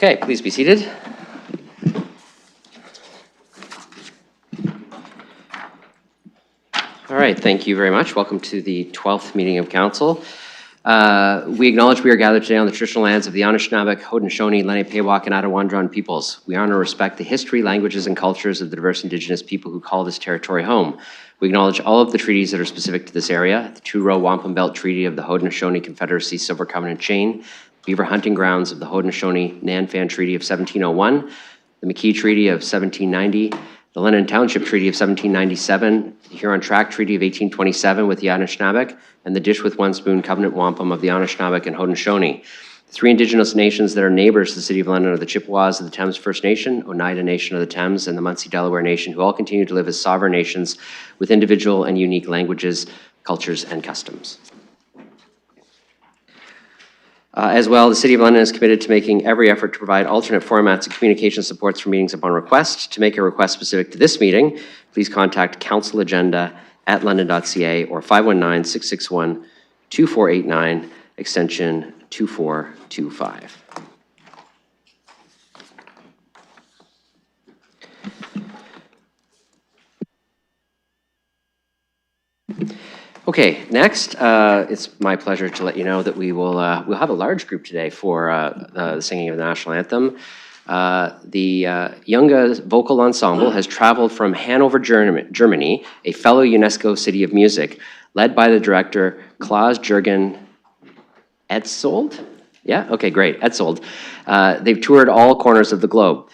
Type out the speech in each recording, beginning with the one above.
Okay, please be seated. All right, thank you very much. Welcome to the 12th meeting of Council. We acknowledge we are gathered today on the traditional lands of the Anishinaabe, Haudenosaunee, Lenape-Pewak, and Attawandaron peoples. We honor and respect the history, languages, and cultures of the diverse Indigenous people who call this territory home. We acknowledge all of the treaties that are specific to this area: the Two-Row Wampum Belt Treaty of the Haudenosaunee Confederacy Silver Covenant Chain, Beaver Hunting Grounds of the Haudenosaunee Nanfan Treaty of 1701, the McKee Treaty of 1790, the Lennon Township Treaty of 1797, the Huron Tract Treaty of 1827 with the Anishinaabe, and the Dish with One Spoon Covenant Wampum of the Anishinaabe and Haudenosaunee. The three Indigenous nations that are neighbors to the City of London are the Chippewas of the Thames First Nation, Oneida Nation of the Thames, and the Munsee Delaware Nation, who all continue to live as sovereign nations with individual and unique languages, cultures, and customs. As well, the City of London is committed to making every effort to provide alternate formats and communication supports for meetings upon request. To make a request specific to this meeting, please contact councilagenda@london.ca or 519-661-2489, extension 2425. Okay, next, it's my pleasure to let you know that we'll have a large group today for the singing of the national anthem. The Yunga Vocal Ensemble has traveled from Hanover, Germany, a fellow UNESCO City of Music, led by the director Klaus-Jürgen Etzold. Yeah, okay, great, Etzold. They've toured all corners of the globe.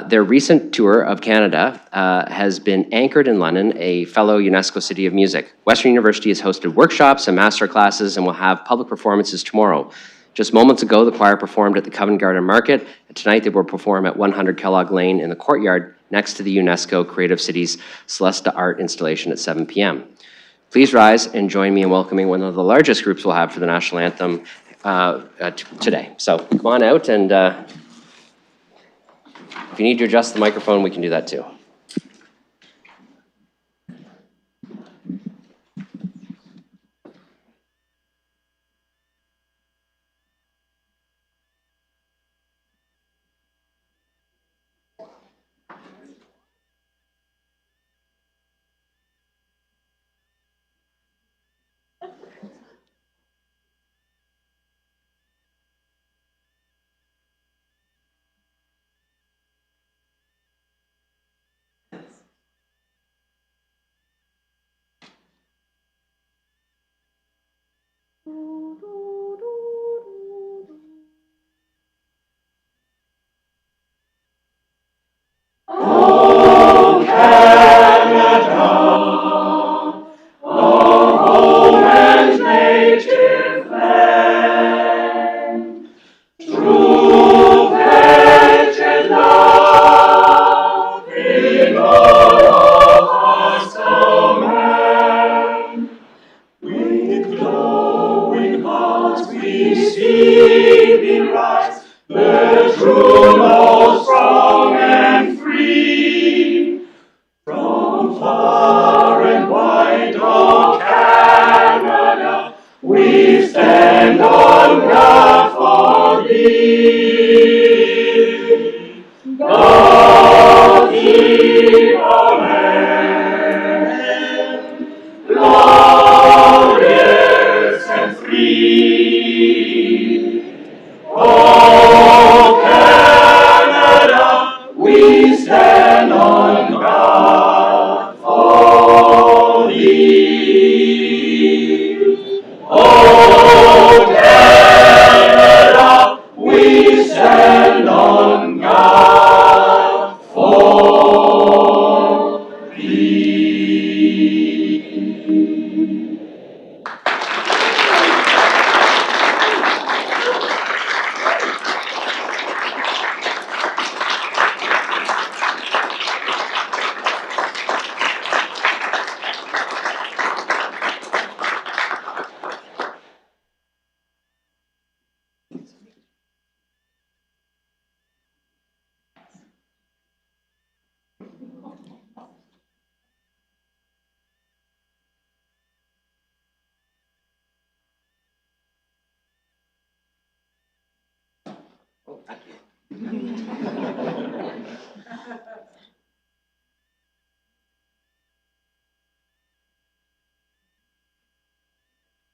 Their recent tour of Canada has been anchored in London, a fellow UNESCO City of Music. Western University has hosted workshops and master classes and will have public performances tomorrow. Just moments ago, the choir performed at the Covent Garden Market, and tonight they will perform at 100 Kellogg Lane in the courtyard next to the UNESCO Creative Cities Celesta Art installation at 7 p.m. Please rise and join me in welcoming one of the largest groups we'll have for the national anthem today. So come on out, and if you need to adjust the microphone, we can do that too.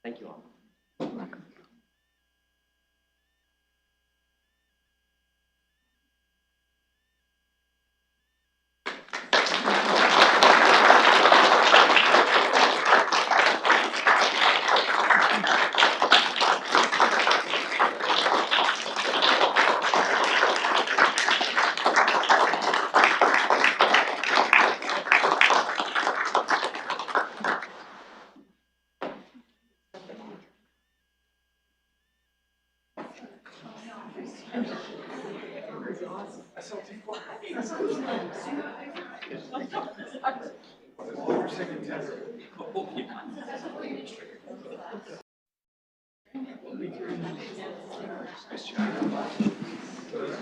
Thank you all.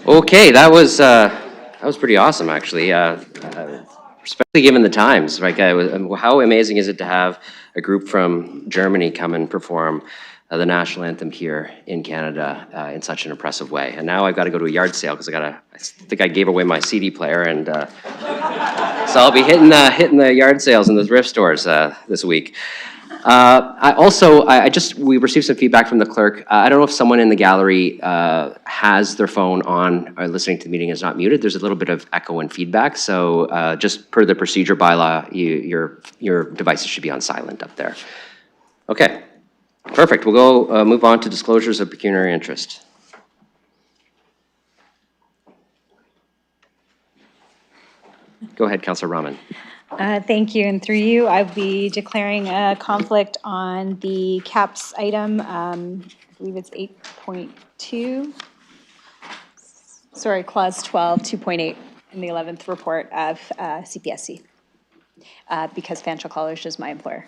Okay, that was pretty awesome, actually. Especially given the times, like, how amazing is it to have a group from Germany come and perform the national anthem here in Canada in such an impressive way? And now I've got to go to a yard sale because I think I gave away my CD player, and so I'll be hitting the yard sales and the thrift stores this week. We received some feedback from the clerk. I don't know if someone in the gallery has their phone on or listening to the meeting is not muted. There's a little bit of echo and feedback. So just per the procedure bylaw, your devices should be on silent up there. Okay, perfect. We'll go move on to disclosures of pecuniary interest. Go ahead, Councillor Rahman. Thank you, and through you, I'll be declaring a conflict on the CAPS item, I believe it's 8.2, sorry, clause 12, 2.8 in the 11th report of CPSC, because Fanshawe College is my employer.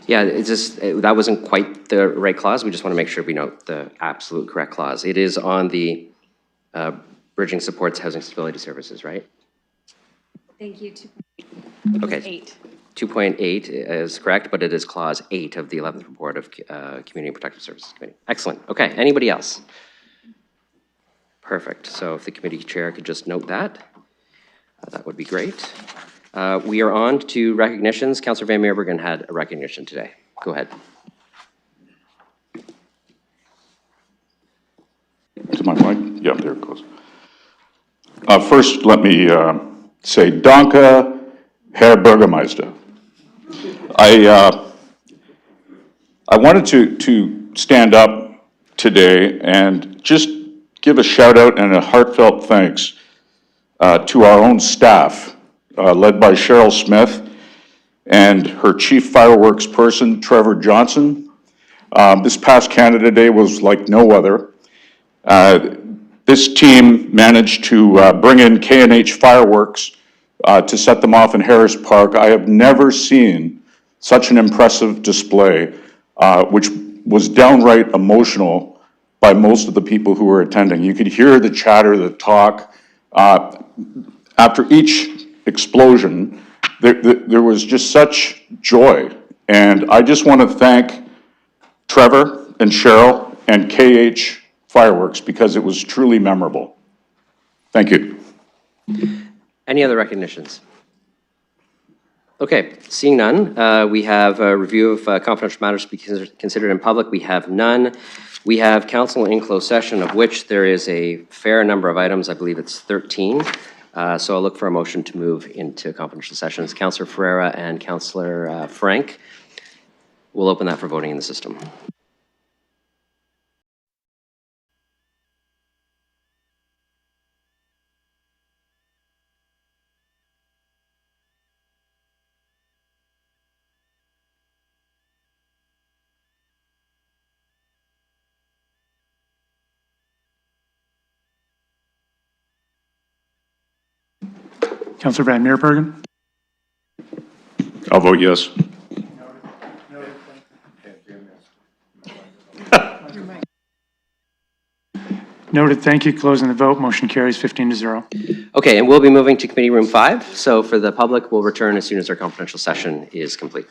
Yeah, it's just, that wasn't quite the right clause. We just want to make sure we note the absolute correct clause. It is on the Bridging Supports Housing Stability Services, right? Thank you. Okay. 8. 2.8 is correct, but it is clause 8 of the 11th report of Community Protective Services Committee. Excellent. Okay, anybody else? Perfect. So if the committee chair could just note that, that would be great. We are on to recognitions. Councillor Van Meerbergen had a recognition today. Go ahead. Is my mic? Yeah, there it goes. First, let me say, Danke, Herr Bürgermeister. I wanted to stand up today and just give a shout out and a heartfelt thanks to our own staff, led by Cheryl Smith and her chief fireworks person, Trevor Johnson. This past Canada Day was like no other. This team managed to bring in K&H fireworks to set them off in Harris Park. I have never seen such an impressive display, which was downright emotional by most of the people who were attending. You could hear the chatter, the talk. After each explosion, there was just such joy. And I just want to thank Trevor and Cheryl and KH Fireworks because it was truly memorable. Thank you. Any other recognitions? Okay, seeing none, we have a review of confidential matters to be considered in public. We have none. We have council in closed session, of which there is a fair number of items. I believe it's 13. So I'll look for a motion to move into confidential sessions. Councillor Ferreira and Councillor Frank. We'll open that for voting in the system. Councillor Van Meerbergen? I'll vote yes. Noted. Thank you. Closing the vote. Motion carries 15-0. Okay, and we'll be moving to committee room 5. So for the public, we'll return as soon as our confidential session is complete.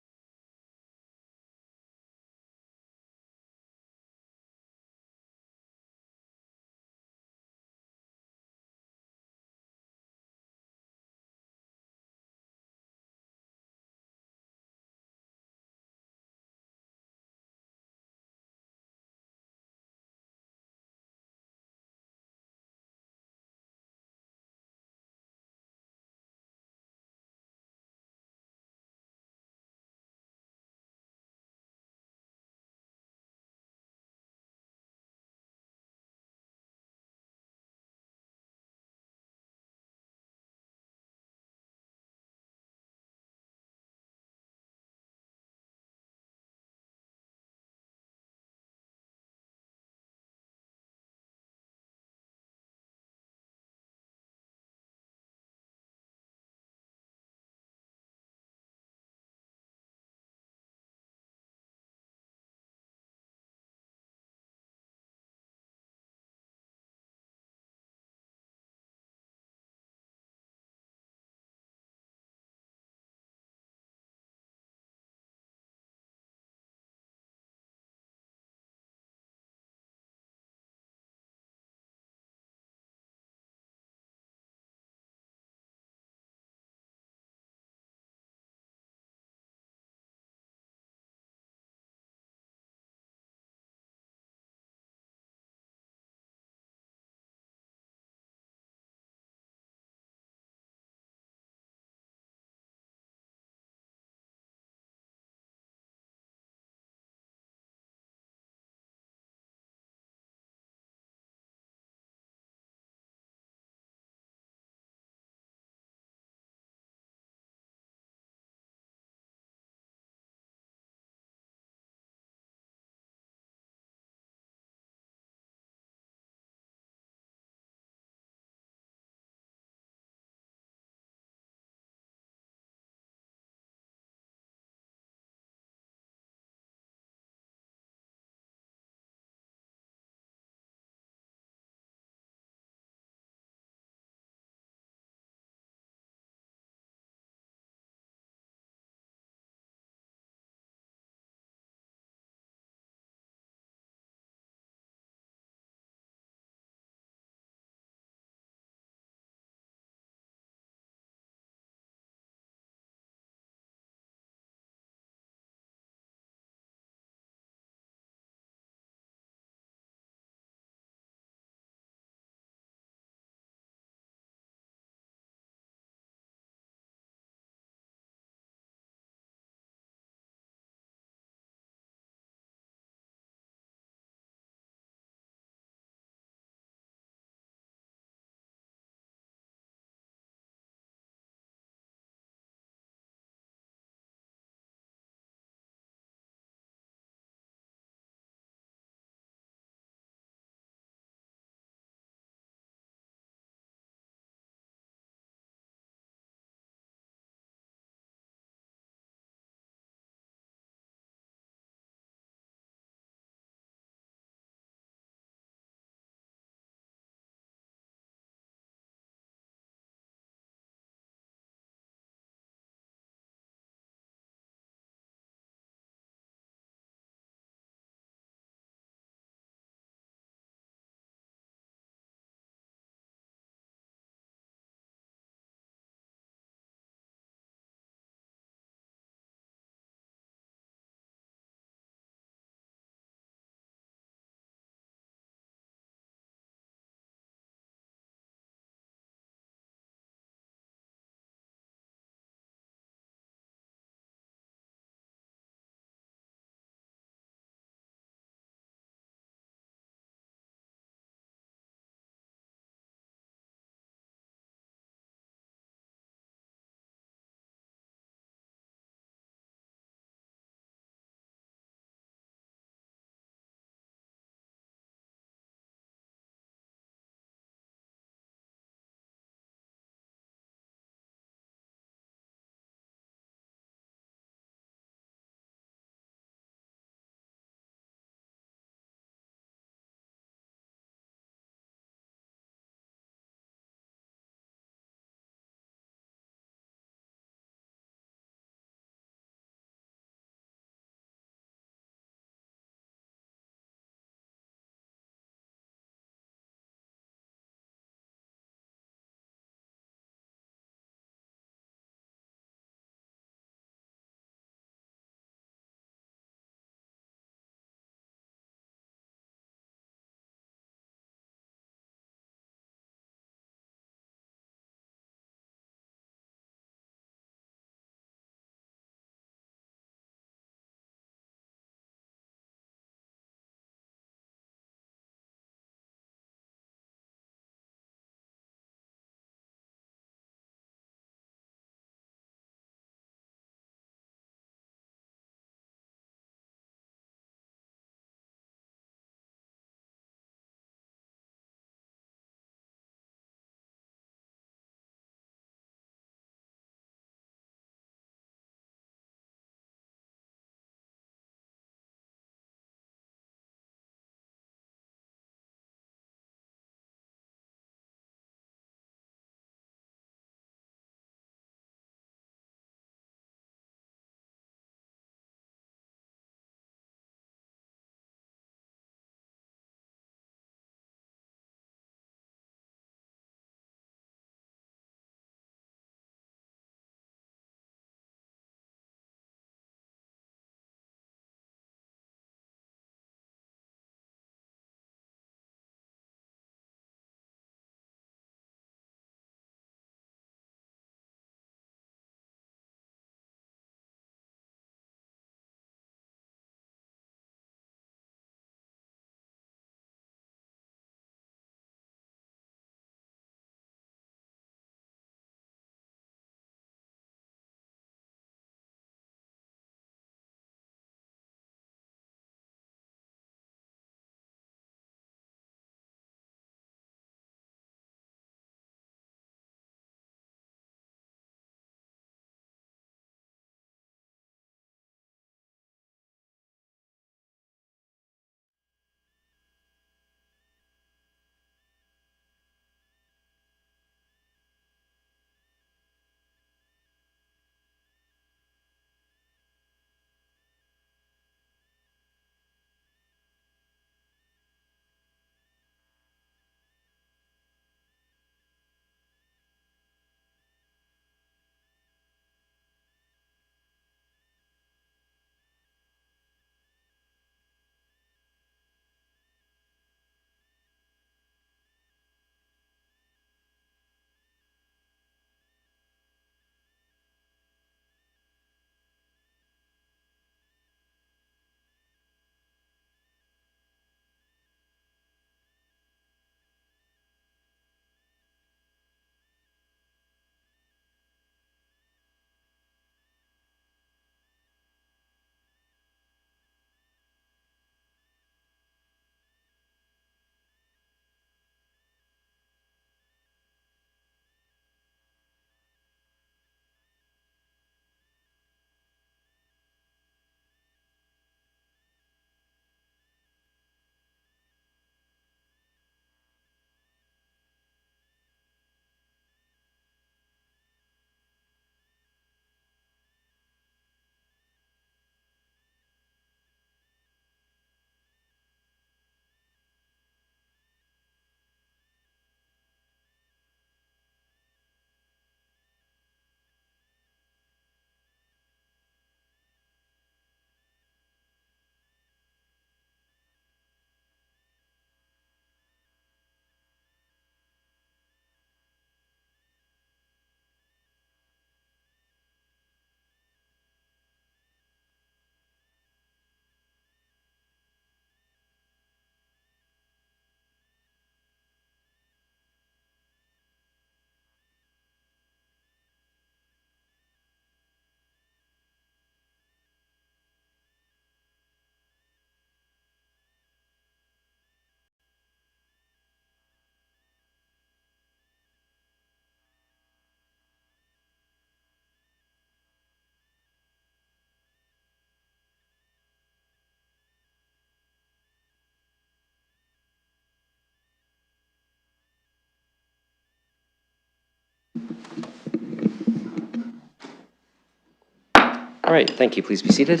All right, thank you. Please be seated.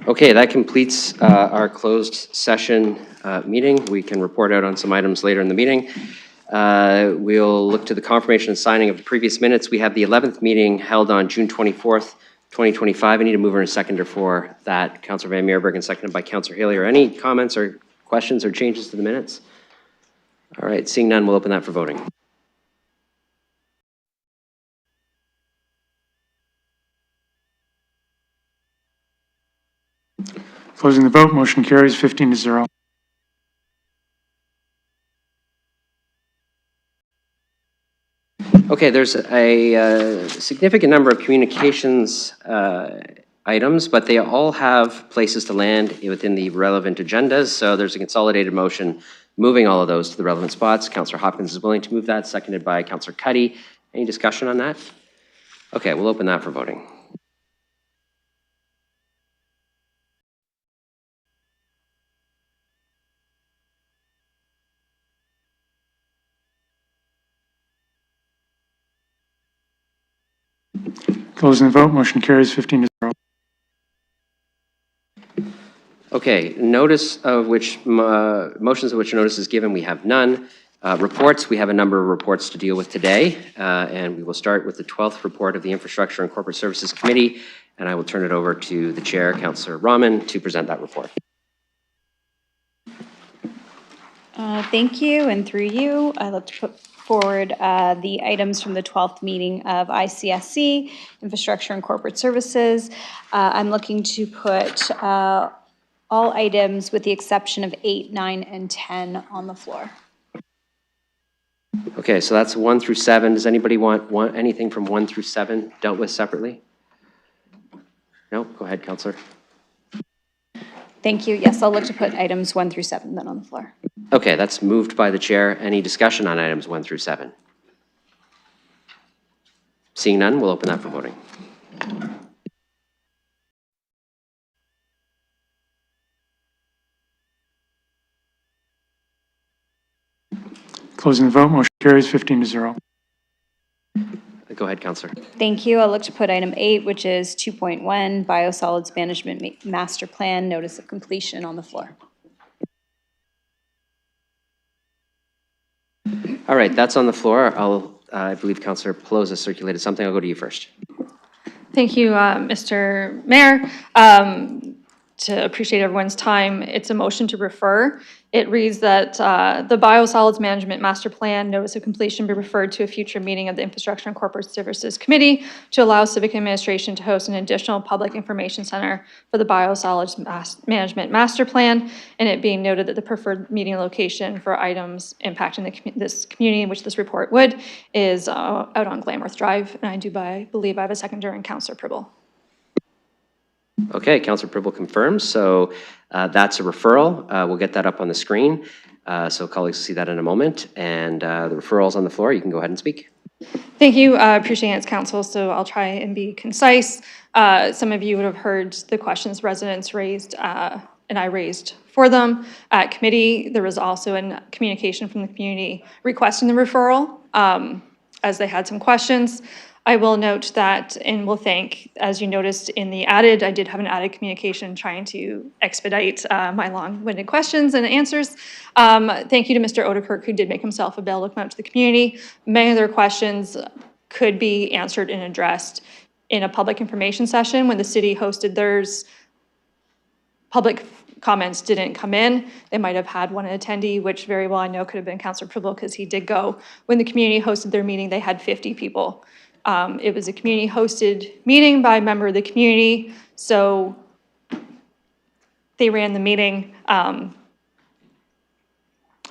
Okay, that completes our closed session meeting. We can report out on some items later in the meeting. We'll look to the confirmation and signing of the previous minutes. We have the 11th meeting held on June 24th, 2025. I need a mover and seconder for that. Councillor Van Meerberg and seconded by Councillor Haley. Are any comments or questions or changes to the minutes? All right, seeing none, we'll open that for voting. Closing the vote, motion carries 15-0. Okay, there's a significant number of communications items, but they all have places to land within the relevant agendas. So there's a consolidated motion moving all of those to the relevant spots. Councillor Hopkins is willing to move that, seconded by Councillor Cuddy. Any discussion on that? Okay, we'll open that for voting. Closing the vote, motion carries 15-0. Okay, notice of which, motions of which notice is given, we have none. Reports, we have a number of reports to deal with today, and we will start with the 12th report of the Infrastructure and Corporate Services Committee, and I will turn it over to the Chair, Councillor Rahman, to present that report. Thank you, and through you, I'd like to put forward the items from the 12th meeting of ICSC, Infrastructure and Corporate Services. I'm looking to put all items with the exception of 8, 9, and 10 on the floor. Okay, so that's 1 through 7. Does anybody want anything from 1 through 7 dealt with separately? No? Go ahead, Councillor. Thank you. Yes, I'll look to put items 1 through 7 then on the floor. Okay, that's moved by the Chair. Any discussion on items 1 through 7? Seeing none, we'll open that for voting. Closing the vote, motion carries 15-0. Go ahead, Councillor. Thank you. I'll look to put item 8, which is 2.1, Biosolids Management Master Plan, Notice of Completion on the floor. All right, that's on the floor. I believe Councillor Pelosi has circulated something. I'll go to you first. Thank you, Mr. Mayor. To appreciate everyone's time, it's a motion to refer. It reads that the Biosolids Management Master Plan Notice of Completion be referred to a future meeting of the Infrastructure and Corporate Services Committee to allow Civic Administration to host an additional public information center for the Biosolids Management Master Plan, and it being noted that the preferred meeting location for items impacting this community in which this report would is out on Glamorth Drive, and I believe I have a seconder in Councillor Pribble. Okay, Councillor Pribble confirms. So that's a referral. We'll get that up on the screen. So colleagues will see that in a moment. And the referral's on the floor. You can go ahead and speak. Thank you. Appreciate it, Council. So I'll try and be concise. Some of you would have heard the questions residents raised and I raised for them at committee. There was also a communication from the community requesting the referral as they had some questions. I will note that and will thank, as you noticed in the added, I did have an added communication trying to expedite my long-winded questions and answers. Thank you to Mr. Odekirk, who did make himself available to come out to the community. Many of their questions could be answered and addressed in a public information session. When the city hosted theirs, public comments didn't come in. They might have had one attendee, which very well I know could have been Councillor Pribble because he did go. When the community hosted their meeting, they had 50 people. It was a community-hosted meeting by a member of the community, so they ran the meeting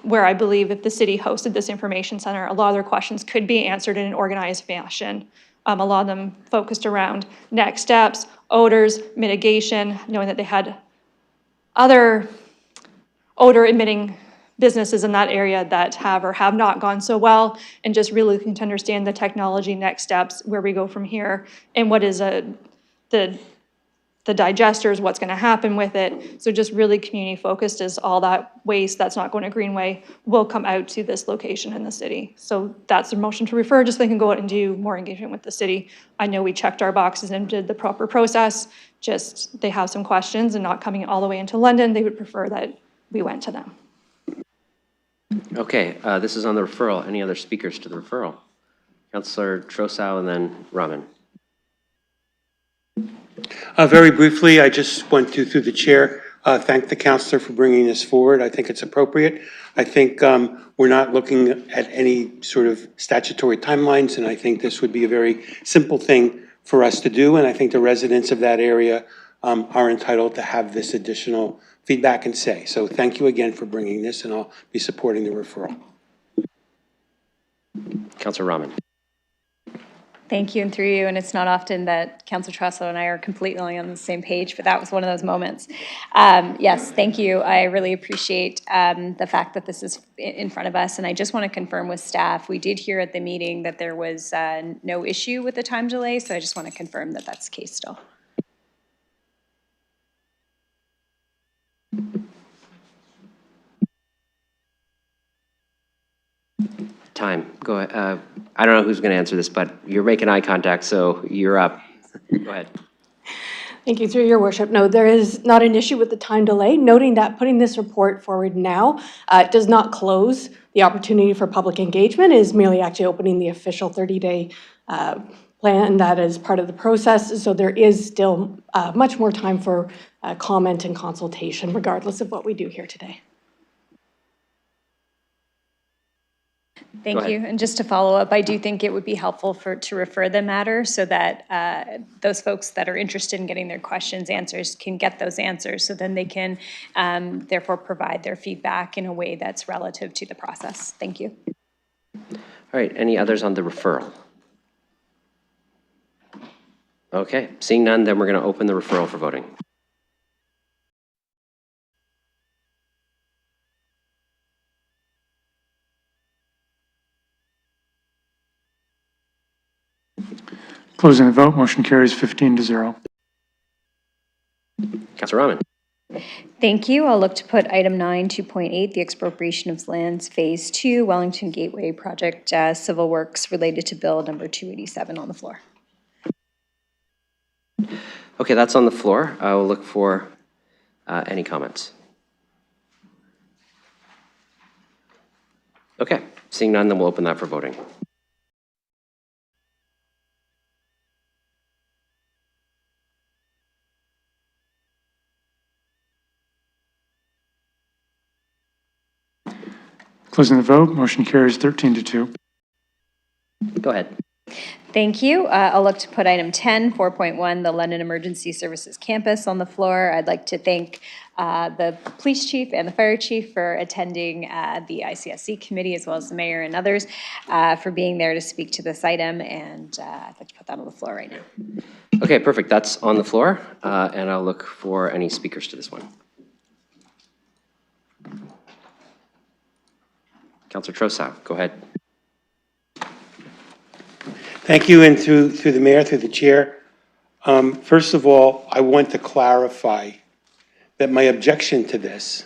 where I believe if the city hosted this information center, a lot of their questions could be answered in an organized fashion. A lot of them focused around next steps, odors, mitigation, knowing that they had other odor-emitting businesses in that area that have or have not gone so well, and just really looking to understand the technology next steps, where we go from here, and what is the the digesters, what's going to happen with it. So just really community focused is all that waste that's not going to Greenway will come out to this location in the city. So that's the motion to refer, just they can go out and do more engagement with the city. I know we checked our boxes and did the proper process, just they have some questions and not coming all the way into London. They would prefer that we went to them. Okay, this is on the referral. Any other speakers to the referral? Councillor Trosow and then Rahman. Very briefly, I just want to, through the chair, thank the councillor for bringing this forward. I think it's appropriate. I think we're not looking at any sort of statutory timelines, and I think this would be a very simple thing for us to do, and I think the residents of that area are entitled to have this additional feedback and say. So thank you again for bringing this, and I'll be supporting the referral. Councillor Rahman. Thank you, and through you, and it's not often that Councillor Trosow and I are completely on the same page, but that was one of those moments. Yes, thank you. I really appreciate the fact that this is in front of us, and I just want to confirm with staff, we did hear at the meeting that there was no issue with the time delay, so I just want to confirm that that's the case still. Time. Go ahead. I don't know who's going to answer this, but you're making eye contact, so you're up. Go ahead. Thank you, through your worship. No, there is not an issue with the time delay, noting that putting this report forward now does not close the opportunity for public engagement, is merely actually opening the official 30-day plan that is part of the process. So there is still much more time for comment and consultation, regardless of what we do here today. Thank you. And just to follow up, I do think it would be helpful to refer the matter so that those folks that are interested in getting their questions answers can get those answers, so then they can therefore provide their feedback in a way that's relative to the process. Thank you. All right, any others on the referral? Okay, seeing none, then we're going to open the referral for voting. Closing the vote, motion carries 15-0. Councillor Rahman. Thank you. I'll look to put item 9, 2.8, the expropriation of lands, Phase 2, Wellington Gateway project, civil works related to bill number 287 on the floor. Okay, that's on the floor. I will look for any comments. Okay, seeing none, then we'll open that for voting. Closing the vote, motion carries 13-2. Go ahead. Thank you. I'll look to put item 10, 4.1, the London Emergency Services Campus on the floor. I'd like to thank the police chief and the fire chief for attending the ICSC committee, as well as the mayor and others for being there to speak to this item, and I'd like to put that on the floor right now. Okay, perfect. That's on the floor, and I'll look for any speakers to this one. Councillor Trosow, go ahead. Thank you, and through the mayor, through the chair. First of all, I want to clarify that my objection to this,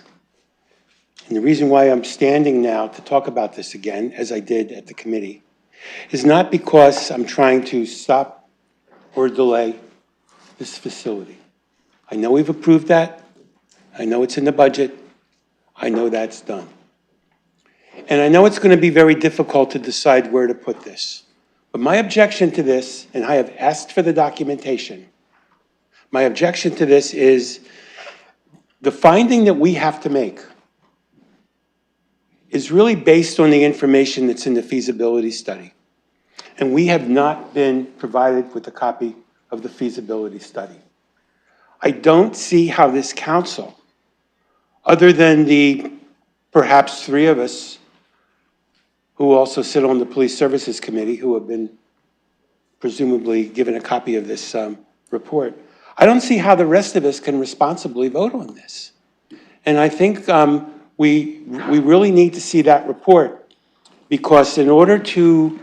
and the reason why I'm standing now to talk about this again, as I did at the committee, is not because I'm trying to stop or delay this facility. I know we've approved that. I know it's in the budget. I know that's done. And I know it's going to be very difficult to decide where to put this. But my objection to this, and I have asked for the documentation, my objection to this is the finding that we have to make is really based on the information that's in the feasibility study. And we have not been provided with a copy of the feasibility study. I don't see how this council, other than the perhaps 3 of us who also sit on the Police Services Committee, who have been presumably given a copy of this report, I don't see how the rest of us can responsibly vote on this. And I think we really need to see that report, because in order to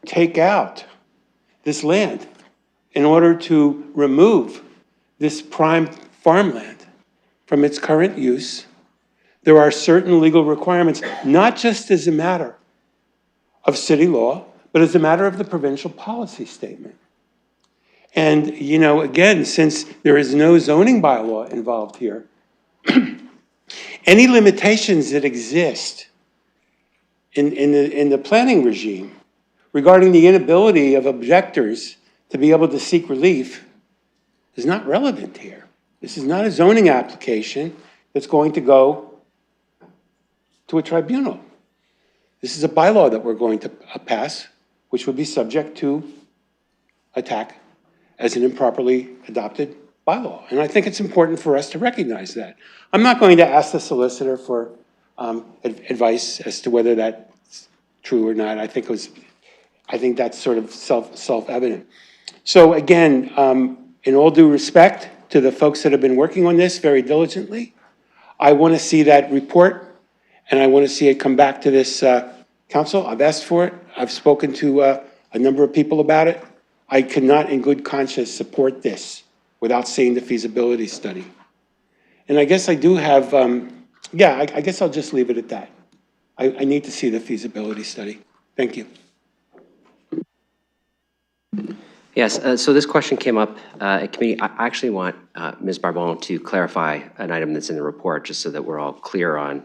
take out this land, in order to remove this prime farmland from its current use, there are certain legal requirements, not just as a matter of city law, but as a matter of the provincial policy statement. And, you know, again, since there is no zoning bylaw involved here, any limitations that exist in the planning regime regarding the inability of objectors to be able to seek relief is not relevant here. This is not a zoning application that's going to go to a tribunal. This is a bylaw that we're going to pass, which would be subject to attack as an improperly adopted bylaw. And I think it's important for us to recognize that. I'm not going to ask the solicitor for advice as to whether that's true or not. I think that's sort of self-evident. So again, in all due respect to the folks that have been working on this very diligently, I want to see that report, and I want to see it come back to this council. I've asked for it. I've spoken to a number of people about it. I could not in good conscience support this without seeing the feasibility study. And I guess I do have, I guess I'll just leave it at that. I need to see the feasibility study. Thank you. Yes, so this question came up at committee. I actually want Ms. Barbon to clarify an item that's in the report, just so that we're all clear on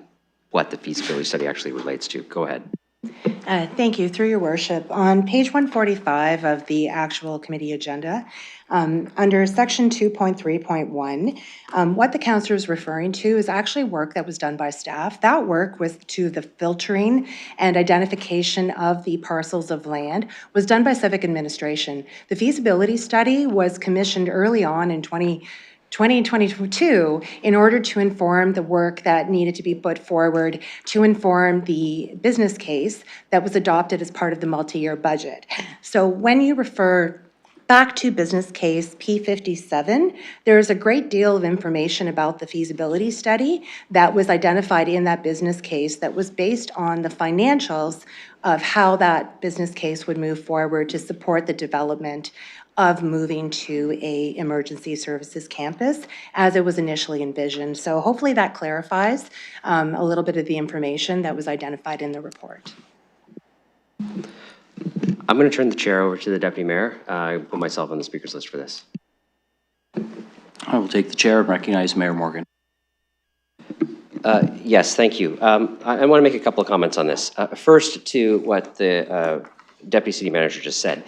what the feasibility study actually relates to. Go ahead. Thank you. Through your worship, on page 145 of the actual committee agenda, under section 2.3.1, what the councillor is referring to is actually work that was done by staff. That work was to the filtering and identification of the parcels of land was done by civic administration. The feasibility study was commissioned early on in 2022 in order to inform the work that needed to be put forward to inform the business case that was adopted as part of the multi-year budget. So when you refer back to business case P57, there's a great deal of information about the feasibility study that was identified in that business case that was based on the financials of how that business case would move forward to support the development of moving to a emergency services campus as it was initially envisioned. So hopefully that clarifies a little bit of the information that was identified in the report. I'm going to turn the chair over to the deputy mayor. I put myself on the speaker's list for this. I will take the chair and recognize Mayor Morgan. Yes, thank you. I want to make a couple of comments on this. First, to what the deputy city manager just said.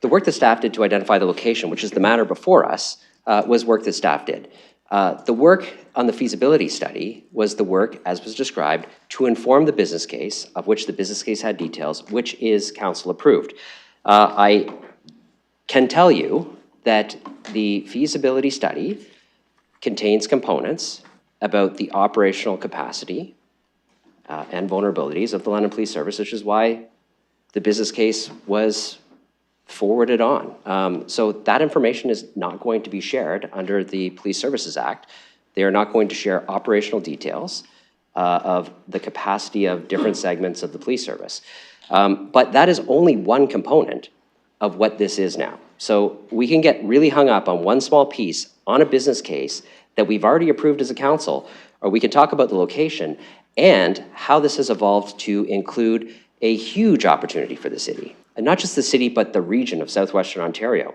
The work that staff did to identify the location, which is the matter before us, was work that staff did. The work on the feasibility study was the work, as was described, to inform the business case, of which the business case had details, which is council approved. I can tell you that the feasibility study contains components about the operational capacity and vulnerabilities of the London Police Service, which is why the business case was forwarded on. So that information is not going to be shared under the Police Services Act. They are not going to share operational details of the capacity of different segments of the police service. But that is only one component of what this is now. So we can get really hung up on one small piece on a business case that we've already approved as a council, or we can talk about the location and how this has evolved to include a huge opportunity for the city. And not just the city, but the region of southwestern Ontario.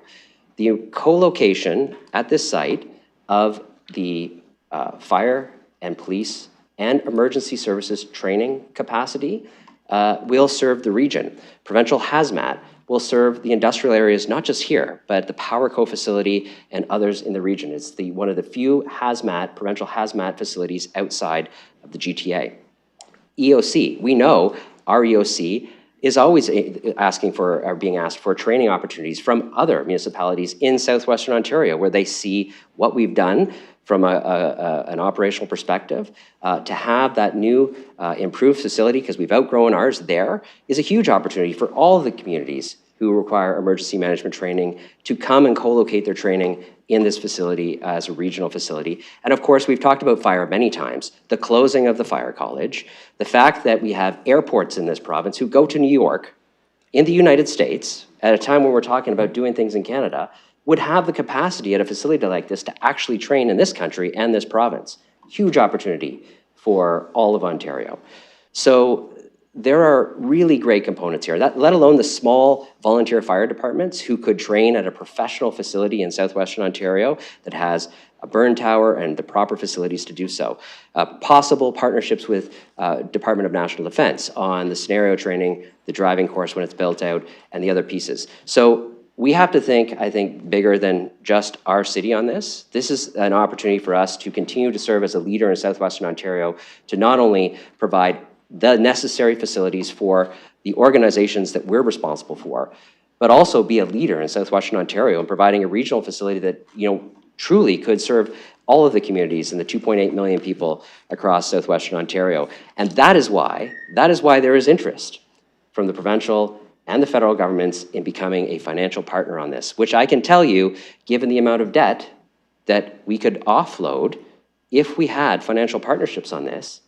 The co-location at this site of the fire and police and emergency services training capacity will serve the region. Provincial hazmat will serve the industrial areas, not just here, but the PowerCo facility and others in the region. It's one of the few provincial hazmat facilities outside of the GTA. EOC, we know our EOC is always asking for, or being asked for, training opportunities from other municipalities in southwestern Ontario, where they see what we've done from an operational perspective. To have that new improved facility, because we've outgrown ours there, is a huge opportunity for all of the communities who require emergency management training to come and co-locate their training in this facility as a regional facility. And of course, we've talked about fire many times, the closing of the fire college, the fact that we have airports in this province who go to New York in the United States at a time when we're talking about doing things in Canada, would have the capacity at a facility like this to actually train in this country and this province. Huge opportunity for all of Ontario. So there are really great components here, let alone the small volunteer fire departments who could train at a professional facility in southwestern Ontario that has a burn tower and the proper facilities to do so. Possible partnerships with Department of National Defense on the scenario training, the driving course when it's built out, and the other pieces. So we have to think, I think, bigger than just our city on this. This is an opportunity for us to continue to serve as a leader in southwestern Ontario to not only provide the necessary facilities for the organizations that we're responsible for, but also be a leader in southwestern Ontario in providing a regional facility that, truly could serve all of the communities and the 2.8 million people across southwestern Ontario. And that is why there is interest from the provincial and the federal governments in becoming a financial partner on this, which I can tell you, given the amount of debt that we could offload if we had financial partnerships on this,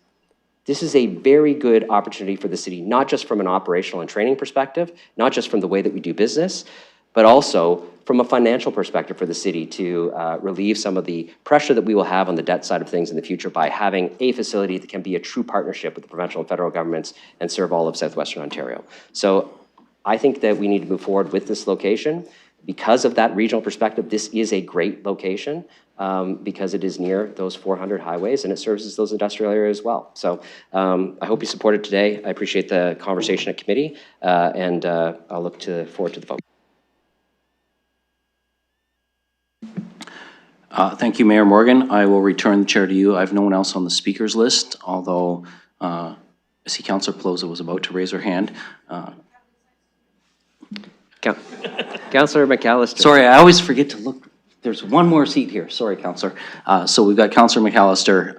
this is a very good opportunity for the city, not just from an operational and training perspective, not just from the way that we do business, but also from a financial perspective for the city to relieve some of the pressure that we will have on the debt side of things in the future by having a facility that can be a true partnership with the provincial and federal governments and serve all of southwestern Ontario. So I think that we need to move forward with this location. Because of that regional perspective, this is a great location because it is near those 400 highways and it services those industrial areas as well. So I hope you support it today. I appreciate the conversation at committee and I'll look forward to the vote. Thank you, Mayor Morgan. I will return the chair to you. I have no one else on the speakers list, although I see Councillor Pelosi was about to raise her hand. Councillor McAllister. Sorry, I always forget to look. There's one more seat here. Sorry, Councillor. So we've got Councillor McAllister,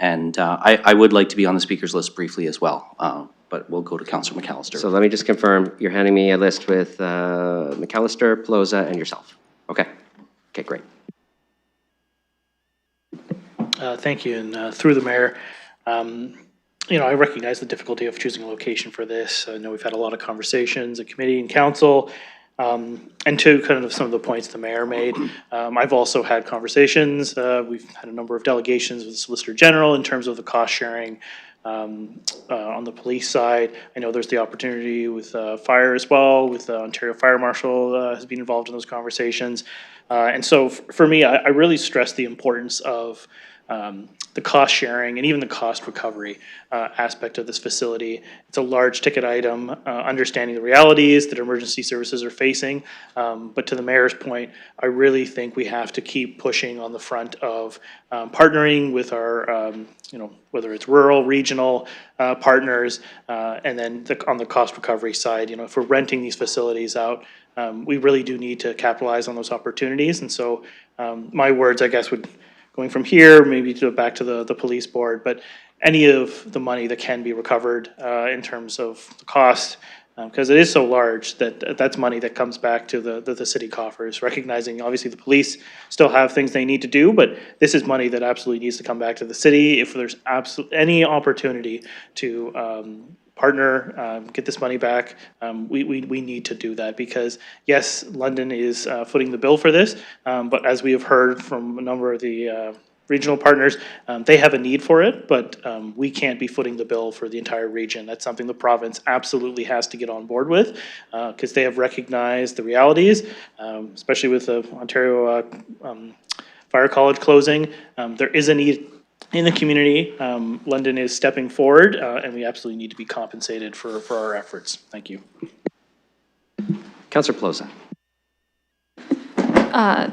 and I would like to be on the speakers list briefly as well, but we'll go to Councillor McAllister. So let me just confirm, you're handing me a list with McAllister, Pelosi, and yourself. Okay. Okay, great. Thank you, and through the mayor, I recognize the difficulty of choosing a location for this. I know we've had a lot of conversations at committee and council, and to kind of some of the points the mayor made. I've also had conversations. We've had a number of delegations with the Solicitor General in terms of the cost sharing on the police side. I know there's the opportunity with fire as well, with Ontario Fire Marshal has been involved in those conversations. And so for me, I really stress the importance of the cost sharing and even the cost recovery aspect of this facility. It's a large ticket item, understanding the realities that emergency services are facing. But to the mayor's point, I really think we have to keep pushing on the front of partnering with our, whether it's rural, regional partners, and then on the cost recovery side, if we're renting these facilities out, we really do need to capitalize on those opportunities. And so my words, I guess, would going from here, maybe back to the police board, but any of the money that can be recovered in terms of the cost, because it is so large that's money that comes back to the city coffers, recognizing obviously the police still have things they need to do, but this is money that absolutely needs to come back to the city. If there's any opportunity to partner, get this money back, we need to do that because yes, London is footing the bill for this, but as we have heard from a number of the regional partners, they have a need for it, but we can't be footing the bill for the entire region. That's something the province absolutely has to get on board with because they have recognized the realities, especially with the Ontario Fire College closing. There is a need in the community. London is stepping forward, and we absolutely need to be compensated for our efforts. Thank you. Councillor Pelosi.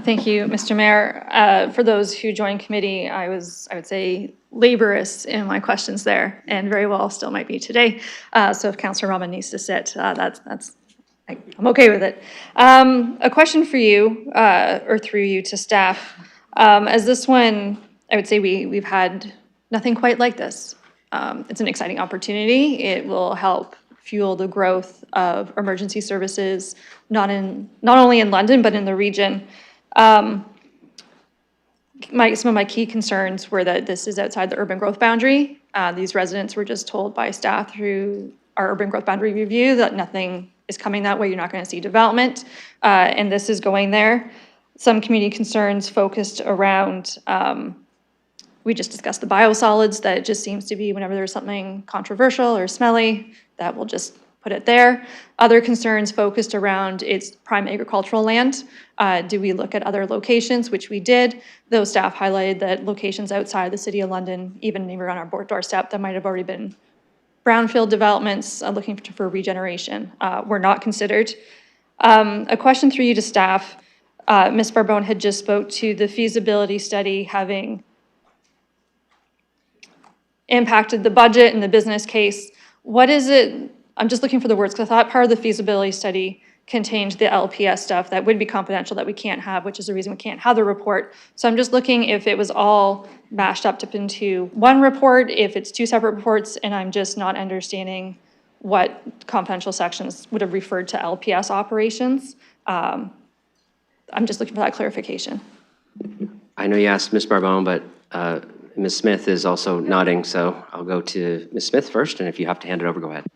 Thank you, Mr. Mayor. For those who joined committee, I would say, laborious in my questions there, and very well still might be today. So if Councillor Rahman needs to sit, I'm okay with it. A question for you, or through you to staff, as this one, I would say we've had nothing quite like this. It's an exciting opportunity. It will help fuel the growth of emergency services, not only in London, but in the region. Some of my key concerns were that this is outside the urban growth boundary. These residents were just told by staff through our urban growth boundary review that nothing is coming that way. You're not going to see development, and this is going there. Some community concerns focused around, we just discussed the biosolids, that it just seems to be whenever there's something controversial or smelly, that we'll just put it there. Other concerns focused around its prime agricultural land. Do we look at other locations, which we did, though staff highlighted that locations outside the city of London, even maybe on our doorstep, that might have already been brownfield developments looking for regeneration, were not considered. A question through you to staff. Ms. Barbone had just spoke to the feasibility study having impacted the budget and the business case. What is it? I'm just looking for the words, because I thought part of the feasibility study contained the LPS stuff that would be confidential that we can't have, which is the reason we can't have the report. So I'm just looking if it was all mashed up into one report, if it's two separate reports, and I'm just not understanding what confidential sections would have referred to LPS operations. I'm just looking for that clarification. I know you asked Ms. Barbone, but Ms. Smith is also nodding, so I'll go to Ms. Smith first, and if you have to hand it over, go ahead.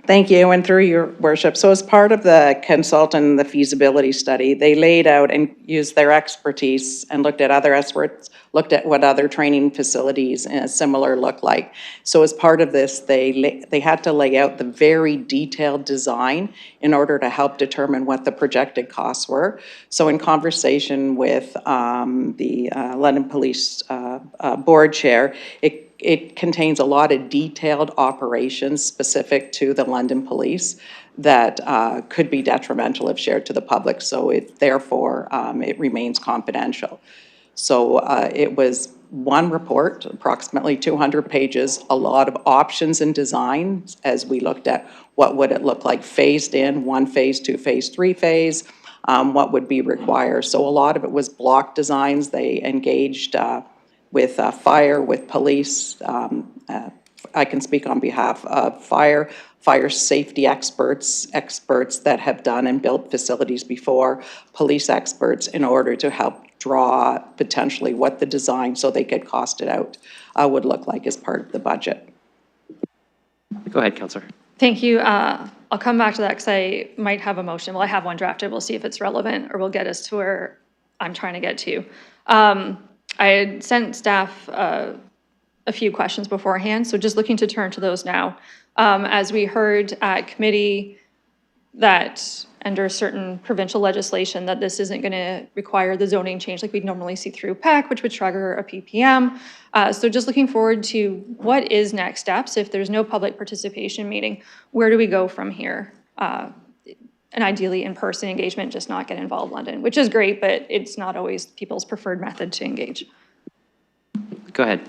Thank you, and through your worship. So as part of the consultant and the feasibility study, they laid out and used their expertise and looked at other experts, looked at what other training facilities in a similar look like. So as part of this, they had to lay out the very detailed design in order to help determine what the projected costs were. So in conversation with the London Police Board Chair, it contains a lot of detailed operations specific to the London Police that could be detrimental if shared to the public. So therefore, it remains confidential. So it was one report, approximately 200 pages, a lot of options and designs as we looked at what would it look like phased in, 1 phase, 2 phase, 3 phase, what would be required. So a lot of it was block designs. They engaged with fire, with police. I can speak on behalf of fire safety experts that have done and built facilities before, police experts, in order to help draw potentially what the design, so they could cost it out, would look like as part of the budget. Go ahead, Councillor. Thank you. I'll come back to that because I might have a motion. Well, I have one drafted. We'll see if it's relevant or will get us to where I'm trying to get to. I had sent staff a few questions beforehand, so just looking to turn to those now. As we heard at committee that under certain provincial legislation that this isn't going to require the zoning change like we'd normally see through PEC, which would trigger a PPM. So just looking forward to what is next steps if there's no public participation meeting, where do we go from here? And ideally in-person engagement, just not get involved London, which is great, but it's not always people's preferred method to engage. Go ahead.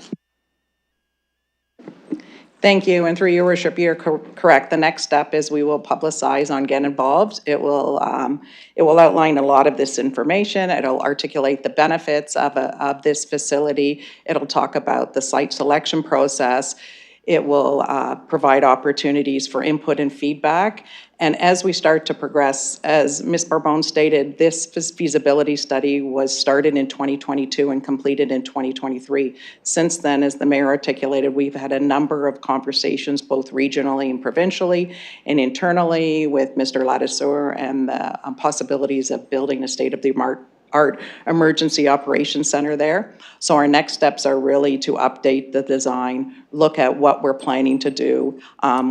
Thank you, and through your worship, you're correct. The next step is we will publicize on Get Involved. It will outline a lot of this information. It'll articulate the benefits of this facility. It'll talk about the site selection process. It will provide opportunities for input and feedback. And as we start to progress, as Ms. Barbone stated, this feasibility study was started in 2022 and completed in 2023. Since then, as the mayor articulated, we've had a number of conversations, both regionally and provincially and internally with Mr. Ladouceur and the possibilities of building a state-of-the-art emergency operations center there. So our next steps are really to update the design, look at what we're planning to do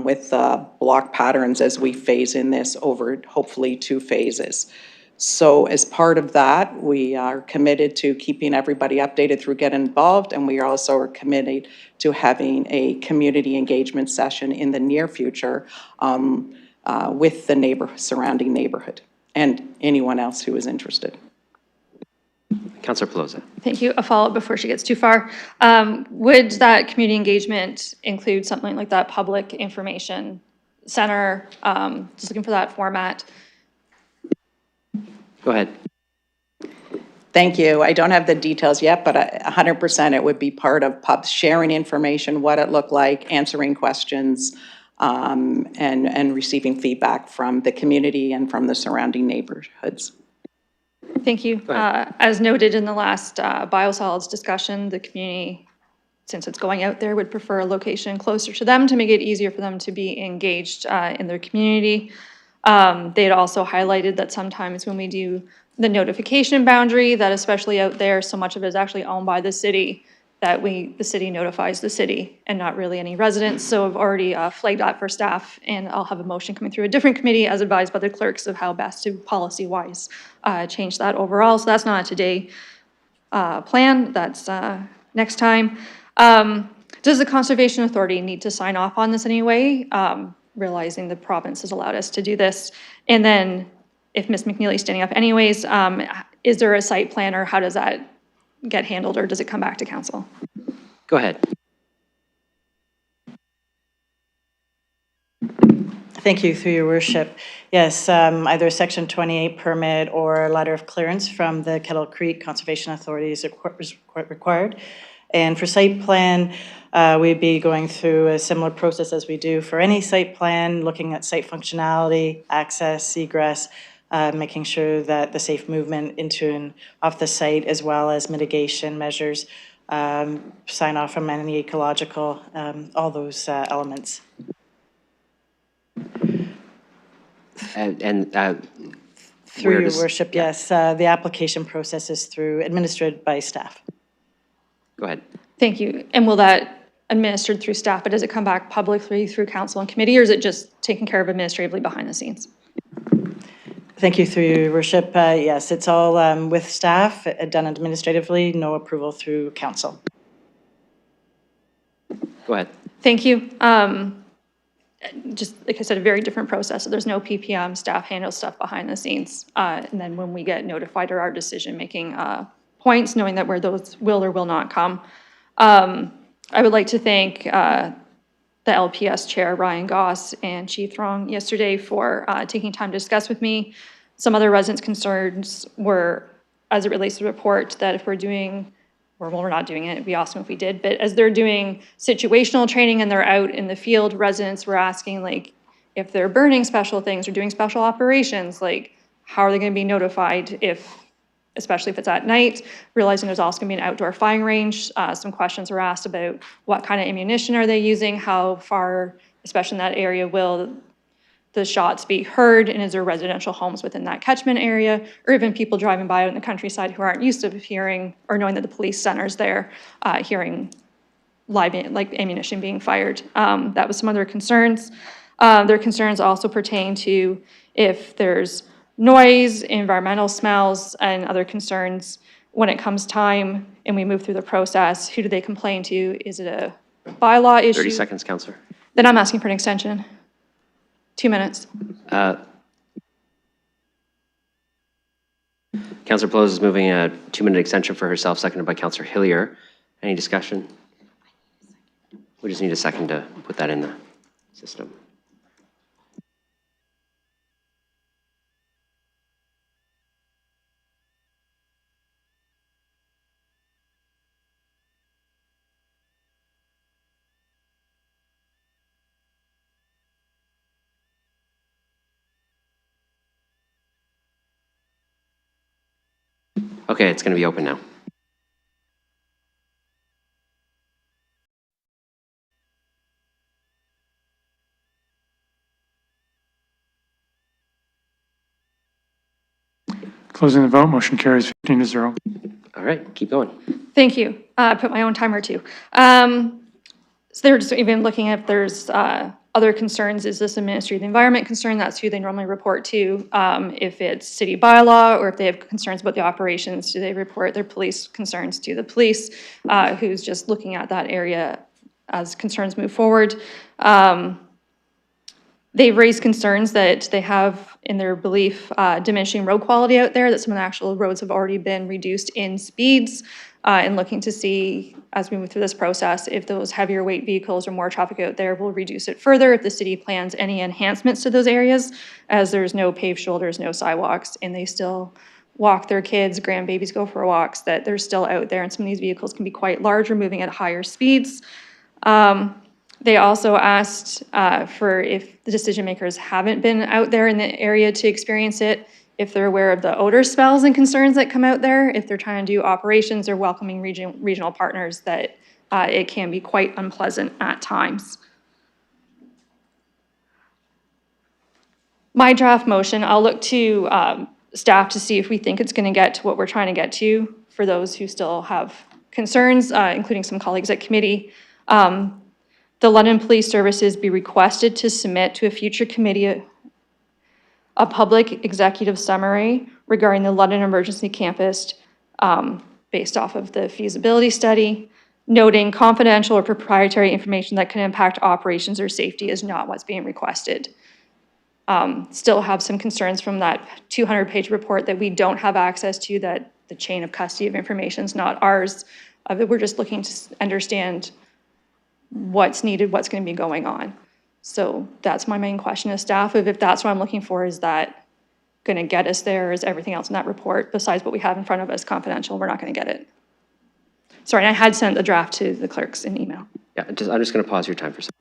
with block patterns as we phase in this over hopefully 2 phases. So as part of that, we are committed to keeping everybody updated through Get Involved, and we also are committed to having a community engagement session in the near future with the surrounding neighborhood and anyone else who is interested. Councillor Pelosi. Thank you. A follow-up before she gets too far. Would that community engagement include something like that public information center? Just looking for that format. Go ahead. Thank you. I don't have the details yet, but 100% it would be part of sharing information, what it looked like, answering questions, and receiving feedback from the community and from the surrounding neighborhoods. Thank you. As noted in the last biosolids discussion, the community since it's going out there, would prefer a location closer to them to make it easier for them to be engaged in their community. They had also highlighted that sometimes when we do the notification boundary, that especially out there, so much of it is actually owned by the city, that the city notifies the city and not really any residents. So I've already flagged that for staff, and I'll have a motion coming through a different committee as advised by the clerks of how best to policy-wise change that overall. So that's not a today plan, that's next time. Does the Conservation Authority need to sign off on this anyway? Realizing the province has allowed us to do this. And then if Ms. McNeely's standing up anyways, is there a site plan, or how does that get handled, or does it come back to council? Go ahead. Thank you, through your worship. Yes, either a Section 28 permit or a letter of clearance from the Kettle Creek Conservation Authority is required. And for site plan, we'd be going through a similar process as we do for any site plan, looking at site functionality, access, egress, making sure that the safe movement into and off the site, as well as mitigation measures, sign off from any ecological, all those elements. Through your worship, yes, the application process is administered by staff. Go ahead. Thank you. And will that administered through staff, but does it come back publicly through council and committee, or is it just taken care of administratively behind the scenes? Thank you, through your worship. Yes, it's all with staff, done administratively, no approval through council. Go ahead. Thank you. Just like I said, a very different process. So there's no PPM, staff handles stuff behind the scenes. And then when we get notified, or our decision-making points, knowing that where those will or will not come. I would like to thank the LPS Chair, Ryan Goss, and Chief Throng yesterday for taking time to discuss with me. Some other residents' concerns were, as it relates to the report, that if we're doing, or well, we're not doing it, it'd be awesome if we did, but as they're doing situational training and they're out in the field, residents were asking, like, if they're burning special things or doing special operations, like, how are they going to be notified if, especially if it's at night, realizing there's also going to be an outdoor firing range. Some questions were asked about what kind of ammunition are they using, how far, especially in that area, will the shots be heard, and is there residential homes within that catchment area, or even people driving by out in the countryside who aren't used to hearing or knowing that the police center's there, hearing live ammunition being fired. That was some other concerns. Their concerns also pertain to if there's noise, environmental smells, and other concerns when it comes time and we move through the process. Who do they complain to? Is it a bylaw issue? 30 seconds, Councillor. Then I'm asking for an extension. 2 minutes. Councillor Pelosi is moving a 2-minute extension for herself, seconded by Councillor Hillier. Any discussion? We just need a second to put that in the system. Okay, it's going to be open now. Closing the vote, motion carries 15-0. All right, keep going. Thank you. I put my own timer too. So they were just even looking at if there's other concerns. Is this a Ministry of the Environment concern? That's who they normally report to. If it's city bylaw, or if they have concerns about the operations, do they report their police concerns to the police, who's just looking at that area as concerns move forward. They've raised concerns that they have, in their belief, diminishing road quality out there, that some of the actual roads have already been reduced in speeds, and looking to see, as we move through this process, if those heavier weight vehicles or more traffic out there will reduce it further, if the city plans any enhancements to those areas, as there's no paved shoulders, no sidewalks, and they still walk their kids, grandbabies go for walks, that they're still out there, and some of these vehicles can be quite large or moving at higher speeds. They also asked for if the decision makers haven't been out there in the area to experience it, if they're aware of the odor smells and concerns that come out there, if they're trying to do operations or welcoming regional partners, that It can be quite unpleasant at times. My draft motion, I'll look to staff to see if we think it's going to get to what we're trying to get to for those who still have concerns, including some colleagues at committee. The London Police Services be requested to submit to a future committee a public executive summary regarding the London Emergency Campus based off of the feasibility study, noting confidential or proprietary information that can impact operations or safety is not what's being requested. Still have some concerns from that 200-page report that we don't have access to, that the chain of custody of information is not ours. We're just looking to understand what's needed, what's going to be going on. So that's my main question to staff. If that's what I'm looking for, is that going to get us there? Or is everything else in that report, besides what we have in front of us, confidential? We're not going to get it. Sorry, I had sent the draft to the clerks in email. Yeah, I'm just going to pause your time for a second.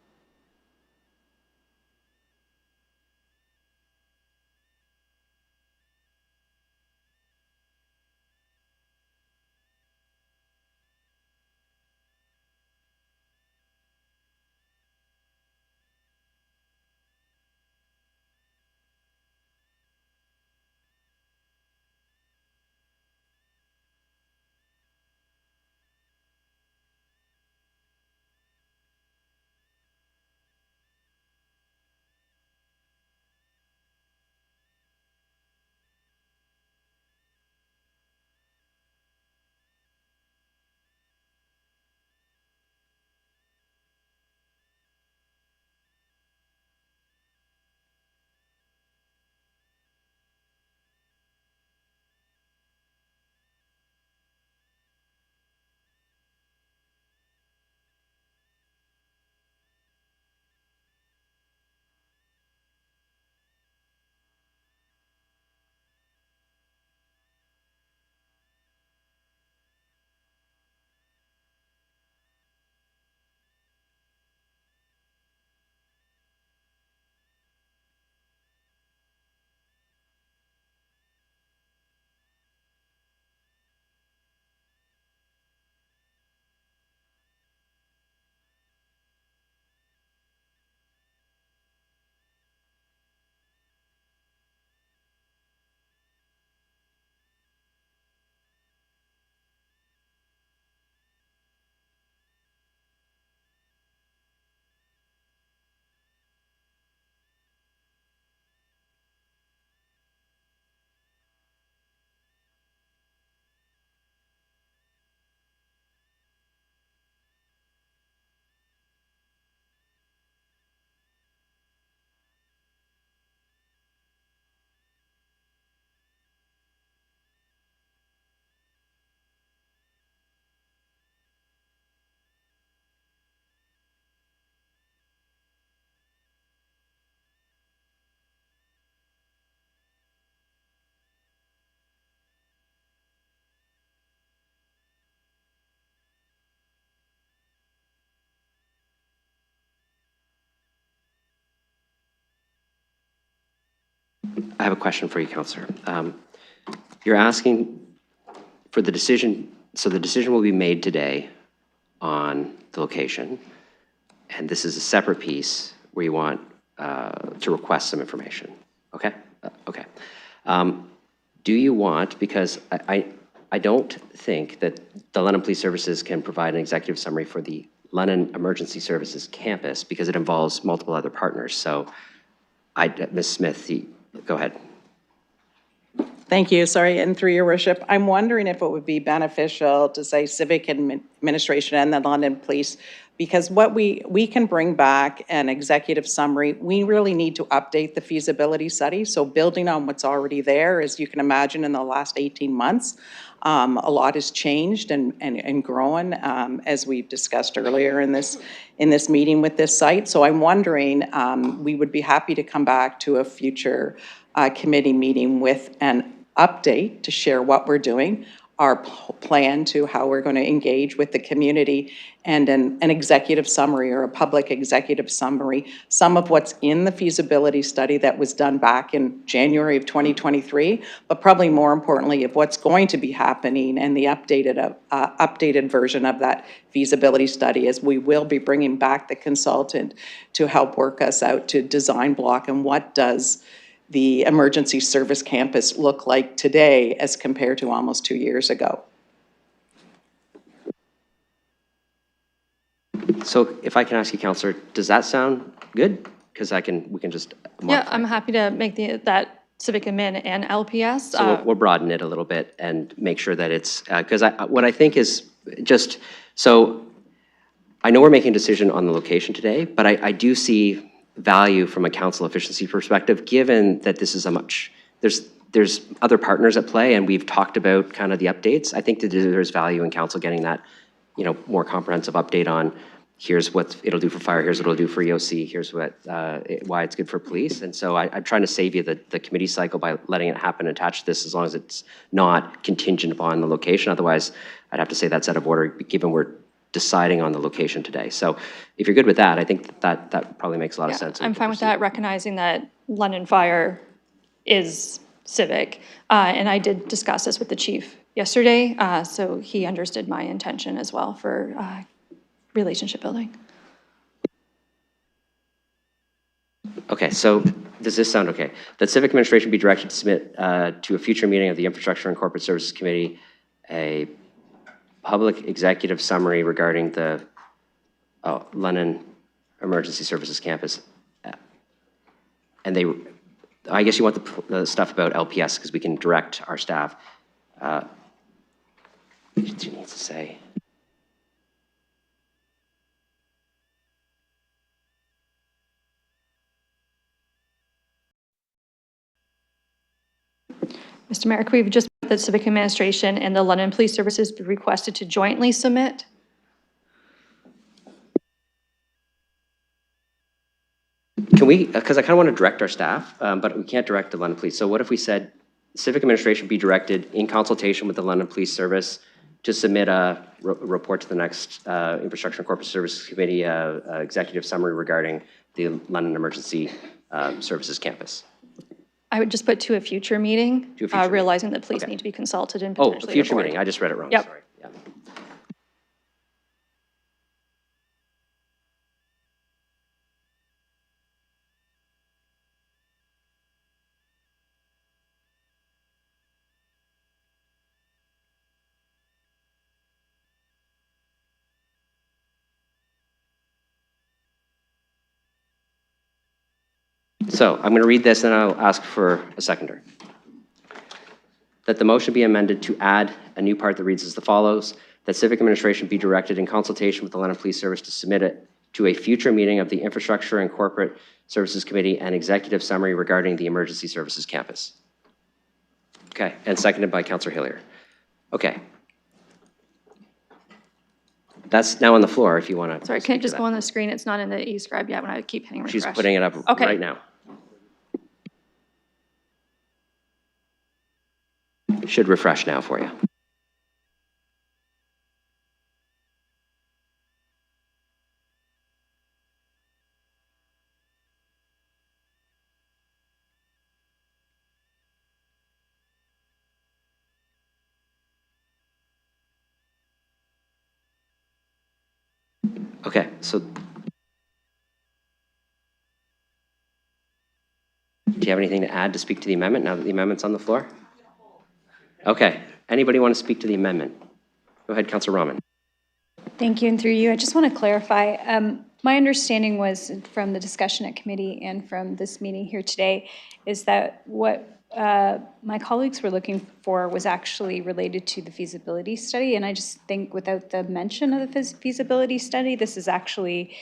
I have a question for you, Councillor. You're asking for the decision, so the decision will be made today on the location, and this is a separate piece where you want to request some information, okay? Okay. Do you want, because I don't think that the London Police Services can provide an executive summary for the London Emergency Services campus because it involves multiple other partners. So Ms. Smith, go ahead. Thank you, sorry, and through your worship, I'm wondering if it would be beneficial to say civic administration and the London Police, because what we can bring back an executive summary, we really need to update the feasibility study. So building on what's already there, as you can imagine, in the last 18 months, a lot has changed and grown, as we've discussed earlier in this meeting with this site. So I'm wondering, we would be happy to come back to a future committee meeting with an update to share what we're doing. our plan to how we're going to engage with the community, and an executive summary or a public executive summary, some of what's in the feasibility study that was done back in January of 2023, but probably more importantly of what's going to be happening and the updated version of that feasibility study, as we will be bringing back the consultant to help work us out to design block and what does the emergency service campus look like today as compared to almost 2 years ago. So if I can ask you, Counselor, does that sound good? Because we can just Yeah, modify. I'm happy to make that civic admin and LPS. So we'll broaden it a little bit and make sure that it's, because what I think is just, so I know we're making a decision on the location today, but I do see value from a council efficiency perspective, given that this is there's other partners at play, and we've talked about kind of the updates. I think that there's value in council getting that, more comprehensive update on here's what it'll do for fire, here's what it'll do for EOC, here's why it's good for police. And so I'm trying to save you the committee cycle by letting it happen attached to this, as long as it's not contingent upon the location. Otherwise, I'd have to say that's out of order, given we're deciding on the location today. So if you're good with that, I think that probably makes a lot of sense. I'm fine with that, recognizing that London Fire is civic. And I did discuss this with the chief yesterday, so he understood my intention as well for relationship building. Okay, so does this sound okay? That civic administration be directed to submit to a future meeting of the Infrastructure and Corporate Services Committee a public executive summary regarding the London Emergency Services Campus. And I guess you want the stuff about LPS because we can direct our staff. What did you need to say? Mr. Mayor, could we just put that civic administration and the London Police Services be requested to jointly submit? Can we, because I kind of want to direct our staff, but we can't direct the London Police. So what if we said civic administration be directed in consultation with the London Police Service to submit a report to the next Infrastructure and Corporate Services Committee, executive summary regarding the London Emergency Services Campus? I would just put to a future meeting, realizing that police need to be consulted and potentially Oh, a future the board. meeting. I just read it wrong. Yep. Sorry. Yeah. So I'm going to read this and I'll ask for a seconder. That the motion be amended to add a new part that reads as follows: that civic administration be directed in consultation with the London Police Service to submit it to a future meeting of the Infrastructure and Corporate Services Committee an executive summary regarding the Emergency Services Campus. Okay, and seconded by Councillor Hillier. Okay. That's now on the floor if you want to. Sorry, can it just go on the screen? It's not in the e-scribe yet when I keep hitting refresh. She's putting it up right now. Should refresh now for you. Okay, so do you have anything to add to speak to the amendment now that the amendment's on the floor? Okay, anybody want to speak to the amendment? Go ahead, Councillor Rahman. Thank you, and through you, I just want to clarify. My understanding was from the discussion at committee and from this meeting here today is that what my colleagues were looking for was actually related to the feasibility study, and I just think without the mention of the feasibility study, this is actually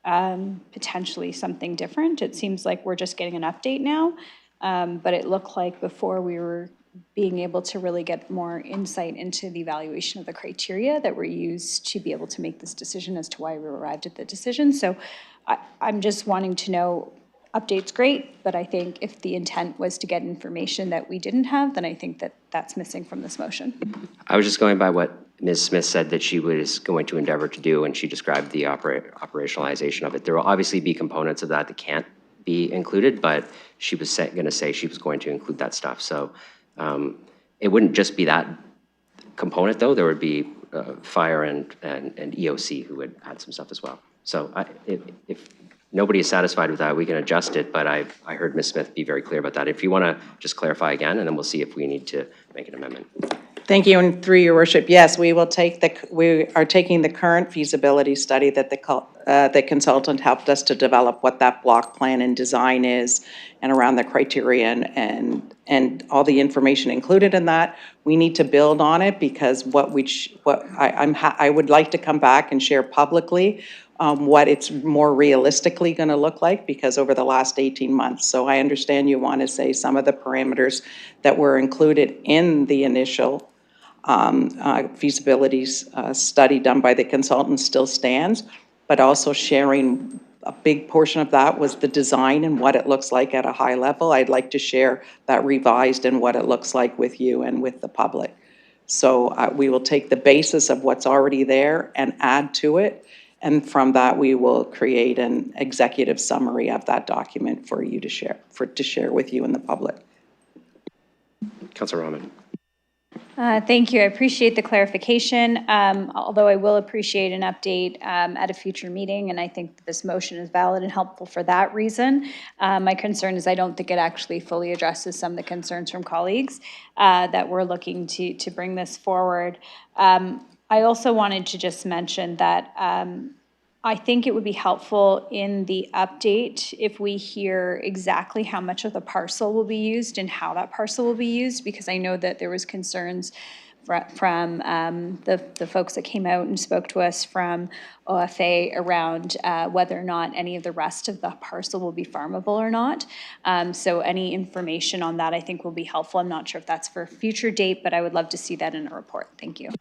potentially something different. It seems like we're just getting an update now, but it looked like before we were being able to really get more insight into the evaluation of the criteria that were used to be able to make this decision as to why we arrived at the decision. So I'm just wanting to know, update's great, but I think if the intent was to get information that we didn't have, then I think that that's missing from this motion. I was just going by what Ms. Smith said that she was going to endeavor to do, and she described the operationalization of it. There will obviously be components of that that can't be included, but she was going to say she was going to include that stuff. So it wouldn't just be that component, though. There would be fire and EOC who would add some stuff as well. So if nobody is satisfied with that, we can adjust it, but I heard Ms. Smith be very clear about that. If you want to just clarify again, and then we'll see if we need to make an amendment. Thank you, and through your worship, yes, we are taking the current feasibility study that the consultant helped us to develop, what that block plan and design is, and around the criteria and all the information included in that. We need to build on it, because I would like to come back and share publicly what it's more realistically going to look like, because over the last 18 months. So I understand you want to say some of the parameters that were included in the initial feasibility study done by the consultant still stands, but also sharing a big portion of that was the design and what it looks like at a high level. I'd like to share that revised and what it looks like with you and with the public. So we will take the basis of what's already there and add to it. And from that, we will create an executive summary of that document for you to share, with you and the public. Councilor Rahman. Thank you. I appreciate the clarification, although I will appreciate an update at a future meeting, and I think that this motion is valid and helpful for that reason. My concern is I don't think it actually fully addresses some of the concerns from colleagues that we're looking to bring this forward. I also wanted to just mention that I think it would be helpful in the update if we hear exactly how much of the parcel will be used and how that parcel will be used, because I know that there was concerns from the folks that came out and spoke to us from OFA around whether or not any of the rest of the parcel will be farmable or not. So any information on that I think will be helpful. I'm not sure if that's for a future date, but I would love to see that in a report. Thank you.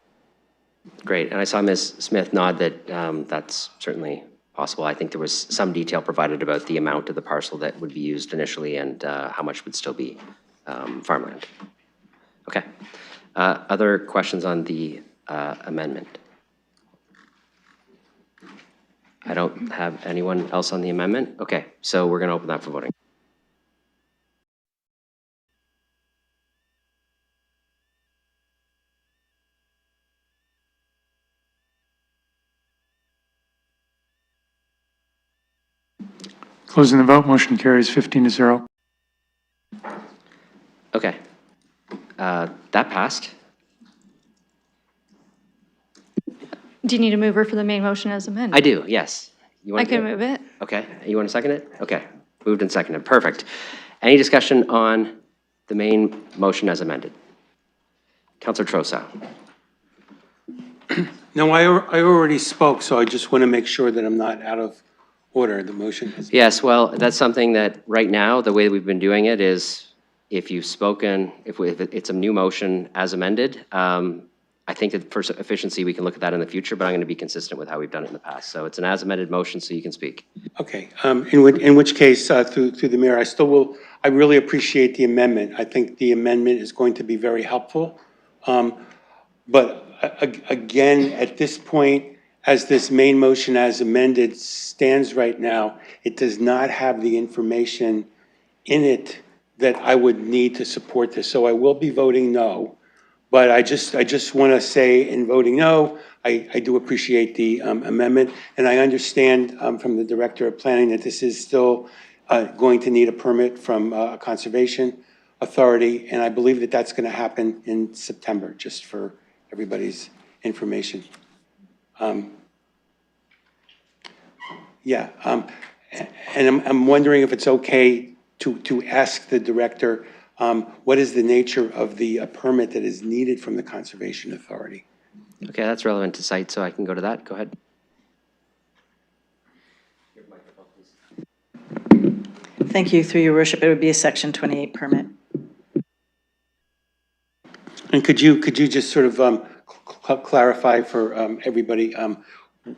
Great, and I saw Ms. Smith nod that that's certainly possible. I think there was some detail provided about the amount of the parcel that would be used initially and how much would still be farmland. Okay. Other questions on the amendment? I don't have anyone else on the amendment. Okay, so we're going to open that for voting. Closing the vote, motion carries 15-0. Okay. That passed. Do you need a mover for the main motion as amended? I do, yes. You want I can move it. Okay, you want to second it? Okay, moved and seconded, perfect. Any discussion on the main motion as amended? Councilor Trosa. No, I already spoke, so I just want to make sure that I'm not out of order. The motion has. Yes, well, that's something that right now, the way we've been doing it is if you've spoken, if it's a new motion as amended, I think that for efficiency, we can look at that in the future, but I'm going to be consistent with how we've done it in the past. So it's an as amended motion, so you can speak. Okay, in which case, through the mayor, I really appreciate the amendment. I think the amendment is going to be very helpful. But again, at this point, as this main motion as amended stands right now, it does not have the information in it that I would need to support this. So I will be voting no. But I just want to say in voting no, I do appreciate the amendment. And I understand from the Director of Planning that this is still going to need a permit from a conservation authority. And I believe that that's going to happen in September, just for everybody's information. And I'm wondering if it's okay to ask the director what is the nature of the permit that is needed from the Conservation Authority? Okay, that's relevant to site, so I can go to that. Go ahead. Thank you. Through your worship, it would be a Section 28 permit. And could you just sort of clarify for everybody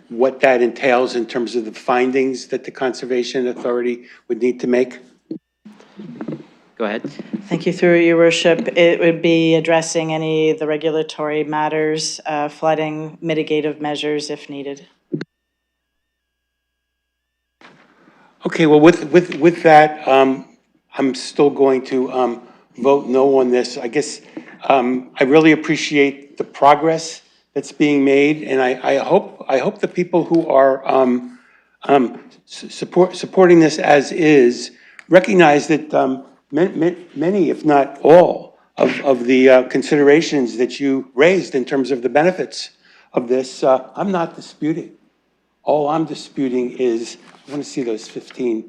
what that entails in terms of the findings that the Conservation Authority would need to make? Go ahead. Thank you, through your worship. It would be addressing any of the regulatory matters, flooding, mitigative measures if needed. Okay, well, with that, I'm still going to vote no on this. I guess I really appreciate the progress that's being made, and I hope the people who are supporting this as is recognize that many, if not all, of the considerations that you raised in terms of the benefits of this, I'm not disputing. All I'm disputing is, I want to see those 15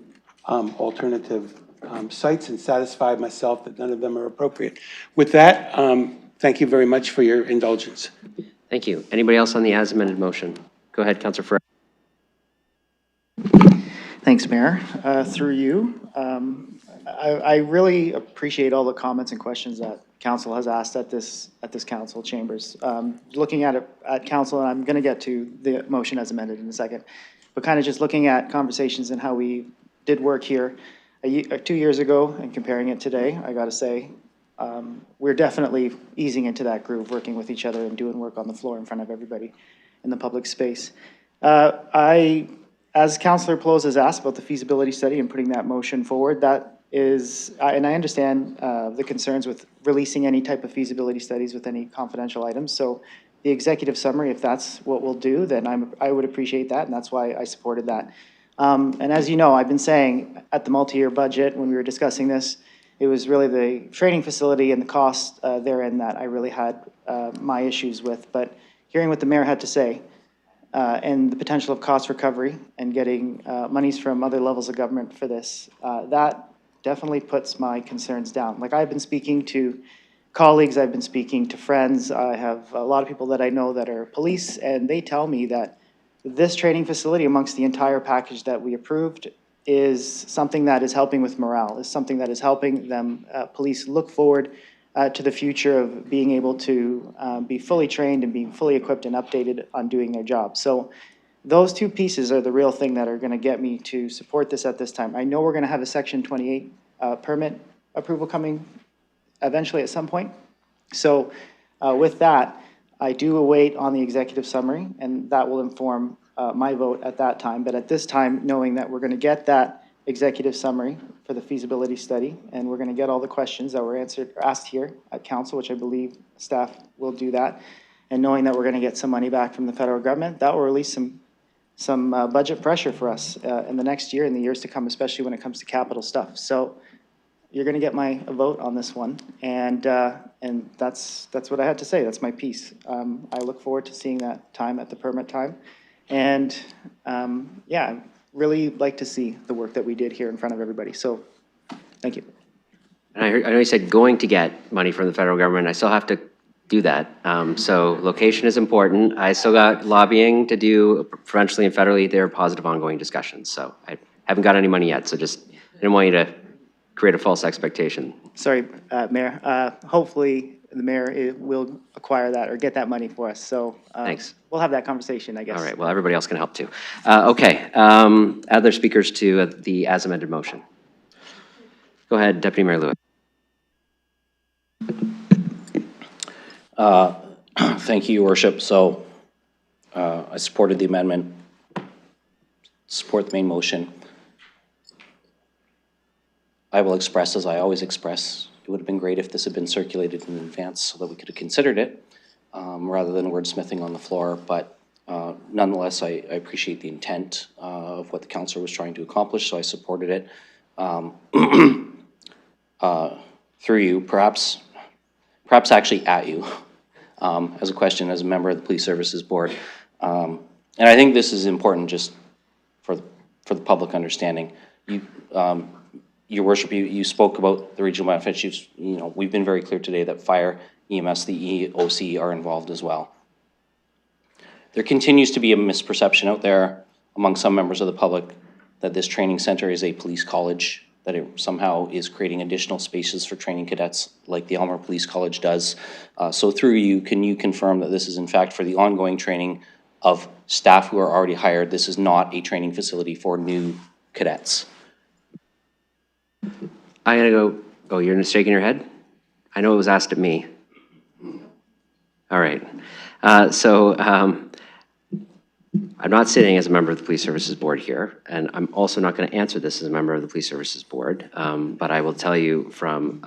alternative sites and satisfy myself that none of them are appropriate. With that, thank you very much for your indulgence. Thank you. Anybody else on the as amended motion? Go ahead, Councillor Ferrer. Thanks, Mayor. Through you, I really appreciate all the comments and questions that council has asked at this council chambers. Looking at it at council, and I'm going to get to the motion as amended in a second, but kind of just looking at conversations and how we did work here 2 years ago and comparing it today, I got to say, we're definitely easing into that groove, working with each other and doing work on the floor in front of everybody in the public space. As Councillor Plows has asked about the feasibility study and putting that motion forward, that is, and I understand the concerns with releasing any type of feasibility studies with any confidential items. So the executive summary, if that's what we'll do, then I would appreciate that, and that's why I supported that. And as you know, I've been saying at the multi-year budget, when we were discussing this, it was really the training facility and the cost therein that I really had my issues with. But hearing what the mayor had to say, and the potential of cost recovery and getting monies from other levels of government for this, that definitely puts my concerns down. Like, I've been speaking to colleagues, I've been speaking to friends, I have a lot of people that I know that are police, and they tell me that this training facility amongst the entire package that we approved is something that is helping with morale, is something that is helping them, police, look forward to the future of being able to be fully trained and being fully equipped and updated on doing their job. So those two pieces are the real thing that are going to get me to support this at this time. I know we're going to have a Section 28 permit approval coming eventually at some point. So with that, I do await on the executive summary, and that will inform my vote at that time. But at this time, knowing that we're going to get that executive summary for the feasibility study, and we're going to get all the questions that were asked here at council, which I believe staff will do that, and knowing that we're going to get some money back from the federal government, that will release some budget pressure for us in the next year and the years to come, especially when it comes to capital stuff. So you're going to get my vote on this one, and that's what I had to say. That's my piece. I look forward to seeing that time at the permit time, and yeah, really like to see the work that we did here in front of everybody. So thank you. And I know you said going to get money from the federal government. I still have to do that. So location is important. I still got lobbying to do provincially and federally. They're positive ongoing discussions. So I haven't got any money yet. So just didn't want you to create a false expectation. Sorry, Mayor. Hopefully the mayor will acquire that or get that money for us. So Thanks. We'll have that conversation, I guess. All right. Well, everybody else can help too. Okay. Other speakers to the as amended motion. Go ahead, Deputy Mayor Lewis. Thank you, Your Worship. So I supported the amendment, support the main motion. I will express, as I always express, it would have been great if this had been circulated in advance so that we could have considered it rather than wordsmithing on the floor. But nonetheless, I appreciate the intent of what the councillor was trying to accomplish, so I supported it. Through you, perhaps actually at you, as a question as a member of the Police Services Board. And I think this is important just for the public understanding. Your Worship, you spoke about the regional benefits. We've been very clear today that fire, EMS, the EOC are involved as well. There continues to be a misperception out there among some members of the public that this training center is a police college, that it somehow is creating additional spaces for training cadets like the Elmer Police College does. So through you, can you confirm that this is in fact for the ongoing training of staff who are already hired. This is not a training facility for new cadets. I'm going to go, oh, you're shaking your head? I know it was asked at me. All right. I'm not sitting as a member of the Police Services Board here, and I'm also not going to answer this as a member of the Police Services Board, but I will tell you from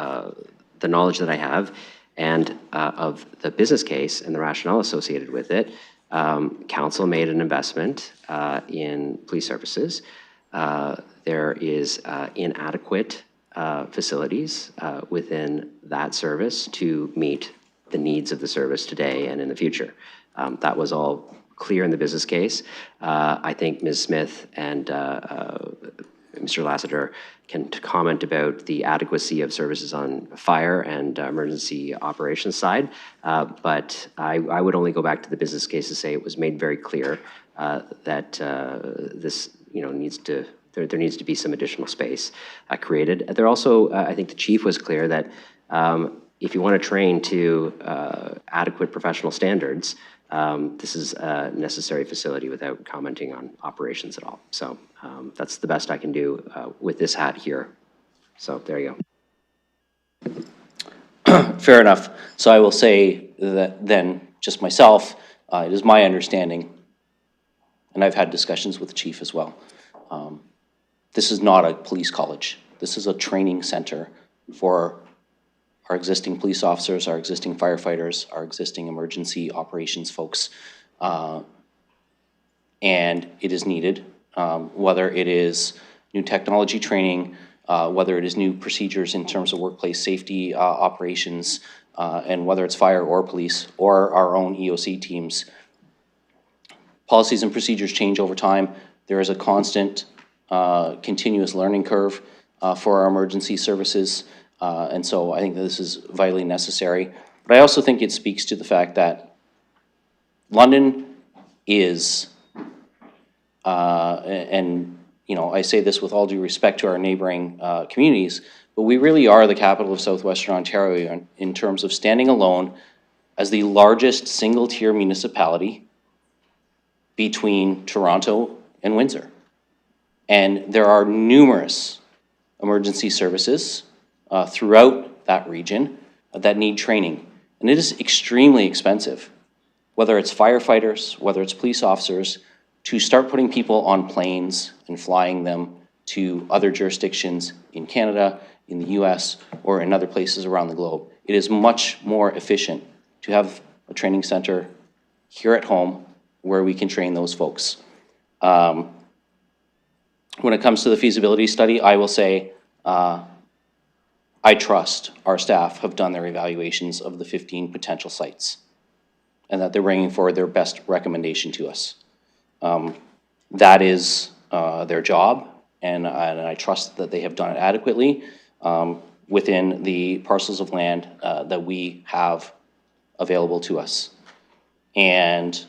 the knowledge that I have and of the business case and the rationale associated with it, council made an investment in police services. There is inadequate facilities within that service to meet the needs of the service today and in the future. That was all clear in the business case. I think Ms. Smith and Mr. Lassiter can comment about the adequacy of services on fire and emergency operations side, but I would only go back to the business case to say it was made very clear that this needs to, there needs to be some additional space created. There also, I think the chief was clear that if you want to train to adequate professional standards, this is a necessary facility without commenting on operations at all. So that's the best I can do with this hat here. So there you go. Fair enough. So I will say that then, just myself, it is my understanding, and I've had discussions with the chief as well, this is not a police college. This is a training center for our existing police officers, our existing firefighters, our existing emergency operations folks. And it is needed, whether it is new technology training, whether it is new procedures in terms of workplace safety operations, and whether it's fire or police or our own EOC teams. Policies and procedures change over time. There is a constant, continuous learning curve for our emergency services. And so I think that this is vitally necessary. But I also think it speaks to the fact that London is, and I say this with all due respect to our neighboring communities, but we really are the capital of southwestern Ontario in terms of standing alone as the largest single-tier municipality between Toronto and Windsor. And there are numerous emergency services throughout that region that need training. And it is extremely expensive, whether it's firefighters, whether it's police officers, to start putting people on planes and flying them to other jurisdictions in Canada, in the US, or in other places around the globe. It is much more efficient to have a training center here at home where we can train those folks. When it comes to the feasibility study, I will say, I trust our staff have done their evaluations of the 15 potential sites and that they're bringing forward their best recommendation to us. That is their job, and I trust that they have done it adequately within the parcels of land that we have available to us. And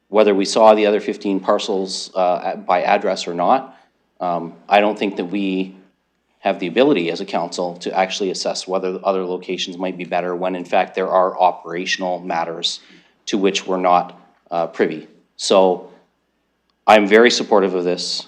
whether we saw the other 15 parcels by address or not, I don't think that we have the ability as a council to actually assess whether other locations might be better when in fact there are operational matters to which we're not privy. So I'm very supportive of this.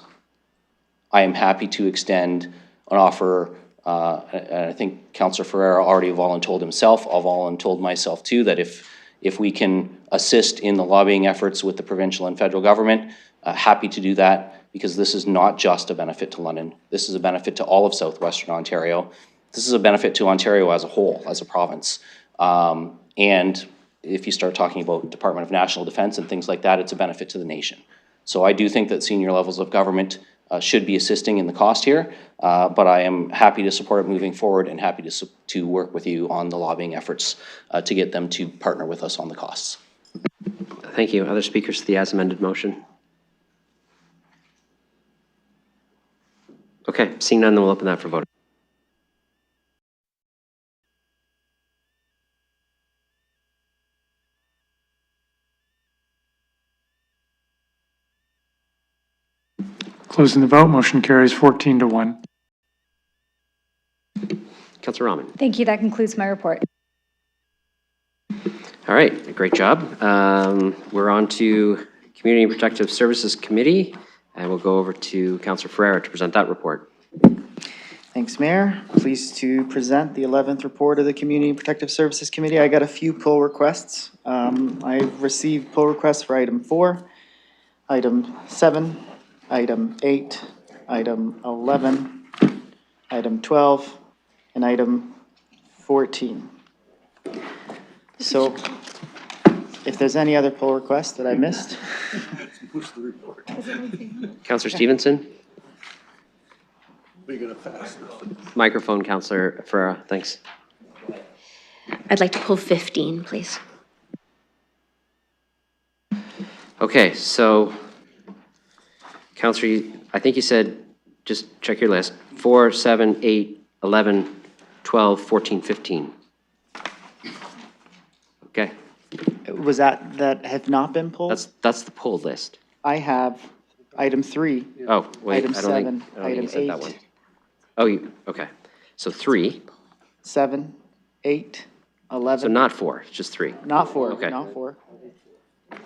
I am happy to extend an offer, and I think Councillor Ferreira already voluntold himself, I'll voluntold myself too, that if we can assist in the lobbying efforts with the provincial and federal government, happy to do that, because this is not just a benefit to London. This is a benefit to all of southwestern Ontario. This is a benefit to Ontario as a whole, as a province. And if you start talking about Department of National Defence and things like that, it's a benefit to the nation. So I do think that senior levels of government should be assisting in the cost here, but I am happy to support it moving forward and happy to work with you on the lobbying efforts to get them to partner with us on the costs. Thank you. Other speakers to the as amended motion? Okay, seeing none, then we'll open that for vote. Closing the vote, motion carries 14-1. Councillor Rahman. Thank you. That concludes my report. All right, great job. We're on to Community Protective Services Committee, and we'll go over to Councillor Ferreira to present that report. Thanks, Mayor. Pleased to present the 11th report of the Community Protective Services Committee. I got a few pull requests. I've received pull requests for item 4, item 7, item 8, item 11, item 12, and item 14. So if there's any other pull requests that I missed. Councillor Stevenson? Microphone, Councillor Ferreira, thanks. I'd like to pull 15, please. Okay, so, Councillor, I think you said, just check your list, 4, 7, 8, 11, 12, 14, 15. Okay, Was that have not been pulled? that's the pulled list. I have item 3. Oh, wait, Item I don't think, 7, I don't think you item said that 8. one. Oh, okay. So 3, 7, 8, 11. so not 4, it's just 3. Not 4, Okay. not 4.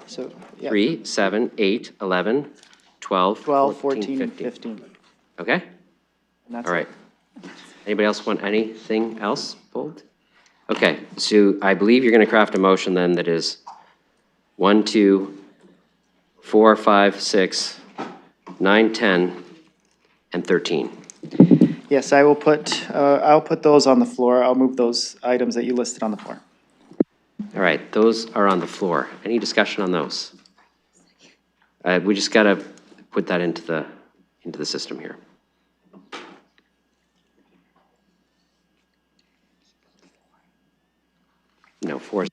So, yeah. 3, 7, 8, 11, 12, 12, 14, 14, 15. 15. Okay, And that's all right. Anybody else want anything else pulled? Okay, so I believe you're going to craft a motion then that is 1, 2, 4, 5, 6, 9, 10, and 13. Yes, I will put, I'll put those on the floor. I'll move those items that you listed on the floor. All right, those are on the floor. Any discussion on those? We just got to put that into the system here. No, 4.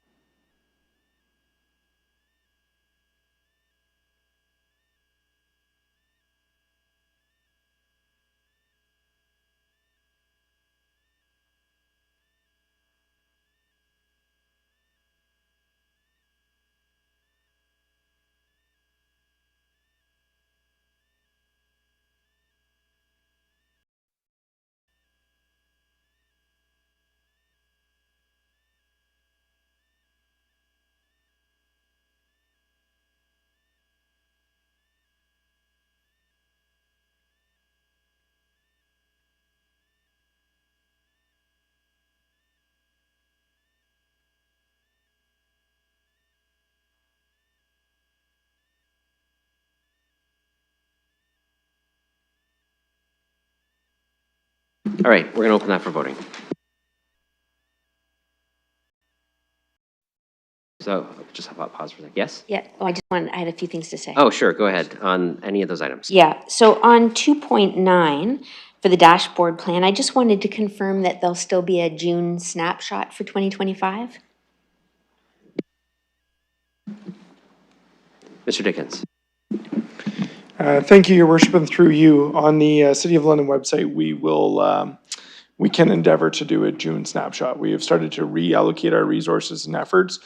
All right, we're going to open that for voting. So just have a pause for a second. Yes? Yeah, I had a few things to say. Oh, sure, go ahead on any of those items. Yeah, so on 2.9 for the dashboard plan, I just wanted to confirm that there'll still be a June snapshot for 2025. Mr. Dickens. Thank you, Your Worship, and through you, on the City of London website, we can endeavor to do a June snapshot. We have started to reallocate our resources and efforts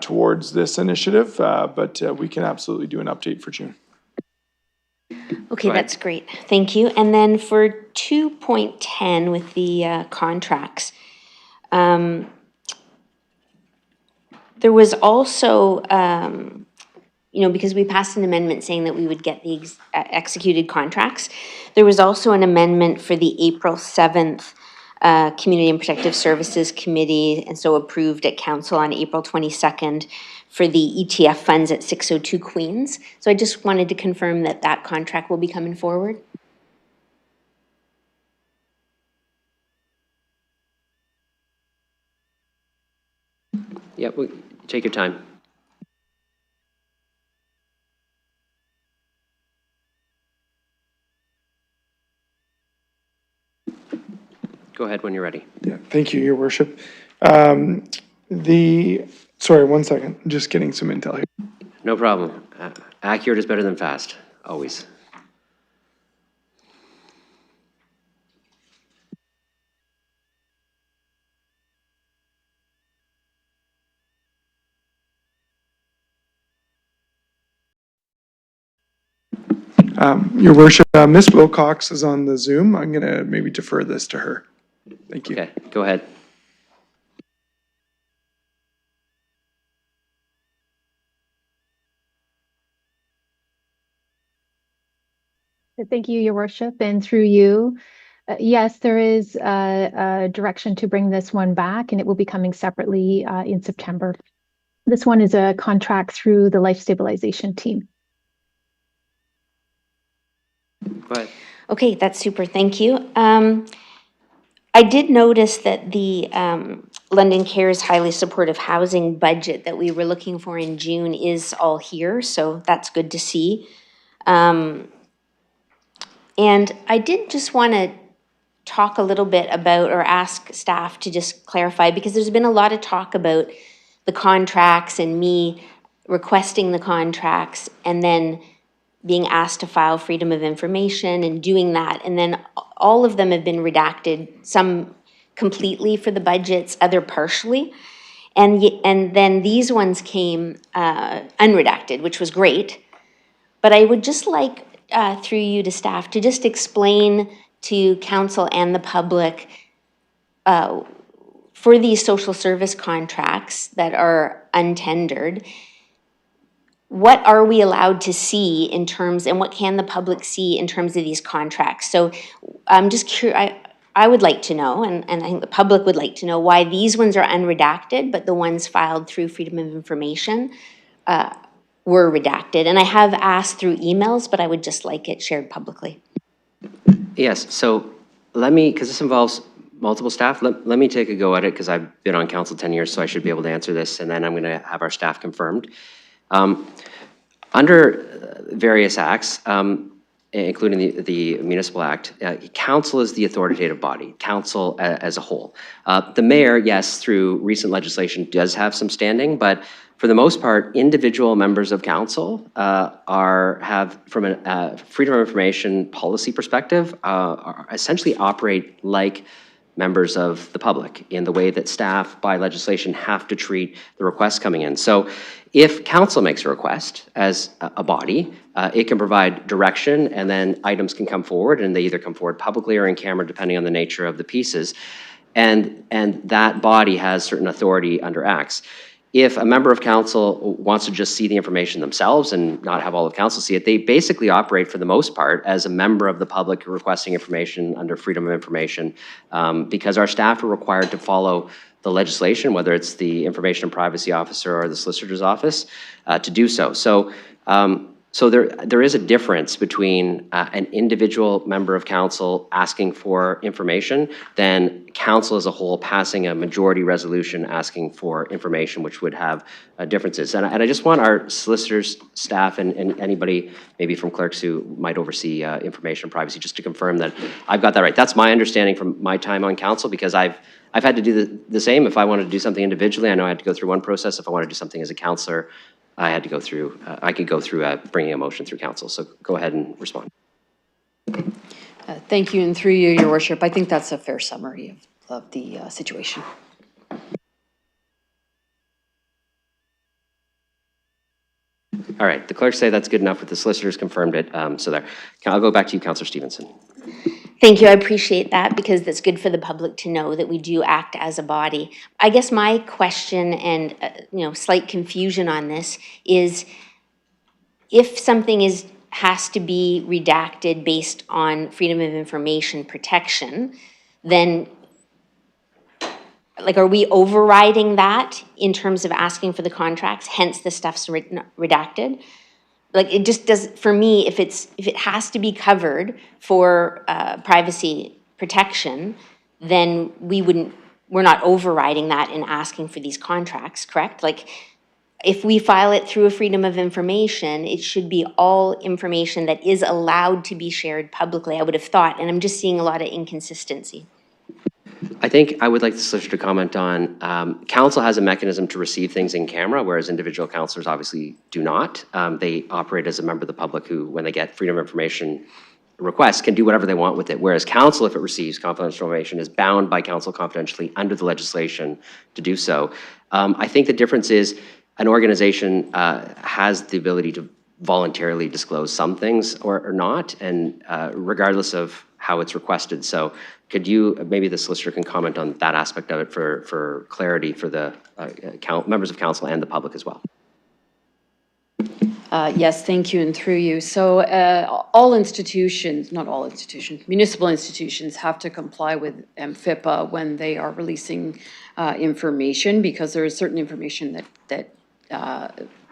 towards this initiative, but we can absolutely do an update for June. Okay, that's great. Thank you. And then for 2.10 with the contracts, there was also, because we passed an amendment saying that we would get the executed contracts, there was also an amendment for the April 7th Community and Protective Services Committee, and so approved at Council on April 22nd for the ETF funds at 602 Queens. So I just wanted to confirm that that contract will be coming forward. Yep, take your time. Go ahead when you're ready. Yeah, thank you, Your Worship. Sorry, 1 second, just getting some intel here. No problem. Accurate is better than fast, always. Your Worship, Ms. Wilcox is on the Zoom. I'm going to maybe defer this to her. Thank you. Okay, go ahead. Thank you, Your Worship, and through you. Yes, there is a direction to bring this one back, and it will be coming separately in September. This one is a contract through the life stabilization team. Go ahead. Okay, that's super. Thank you. I did notice that the London Cares Highly Supportive Housing budget that we were looking for in June is all here, so that's good to see. And I did just want to talk a little bit about, or ask staff to just clarify, because there's been a lot of talk about the contracts and me requesting the contracts and then being asked to file freedom of information and doing that. And then all of them have been redacted, some completely for the budgets, other partially. And then these ones came unredacted, which was great. But I would just like, through you to staff, to just explain to council and the public for these social service contracts that are untendered, what are we allowed to see in terms, and what can the public see in terms of these contracts? So I'm just curious, I would like to know, and I think the public would like to know, why these ones are unredacted, but the ones filed through Freedom of Information were redacted. And I have asked through emails, but I would just like it shared publicly. Yes, so let me, because this involves multiple staff, let me take a go at it, because I've been on council 10 years, so I should be able to answer this, and then I'm going to have our staff confirmed. Under various acts, including the Municipal Act, council is the authoritative body, council as a whole. The mayor, yes, through recent legislation does have some standing, but for the most part, individual members of council have, from a freedom of information policy perspective, essentially operate like members of the public in the way that staff by legislation have to treat the requests coming in. So if council makes a request as a body, it can provide direction, and then items can come forward, and they either come forward publicly or in camera, depending on the nature of the pieces. And that body has certain authority under acts. If a member of council wants to just see the information themselves and not have all of council see it, they basically operate for the most part as a member of the public requesting information under freedom of information, because our staff are required to follow the legislation, whether it's the Information and Privacy Officer or the Solicitor's Office, to do so. So there is a difference between an individual member of council asking for information than council as a whole passing a majority resolution asking for information, which would have differences. And I just want our solicitors, staff, and anybody maybe from clerks who might oversee information privacy just to confirm that I've got that right. That's my understanding from my time on council, because I've had to do the same. If I wanted to do something individually, I know I had to go through one process. If I wanted to do something as a councillor, I had to go through, I could go through bringing a motion through council. So go ahead and respond. Thank you, and through you, Your Worship, I think that's a fair summary of the situation. All right, the clerks say that's good enough, but the solicitors confirmed it, so there. I'll go back to you, Councillor Stevenson. Thank you, I appreciate that, because that's good for the public to know that we do act as a body. I guess my question and slight confusion on this is, if something has to be redacted based on freedom of information protection, then are we overriding that in terms of asking for the contracts, hence the stuff's redacted? It just does, for me, if it has to be covered for privacy protection, then we're not overriding that in asking for these contracts, correct? If we file it through a freedom of information, it should be all information that is allowed to be shared publicly, I would have thought, and I'm just seeing a lot of inconsistency. I think I would like the solicitor to comment on, council has a mechanism to receive things in camera, whereas individual councillors obviously do not. They operate as a member of the public who, when they get freedom of information requests, can do whatever they want with it, whereas council, if it receives confidential information, is bound by council confidentially under the legislation to do so. I think the difference is an organization has the ability to voluntarily disclose some things or not, and regardless of how it's requested. So could you, maybe the solicitor can comment on that aspect of it for clarity for the members of council and the public as well. Yes, thank you, and through you. So all institutions, not all institutions, municipal institutions have to comply with MFIPA when they are releasing information, because there is certain information that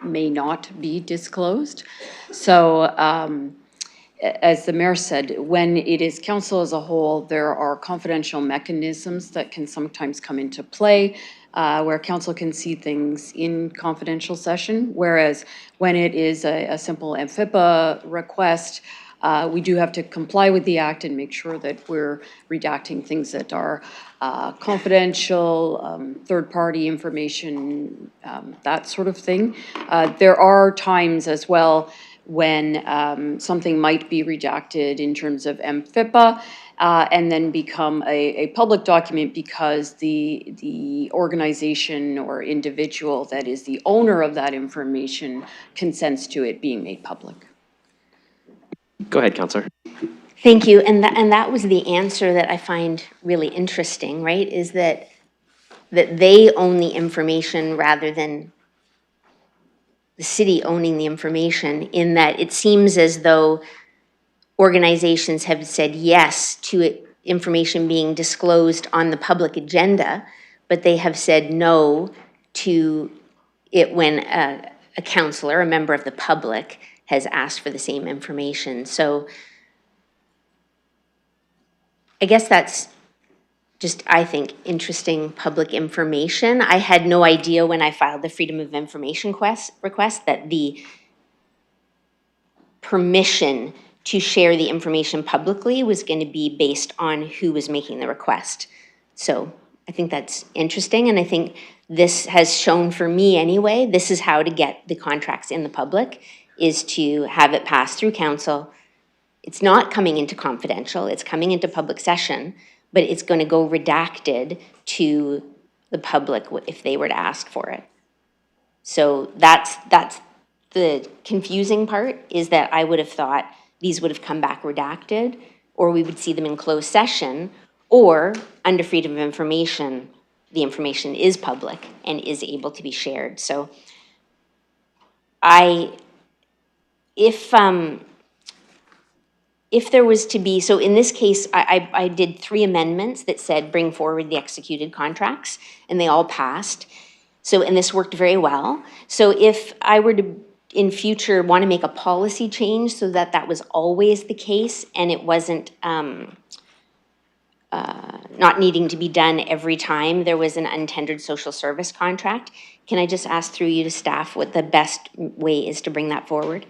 may not be disclosed. So as the mayor said, when it is council as a whole, there are confidential mechanisms that can sometimes come into play, where council can see things in confidential session, whereas when it is a simple MFIPA request, we do have to comply with the act and make sure that we're redacting things that are confidential, third-party information, that sort of thing. There are times as well when something might be redacted in terms of MFIPA, and then become a public document because the organization or individual that is the owner of that information consents to it being made public. Go ahead, Councillor. Thank you. And that was the answer that I find really interesting, right? Is that they own the information rather than the city owning the information, in that it seems as though organizations have said yes to it, information being disclosed on the public agenda, but they have said no to it when a councillor, a member of the public, has asked for the same information. So I guess that's just, I think, interesting public information. I had no idea when I filed the Freedom of Information request that the permission to share the information publicly was going to be based on who was making the request. So I think that's interesting, and I think this has shown for me anyway, this is how to get the contracts in the public, is to have it pass through council. It's not coming into confidential, it's coming into public session, but it's going to go redacted to the public if they were to ask for it. So that's the confusing part, is that I would have thought these would have come back redacted, or we would see them in closed session, or under freedom of information, the information is public and is able to be shared. So if there was to be, so in this case, I did 3 amendments that said bring forward the executed contracts, and they all passed. So, and this worked very well. So if I were to, in future, want to make a policy change so that that was always the case, and it wasn't not needing to be done every time there was an untendered social service contract, can I just ask through you to staff what the best way is to bring that forward?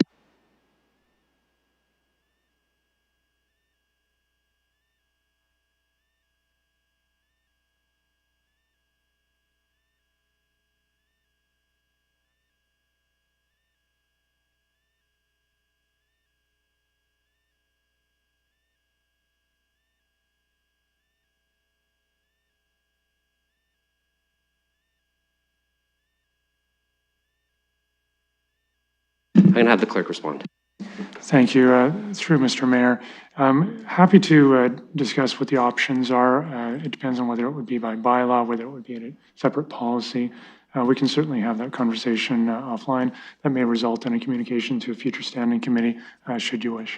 I'm going to have the clerk respond. Thank you. Through Mr. Mayor, I'm happy to discuss what the options are. It depends on whether it would be by bylaw, whether it would be a separate policy. We can certainly have that conversation offline. That may result in a communication to a future standing committee, should you wish.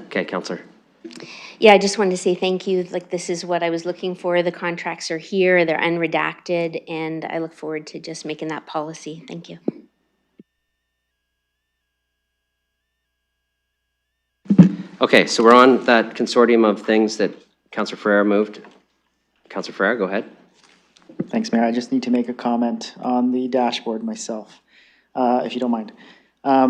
Okay, Councillor. Yeah, I just wanted to say thank you. Like, this is what I was looking for. The contracts are here, they're unredacted, and I look forward to just making that policy. Thank you. Okay, so we're on that consortium of things that Councillor Ferreira moved. Councillor Ferreira, go ahead. Thanks, Mayor. I just need to make a comment on the dashboard myself, if you don't mind.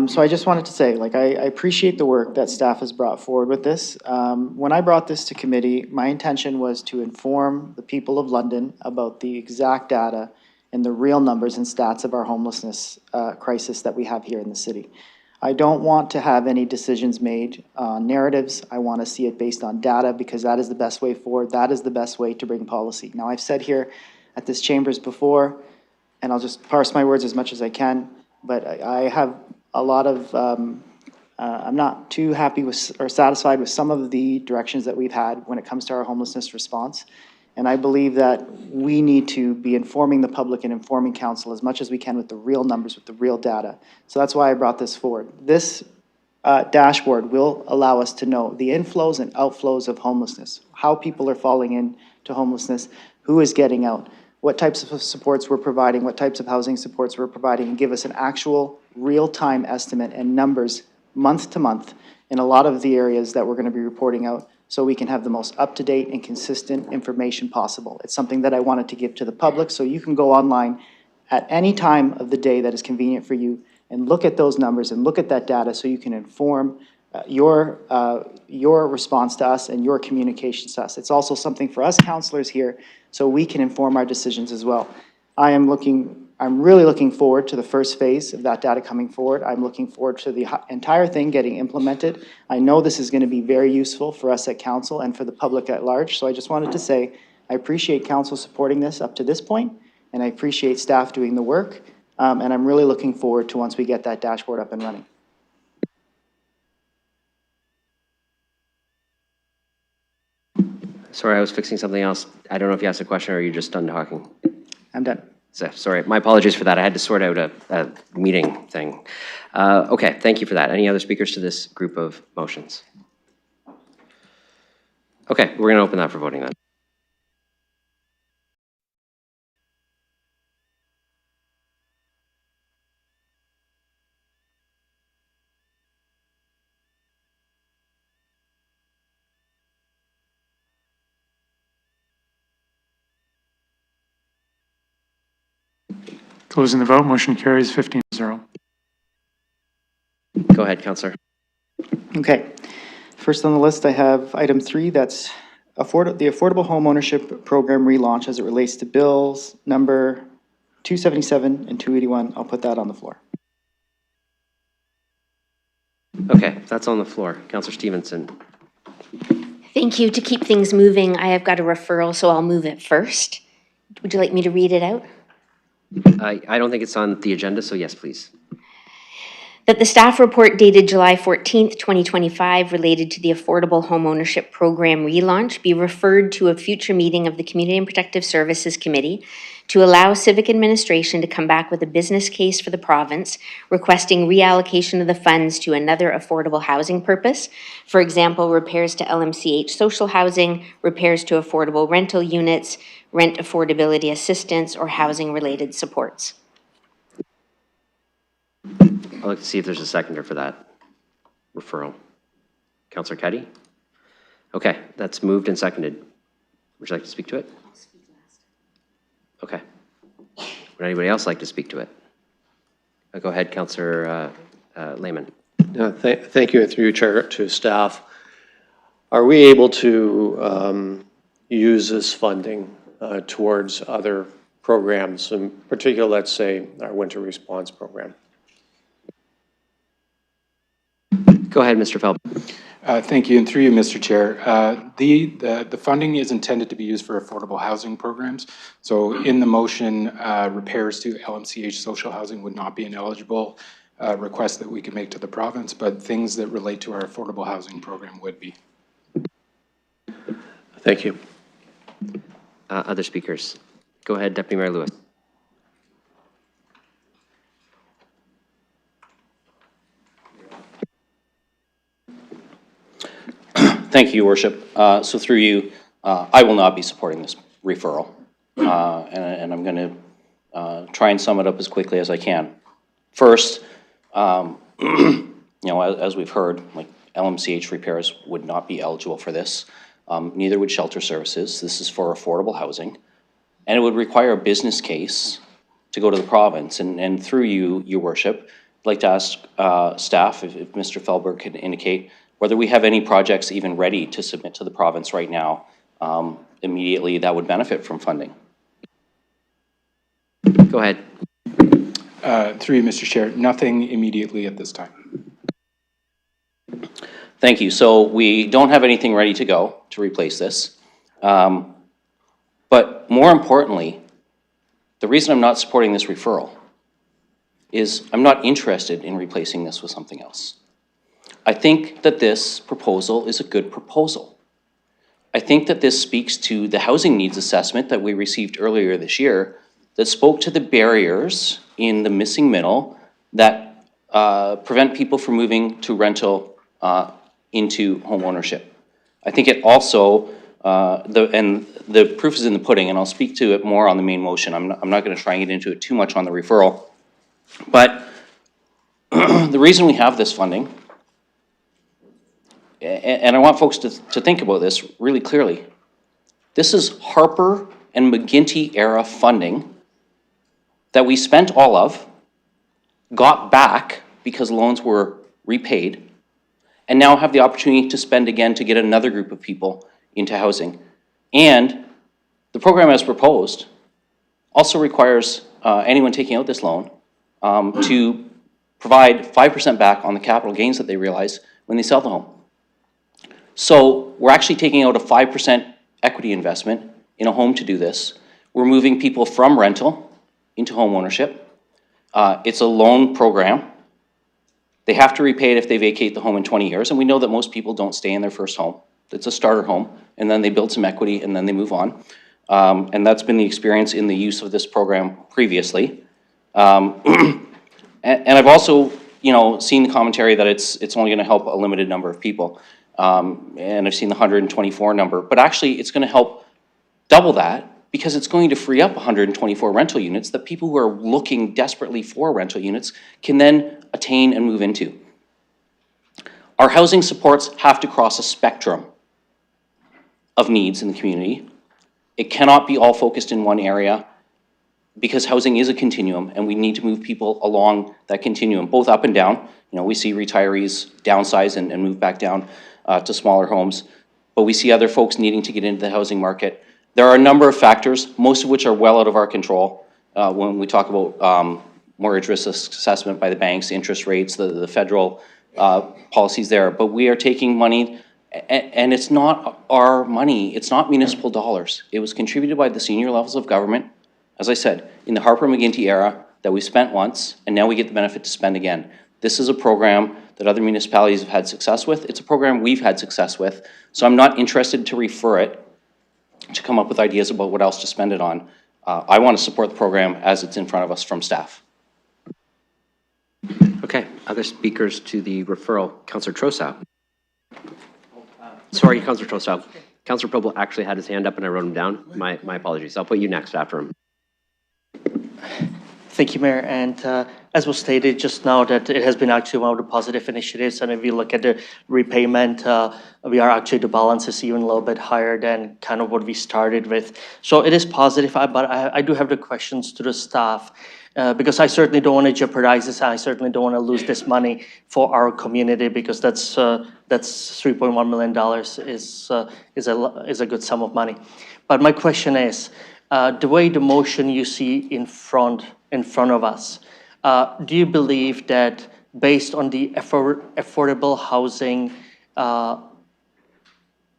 So I just wanted to say, like, I appreciate the work that staff has brought forward with this. When I brought this to committee, my intention was to inform the people of London about the exact data and the real numbers and stats of our homelessness crisis that we have here in the city. I don't want to have any decisions made on narratives. I want to see it based on data, because that is the best way forward. That is the best way to bring policy. Now, I've said here at this chambers before, and I'll just parse my words as much as I can, but I have a lot of I'm not too happy with or satisfied with some of the directions that we've had when it comes to our homelessness response. And I believe that we need to be informing the public and informing council as much as we can with the real numbers, with the real data. So that's why I brought this forward. This dashboard will allow us to know the inflows and outflows of homelessness, how people are falling into homelessness, who is getting out, what types of supports we're providing, what types of housing supports we're providing, and give us an actual real-time estimate and numbers month to month in a lot of the areas that we're going to be reporting out, so we can have the most up-to-date and consistent information possible. It's something that I wanted to give to the public, so you can go online at any time of the day that is convenient for you and look at those numbers and look at that data so you can inform your response to us and your communications to us. It's also something for us counselors here so we can inform our decisions as well. I'm really looking forward to the first phase of that data coming forward. I'm looking forward to the entire thing getting implemented. I know this is going to be very useful for us at council and for the public at large. So I just wanted to say I appreciate council supporting this up to this point, and I appreciate staff doing the work. And I'm really looking forward to once we get that dashboard up and running. Sorry, I was fixing something else. I don't know if you asked a question or are you just done talking? I'm done. So, sorry, my apologies for that. I had to sort out a meeting thing. Okay, thank you for that. Any other speakers to this group of motions? Okay, we're going to open that for voting then. Closing the vote, motion carries 15-0. Go ahead, Councillor. Okay. First on the list, I have item 3, that's the Affordable Home Ownership Program relaunch as it relates to bills number 277 and 281. I'll put that on the floor. Okay, that's on the floor. Councillor Stevenson. Thank you. To keep things moving, I have got a referral, so I'll move it first. Would you like me to read it out? I don't think it's on the agenda, so yes, please. That the staff report dated July 14th, 2025, related to the Affordable Homeownership Program relaunch be referred to a future meeting of the Community and Protective Services Committee to allow Civic Administration to come back with a business case for the province requesting reallocation of the funds to another affordable housing purpose. For example, repairs to LMCH social housing, repairs to affordable rental units, rent affordability assistance, or housing-related supports. I'd like to see if there's a seconder for that referral. Councillor Cuddy? Okay, that's moved and seconded. Would you like to speak to it? I'll speak last. Okay. Would anybody else like to speak to it? Go ahead, Councillor Lehman. Thank you, and through you, Chair, to staff. Are we able to use this funding towards other programs, in particular, let's say, our winter response program? Go ahead, Mr. Feldman. Thank you, and through you, Mr. Chair. The funding is intended to be used for affordable housing programs. So in the motion, repairs to LMCH social housing would not be an eligible request that we could make to the province, but things that relate to our affordable housing program would be. Thank you. Other speakers? Go ahead, Deputy Mayor Lewis. Thank you, Your Worship. So through you, I will not be supporting this referral, and I'm going to try and sum it up as quickly as I can. First, you know, as we've heard, like LMCH repairs would not be eligible for this. Neither would shelter services. This is for affordable housing, and it would require a business case to go to the province. And through you, Your Worship, I'd like to ask staff if Mr. Feldberg could indicate whether we have any projects even ready to submit to the province right now immediately that would benefit from funding. Go ahead. Through you, Mr. Chair, nothing immediately at this time. Thank you. So we don't have anything ready to go to replace this. But more importantly, the reason I'm not supporting this referral is I'm not interested in replacing this with something else. I think that this proposal is a good proposal. I think that this speaks to the housing needs assessment that we received earlier this year that spoke to the barriers in the missing middle that prevent people from moving to rental into home ownership. I think it also, the proof is in the pudding, and I'll speak to it more on the main motion. I'm not going to try and get into it too much on the referral. But the reason we have this funding, and I want folks to think about this really clearly, this is Harper and McGuinty era funding that we spent all of, got back because loans were repaid, and now have the opportunity to spend again to get another group of people into housing. And the program as proposed also requires anyone taking out this loan to provide 5% back on the capital gains that they realize when they sell the home. So we're actually taking out a 5% equity investment in a home to do this. We're moving people from rental into home ownership. It's a loan program. They have to repay it if they vacate the home in 20 years, and we know that most people don't stay in their first home. It's a starter home, and then they build some equity, and then they move on. And that's been the experience in the use of this program previously. And I've also, seen the commentary that it's only going to help a limited number of people. And I've seen the 124 number, but actually it's going to help double that because it's going to free up 124 rental units that people who are looking desperately for rental units can then attain and move into. Our housing supports have to cross a spectrum of needs in the community. It cannot be all focused in one area because housing is a continuum and we need to move people along that continuum, both up and down. We see retirees downsize and move back down to smaller homes, but we see other folks needing to get into the housing market. There are a number of factors, most of which are well out of our control when we talk about mortgage risk assessment by the banks, interest rates, the federal policies there. But we are taking money, and it's not our money, it's not municipal dollars. It was contributed by the senior levels of government, as I said, in the Harper-McGuinty era that we spent once, and now we get the benefit to spend again. This is a program that other municipalities have had success with. It's a program we've had success with, so I'm not interested to refer it to come up with ideas about what else to spend it on. I want to support the program as it's in front of us from staff. Okay, other speakers to the referral. Councillor Trossau. Sorry, Councillor Trossau. Councillor Proble actually had his hand up and I wrote him down. My apologies. I'll put you next after him. Thank you, Mayor. And as was stated just now, that it has been actually one of the positive initiatives. And if you look at the repayment, we are actually, the balance is even a little bit higher than kind of what we started with. So it is positive, but I do have the questions to the staff. Because I certainly don't want to jeopardize this. I certainly don't want to lose this money for our community because that's $3.1 million is a good sum of money. But my question is, the way the motion you see in front of us, do you believe that based on the affordable housing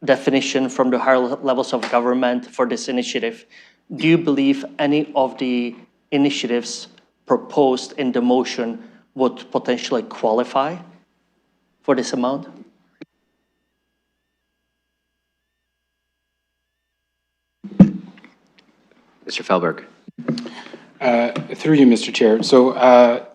definition from the higher levels of government for this initiative, do you believe any of the initiatives proposed in the motion would potentially qualify for this amount? Mr. Felberg. Through you, Mr. Chair. So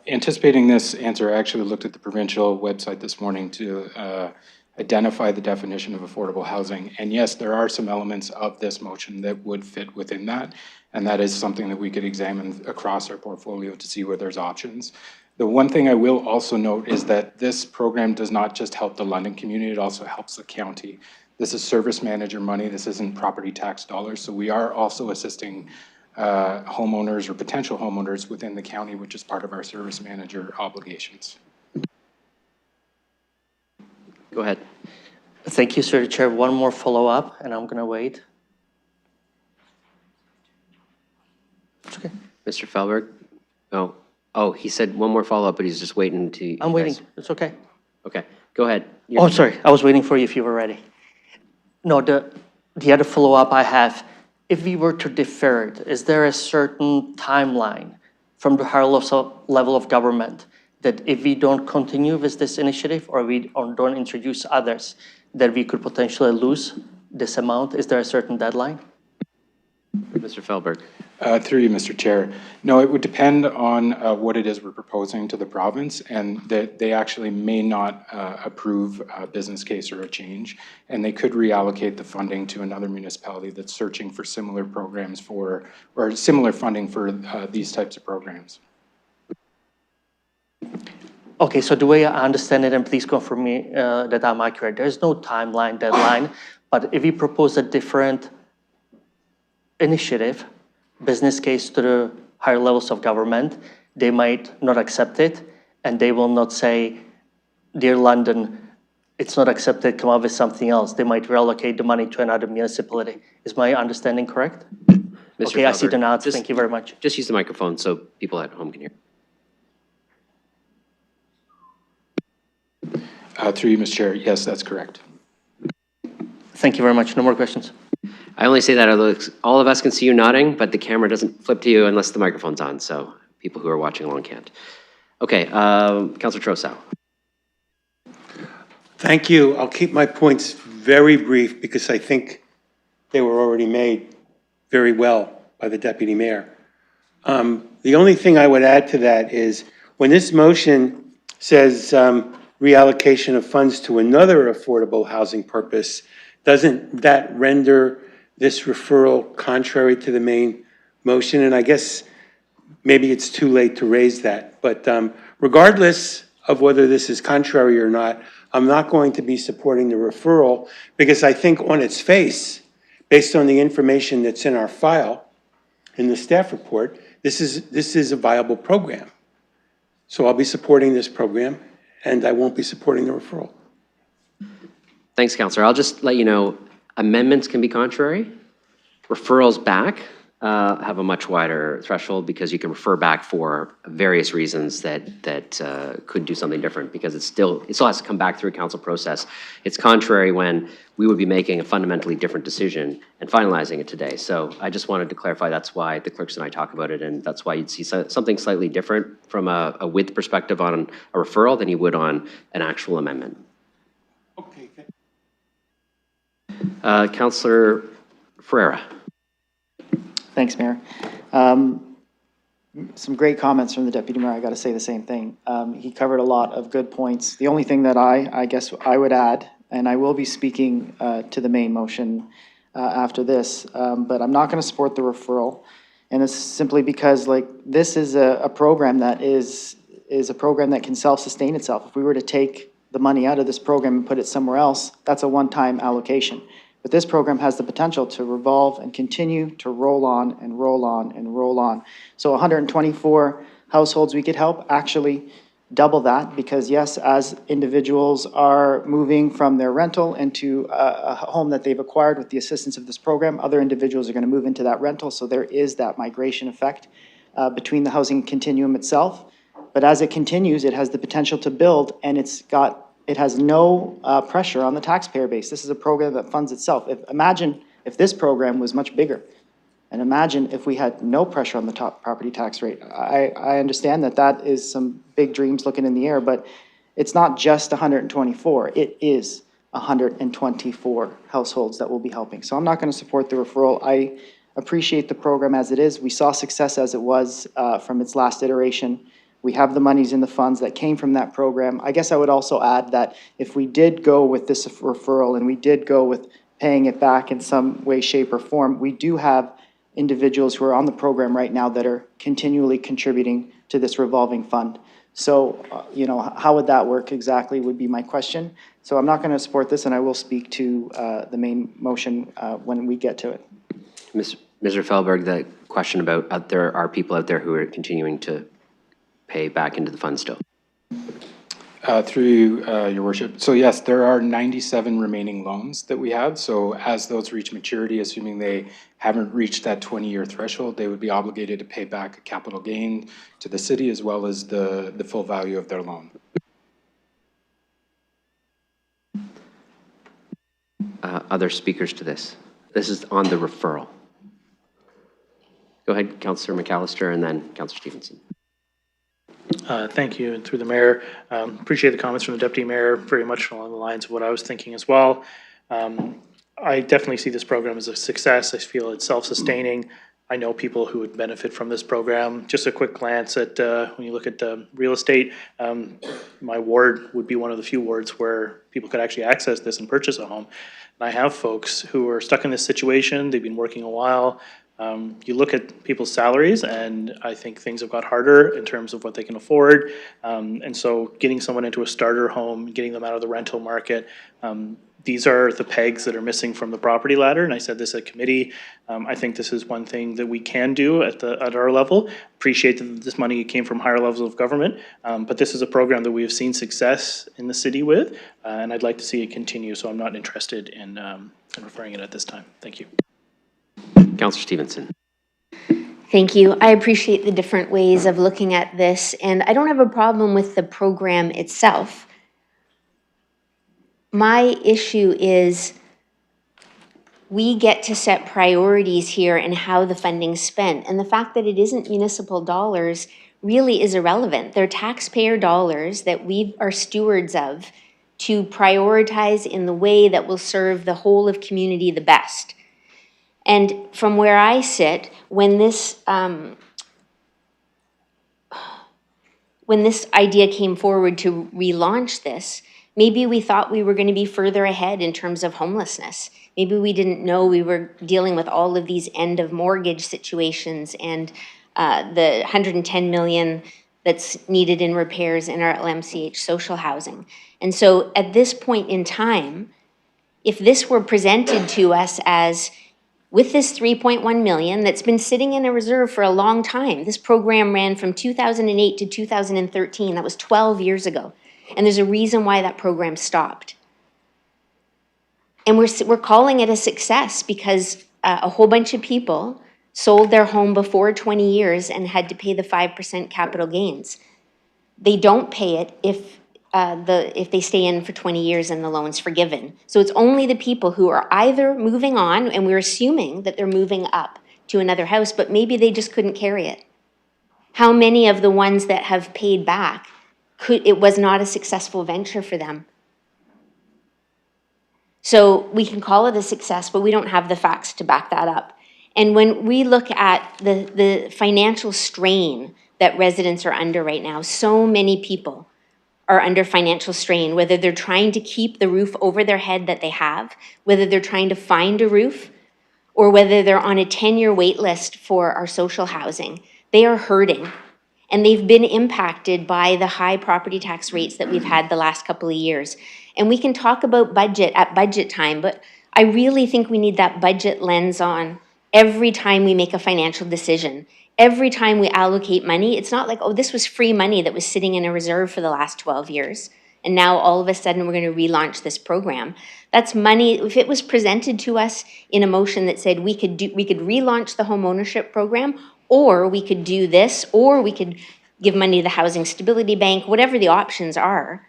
anticipating this answer, I actually looked at the provincial website this morning to identify the definition of affordable housing. And yes, there are some elements of this motion that would fit within that. And that is something that we could examine across our portfolio to see where there's options. The one thing I will also note is that this program does not just help the London community, it also helps the county. This is service manager money, this isn't property tax dollars. So we are also assisting homeowners or potential homeowners within the county, which is part of our service manager obligations. Go ahead. Thank you, sir. Chair, one more follow-up, and I'm gonna wait. It's okay. Mr. Felberg? Oh, he said one more follow-up, but he's just waiting to... I'm waiting. It's okay. Okay, go ahead. Oh, sorry. I was waiting for you if you were ready. No, the other follow-up I have, if we were to defer it, is there a certain timeline from the higher level of government that if we don't continue with this initiative or don't introduce others, that we could potentially lose this amount? Is there a certain deadline? Mr. Feldberg. Through you, Mr. Chair. No, it would depend on what it is we're proposing to the province, and that they actually may not approve a business case or a change, and they could reallocate the funding to another municipality that's searching for similar programs or similar funding for these types of programs. Okay, so the way I understand it, and please confirm me that I'm accurate, there's no timeline, deadline, but if we propose a different initiative, business case to the higher levels of government, they might not accept it, and they will not say, dear London, it's not accepted, come up with something else. They might reallocate the money to another municipality. Is my understanding correct? Mr. Okay, I see the Feldberg, nods. Thank you very much. Just use the microphone so people at home can hear. Through you, Mr. Chair, yes, that's correct. Thank you very much. No more questions. I only say that all of us can see you nodding, but the camera doesn't flip to you unless the microphone's on, so people who are watching along can't. Okay, Councillor Trossau. Thank you. I'll keep my points very brief because I think they were already made very well by the Deputy Mayor. The only thing I would add to that is when this motion says reallocation of funds to another affordable housing purpose, doesn't that render this referral contrary to the main motion? And I guess maybe it's too late to raise that. But regardless of whether this is contrary or not, I'm not going to be supporting the referral because I think on its face, based on the information that's in our file, in the staff report, this is a viable program. So I'll be supporting this program and I won't be supporting the referral. Thanks, Councillor. I'll just let you know, amendments can be contrary. Referrals back have a much wider threshold because you can refer back for various reasons that could do something different because it still has to come back through a council process. It's contrary when we would be making a fundamentally different decision and finalizing it today. So I just wanted to clarify that's why the clerks and I talk about it, and that's why you'd see something slightly different from a width perspective on a referral than you would on an actual amendment. Okay. Councillor Ferreira. Thanks, Mayor. Some great comments from the Deputy Mayor. I got to say the same thing. He covered a lot of good points. The only thing that I guess I would add, and I will be speaking to the main motion after this, but I'm not going to support the referral. And it's simply because this is a program that is a program that can self-sustain itself. If we were to take the money out of this program and put it somewhere else, that's a one-time allocation. But this program has the potential to revolve and continue to roll on and roll on and roll on. So 124 households we could help, actually double that, because yes, as individuals are moving from their rental into a home that they've acquired with the assistance of this program, other individuals are going to move into that rental. So there is that migration effect between the housing continuum itself. But as it continues, it has the potential to build, and it has no pressure on the taxpayer base. This is a program that funds itself. Imagine if this program was much bigger, and imagine if we had no pressure on the top property tax rate. I understand that is some big dreams looking in the air, but it's not just 124. It is 124 households that we'll be helping. So I'm not going to support the referral. I appreciate the program as it is. We saw success as it was from its last iteration. We have the monies in the funds that came from that program. I guess I would also add that if we did go with this referral and we did go with paying it back in some way, shape, or form, we do have individuals who are on the program right now that are continually contributing to this revolving fund. So, how would that work exactly would be my question. So I'm not going to support this, and I will speak to the main motion when we get to it. Mr. Feldberg, the question about there are people out there who are continuing to pay back into the fund still. Through you, Your Worship. So yes, there are 97 remaining loans that we have. So as those reach maturity, assuming they haven't reached that 20-year threshold, they would be obligated to pay back a capital gain to the city as well as the full value of their loan. Other speakers to this? This is on the referral. Go ahead, Councillor McAllister, and then Councillor Stevenson. Thank you, and through the mayor, appreciate the comments from the deputy mayor, very much along the lines of what I was thinking as well. I definitely see this program as a success. I feel it's self-sustaining. I know people who would benefit from this program. Just a quick glance at, when you look at real estate, my ward would be one of the few wards where people could actually access this and purchase a home. And I have folks who are stuck in this situation. They've been working a while. You look at people's salaries, and I think things have got harder in terms of what they can afford. And so getting someone into a starter home, getting them out of the rental market, these are the pegs that are missing from the property ladder. And I said this at committee. I think this is one thing that we can do at our level. Appreciate that this money came from higher levels of government, but this is a program that we have seen success in the city with, and I'd like to see it continue. So I'm not interested in referring it at this time. Thank you. Councillor Stevenson. Thank you. I appreciate the different ways of looking at this, and I don't have a problem with the program itself. My issue is we get to set priorities here in how the funding's spent, and the fact that it isn't municipal dollars really is irrelevant. They're taxpayer dollars that we are stewards of to prioritize in the way that will serve the whole of community the best. And from where I sit, when this idea came forward to relaunch this, maybe we thought we were going to be further ahead in terms of homelessness. Maybe we didn't know we were dealing with all of these end of mortgage situations and the 110 million that's needed in repairs in our LMCH social housing. And so at this point in time, if this were presented to us as with this 3.1 million that's been sitting in a reserve for a long time. This program ran from 2008 to 2013. That was 12 years ago. And there's a reason why that program stopped. And we're calling it a success because a whole bunch of people sold their home before 20 years and had to pay the 5% capital gains. They don't pay it if they stay in for 20 years and the loan's forgiven. So it's only the people who are either moving on, and we're assuming that they're moving up to another house, but maybe they just couldn't carry it. How many of the ones that have paid back, it was not a successful venture for them? So we can call it a success, but we don't have the facts to back that up. And when we look at the financial strain that residents are under right now, so many people are under financial strain, whether they're trying to keep the roof over their head that they have, whether they're trying to find a roof, or whether they're on a 10-year wait list for our social housing. They are hurting, and they've been impacted by the high property tax rates that we've had the last couple of years. And we can talk about budget at budget time, but I really think we need that budget lens on every time we make a financial decision. Every time we allocate money, it's not like, oh, this was free money that was sitting in a reserve for the last 12 years, and now all of a sudden we're going to relaunch this program. That's money. If it was presented to us in a motion that said we could relaunch the home ownership program, or we could do this, or we could give money to the Housing Stability Bank, whatever the options are,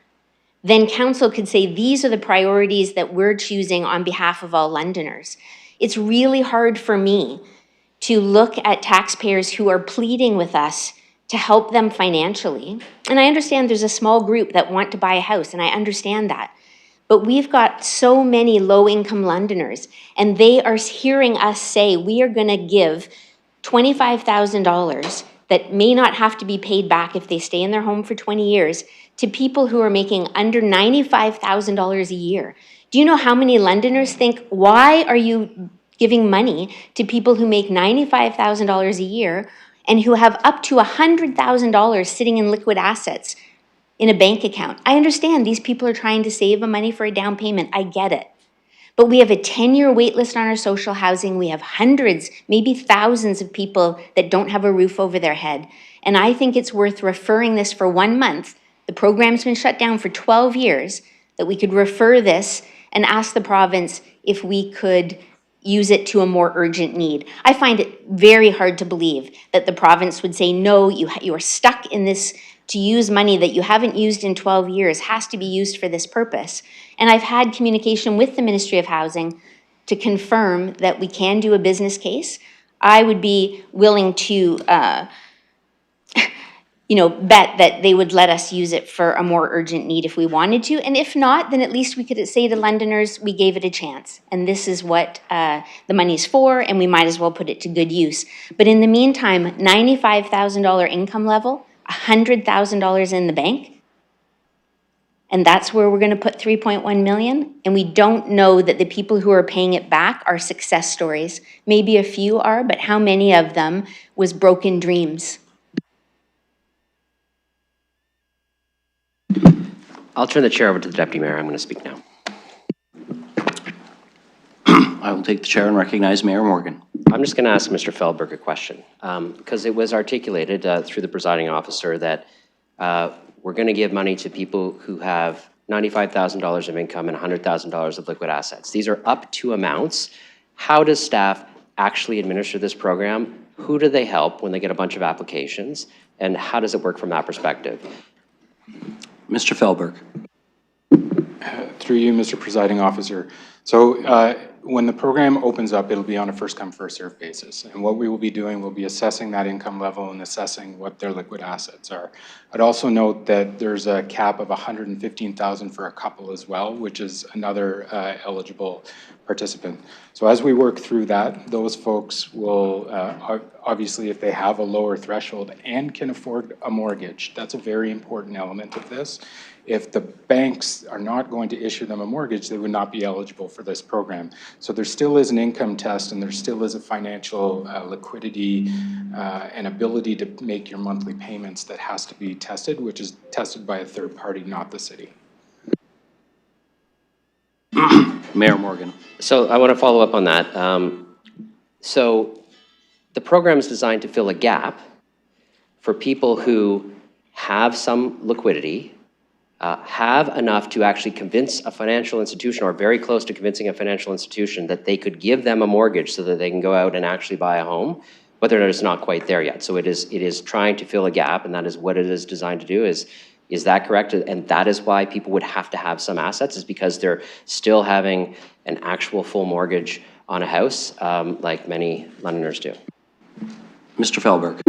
then council could say these are the priorities that we're choosing on behalf of all Londoners. It's really hard for me to look at taxpayers who are pleading with us to help them financially. And I understand there's a small group that want to buy a house, and I understand that. But we've got so many low-income Londoners, and they are hearing us say we are going to give $25,000 that may not have to be paid back if they stay in their home for 20 years to people who are making under $95,000 a year. Do you know how many Londoners think, why are you giving money to people who make $95,000 a year and who have up to $100,000 sitting in liquid assets in a bank account? I understand these people are trying to save money for a down payment. I get it. But we have a 10-year wait list on our social housing. We have hundreds, maybe thousands of people that don't have a roof over their head. And I think it's worth referring this for 1 month. The program's been shut down for 12 years, that we could refer this and ask the province if we could use it to a more urgent need. I find it very hard to believe that the province would say, no, you are stuck in this to use money that you haven't used in 12 years, has to be used for this purpose. And I've had communication with the Ministry of Housing to confirm that we can do a business case. I would be willing to bet that they would let us use it for a more urgent need if we wanted to. And if not, then at least we could say to Londoners, we gave it a chance. And this is what the money's for, and we might as well put it to good use. But in the meantime, $95,000 income level, $100,000 in the bank, and that's where we're going to put 3.1 million. And we don't know that the people who are paying it back are success stories. Maybe a few are, but how many of them was broken dreams? I'll turn the chair over to the Deputy Mayor. I'm going to speak now. I will take the chair and recognize Mayor Morgan. I'm just going to ask Mr. Feldberg a question, because it was articulated through the presiding officer that we're going to give money to people who have $95,000 of income and $100,000 of liquid assets. These are up to amounts. How does staff actually administer this program? Who do they help when they get a bunch of applications? And how does it work from that perspective? Mr. Feldberg. Through you, Mr. Presiding Officer. So when the program opens up, it'll be on a first-come, first-served basis. And what we will be doing will be assessing that income level and assessing what their liquid assets are. I'd also note that there's a cap of $115,000 for a couple as well, which is another eligible participant. So as we work through that, those folks will, obviously, if they have a lower threshold and can afford a mortgage, that's a very important element of this. If the banks are not going to issue them a mortgage, they would not be eligible for this program. So there still is an income test, and there still is a financial liquidity and ability to make your monthly payments that has to be tested, which is tested by a third party, not the city. Mayor Morgan. So I want to follow up on that. So the program is designed to fill a gap for people who have some liquidity, have enough to actually convince a financial institution, or very close to convincing a financial institution, that they could give them a mortgage so that they can go out and actually buy a home, whether or not it's not quite there yet. So it is trying to fill a gap, and that is what it is designed to do. Is that correct? And that is why people would have to have some assets, is because they're still having an actual full mortgage on a house, like many Londoners do. Mr. Feldberg.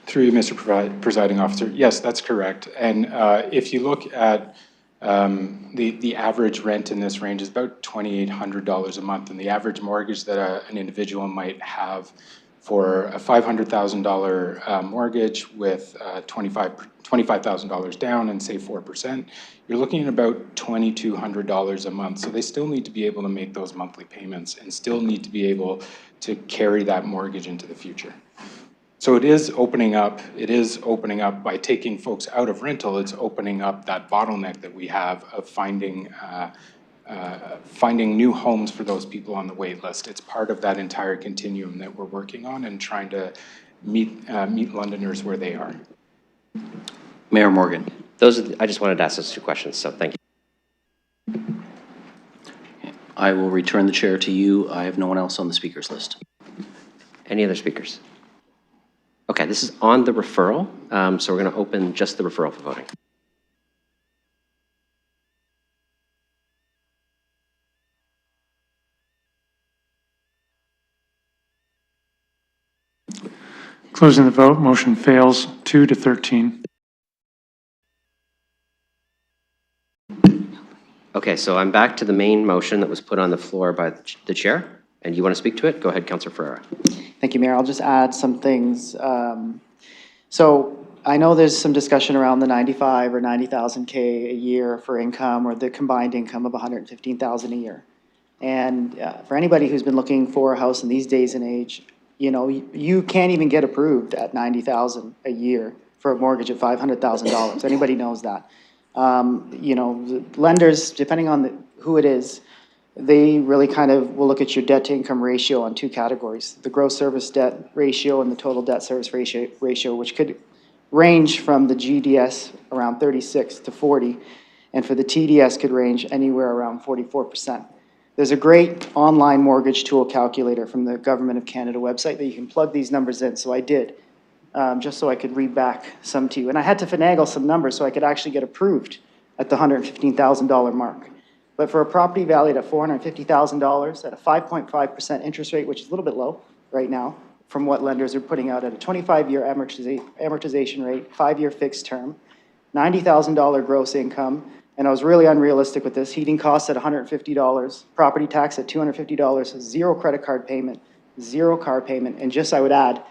Through you, Mr. Presiding Officer. Yes, that's correct. And if you look at the average rent in this range is about $2,800 a month, and the average mortgage that an individual might have for a $500,000 mortgage with $25,000 down and say 4%, you're looking at about $2,200 a month. So they still need to be able to make those monthly payments and still need to be able to carry that mortgage into the future. So it is opening up by taking folks out of rental. It's opening up that bottleneck that we have of finding new homes for those people on the wait list. It's part of that entire continuum that we're working on and trying to meet Londoners where they are. Mayor Morgan. I just wanted to ask those two questions, so thank you. I will return the chair to you. I have no one else on the speakers list. Any other speakers? Okay, this is on the referral, so we're going to open just the referral for voting. Closing the vote, motion fails 2-13. Okay, so I'm back to the main motion that was put on the floor by the chair, and you want to speak to it? Go ahead, Councillor Ferreira. Thank you, Mayor. I'll just add some things. So I know there's some discussion around the 95 or 90,000 K a year for income, or the combined income of 115,000 a year. And for anybody who's been looking for a house in these days and age, you know, you can't even get approved at 90,000 a year for a mortgage of $500,000. Anybody knows that. You know, the lenders, depending on who it is, they really kind of will look at your debt to income ratio on two categories: the gross service debt ratio and the total debt service ratio, which could range from the GDS around 36 to 40, and for the TDS could range anywhere around 44%. There's a great online mortgage tool calculator from the Government of Canada website that you can plug these numbers in. So I did, just so I could read back some to you. And I had to finagle some numbers so I could actually get approved at the $115,000 mark. But for a property valued at $450,000 at a 5.5% interest rate, which is a little bit low right now, from what lenders are putting out at a 25-year amortization rate, 5-year fixed term, $90,000 gross income, and I was really unrealistic with this. Heating costs at $150, property tax at $250, 0 credit card payment, 0 car payment, and just I would add,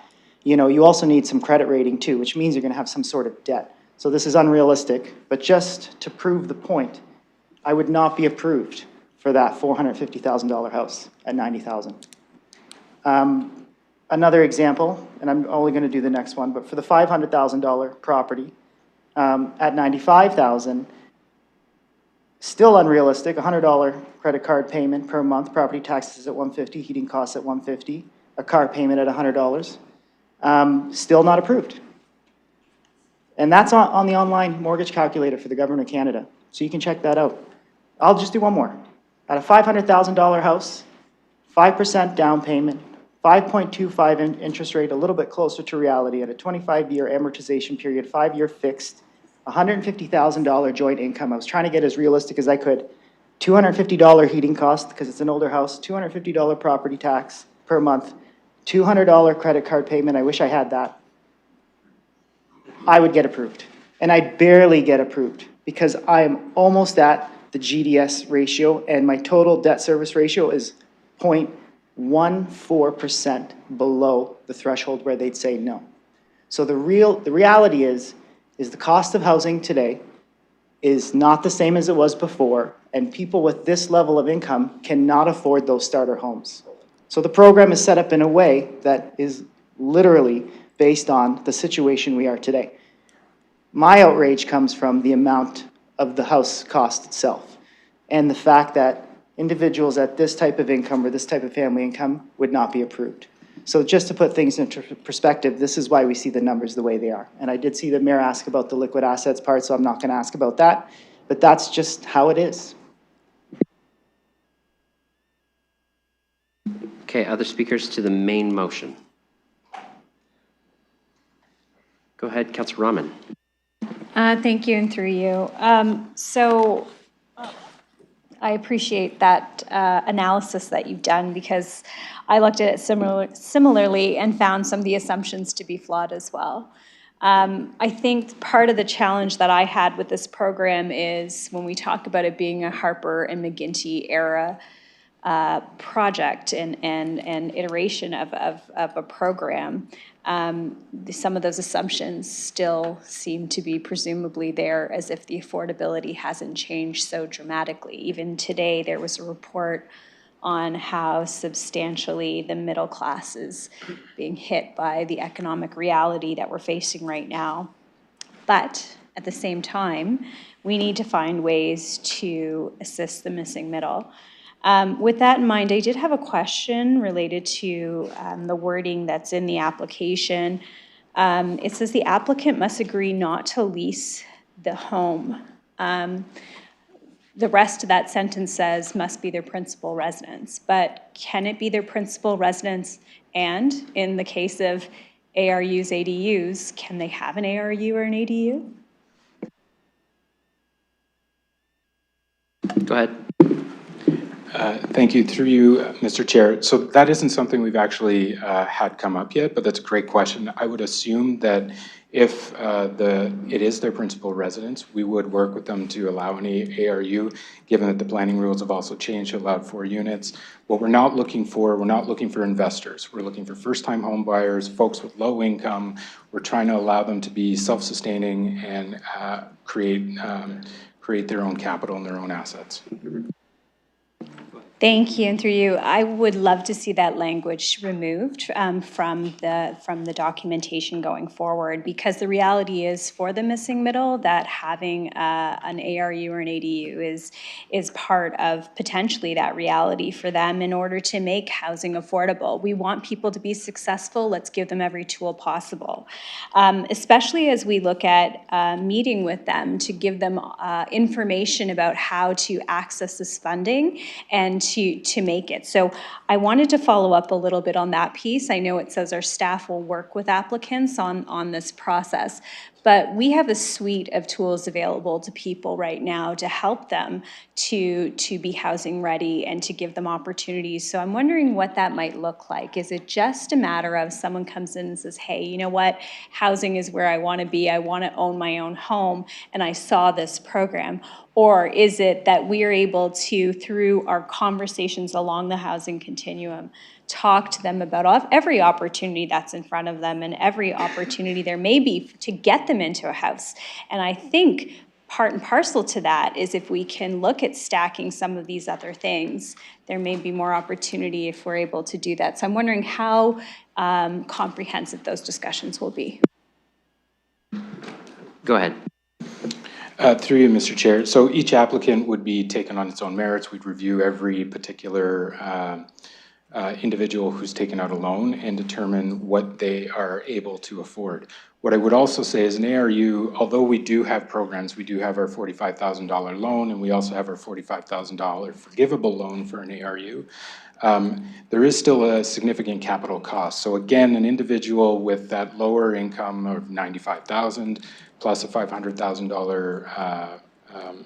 you know, you also need some credit rating too, which means you're going to have some sort of debt. So this is unrealistic, but just to prove the point, I would not be approved for that $450,000 house at $90,000. Another example, and I'm only going to do the next one, but for the $500,000 property at $95,000, still unrealistic, $100 credit card payment per month, property taxes at $150, heating costs at $150, a car payment at $100, still not approved. And that's on the online mortgage calculator for the Government of Canada, so you can check that out. I'll just do one more. At a $500,000 house, 5% down payment, 5.25 interest rate, a little bit closer to reality, at a 25-year amortization period, 5-year fixed, $150,000 joint income. I was trying to get as realistic as I could. $250 heating cost, because it's an older house, $250 property tax per month, $200 credit card payment. I wish I had that. I would get approved. And I'd barely get approved because I am almost at the GDS ratio, and my total debt service ratio is 0.14% below the threshold where they'd say no. So the reality is the cost of housing today is not the same as it was before, and people with this level of income cannot afford those starter homes. So the program is set up in a way that is literally based on the situation we are today. My outrage comes from the amount of the house cost itself, and the fact that individuals at this type of income or this type of family income would not be approved. So just to put things into perspective, this is why we see the numbers the way they are. And I did see the mayor ask about the liquid assets part, so I'm not going to ask about that, but that's just how it is. Okay, other speakers to the main motion? Go ahead, Councillor Rahman. Thank you, and through you. I appreciate that analysis that you've done, because I looked at it similarly and found some of the assumptions to be flawed as well. I think part of the challenge that I had with this program is when we talk about it being a Harper and McGuinty era project and iteration of a program, some of those assumptions still seem to be presumably there, as if the affordability hasn't changed so dramatically. Even today, there was a report on how substantially the middle class is being hit by the economic reality that we're facing right now. But at the same time, we need to find ways to assist the missing middle. With that in mind, I did have a question related to the wording that's in the application. It says the applicant must agree not to lease the home. The rest of that sentence says must be their principal residence, but can it be their principal residence, and in the case of ARUs, ADUs, can they have an ARU or an ADU? Go ahead. Thank you. Through you, Mr. Chair. So that isn't something we've actually had come up yet, but that's a great question. I would assume that if it is their principal residence, we would work with them to allow an ARU, given that the planning rules have also changed to allow 4 units. What we're not looking for investors. We're looking for first-time home buyers, folks with low income. We're trying to allow them to be self-sustaining and create their own capital and their own assets. Thank you, and through you, I would love to see that language removed from the documentation going forward, because the reality is for the missing middle that having an ARU or an ADU is part of potentially that reality for them in order to make housing affordable. We want people to be successful. Let's give them every tool possible, especially as we look at meeting with them to give them information about how to access this funding and to make it. So I wanted to follow up a little bit on that piece. I know it says our staff will work with applicants on this process, but we have a suite of tools available to people right now to help them to be housing ready and to give them opportunities. So I'm wondering what that might look like. Is it just a matter of someone comes in and says, hey, you know what, housing is where I want to be, I want to own my own home, and I saw this program? Or is it that we are able to, through our conversations along the housing continuum, talk to them about every opportunity that's in front of them and every opportunity there may be to get them into a house? And I think part and parcel to that is if we can look at stacking some of these other things, there may be more opportunity if we're able to do that. So I'm wondering how comprehensive those discussions will be. Go ahead. Through you, Mr. Chair. So each applicant would be taken on its own merits. We'd review every particular individual who's taken out a loan and determine what they are able to afford. What I would also say is an ARU, although we do have programs, we do have our $45,000 loan and we also have our $45,000 forgivable loan for an ARU. There is still a significant capital cost. So again, an individual with that lower income of $95,000 plus a $500,000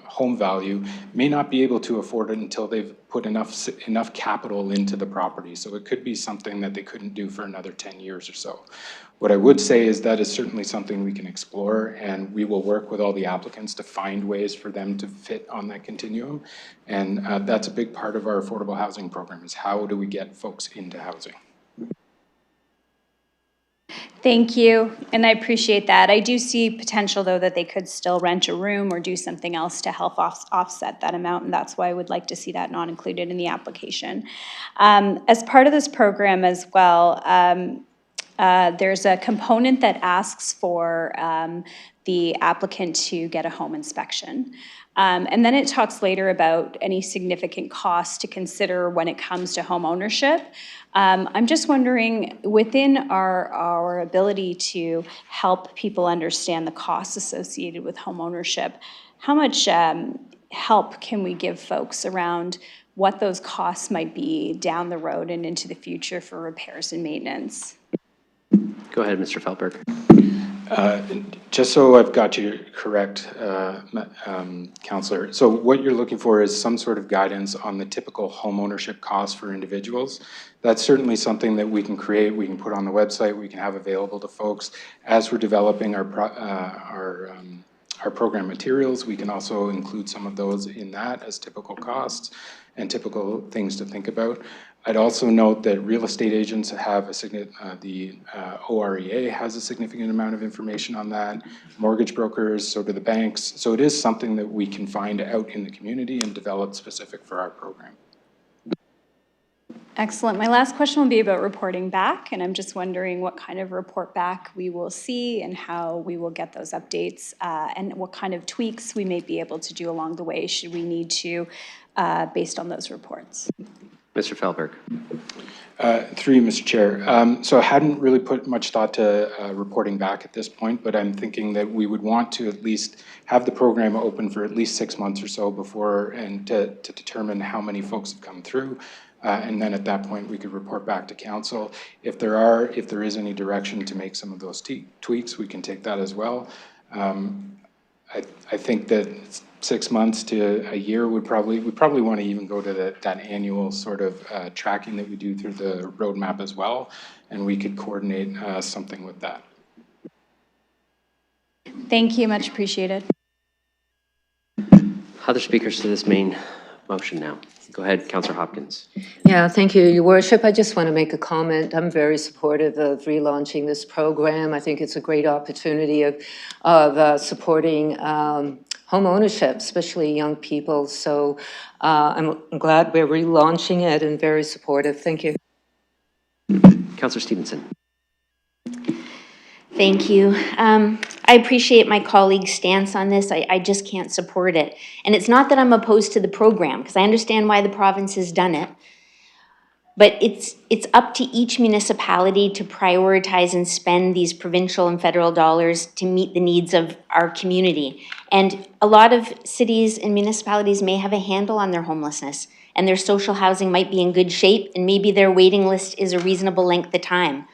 home value may not be able to afford it until they've put enough capital into the property. So it could be something that they couldn't do for another 10 years or so. What I would say is that is certainly something we can explore, and we will work with all the applicants to find ways for them to fit on that continuum. And that's a big part of our affordable housing program, is how do we get folks into housing? Thank you, and I appreciate that. I do see potential, though, that they could still rent a room or do something else to help offset that amount, and that's why I would like to see that not included in the application. As part of this program as well, there's a component that asks for the applicant to get a home inspection. And then it talks later about any significant costs to consider when it comes to home ownership. I'm just wondering, within our ability to help people understand the costs associated with home ownership, how much help can we give folks around what those costs might be down the road and into the future for repairs and maintenance? Go ahead, Mr. Feldberg. Just so I've got you correct, Councillor. So what you're looking for is some sort of guidance on the typical home ownership costs for individuals. That's certainly something that we can create, we can put on the website, we can have available to folks. As we're developing our program materials, we can also include some of those in that as typical costs and typical things to think about. I'd also note that real estate agents have the OREA has a significant amount of information on that, mortgage brokers, so do the banks. So it is something that we can find out in the community and develop specific for our program. Excellent. My last question will be about reporting back, and I'm just wondering what kind of report back we will see and how we will get those updates, and what kind of tweaks we may be able to do along the way should we need to, based on those reports. Mr. Feldberg. Through you, Mr. Chair. So I hadn't really put much thought to reporting back at this point, but I'm thinking that we would want to at least have the program open for at least 6 months or so before, and to determine how many folks have come through. And then at that point, we could report back to council. If there is any direction to make some of those tweaks, we can take that as well. I think that 6 months to a year we probably want to even go to that annual sort of tracking that we do through the roadmap as well, and we could coordinate something with that. Thank you, much appreciated. Other speakers to this main motion now. Go ahead, Councillor Hopkins. Yeah, thank you, Your Worship. I just want to make a comment. I'm very supportive of relaunching this program. I think it's a great opportunity of supporting home ownership, especially young people. So I'm glad we're relaunching it and very supportive. Thank you. Councillor Stevenson. Thank you. I appreciate my colleague's stance on this. I just can't support it. And it's not that I'm opposed to the program, because I understand why the province has done it. But it's up to each municipality to prioritize and spend these provincial and federal dollars to meet the needs of our community. And a lot of cities and municipalities may have a handle on their homelessness, and their social housing might be in good shape, and maybe their waiting list is a reasonable length of time.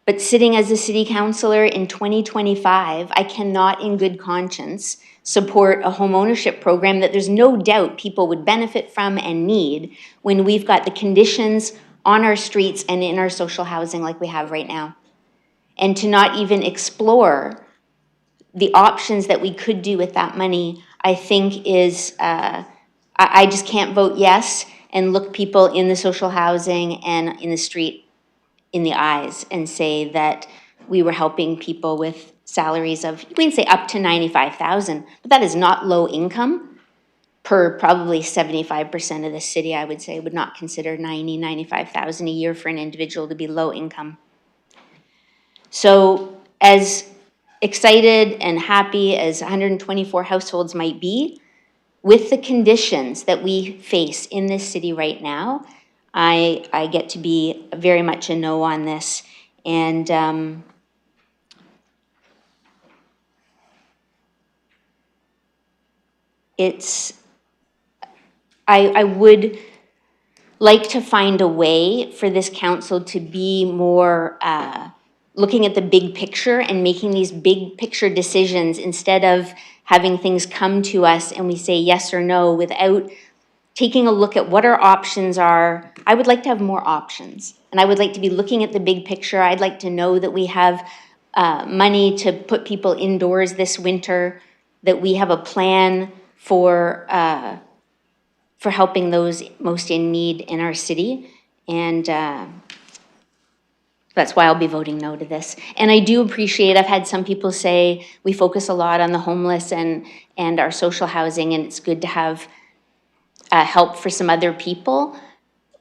But sitting as a city councillor in 2025, I cannot in good conscience support a home ownership program that there's no doubt people would benefit from and need when we've got the conditions on our streets and in our social housing like we have right now. And to not even explore the options that we could do with that money, I think is, I just can't vote yes and look people in the social housing and in the street in the eyes and say that we were helping people with salaries of, we can say up to 95,000, but that is not low income. Per probably 75% of the city, I would say, would not consider 95,000 a year for an individual to be low income. So as excited and happy as 124 households might be, with the conditions that we face in this city right now, I get to be very much a no on this. And I would like to find a way for this council to be more looking at the big picture and making these big picture decisions instead of having things come to us and we say yes or no without taking a look at what our options are. I would like to have more options, and I would like to be looking at the big picture. I'd like to know that we have money to put people indoors this winter, that we have a plan for helping those most in need in our city, and that's why I'll be voting no to this. And I do appreciate, I've had some people say we focus a lot on the homeless and our social housing, and it's good to have help for some other people.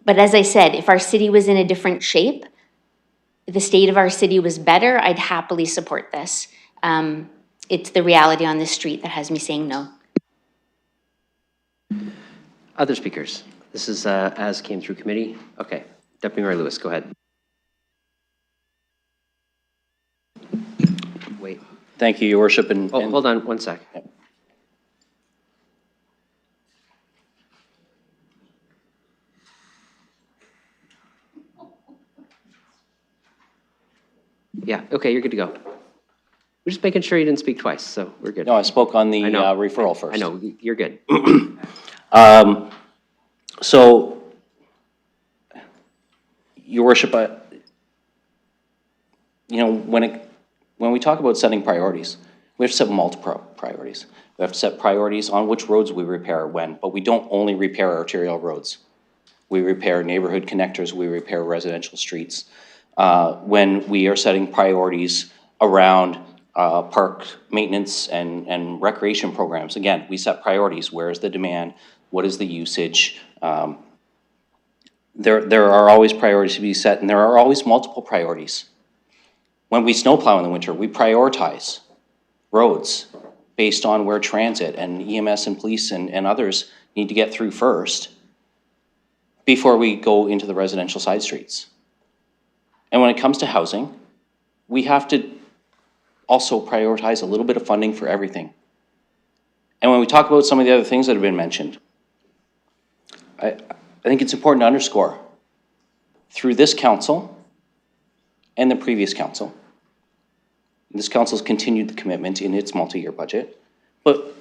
But as I said, if our city was in a different shape, if the state of our city was better, I'd happily support this. It's the reality on this street that has me saying no. Other speakers? This is as came through committee. Okay, Deputy Mayor Lewis, go ahead. Wait. Thank you, Your Worship. And hold on one sec. Yep. Yeah, okay, you're good to go. We're just making sure you didn't speak twice, so we're good. No, I spoke on the referral first. I know, you're good. So, Your Worship, when we talk about setting priorities, we have to set multiple priorities. We have to set priorities on which roads we repair when, but we don't only repair arterial roads. We repair neighborhood connectors, we repair residential streets. When we are setting priorities around park maintenance and recreation programs, again, we set priorities. Where is the demand? What is the usage? There are always priorities to be set, and there are always multiple priorities. When we snowplow in the winter, we prioritize roads based on where transit and EMS and police and others need to get through first before we go into the residential side streets. And when it comes to housing, we have to also prioritize a little bit of funding for everything. And when we talk about some of the other things that have been mentioned, I think it's important to underscore through this council and the previous council, this council's continued the commitment in its multi-year budget, but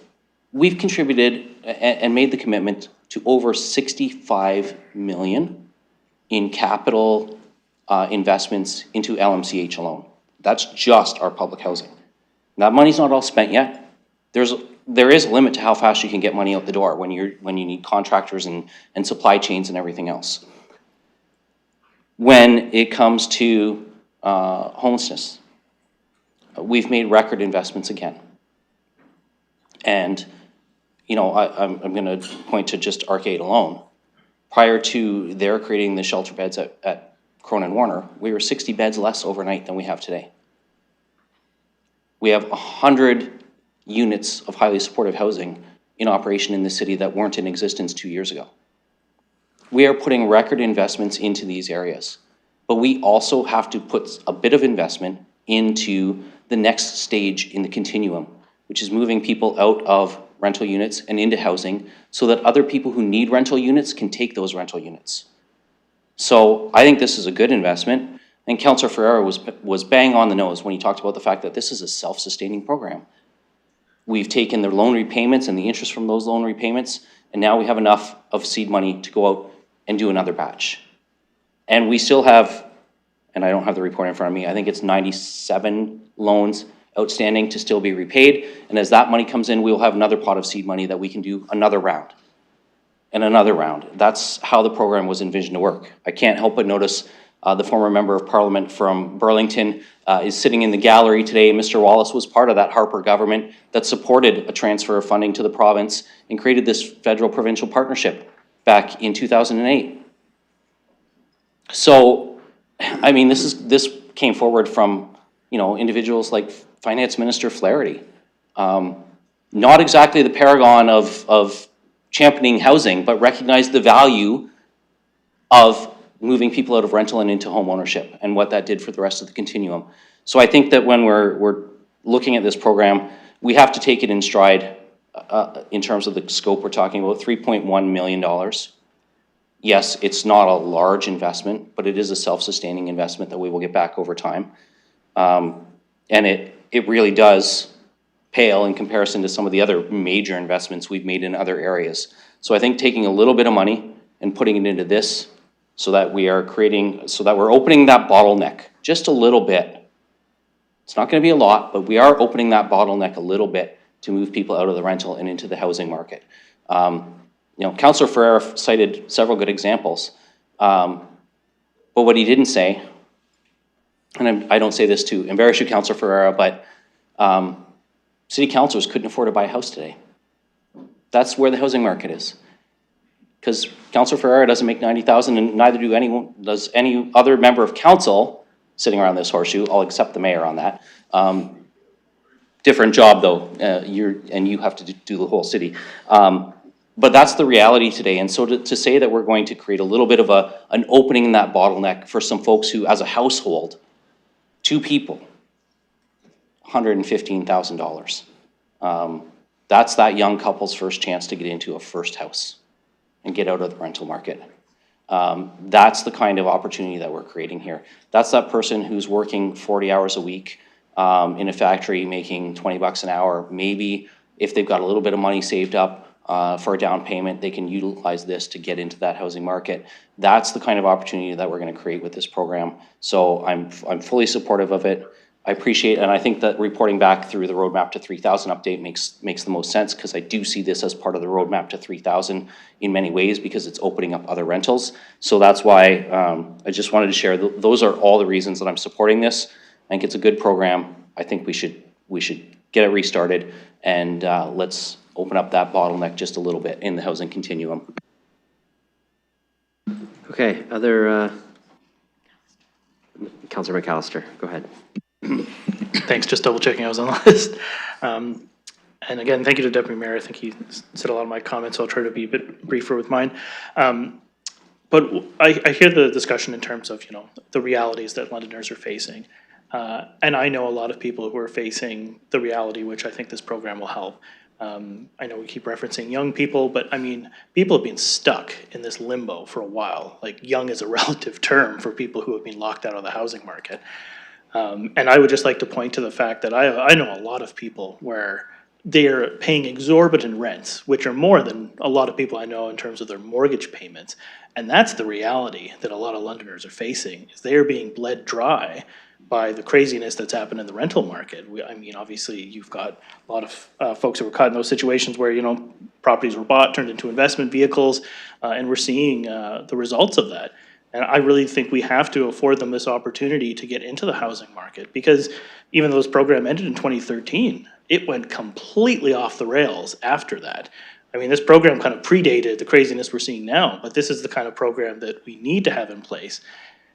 we've contributed and made the commitment to over 65 million in capital investments into LMCH alone. That's just our public housing. That money's not all spent yet. There is a limit to how fast you can get money out the door when you need contractors and supply chains and everything else. When it comes to homelessness, we've made record investments again. And, I'm going to point to just Arcade alone. Prior to their creating the shelter beds at Cronin Warner, we were 60 beds less overnight than we have today. We have 100 units of highly supportive housing in operation in the city that weren't in existence 2 years ago. We are putting record investments into these areas, but we also have to put a bit of investment into the next stage in the continuum, which is moving people out of rental units and into housing so that other people who need rental units can take those rental units. So I think this is a good investment. I And Councillor Ferreira was bang on the nose when he talked about the fact that this is a self-sustaining program. We've taken the loan repayments and the interest from those loan repayments, and now we have enough of seed money to go out and do another batch. And we still have, and I don't have the report in front of me, I think it's 97 loans outstanding to still be repaid. And as that money comes in, we will have another pot of seed money that we can do another round and another round. That's how the program was envisioned to work. I can't help but notice the former member of parliament from Burlington is sitting in the gallery today. Mr. Wallace was part of that Harper government that supported a transfer of funding to the province and created this federal-provincial partnership back in 2008. So, I mean, this came forward from, you know, individuals like Finance Minister Flaherty. Not exactly the paragon of championing housing, but recognized the value of moving people out of rental and into home ownership and what that did for the rest of the continuum. So I think that when we're looking at this program, we have to take it in stride in terms of the scope. We're talking about $3.1 million. Yes, it's not a large investment, but it is a self-sustaining investment that we will get back over time. And it really does pale in comparison to some of the other major investments we've made in other areas. So I think taking a little bit of money and putting it into this so that we are creating, so that we're opening that bottleneck just a little bit. It's not going to be a lot, but we are opening that bottleneck a little bit to move people out of the rental and into the housing market. You know, Councillor Ferreira cited several good examples, but what he didn't say, and I don't say this to embarrass you, Councillor Ferreira, but city councillors couldn't afford to buy a house today. That's where the housing market is. Because Councillor Ferreira doesn't make $90,000, and neither does any other member of council sitting around this horseshoe. I'll accept the mayor on that. Different job though, you have to do the whole city. But that's the reality today. And so to say that we're going to create a little bit of an opening in that bottleneck for some folks who, as a household, 2 people, $115,000. That's that young couple's first chance to get into a first house and get out of the rental market. That's the kind of opportunity that we're creating here. That's that person who's working 40 hours a week in a factory making 20 bucks an hour. Maybe if they've got a little bit of money saved up for a down payment, they can utilize this to get into that housing market. That's the kind of opportunity that we're going to create with this program. So I'm fully supportive of it. I appreciate, and I think that reporting back through the Roadmap to 3,000 update makes the most sense, because I do see this as part of the Roadmap to 3,000 in many ways, because it's opening up other rentals. So that's why I just wanted to share. Those are all the reasons that I'm supporting this. I think it's a good program. I think we should get it restarted, and let's open up that bottleneck just a little bit in the housing continuum. Okay, other, Councillor McAllister, go ahead. Thanks, just double checking I was on the list. And again, thank you to Deputy Mayor. I think he said a lot of my comments, so I'll try to be a bit briefer with mine. But I hear the discussion in terms of, you know, the realities that Londoners are facing. And I know a lot of people who are facing the reality, which I think this program will help. I know we keep referencing young people, but I mean, people have been stuck in this limbo for a while. Like, young is a relative term for people who have been locked out of the housing market. And I would just like to point to the fact that I know a lot of people where they're paying exorbitant rents, which are more than a lot of people I know in terms of their mortgage payments. And that's the reality that a lot of Londoners are facing, is they are being bled dry by the craziness that's happened in the rental market. I mean, obviously, you've got a lot of folks who were caught in those situations where, you know, properties were bought, turned into investment vehicles, and we're seeing the results of that. And I really think we have to afford them this opportunity to get into the housing market, because even though this program ended in 2013, it went completely off the rails after that. I mean, this program kind of predated the craziness we're seeing now, but this is the kind of program that we need to have in place.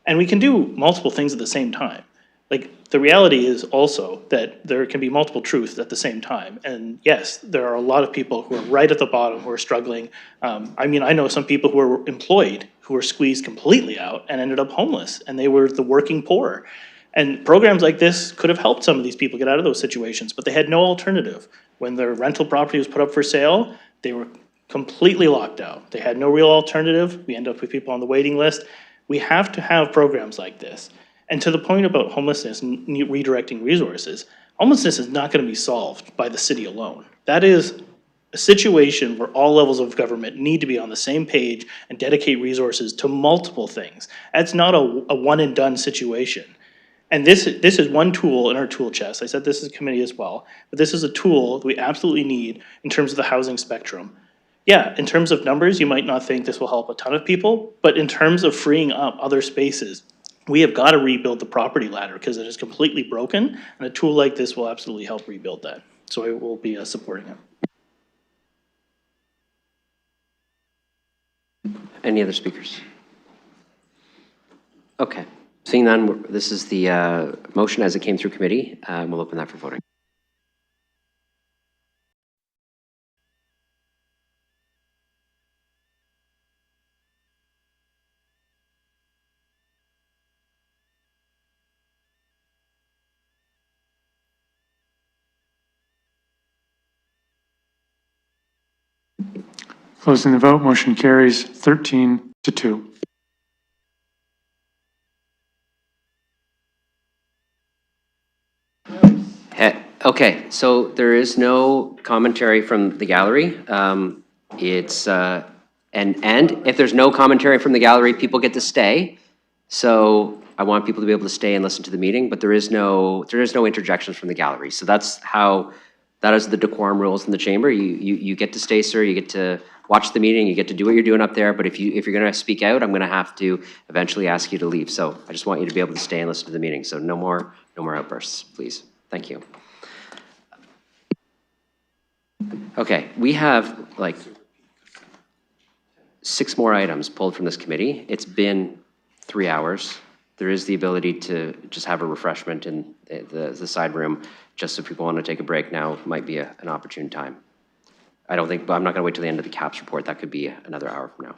And we can do multiple things at the same time. Like, the reality is also that there can be multiple truths at the same time. And yes, there are a lot of people who are right at the bottom who are struggling. I mean, I know some people who are employed who were squeezed completely out and ended up homeless, and they were the working poor. And programs like this could have helped some of these people get out of those situations, but they had no alternative. When their rental property was put up for sale, they were completely locked out. They had no real alternative. We end up with people on the waiting list. We have to have programs like this. And to the point about homelessness and redirecting resources, homelessness is not going to be solved by the city alone. That is a situation where all levels of government need to be on the same page and dedicate resources to multiple things. That's not a one and done situation. And this is one tool in our tool chest. I said this is a committee as well, but this is a tool that we absolutely need in terms of the housing spectrum. Yeah, in terms of numbers, you might not think this will help a ton of people, but in terms of freeing up other spaces, we have got to rebuild the property ladder because it is completely broken, and a tool like this will absolutely help rebuild that. So I will be supporting it. Any other speakers? Okay, seeing none, this is the motion as it came through committee. We'll open that for voting. Closing the vote, motion carries 13-2. Okay, so there is no commentary from the gallery. And if there's no commentary from the gallery, people get to stay. So I want people to be able to stay and listen to the meeting, but there is no interjections from the gallery. So that is the decorum rules in the chamber. You get to stay, sir. You get to watch the meeting. You get to do what you're doing up there. But if you're going to speak out, I'm going to have to eventually ask you to leave. So I just want you to be able to stay and listen to the meeting. So no more outbursts, please. Thank you. Okay, we have like 6 more items pulled from this committee. It's been 3 hours. There is the ability to just have a refreshment in the side room, just if people want to take a break now, might be an opportune time. But I'm not going to wait till the end of the CAPS report. That could be another hour from now.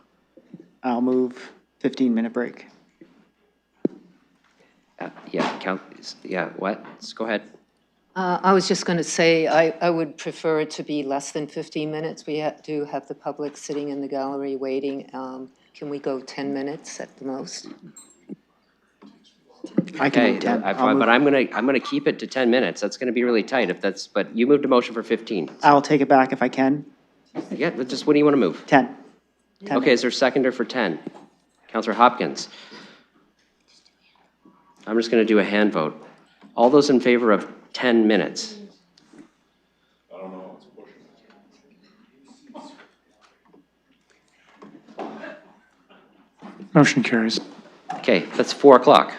I'll move 15-minute break. What? Let's go ahead. I was just going to say, I would prefer it to be less than 15 minutes. We do have the public sitting in the gallery waiting. Can we go 10 minutes at the most? I can move 10. But I'm gonna keep it to 10 minutes. That's gonna be really tight but you moved a motion for 15. I'll take it back if I can. Yeah, but just what do you want to move? 10. Okay, is there a seconder for 10? Councillor Hopkins. I'm just gonna do a hand vote. All those in favor of 10 minutes? Motion carries. Okay, that's 4 o'clock.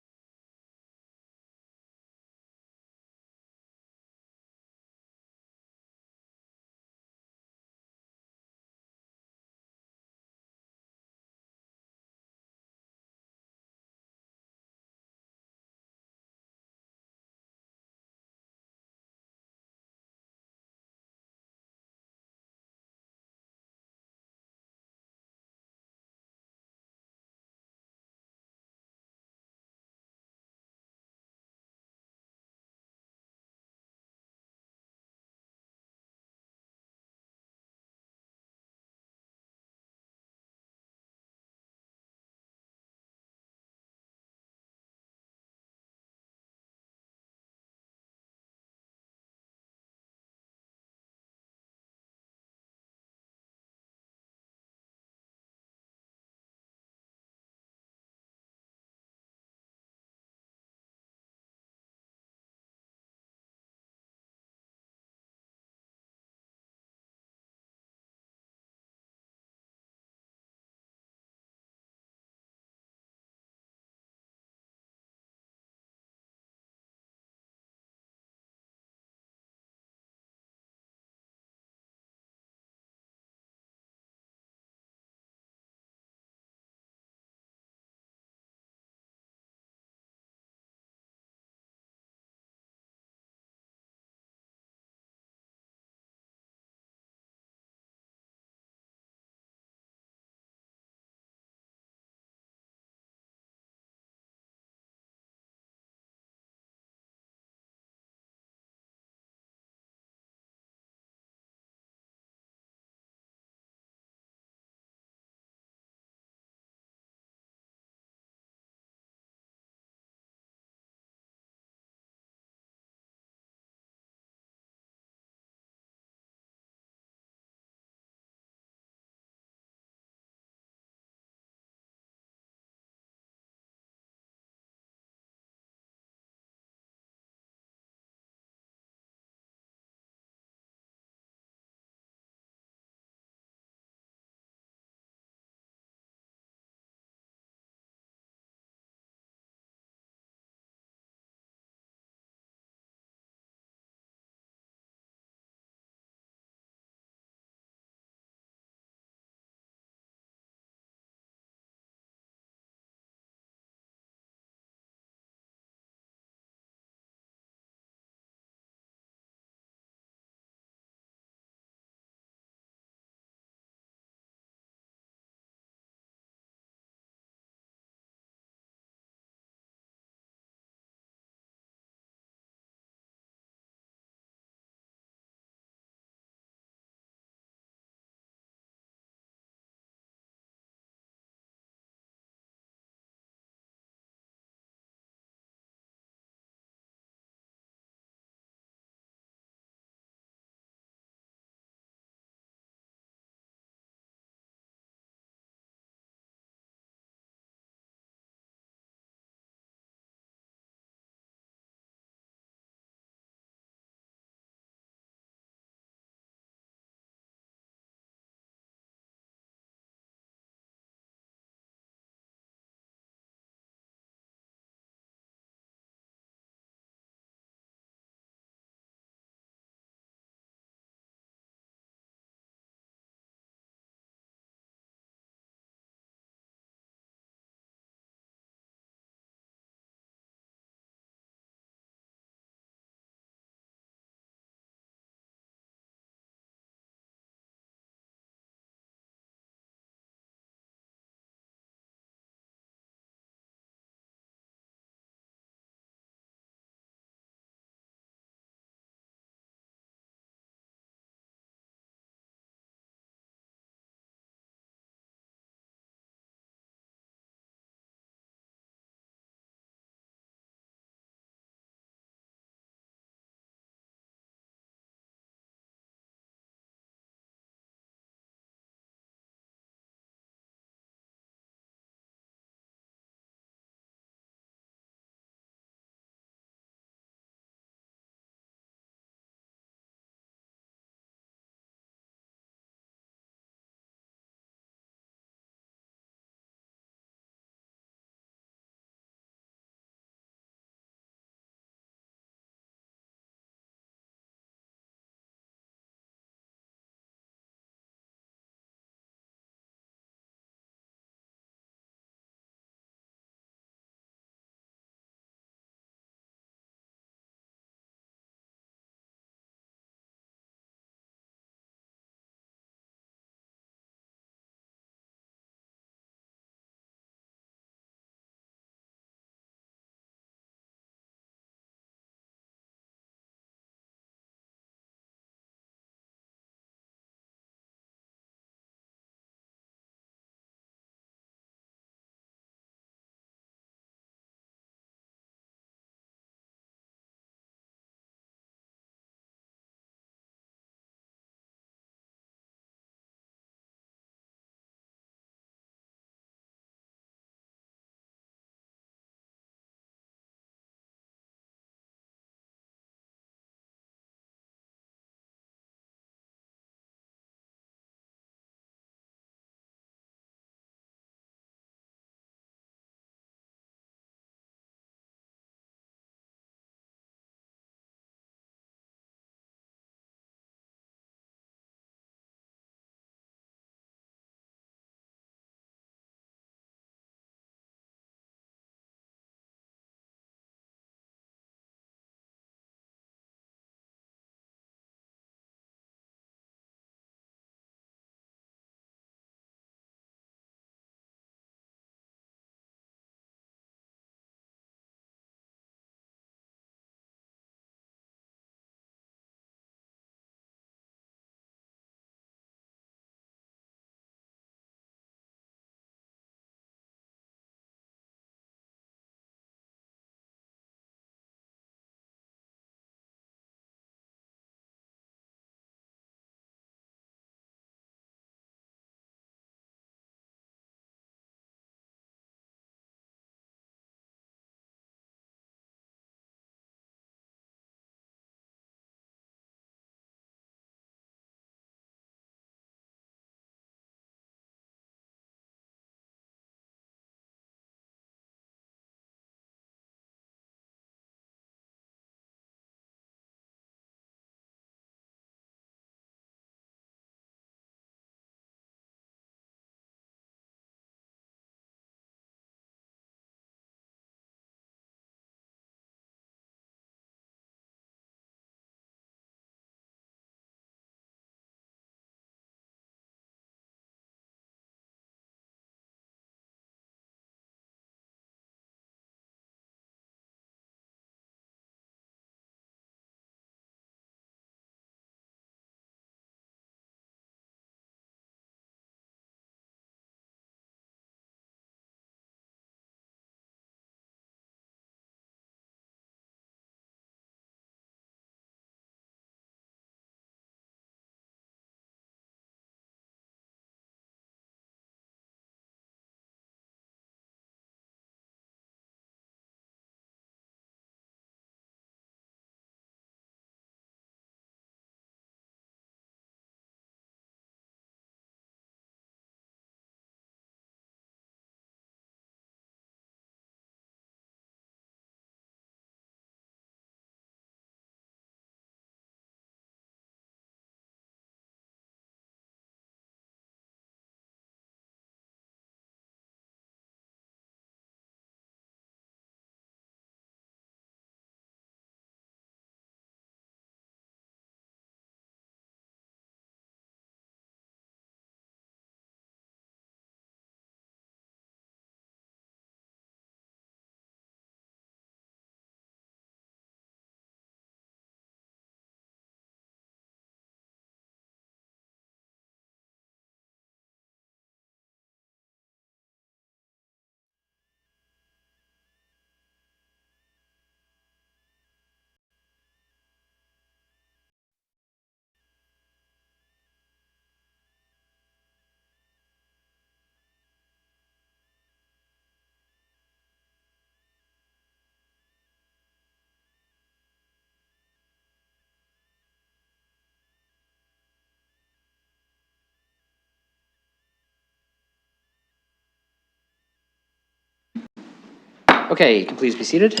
Okay, you can please be seated.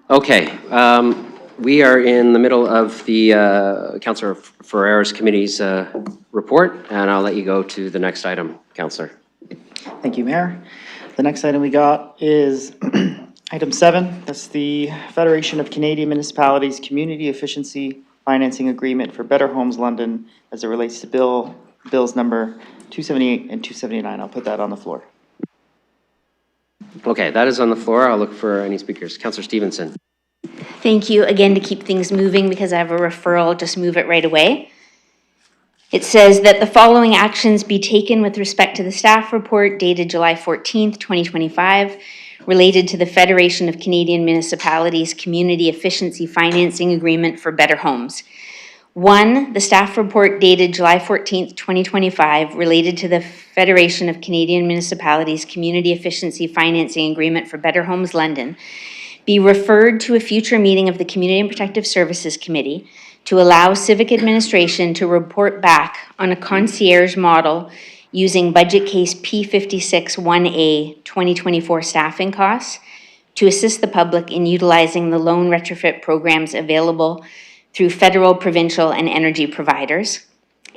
Okay, we are in the middle of the Councillor Ferrera's committee's report, and I'll let you go to the next item, Councillor. Thank you, Mayor. The next item we got is item 7. That's the Federation of Canadian Municipalities Community Efficiency Financing Agreement for Better Homes London as it relates to bills number 278 and 279. I'll put that on the floor. Okay, that is on the floor. I'll look for any speakers. Councillor Stevenson. Thank you again to keep things moving because I have a referral. I'll just move it right away. It says that the following actions be taken with respect to the staff report dated July 14th, 2025, related to the Federation of Canadian Municipalities Community Efficiency Financing Agreement for Better Homes. 1, the staff report dated July 14th, 2025, related to the Federation of Canadian Municipalities Community Efficiency Financing Agreement for Better Homes London, be referred to a future meeting of the Community and Protective Services Committee to allow Civic Administration to report back on a concierge model using budget case P56-1A 2024 staffing costs to assist the public in utilizing the loan retrofit programs available through federal, provincial, and energy providers.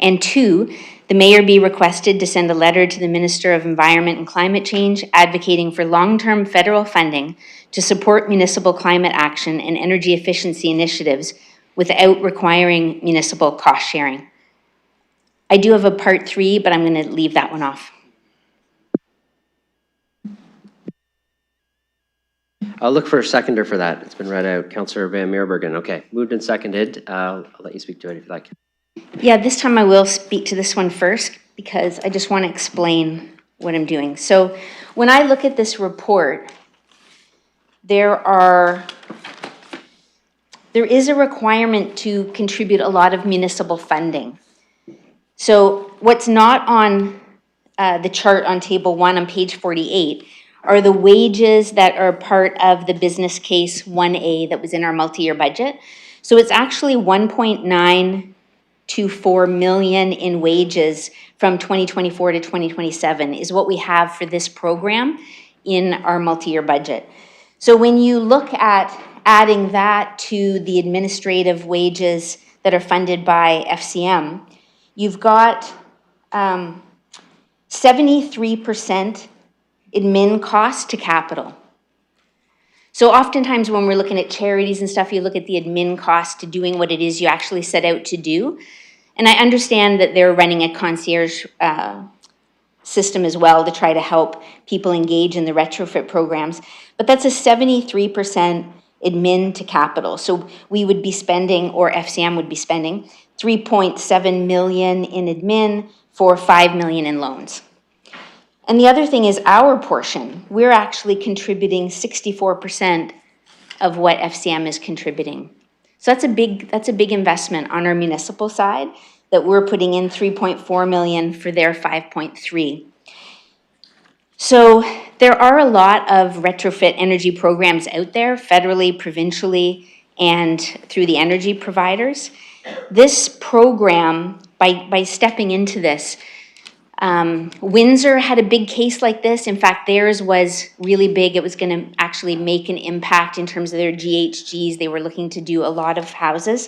And 2, the mayor be requested to send a letter to the Minister of Environment and Climate Change advocating for long-term federal funding to support municipal climate action and energy efficiency initiatives without requiring municipal cost sharing. I do have a part 3, but I'm going to leave that one off. I'll look for a seconder for that. It's been read out. Councillor Van Meerbergen. Okay, moved and seconded. I'll let you speak to it if you like. Yeah, this time I will speak to this one first because I just want to explain what I'm doing. So when I look at this report, there is a requirement to contribute a lot of municipal funding. So what's not on the chart on table 1 on page 48 are the wages that are part of the business case 1A that was in our multi-year budget. So it's actually 1.924 million in wages from 2024 to 2027 is what we have for this program in our multi-year budget. So when you look at adding that to the administrative wages that are funded by FCM, you've got 73% admin cost to capital. So oftentimes when we're looking at charities and stuff, you look at the admin cost to doing what it is you actually set out to do. And I understand that they're running a concierge system as well to try to help people engage in the retrofit programs. But that's a 73% admin to capital. So we would be spending, or FCM would be spending, 3.7 million in admin for 5 million in loans. And the other thing is our portion. We're actually contributing 64% of what FCM is contributing. So that's a big investment on our municipal side that we're putting in 3.4 million for their 5.3. So there are a lot of retrofit energy programs out there, federally, provincially, and through the energy providers. This program, by stepping into this, Windsor had a big case like this. In fact, theirs was really big. It was going to actually make an impact in terms of their GHGs. They were looking to do a lot of houses.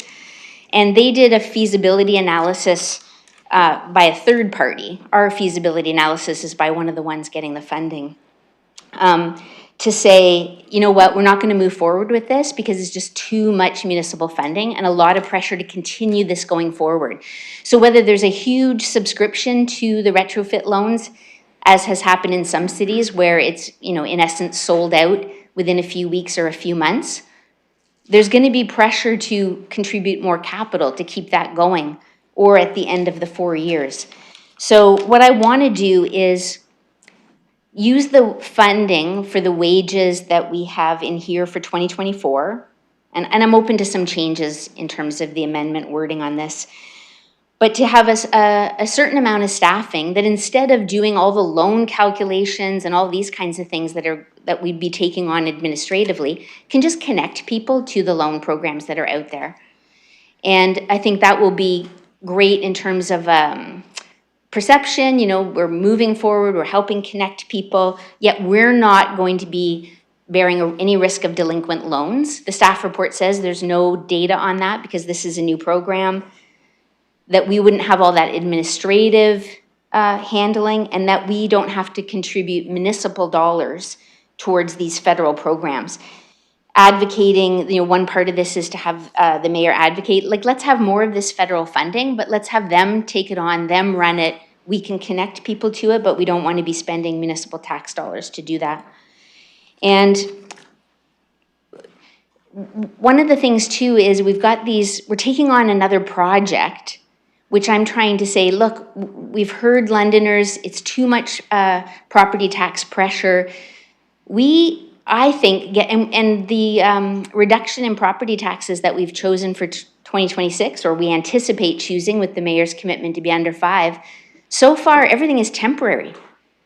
And they did a feasibility analysis by a third party. Our feasibility analysis is by one of the ones getting the funding. To say, you know what, we're not going to move forward with this because it's just too much municipal funding and a lot of pressure to continue this going forward. So whether there's a huge subscription to the retrofit loans, as has happened in some cities where it's, in essence sold out within a few weeks or a few months, there's going to be pressure to contribute more capital to keep that going, or at the end of the 4 years. So what I want to do is use the funding for the wages that we have in here for 2024, and I'm open to some changes in terms of the amendment wording on this, but to have a certain amount of staffing that instead of doing all the loan calculations and all these kinds of things that we'd be taking on administratively, can just connect people to the loan programs that are out there. And I think that will be great in terms of perception, we're moving forward, we're helping connect people, yet we're not going to be bearing any risk of delinquent loans. The staff report says there's no data on that because this is a new program, that we wouldn't have all that administrative handling, and that we don't have to contribute municipal dollars towards these federal programs. Advocating, one part of this is to have the mayor advocate, let's have more of this federal funding, but let's have them take it on, them run it. We can connect people to it, but we don't want to be spending municipal tax dollars to do that. And one of the things too is we're taking on another project, which I'm trying to say, look, we've heard Londoners, it's too much property tax pressure. I think, and the reduction in property taxes that we've chosen for 2026, or we anticipate choosing with the mayor's commitment to be under 5, so far everything is temporary.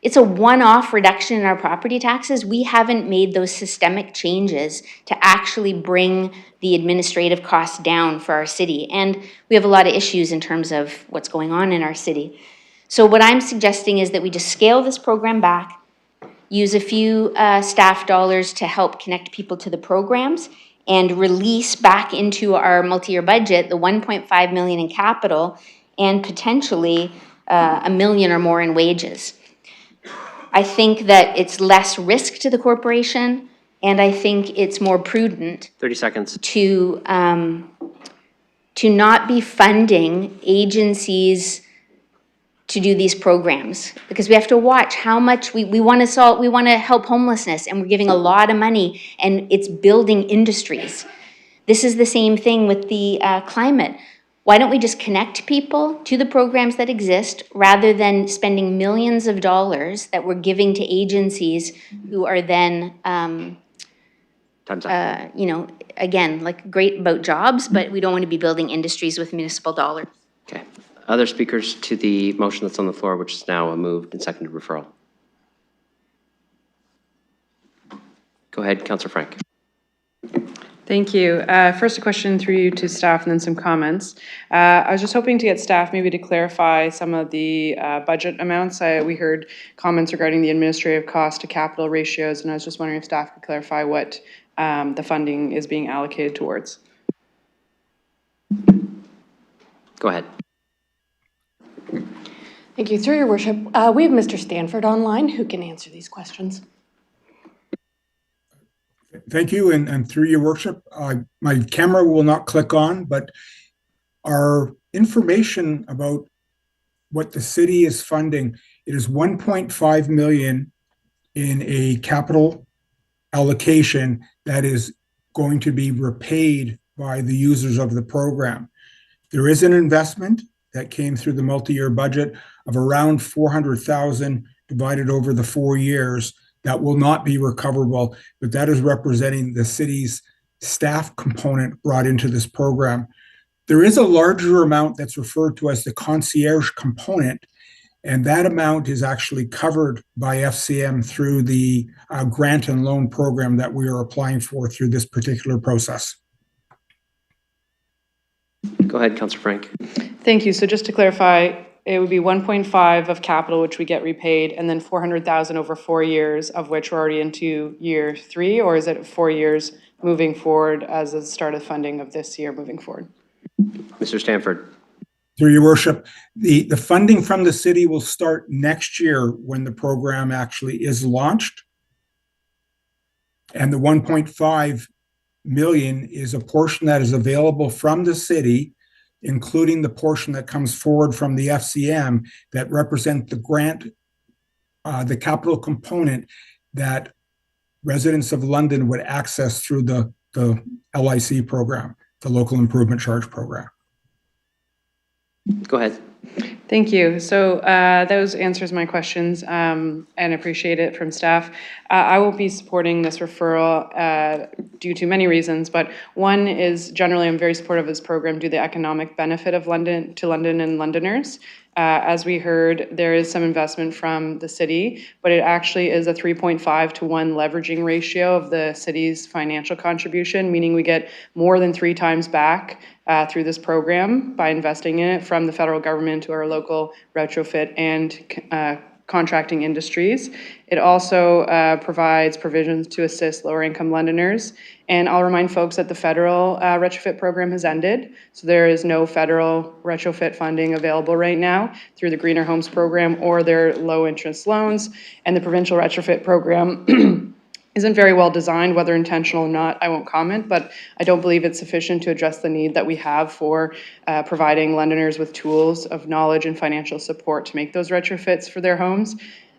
It's a one-off reduction in our property taxes. We haven't made those systemic changes to actually bring the administrative costs down for our city. And we have a lot of issues in terms of what's going on in our city. So what I'm suggesting is that we just scale this program back, use a few staff dollars to help connect people to the programs, and release back into our multi-year budget the 1.5 million in capital and potentially $1 million or more in wages. I think that it's less risk to the corporation, and I think it's more prudent 30 seconds. to not be funding agencies to do these programs, because we have to watch how much we want to help homelessness, and we're giving a lot of money, and it's building industries. This is the same thing with the climate. Why don't we just connect people to the programs that exist rather than spending millions of dollars that we're giving to agencies who are then, Time's up. Again, great about jobs, but we don't want to be building industries with municipal dollars. Okay. Other speakers to the motion that's on the floor, which is now a moved and seconded referral. Go ahead, Councillor Frank. Thank you. First, a question through you to staff and then some comments. I was just hoping to get staff maybe to clarify some of the budget amounts. We heard comments regarding the administrative cost to capital ratios, and I was just wondering if staff could clarify what the funding is being allocated towards. Go ahead. Thank you. Through your worship, we have Mr. Stanford online who can answer these questions. Thank you, and through your worship, my camera will not click on, but our information about what the city is funding, it is 1.5 million in a capital allocation that is going to be repaid by the users of the program. There is an investment that came through the multi-year budget of around 400,000 divided over the 4 years that will not be recoverable, but that is representing the city's staff component brought into this program. There is a larger amount that's referred to as the concierge component, and that amount is actually covered by FCM through the grant and loan program that we are applying for through this particular process. Go ahead, Councillor Frank. Thank you. So just to clarify, it would be 1.5 of capital, which we get repaid, and then 400,000 over 4 years, of which we're already into year 3, or is it 4 years moving forward as the start of funding of this year moving forward? Mr. Stanford. Through your worship, the funding from the city will start next year when the program actually is launched. And the 1.5 million is a portion that is available from the city, including the portion that comes forward from the FCM that represent the grant, the capital component that residents of London would access through the LIC program, the Local Improvement Charge Program. Go ahead. Thank you. So those answers my questions and appreciate it from staff. I will be supporting this referral due to many reasons, but one is generally I'm very supportive of this program due to the economic benefit of London to London and Londoners. As we heard, there is some investment from the city, but it actually is a 3.5 to 1 leveraging ratio of the city's financial contribution, meaning we get more than 3 times back through this program by investing in it from the federal government to our local retrofit and contracting industries. It also provides provisions to assist lower income Londoners. And I'll remind folks that the federal retrofit program has ended. So there is no federal retrofit funding available right now through the Greener Homes program or their low interest loans. And the provincial retrofit program isn't very well designed, whether intentional or not, I won't comment, but I don't believe it's sufficient to address the need that we have for providing Londoners with tools of knowledge and financial support to make those retrofits for their homes.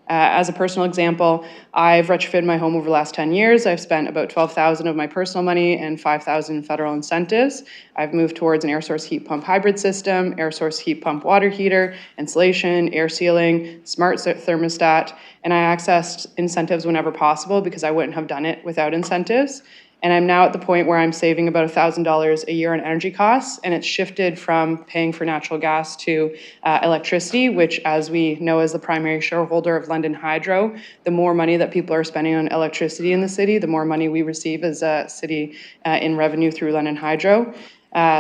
As a personal example, I've retrofitted my home over the last 10 years. I've spent about $12,000 of my personal money and $5,000 in federal incentives. I've moved towards an air source heat pump hybrid system, air source heat pump water heater, insulation, air sealing, smart thermostat, and I accessed incentives whenever possible because I wouldn't have done it without incentives. And I'm now at the point where I'm saving about $1,000 a year on energy costs, and it's shifted from paying for natural gas to electricity, which, as we know, as the primary shareholder of London Hydro, the more money that people are spending on electricity in the city, the more money we receive as a city in revenue through London Hydro.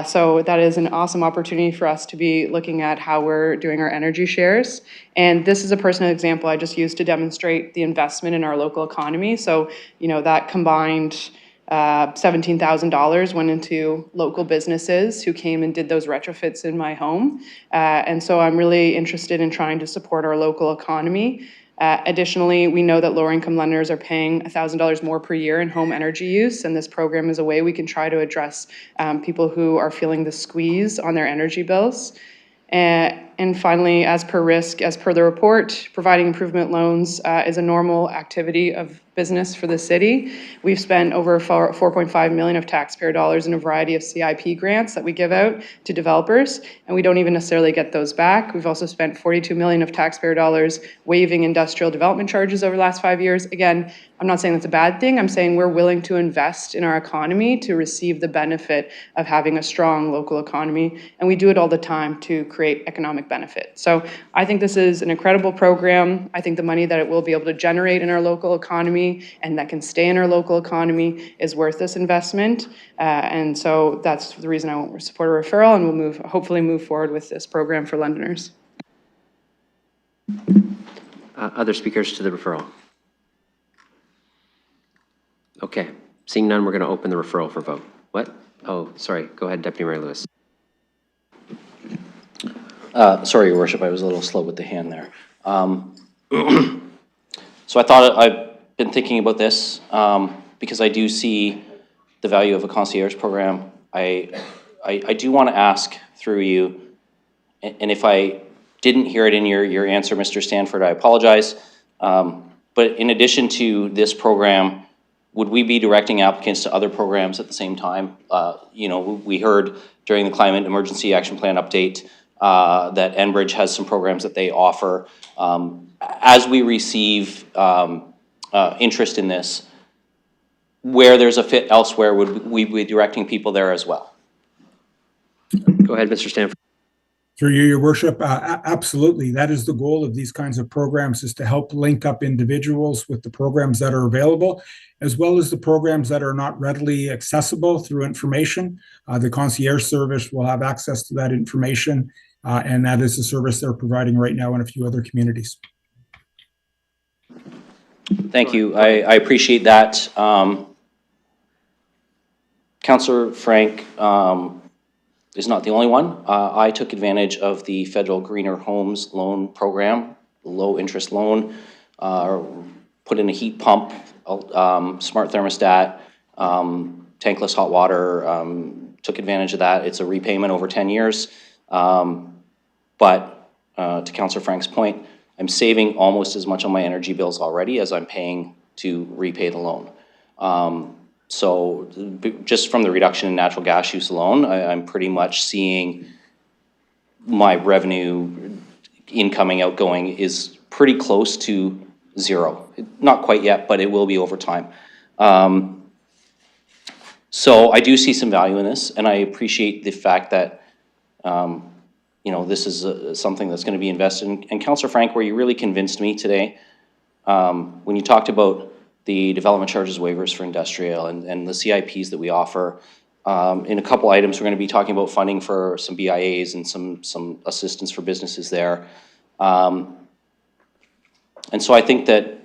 So that is an awesome opportunity for us to be looking at how we're doing our energy shares. And this is a personal example I just used to demonstrate the investment in our local economy. So, you know, that combined $17,000 went into local businesses who came and did those retrofits in my home. And so I'm really interested in trying to support our local economy. Additionally, we know that lower income Londoners are paying $1,000 more per year in home energy use, and this program is a way we can try to address people who are feeling the squeeze on their energy bills. And finally, as per the report, providing improvement loans is a normal activity of business for the city. We've spent over $4.5 million of taxpayer dollars in a variety of CIP grants that we give out to developers, and we don't even necessarily get those back. We've also spent $42 million of taxpayer dollars waiving industrial development charges over the last 5 years. Again, I'm not saying that's a bad thing. I'm saying we're willing to invest in our economy to receive the benefit of having a strong local economy, and we do it all the time to create economic benefit. So I think this is an incredible program. I think the money that it will be able to generate in our local economy and that can stay in our local economy is worth this investment. And so that's the reason I won't support a referral, and we'll hopefully move forward with this program for Londoners. Other speakers to the referral? Okay, seeing none, we're going to open the referral for vote. What? Oh, sorry. Go ahead, Deputy Mayor Lewis. Sorry, Your Worship, I was a little slow with the hand there. So I thought I've been thinking about this because I do see the value of a concierge program. I do want to ask through you, and if I didn't hear it in your answer, Mr. Stanford, I apologize. But in addition to this program, would we be directing applicants to other programs at the same time? You know, we heard during the Climate Emergency Action Plan update that Enbridge has some programs that they offer. As we receive interest in this, where there's a fit elsewhere, would we be directing people there as well? Go ahead, Mr. Stanford. Through you, Your Worship, absolutely. That is the goal of these kinds of programs, is to help link up individuals with the programs that are available, as well as the programs that are not readily accessible through information. The concierge service will have access to that information, and that is the service they're providing right now in a few other communities. Thank you. I appreciate that. Councillor Frank is not the only one. I took advantage of the federal Greener Homes loan program, low interest loan, put in a heat pump, smart thermostat, tankless hot water, took advantage of that. It's a repayment over 10 years. But to Councillor Frank's point, I'm saving almost as much on my energy bills already as I'm paying to repay the loan. So just from the reduction in natural gas use alone, I'm pretty much seeing my revenue incoming, outgoing is pretty close to zero. Not quite yet, but it will be over time. So I do see some value in this, and I appreciate the fact that this is something that's going to be invested in. And Councillor Frank, where you really convinced me today, when you talked about the development charges waivers for industrial and the CIPs that we offer, in a couple items, we're going to be talking about funding for some BIAs and some assistance for businesses there. And so I think that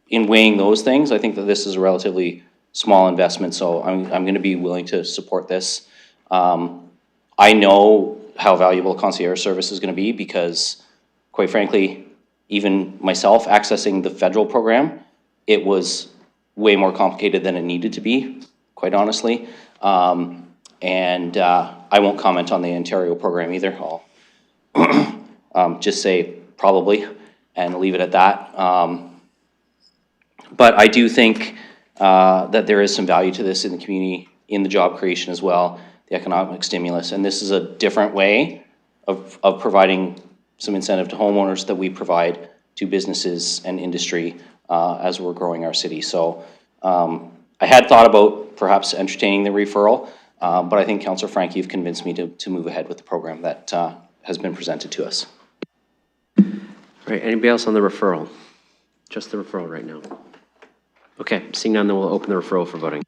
in weighing those things, I think that this is a relatively small investment, so I'm going to be willing to support this. I know how valuable concierge service is going to be because, quite frankly, even myself accessing the federal program, it was way more complicated than it needed to be, quite honestly. And I won't comment on the Ontario program either. I'll just say probably and leave it at that. But I do think that there is some value to this in the community, in the job creation as well, the economic stimulus. And this is a different way of providing some incentive to homeowners that we provide to businesses and industry as we're growing our city. So I had thought about perhaps entertaining the referral, but I think Councillor Frank, you've convinced me to move ahead with the program that has been presented to us. All right, anybody else on the referral? Just the referral right now. Okay, seeing none, then we'll open the referral for voting.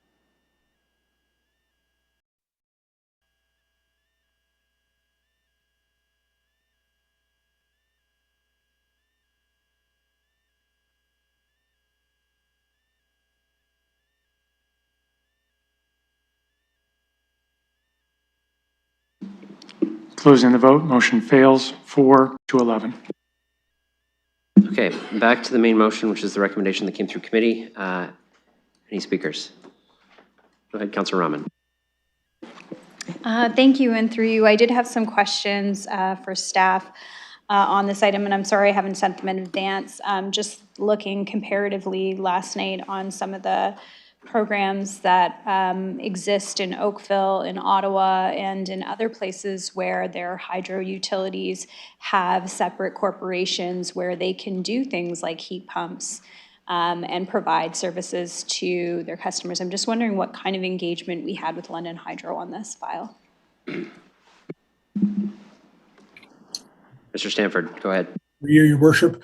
Closing the vote, motion fails 4-11. Okay, back to the main motion, which is the recommendation that came through committee. Any speakers? Go ahead, Councillor Rahman. Thank you, and through you, I did have some questions for staff on this item, and I'm sorry I haven't sent them in advance. Just looking comparatively last night on some of the programs that exist in Oakville, in Ottawa, and in other places where their hydro utilities have separate corporations where they can do things like heat pumps and provide services to their customers. I'm just wondering what kind of engagement we had with London Hydro on this file. Mr. Stanford, go ahead. Your Worship,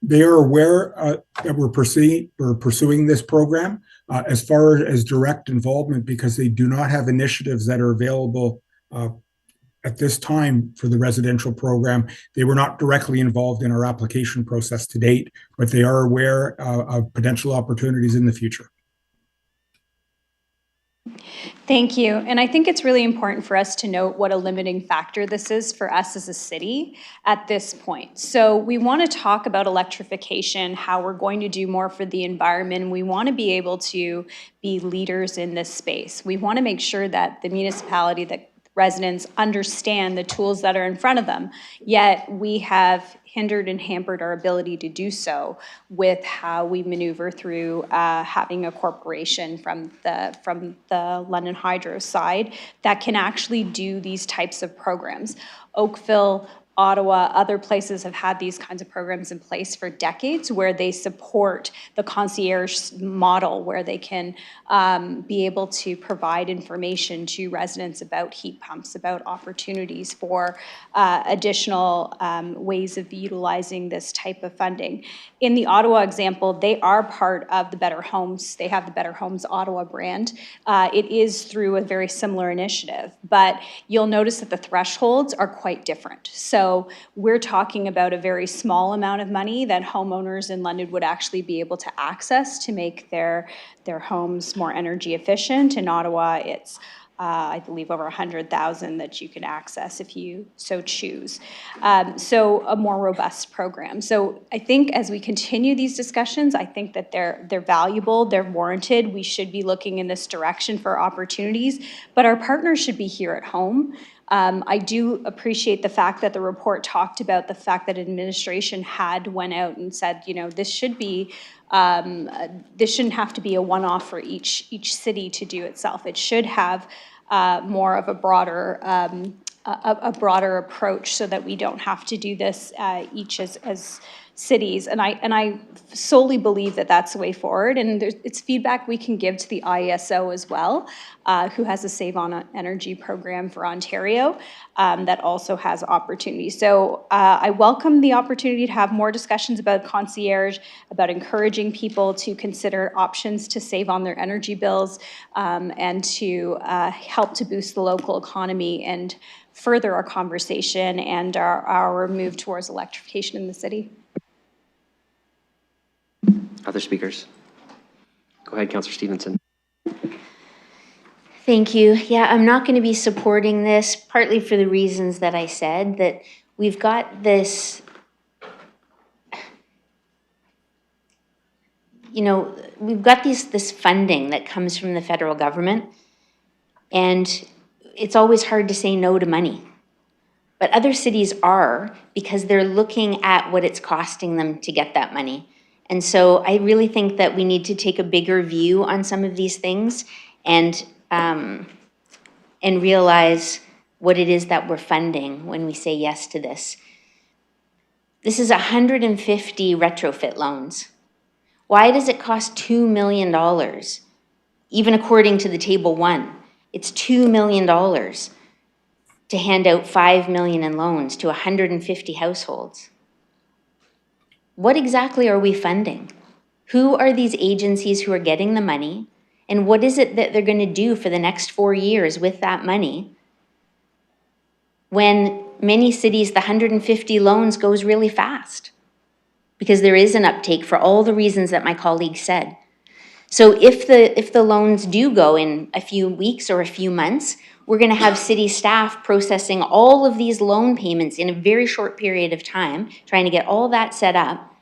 they are aware that we're pursuing this program as far as direct involvement, because they do not have initiatives that are available at this time for the residential program. They were not directly involved in our application process to date, but they are aware of potential opportunities in the future. Thank you. And I think it's really important for us to note what a limiting factor this is for us as a city at this point. So we want to talk about electrification, how we're going to do more for the environment. We want to be able to be leaders in this space. We want to make sure that the municipality, that residents understand the tools that are in front of them, yet we have hindered and hampered our ability to do so with how we maneuver through having a corporation from the London Hydro side that can actually do these types of programs. Oakville, Ottawa, other places have had these kinds of programs in place for decades where they support the concierge model, where they can be able to provide information to residents about heat pumps, about opportunities for additional ways of utilizing this type of funding. In the Ottawa example, they are part of the Better Homes. They have the Better Homes Ottawa brand. It is through a very similar initiative, but you'll notice that the thresholds are quite different. So we're talking about a very small amount of money that homeowners in London would actually be able to access to make their homes more energy efficient. In Ottawa, it's I believe over 100,000 that you can access if you so choose. So a more robust program. So I think as we continue these discussions, I think that they're valuable, they're warranted. We should be looking in this direction for opportunities, but our partners should be here at home. I do appreciate the fact that the report talked about the fact that administration had went out and said, you know, this should be, this shouldn't have to be a one-off for each city to do itself. It should have more of a broader a broader approach so that we don't have to do this each as cities. And I solely believe that that's the way forward. And it's feedback we can give to the IESO as well, who has a Save on Energy program for Ontario that also has opportunities. So I welcome the opportunity to have more discussions about concierge, about encouraging people to consider options to save on their energy bills and to help to boost the local economy and further our conversation and our move towards electrification in the city. Other speakers? Go ahead, Councillor Stevenson. Thank you. Yeah, I'm not going to be supporting this, partly for the reasons that I said, that we've got this, we've got this funding that comes from the federal government, and it's always hard to say no to money. But other cities are, because they're looking at what it's costing them to get that money. And so I really think that we need to take a bigger view on some of these things and realize what it is that we're funding when we say yes to this. This is 150 retrofit loans. Why does it cost $2 million? Even according to the Table 1, it's $2 million to hand out $5 million in loans to 150 households. What exactly are we funding? Who are these agencies who are getting the money? And what is it that they're going to do for the next 4 years with that money? When many cities, the 150 loans goes really fast because there is an uptake for all the reasons that my colleague said. So if the loans do go in a few weeks or a few months, we're going to have city staff processing all of these loan payments in a very short period of time, trying to get all that set up.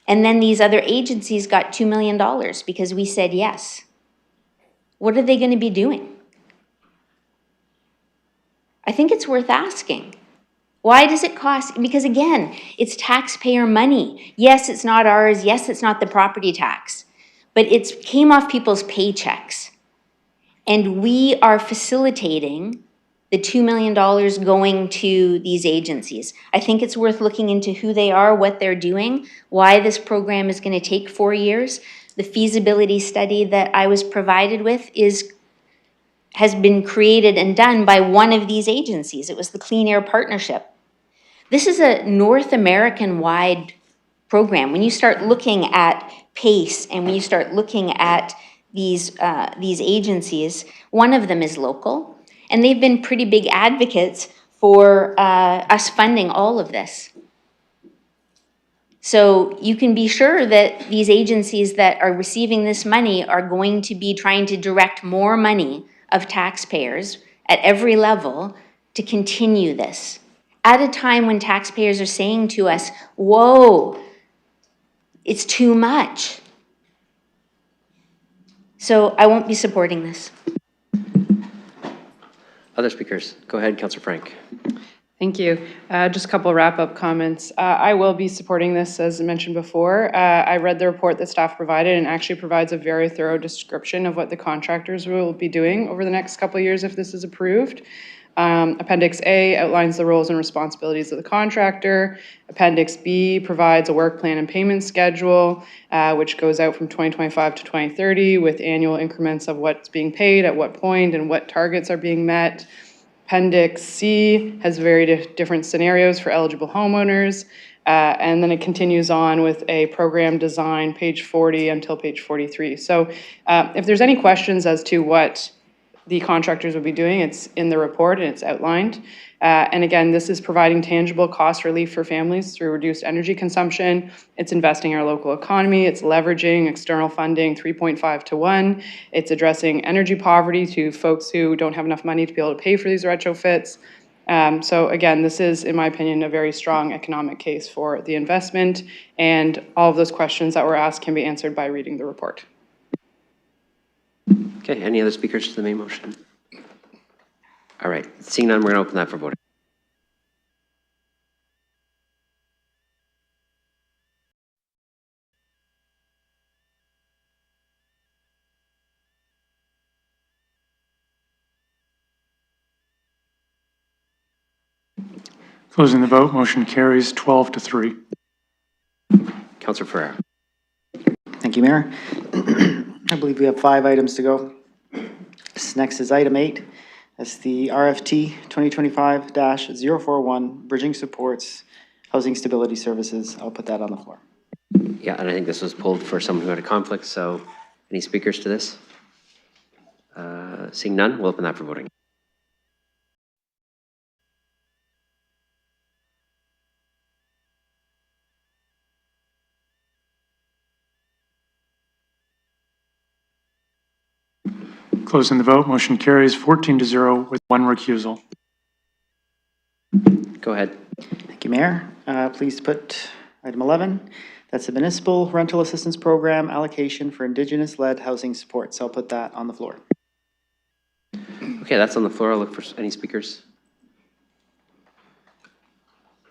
And then these other agencies got $2 million because we said yes. What are they going to be doing? I think it's worth asking. Why does it cost? Because again, it's taxpayer money. Yes, it's not ours. Yes, it's not the property tax. But it came off people's paychecks. And we are facilitating the $2 million going to these agencies. I think it's worth looking into who they are, what they're doing, why this program is going to take 4 years. The feasibility study that I was provided with has been created and done by one of these agencies. It was the Clean Air Partnership. This is a North American-wide program. When you start looking at PACE and when you start looking at these agencies, one of them is local. And they've been pretty big advocates for us funding all of this. So you can be sure that these agencies that are receiving this money are going to be trying to direct more money of taxpayers at every level to continue this. At a time when taxpayers are saying to us, whoa, it's too much. So I won't be supporting this. Other speakers? Go ahead, Councillor Frank. Thank you. Just a couple of wrap-up comments. I will be supporting this, as mentioned before. I read the report that staff provided and actually provides a very thorough description of what the contractors will be doing over the next couple of years if this is approved. Appendix A outlines the roles and responsibilities of the contractor. Appendix B provides a work plan and payment schedule, which goes out from 2025 to 2030 with annual increments of what's being paid at what point and what targets are being met. Appendix C has very different scenarios for eligible homeowners. And then it continues on with a program design, page 40 until page 43. So if there's any questions as to what the contractors will be doing, it's in the report and it's outlined. And again, this is providing tangible cost relief for families through reduced energy consumption. It's investing in our local economy. It's leveraging external funding 3.5 to 1. It's addressing energy poverty to folks who don't have enough money to be able to pay for these retrofits. So again, this is, in my opinion, a very strong economic case for the investment. And all of those questions that were asked can be answered by reading the report. Okay, any other speakers to the main motion? All right, seeing none, we're going to open that for voting. Closing the vote, motion carries 12-3. Councillor Ferreira. Thank you, Mayor. I believe we have 5 items to go. This next is item 8. That's the RFT 2025-041, Bridging Supports Housing Stability Services. I'll put that on the floor. Yeah, and I think this was pulled for someone who had a conflict, so any speakers to this? Seeing none, we'll open that for voting. Closing the vote, motion carries 14-0 with 1 recusal. Go ahead. Thank you, Mayor. Please put item 11. That's the Municipal Rental Assistance Program allocation for Indigenous-led housing supports. I'll put that on the floor. Okay, that's on the floor. I'll look for any speakers.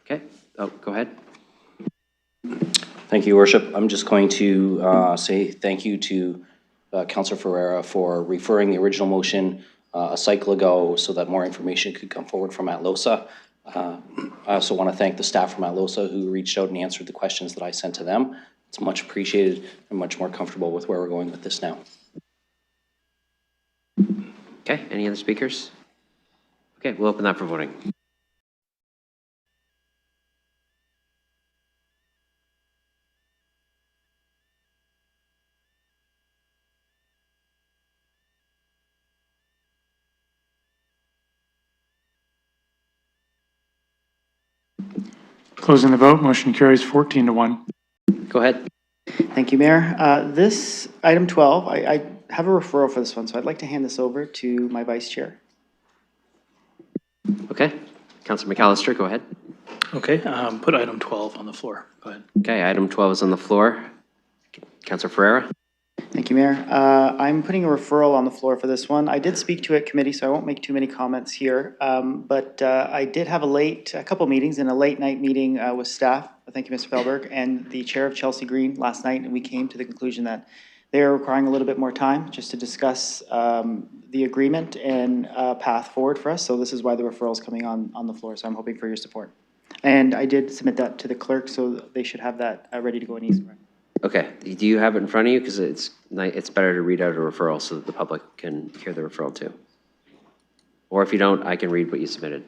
Okay, oh, go ahead. Thank you, Your Worship. I'm just going to say thank you to Councillor Ferreira for referring the original motion a cycle ago so that more information could come forward from ATLOSA. I also want to thank the staff from ATLOSA who reached out and answered the questions that I sent to them. It's much appreciated. I'm much more comfortable with where we're going with this now. Okay, any other speakers? Okay, we'll open that for voting. Closing the vote, motion carries 14-1. Go ahead. Thank you, Mayor. This item 12, I have a referral for this one, so I'd like to hand this over to my vice chair. Okay, Councillor McAllister, go ahead. Okay, put item 12 on the floor. Go ahead. Okay, item 12 is on the floor. Councillor Ferreira. Thank you, Mayor. I'm putting a referral on the floor for this one. I did speak to it committee, so I won't make too many comments here. But I did have a couple meetings and a late night meeting with staff. Thank you, Mr. Fehlberg, and the chair of Chelsea Green last night, and we came to the conclusion that they are requiring a little bit more time just to discuss the agreement and path forward for us. So this is why the referral is coming on the floor. So I'm hoping for your support. And I did submit that to the clerk, so they should have that ready to go in easy. Okay, do you have it in front of you? Because it's better to read out a referral so that the public can hear the referral too. Or if you don't, I can read what you submitted.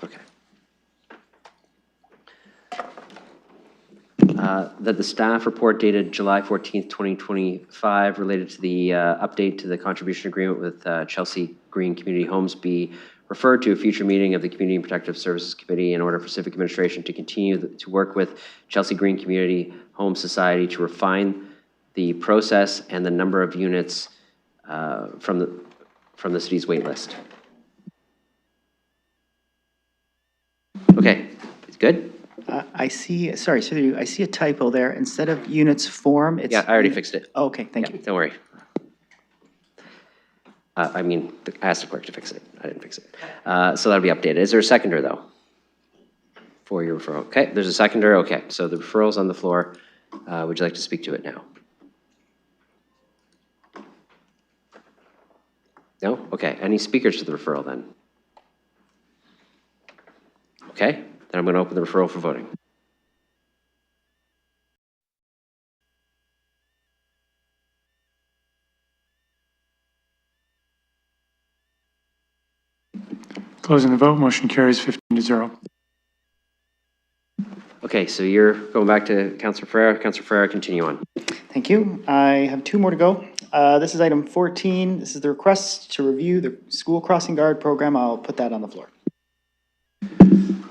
Okay. That the staff report dated July 14th, 2025 related to the update to the contribution agreement with Chelsea Green Community Homes be referred to a future meeting of the Community and Protective Services Committee in order for Civic Administration to continue to work with Chelsea Green Community Home Society to refine the process and the number of units from the city's wait list. Okay, good? I see, sorry, I see a typo there. Instead of units form, it's... Yeah, I already fixed it. Oh, okay, thank you. Don't worry. I mean, I asked the clerk to fix it. I didn't fix it. So that'll be updated. Is there a seconder, though, for your referral? Okay, there's a seconder. Okay, so the referral's on the floor. Would you like to speak to it now? No? Okay, any speakers to the referral, then? Okay, then I'm going to open the referral for voting. Closing the vote, motion carries 15-0. Okay, so you're going back to Councillor Ferreira. Councillor Ferreira, continue on. Thank you. I have 2 more to go. This is item 14. This is the request to review the school crossing guard program. I'll put that on the floor.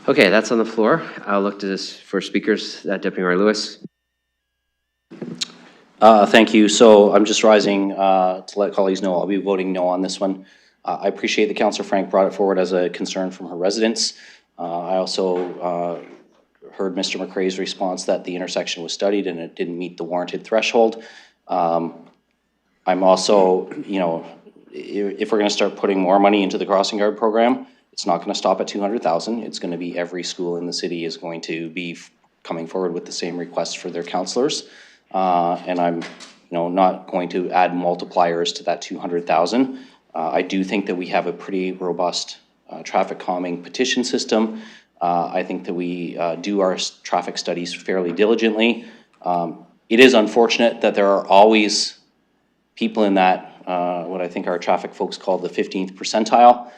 Okay, that's on the floor. I'll look to this for speakers. Deputy Mayor Lewis. Thank you. So I'm just rising to let colleagues know I'll be voting no on this one. I appreciate that Councillor Frank brought it forward as a concern from her residents. I also heard Mr. McRae's response that the intersection was studied and it didn't meet the warranted threshold. I'm also, you know, if we're going to start putting more money into the crossing guard program, it's not going to stop at 200,000. It's going to be every school in the city is going to be coming forward with the same request for their counselors. And I'm, you know, not going to add multipliers to that 200,000. I do think that we have a pretty robust traffic calming petition system. I think that we do our traffic studies fairly diligently. It is unfortunate that there are always people in that, what I think our traffic folks call the 15th percentile,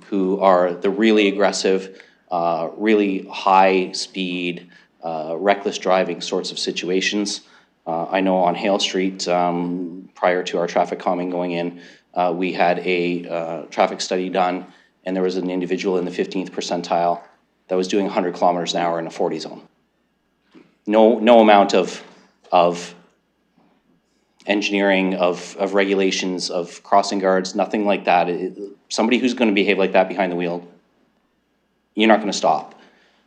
who are the really aggressive, really high speed, reckless driving sorts of situations. I know on Hale Street, prior to our traffic calming going in, we had a traffic study done, and there was an individual in the 15th percentile that was doing 100 kilometers an hour in a 40 zone. No amount of engineering, of regulations, of crossing guards, nothing like that. Somebody who's going to behave like that behind the wheel, you're not going to stop.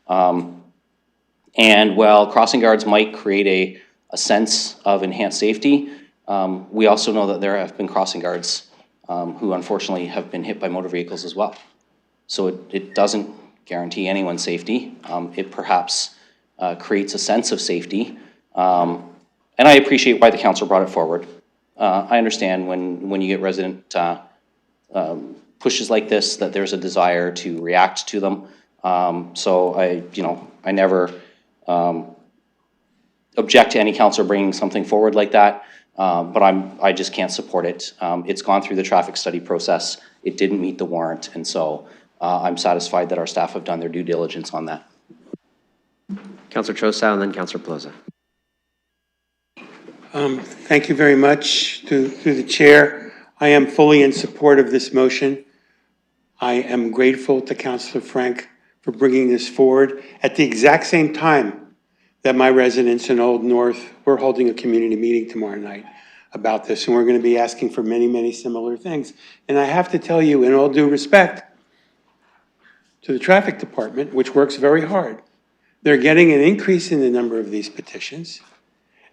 And while crossing guards might create a sense of enhanced safety, we also know that there have been crossing guards who unfortunately have been hit by motor vehicles as well. So it doesn't guarantee anyone's safety. It perhaps creates a sense of safety. And I appreciate why the council brought it forward. I understand when you get resident pushes like this, that there's a desire to react to them. So I never object to any councillor bringing something forward like that, but I just can't support it. It's gone through the traffic study process. It didn't meet the warrant, and so I'm satisfied that our staff have done their due diligence on that. Councillor Chosow and then Councillor Plaza. Thank you very much through the chair. I am fully in support of this motion. I am grateful to Councillor Frank for bringing this forward at the exact same time that my residents in Old North, we're holding a community meeting tomorrow night about this, and we're going to be asking for many, many similar things. And I have to tell you, in all due respect to the traffic department, which works very hard, they're getting an increase in the number of these petitions.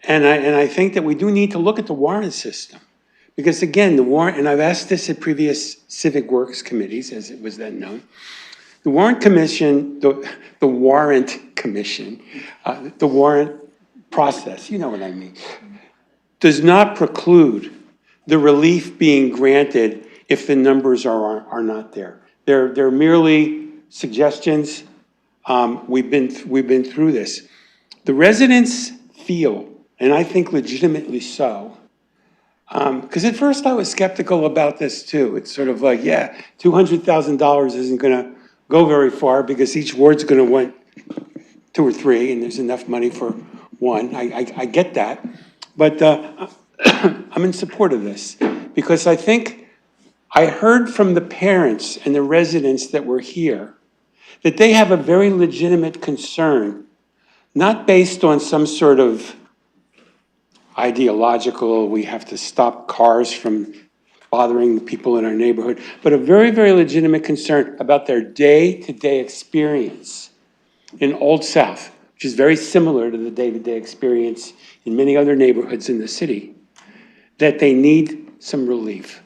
And I think that we do need to look at the warrant system. Because again, the warrant, and I've asked this at previous Civic Works committees, as it was then known, the warrant commission, the warrant commission, the warrant process, you know what I mean, does not preclude the relief being granted if the numbers are not there. They're merely suggestions. We've been through this. The residents feel, and I think legitimately so, because at first I was skeptical about this too. It's sort of like, yeah, $200,000 isn't going to go very far because each ward's going to want 2 or 3, and there's enough money for 1. I get that, but I'm in support of this because I think I heard from the parents and the residents that were here that they have a very legitimate concern, not based on some sort of ideological, we have to stop cars from bothering the people in our neighborhood, but a very, very legitimate concern about their day-to-day experience in Old South, which is very similar to the day-to-day experience in many other neighborhoods in the city, that they need some relief.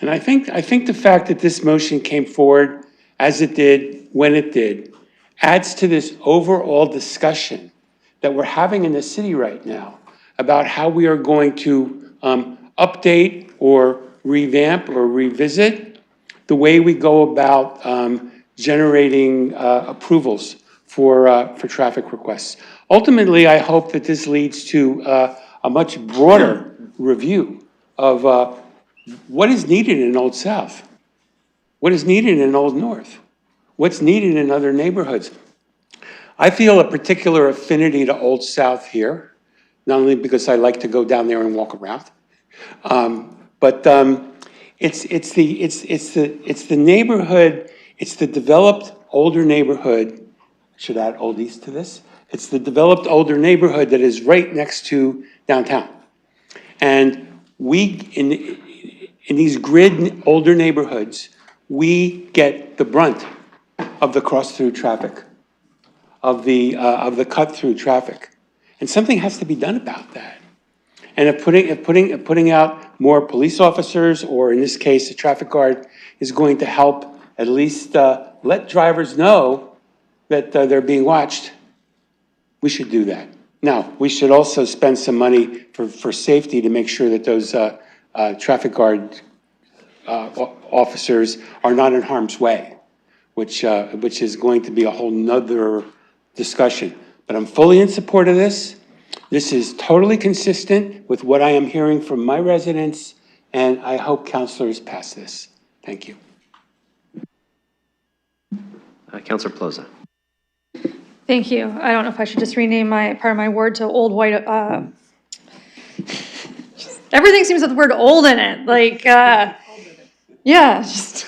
And I think the fact that this motion came forward as it did, when it did, adds to this overall discussion that we're having in the city right now about how we are going to update or revamp or revisit the way we go about generating approvals for traffic requests. Ultimately, I hope that this leads to a much broader review of what is needed in Old South, what is needed in Old North, what's needed in other neighborhoods. I feel a particular affinity to Old South here, not only because I like to go down there and walk around, but it's the neighborhood, it's the developed older neighborhood. I should add Old East to this. It's the developed older neighborhood that is right next to downtown, and we in these grid older neighborhoods, we get the brunt of the cross-through traffic, of the cut-through traffic. And something has to be done about that. And if putting out more police officers, or in this case, a traffic guard, is going to help at least let drivers know that they're being watched, we should do that. Now, we should also spend some money for safety to make sure that those traffic guard officers are not in harm's way. which is going to be a whole nother discussion. But I'm fully in support of this. This is totally consistent with what I am hearing from my residents, and I hope councilors pass this. Thank you. Councilor Plaza. Thank you. I don't know if I should just rename my part of my word to old white. Everything seems with the word old in it. Like, yeah, just.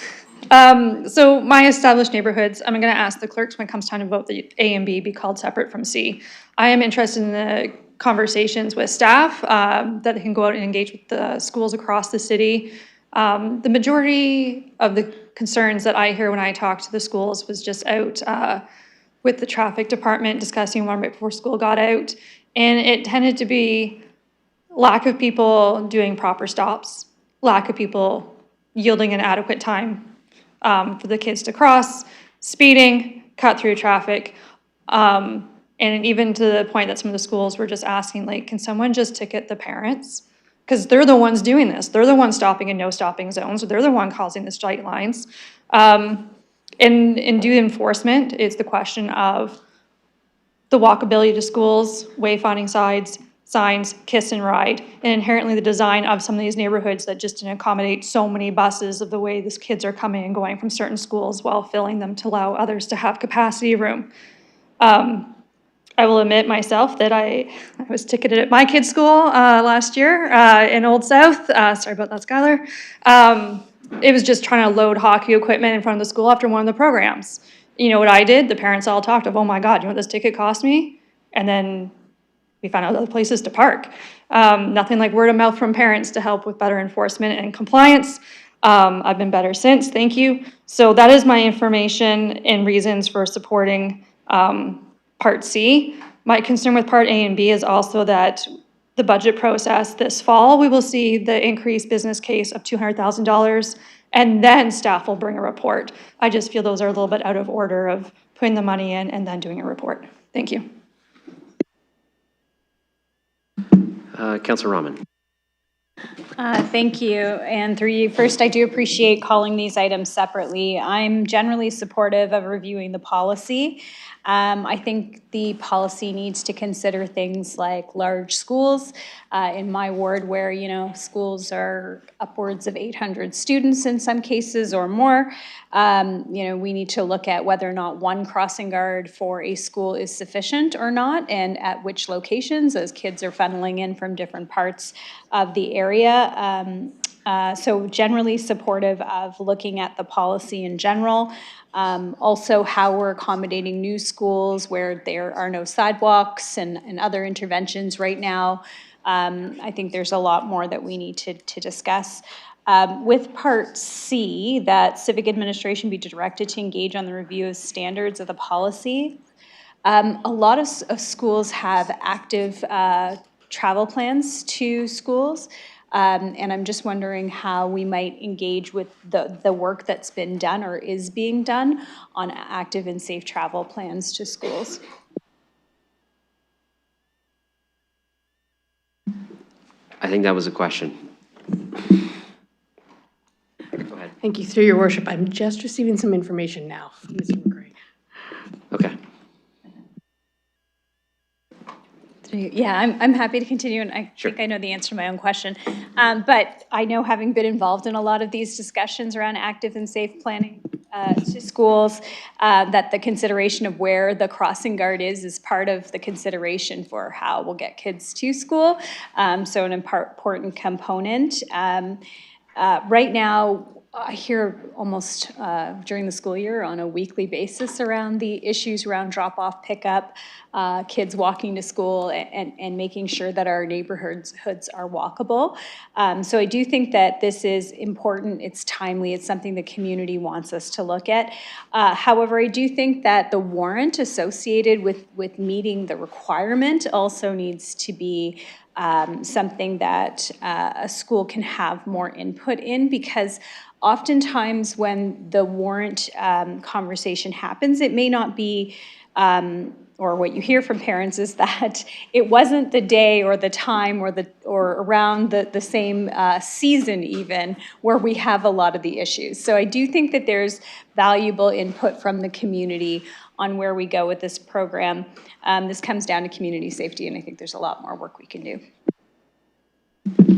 So my established neighborhoods, I'm going to ask the clerks when it comes time to vote the A and B be called separate from C. I am interested in the conversations with staff that can go out and engage with the schools across the city. The majority of the concerns that I hear when I talk to the schools was just out with the traffic department discussing one right before school got out. And it tended to be lack of people doing proper stops, lack of people yielding an adequate time for the kids to cross, speeding, cut through traffic. And even to the point that some of the schools were just asking, like, can someone just ticket the parents? Because they're the ones doing this. They're the ones stopping in no stopping zones. They're the one causing the sight lines. And do enforcement, it's the question of the walkability to schools, wayfinding signs, kiss and ride, and inherently the design of some of these neighborhoods that just didn't accommodate so many buses of the way these kids are coming and going from certain schools while filling them to allow others to have capacity room. I will admit myself that I was ticketed at my kid's school last year in Old South. Sorry about that, Skylar. It was just trying to load hockey equipment in front of the school after one of the programs. You know what I did? The parents all talked of, oh my God, you know what this ticket cost me? And then we found out other places to park. Nothing like word of mouth from parents to help with better enforcement and compliance. I've been better since, thank you. So that is my information and reasons for supporting Part C. My concern with Part A and B is also that the budget process this fall, we will see the increased business case of $200,000, and then staff will bring a report. I just feel those are a little bit out of order of putting the money in and then doing a report. Thank you. Councilor Rahman. Thank you. And through you, first, I do appreciate calling these items separately. I'm generally supportive of reviewing the policy. I think the policy needs to consider things like large schools. In my ward where, you know, schools are upwards of 800 students in some cases or more, you know, we need to look at whether or not one crossing guard for a school is sufficient or not, and at which locations as kids are funneling in from different parts of the area. So generally supportive of looking at the policy in general. Also how we're accommodating new schools where there are no sidewalks and other interventions right now. I think there's a lot more that we need to discuss. With Part C, that civic administration be directed to engage on the review of standards of the policy. A lot of schools have active travel plans to schools. And I'm just wondering how we might engage with the work that's been done or is being done on active and safe travel plans to schools. I think that was a question. Go ahead. Thank you, through your worship. I'm just receiving some information now from Mr. McCray. Okay. Yeah, I'm happy to continue, and I think I know the answer to my own question. But I know, having been involved in a lot of these discussions around active and safe planning to schools, that the consideration of where the crossing guard is part of the consideration for how we'll get kids to school. So an important component. Right now, I hear almost during the school year on a weekly basis around the issues around drop-off, pickup, kids walking to school, and making sure that our neighborhoods are walkable. So I do think that this is important, it's timely, it's something the community wants us to look at. However, I do think that the warrant associated with meeting the requirement also needs to be something that a school can have more input in, because oftentimes when the warrant conversation happens, it may not be, or what you hear from parents is that it wasn't the day or the time or around the same season even where we have a lot of the issues. So I do think that there's valuable input from the community on where we go with this program. This comes down to community safety, and I think there's a lot more work we can do.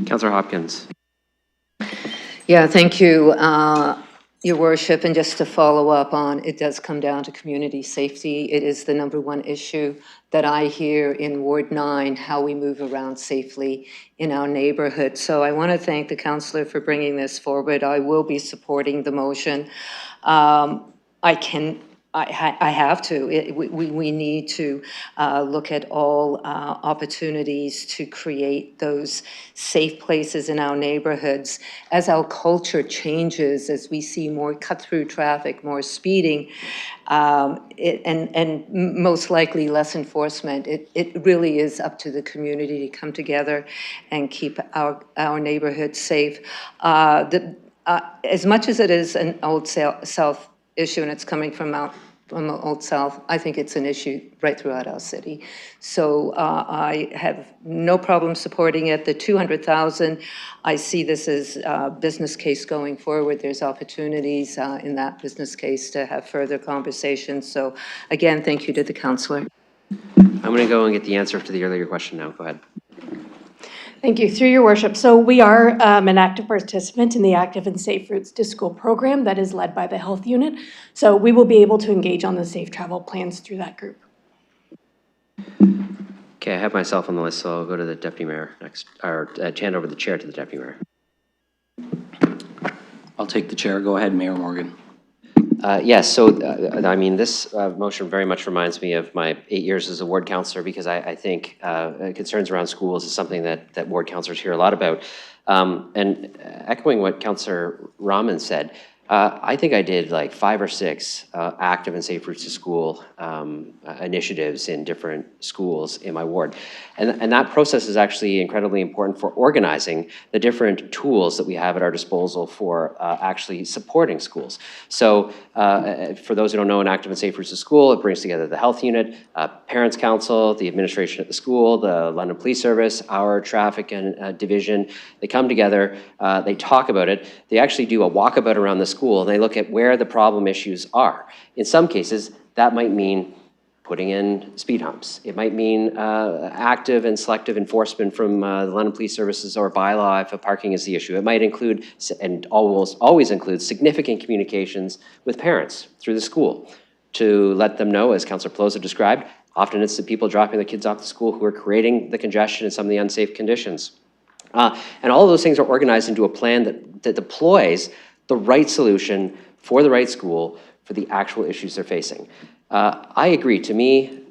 Councillor Hopkins. Yeah, thank you, Your Worship. And just to follow up on, it does come down to community safety. It is the #1 issue that I hear in Ward 9, how we move around safely in our neighborhood. So I want to thank the councillor for bringing this forward. I will be supporting the motion. I have to. We need to look at all opportunities to create those safe places in our neighborhoods. As our culture changes, as we see more cut-through traffic, more speeding, and most likely less enforcement, it really is up to the community to come together and keep our neighborhoods safe. As much as it is an Old South issue, and it's coming from Old South, I think it's an issue right throughout our city. So I have no problem supporting it. The 200,000, I see this as a business case going forward. There's opportunities in that business case to have further conversations. So again, thank you to the councillor. I'm going to go and get the answer to the earlier question now. Go ahead. Thank you. Through your worship. So we are an active participant in the Active and Safe Routes to School program that is led by the health unit. So we will be able to engage on the safe travel plans through that group. Okay, I have myself on the list, so I'll go to the deputy mayor next, or hand over the chair to the deputy mayor. I'll take the chair. Go ahead, Mayor Morgan. Yes, so I mean, this motion very much reminds me of my 8 years as a ward councillor, because I think concerns around schools is something that ward councillors hear a lot about. And echoing what Councillor Rahman said, I think I did like 5 or 6 active and safe routes to school initiatives in different schools in my ward. And that process is actually incredibly important for organizing the different tools that we have at our disposal for actually supporting schools. So for those who don't know, an active and safe routes to school, it brings together the health unit, parents council, the administration at the school, the London Police Service, our traffic and division. They come together, they talk about it, they actually do a walkabout around the school, and they look at where the problem issues are. In some cases, that might mean putting in speed humps. It might mean active and selective enforcement from the London Police Services or bylaw if parking is the issue. It might include, and almost always includes, significant communications with parents through the school to let them know, as Councillor Pelosi described, often it's the people dropping the kids off to school who are creating the congestion and some of the unsafe conditions. And all of those things are organized into a plan that deploys the right solution for the right school for the actual issues they're facing. I agree. To me,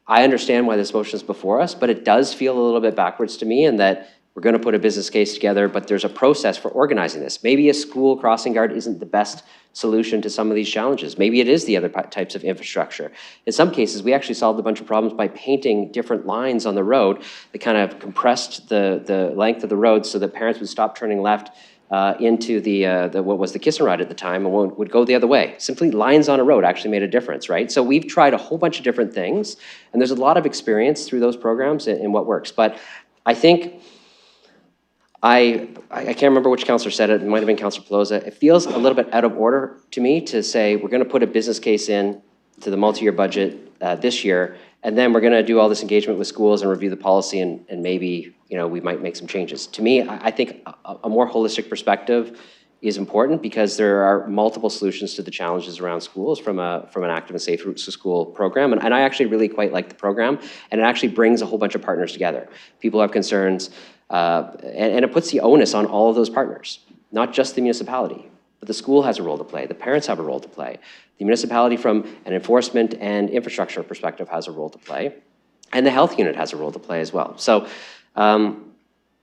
I understand why this motion is before us, but it does feel a little bit backwards to me in that we're going to put a business case together, but there's a process for organizing this. Maybe a school crossing guard isn't the best solution to some of these challenges. Maybe it is the other types of infrastructure. In some cases, we actually solved a bunch of problems by painting different lines on the road that kind of compressed the length of the road so that parents would stop turning left into what was the Kiss and Ride at the time, and would go the other way. Simply lines on a road actually made a difference, right? So we've tried a whole bunch of different things, and there's a lot of experience through those programs in what works. But I think, I can't remember which councillor said it might have been Councillor Pelosi. It feels a little bit out of order to me to say we're going to put a business case in to the multi-year budget this year, and then we're going to do all this engagement with schools and review the policy, and maybe we might make some changes. To me, I think a more holistic perspective is important because there are multiple solutions to the challenges around schools from an active and safe routes to school program. And I actually really quite like the program, and it actually brings a whole bunch of partners together. People have concerns, and it puts the onus on all of those partners, not just the municipality, but the school has a role to play, the parents have a role to play, the municipality from an enforcement and infrastructure perspective has a role to play, and the health unit has a role to play as well. So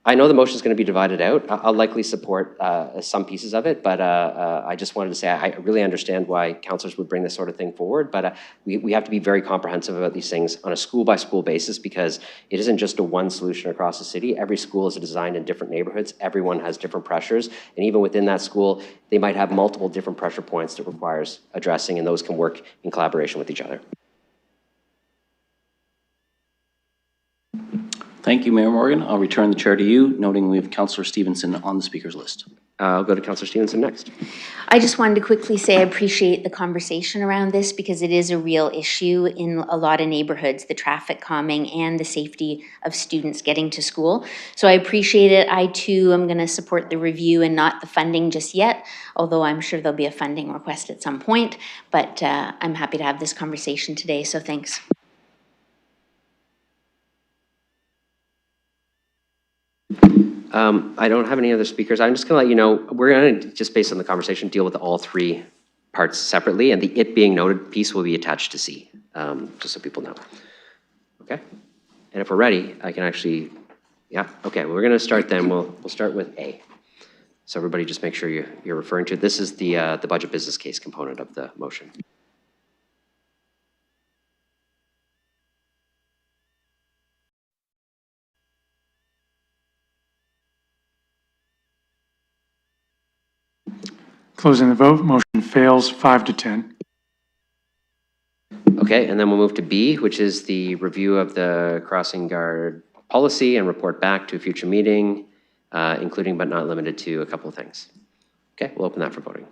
I know the motion is going to be divided out. I'll likely support some pieces of it, but I just wanted to say I really understand why councillors would bring this sort of thing forward, but we have to be very comprehensive about these things on a school-by-school basis because it isn't just a one solution across the city. Every school is designed in different neighborhoods. Everyone has different pressures, and even within that school, they might have multiple different pressure points that requires addressing, and those can work in collaboration with each other. Thank you, Mayor Morgan. I'll return the chair to you, noting we have Councillor Stevenson on the speaker's list. I'll go to Councillor Stevenson next. I just wanted to quickly say I appreciate the conversation around this because it is a real issue in a lot of neighborhoods, the traffic calming and the safety of students getting to school. So I appreciate it. I too am going to support the review and not the funding just yet, although I'm sure there'll be a funding request at some point. But I'm happy to have this conversation today, so thanks. I don't have any other speakers. I'm just going to let you know, we're going to, just based on the conversation, deal with all three parts separately, and the "it being noted" piece will be attached to C, just so people know. Okay? And if we're ready, I can actually, yeah, okay, well, we're going to start then. We'll start with A. So everybody just make sure you're referring to it. This is the budget business case component of the motion. Closing the vote, motion fails 5-10. Okay, and then we'll move to B, which is the review of the crossing guard policy and report back to a future meeting, including but not limited to a couple of things. Okay, we'll open that for voting.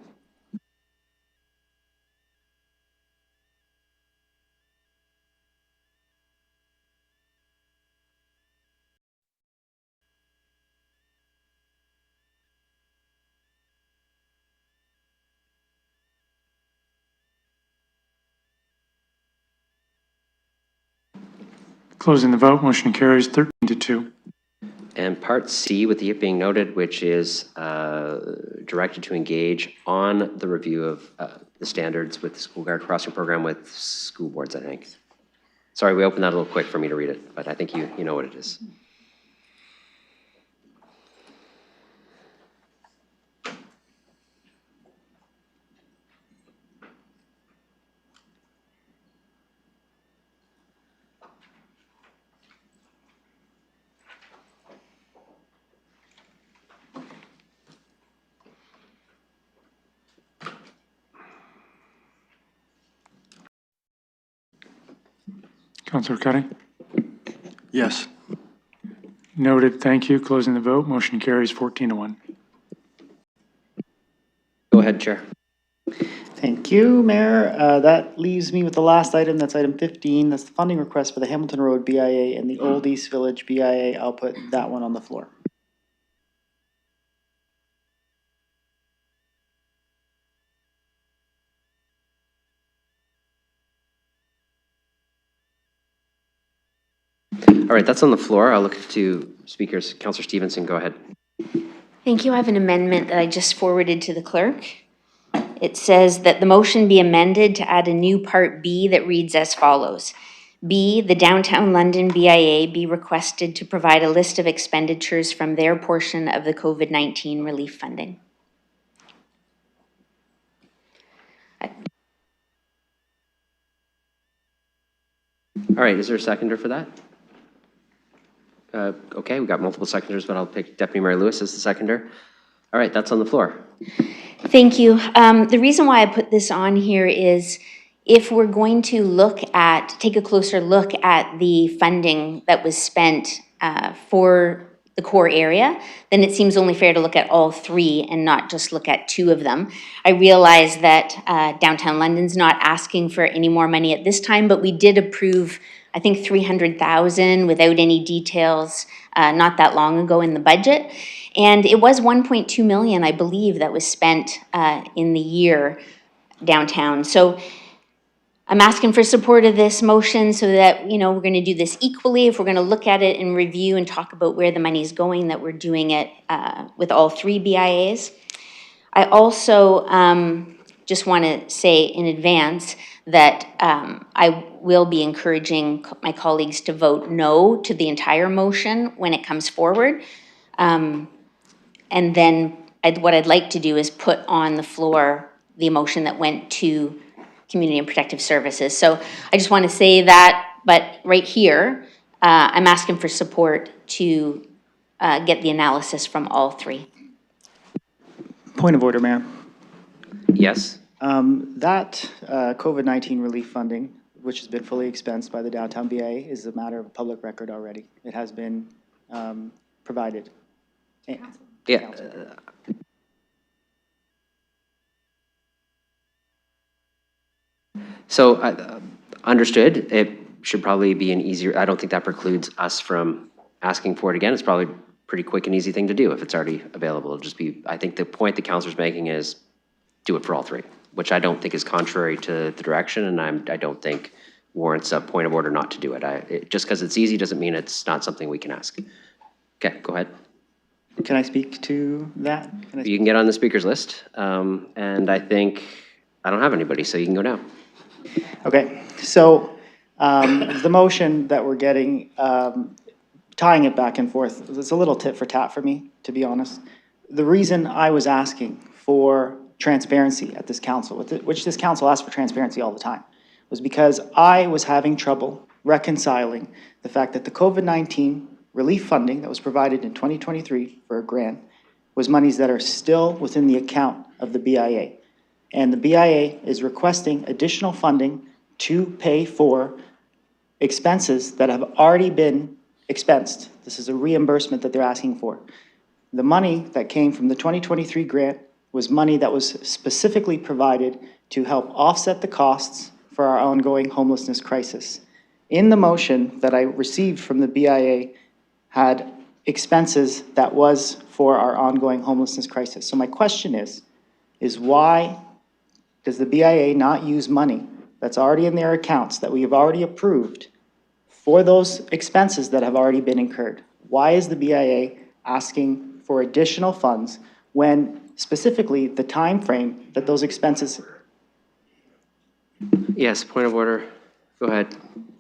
Closing the vote, motion carries 13-2. And part C, with the "it being noted," which is directed to engage on the review of the standards with the school guard crossing program with school boards, I think. Sorry, we opened that a little quick for me to read it, but I think you know what it is. Councillor Cuddy? Yes. Noted, thank you. Closing the vote, motion carries 14-1. Go ahead, Chair. Thank you, Mayor. That leaves me with the last item, that's item 15. That's the funding request for the Hamilton Road BIA and the Old East Village BIA. I'll put that one on the floor. All right, that's on the floor. I'll look to speakers. Councillor Stevenson, go ahead. Thank you. I have an amendment that I just forwarded to the clerk. It says that the motion be amended to add a new part B that reads as follows. B, the Downtown London BIA be requested to provide a list of expenditures from their portion of the COVID-19 relief funding. All right, is there a seconder for that? Okay, we've got multiple seconders, but I'll pick Deputy Mayor Lewis as the seconder. All right, that's on the floor. Thank you. The reason why I put this on here is if we're going to take a closer look at the funding that was spent for the core area, then it seems only fair to look at all three and not just look at two of them. I realize that Downtown London's not asking for any more money at this time, but we did approve, I think, 300,000 without any details not that long ago in the budget. And it was 1.2 million, I believe, that was spent in the year downtown. So I'm asking for support of this motion so that, we're going to do this equally. If we're going to look at it and review and talk about where the money's going, that we're doing it with all three BIAs. I also just want to say in advance that I will be encouraging my colleagues to vote no to the entire motion when it comes forward. And then what I'd like to do is put on the floor the motion that went to Community and Protective Services. So I just want to say that, but right here, I'm asking for support to get the analysis from all three. Point of order, Mayor. Yes? That COVID-19 relief funding, which has been fully expensed by the downtown BIA, is a matter of public record already. It has been provided. Yeah. So, understood. It should probably be an easier, I don't think that precludes us from asking for it again. It's probably a pretty quick and easy thing to do if it's already available. It'll just be, I think the point the councilor's making is do it for all three, which I don't think is contrary to the direction, and I don't think warrants a point of order not to do it. Just because it's easy doesn't mean it's not something we can ask. Okay, go ahead. Can I speak to that? You can get on the speaker's list, and I think I don't have anybody, so you can go now. Okay, so the motion that we're getting, tying it back and forth, it's a little tit for tat for me, to be honest. The reason I was asking for transparency at this council, which this council asks for transparency all the time, was because I was having trouble reconciling the fact that the COVID-19 relief funding that was provided in 2023 for a grant was monies that are still within the account of the BIA. And the BIA is requesting additional funding to pay for expenses that have already been expensed. This is a reimbursement that they're asking for. The money that came from the 2023 grant was money that was specifically provided to help offset the costs for our ongoing homelessness crisis. In the motion that I received from the BIA had expenses that was for our ongoing homelessness crisis. So my question is why does the BIA not use money that's already in their accounts that we have already approved for those expenses that have already been incurred? Why is the BIA asking for additional funds when specifically the time frame that those expenses? Yes, point of order. Go ahead.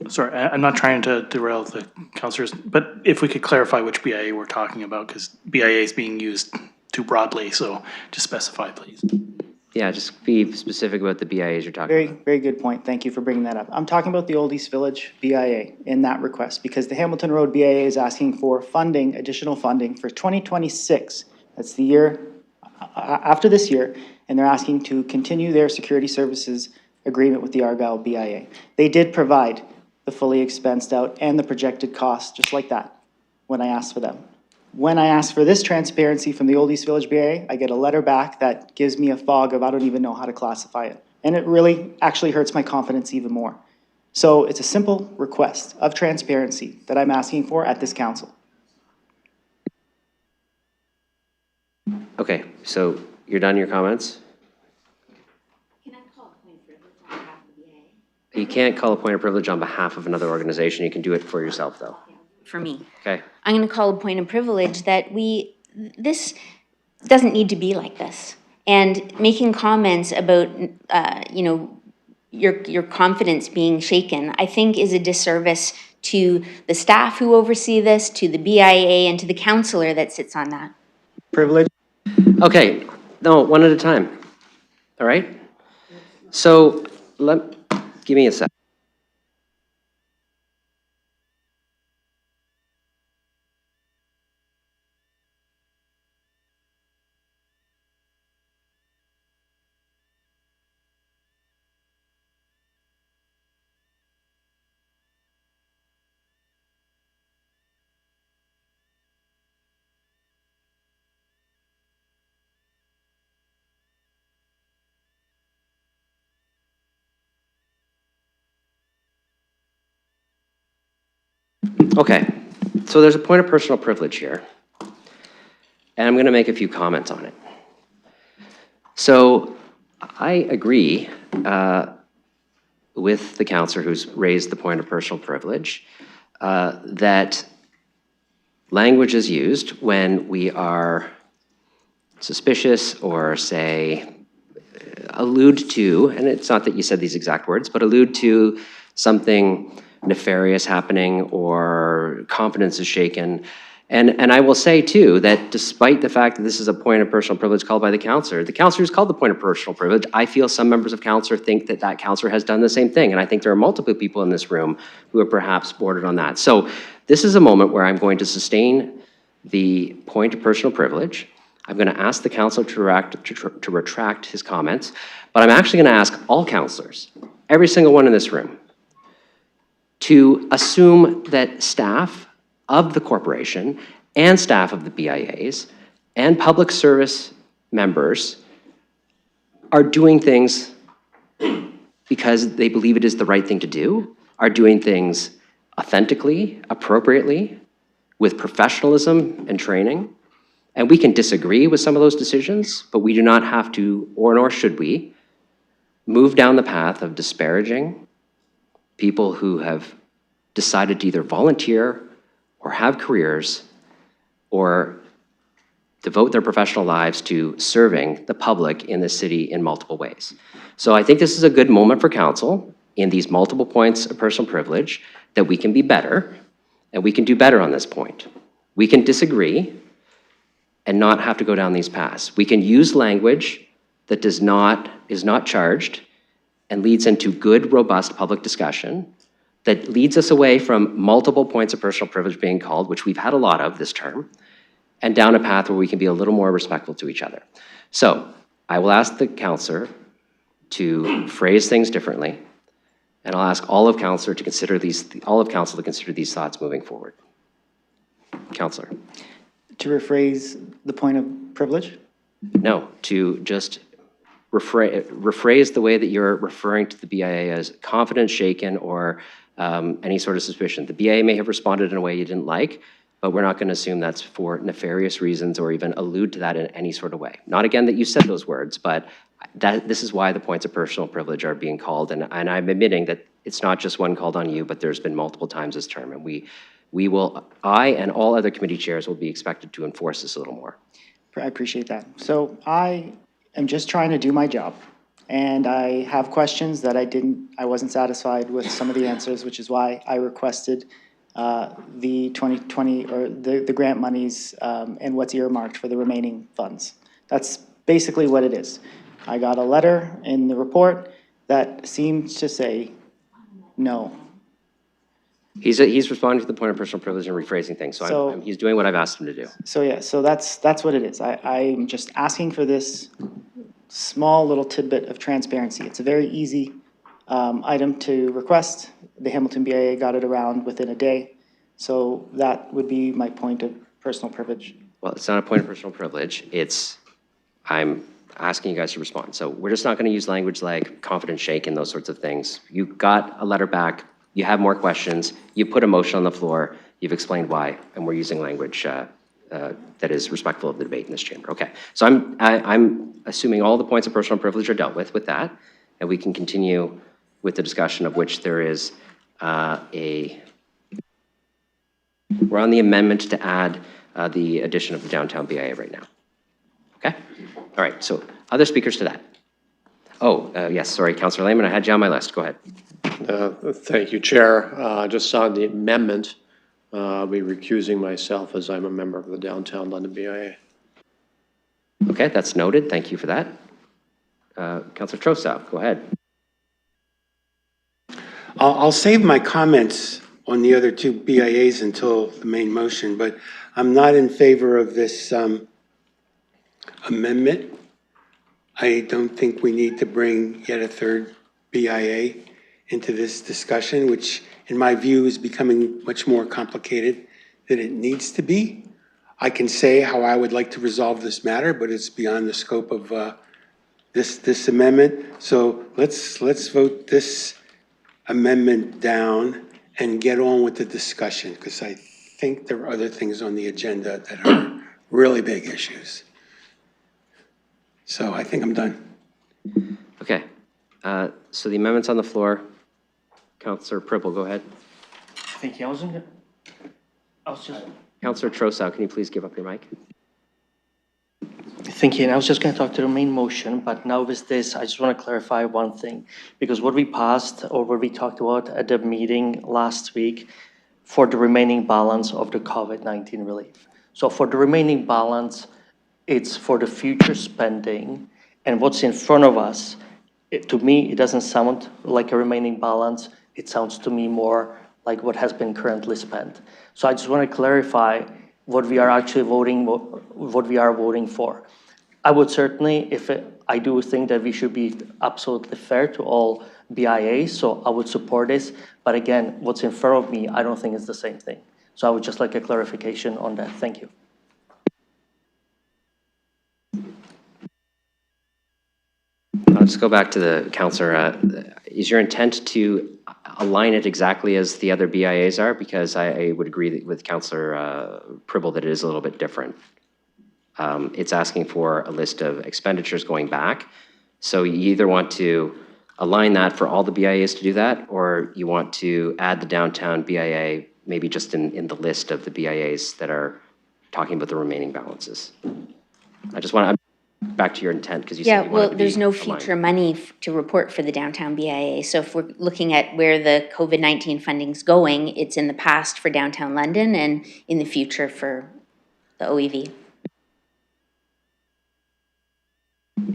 Sorry, I'm not trying to derail the councillors, but if we could clarify which BIA we're talking about, because BIA is being used too broadly, so just specify, please. Yeah, just be specific about the BIAs you're talking about. Very good point. Thank you for bringing that up. I'm talking about the Old East Village BIA in that request because the Hamilton Road BIA is asking for funding, additional funding for 2026. That's the year after this year, and they're asking to continue their security services agreement with the Argyle BIA. They did provide the fully expensed out and the projected costs just like that when I asked for them. When I ask for this transparency from the Old East Village BIA, I get a letter back that gives me a fog of I don't even know how to classify it. And it really actually hurts my confidence even more. So it's a simple request of transparency that I'm asking for at this council. Okay, so you're done your comments? Can I call a point of privilege on behalf of the BIA? You can't call a point of privilege on behalf of another organization. You can do it for yourself, though. For me. Okay. I'm going to call a point of privilege that this doesn't need to be like this. And making comments about, your confidence being shaken, I think is a disservice to the staff who oversee this, to the BIA, and to the councillor that sits on that. Privilege. Okay, no, one at a time. All right? So give me a sec. Okay, so there's a point of personal privilege here, and I'm going to make a few comments on it. So I agree with the councillor who's raised the point of personal privilege that language is used when we are suspicious or say allude to, and it's not that you said these exact words, but allude to something nefarious happening or confidence is shaken, And I will say too, that despite the fact that this is a point of personal privilege called by the counselor who's called the point of personal privilege, I feel some members of council think that that counselor has done the same thing. And I think there are multiple people in this room who have perhaps bordered on that. So this is a moment where I'm going to sustain the point of personal privilege. I'm going to ask the counselor to retract his comments, but I'm actually going to ask all counselors, every single one in this room, to assume that staff of the corporation and staff of the BIAs and public service members are doing things because they believe it is the right thing to do, are doing things authentically, appropriately, with professionalism and training. And we can disagree with some of those decisions, but we do not have to, or nor should we, move down the path of disparaging people who have decided to either volunteer or have careers or devote their professional lives to serving the public in the city in multiple ways. So I think this is a good moment for council in these multiple points of personal privilege that we can be better, and we can do better on this point. We can disagree and not have to go down these paths. We can use language that is not charged and leads into good, robust public discussion that leads us away from multiple points of personal privilege being called, which we've had a lot of this term, and down a path where we can be a little more respectful to each other. So I will ask the counselor to phrase things differently, and I'll ask all of council to consider these thoughts moving forward. Counselor. To rephrase the point of privilege? No, to just rephrase the way that you're referring to the BIA as confidence shaken or any sort of suspicion. The BIA may have responded in a way you didn't like, but we're not going to assume that's for nefarious reasons or even allude to that in any sort of way. Not again that you said those words, but this is why the points of personal privilege are being called. And I'm admitting that it's not just one called on you, but there's been multiple times this term. And I and all other committee chairs will be expected to enforce this a little more. I appreciate that. So I am just trying to do my job. And I have questions that I wasn't satisfied with some of the answers, which is why I requested the 2020 or the grant monies and what's earmarked for the remaining funds. That's basically what it is. I got a letter in the report that seemed to say no. He's responding to the point of personal privilege and rephrasing things, so he's doing what I've asked him to do. So yeah, so that's what it is. I'm just asking for this small little tidbit of transparency. It's a very easy item to request. The Hamilton BIA got it around within a day, so that would be my point of personal privilege. Well, it's not a point of personal privilege. I'm asking you guys to respond. So we're just not going to use language like confidence shake and those sorts of things. You got a letter back. You have more questions. You put a motion on the floor. You've explained why, and we're using language that is respectful of the debate in this chamber. Okay, so I'm assuming all the points of personal privilege are dealt with that, and we can continue with the discussion of which there is we're on the amendment to add the addition of the downtown BIA right now. Okay, all right, so other speakers to that? Oh, yes, sorry, Councillor Lehman, I had you on my list, go ahead. Thank you, Chair. Just on the amendment, I'll be recusing myself as I'm a member of the Downtown London BIA. Okay, that's noted. Thank you for that. Councillor Trosow, go ahead. I'll save my comments on the other two BIAs until the main motion, but I'm not in favor of this amendment. I don't think we need to bring yet a third BIA into this discussion, which in my view is becoming much more complicated than it needs to be. I can say how I would like to resolve this matter, but it's beyond the scope of this amendment. So let's vote this amendment down and get on with the discussion, because I think there are other things on the agenda that are really big issues. So I think I'm done. Okay, so the amendment's on the floor. Councillor Pribble, go ahead. Thank you. Councillor Trosow, can you please give up your mic? Thank you. And I was just going to talk to the main motion, but now with this, I just want to clarify one thing. Because what we passed or what we talked about at the meeting last week for the remaining balance of the COVID-19 relief. So for the remaining balance, it's for the future spending, and what's in front of us, to me, it doesn't sound like a remaining balance. It sounds to me more like what has been currently spent. So I just want to clarify what we are actually voting, what we are voting for. I would certainly, I do think that we should be absolutely fair to all BIAs, so I would support this. But again, what's in front of me, I don't think it's the same thing. So I would just like a clarification on that. Thank you. Let's go back to the councillor. Is your intent to align it exactly as the other BIAs are? Because I would agree with Councillor Pribble that it is a little bit different. It's asking for a list of expenditures going back. So you either want to align that for all the BIAs to do that, or you want to add the downtown BIA, maybe just in the list of the BIAs that are talking about the remaining balances. I just want to, back to your intent, because you said you wanted to be there's no aligned. future money to report for the downtown BIA. So if we're looking at where the COVID-19 funding's going, it's in the past for downtown London and in the future for the OEV.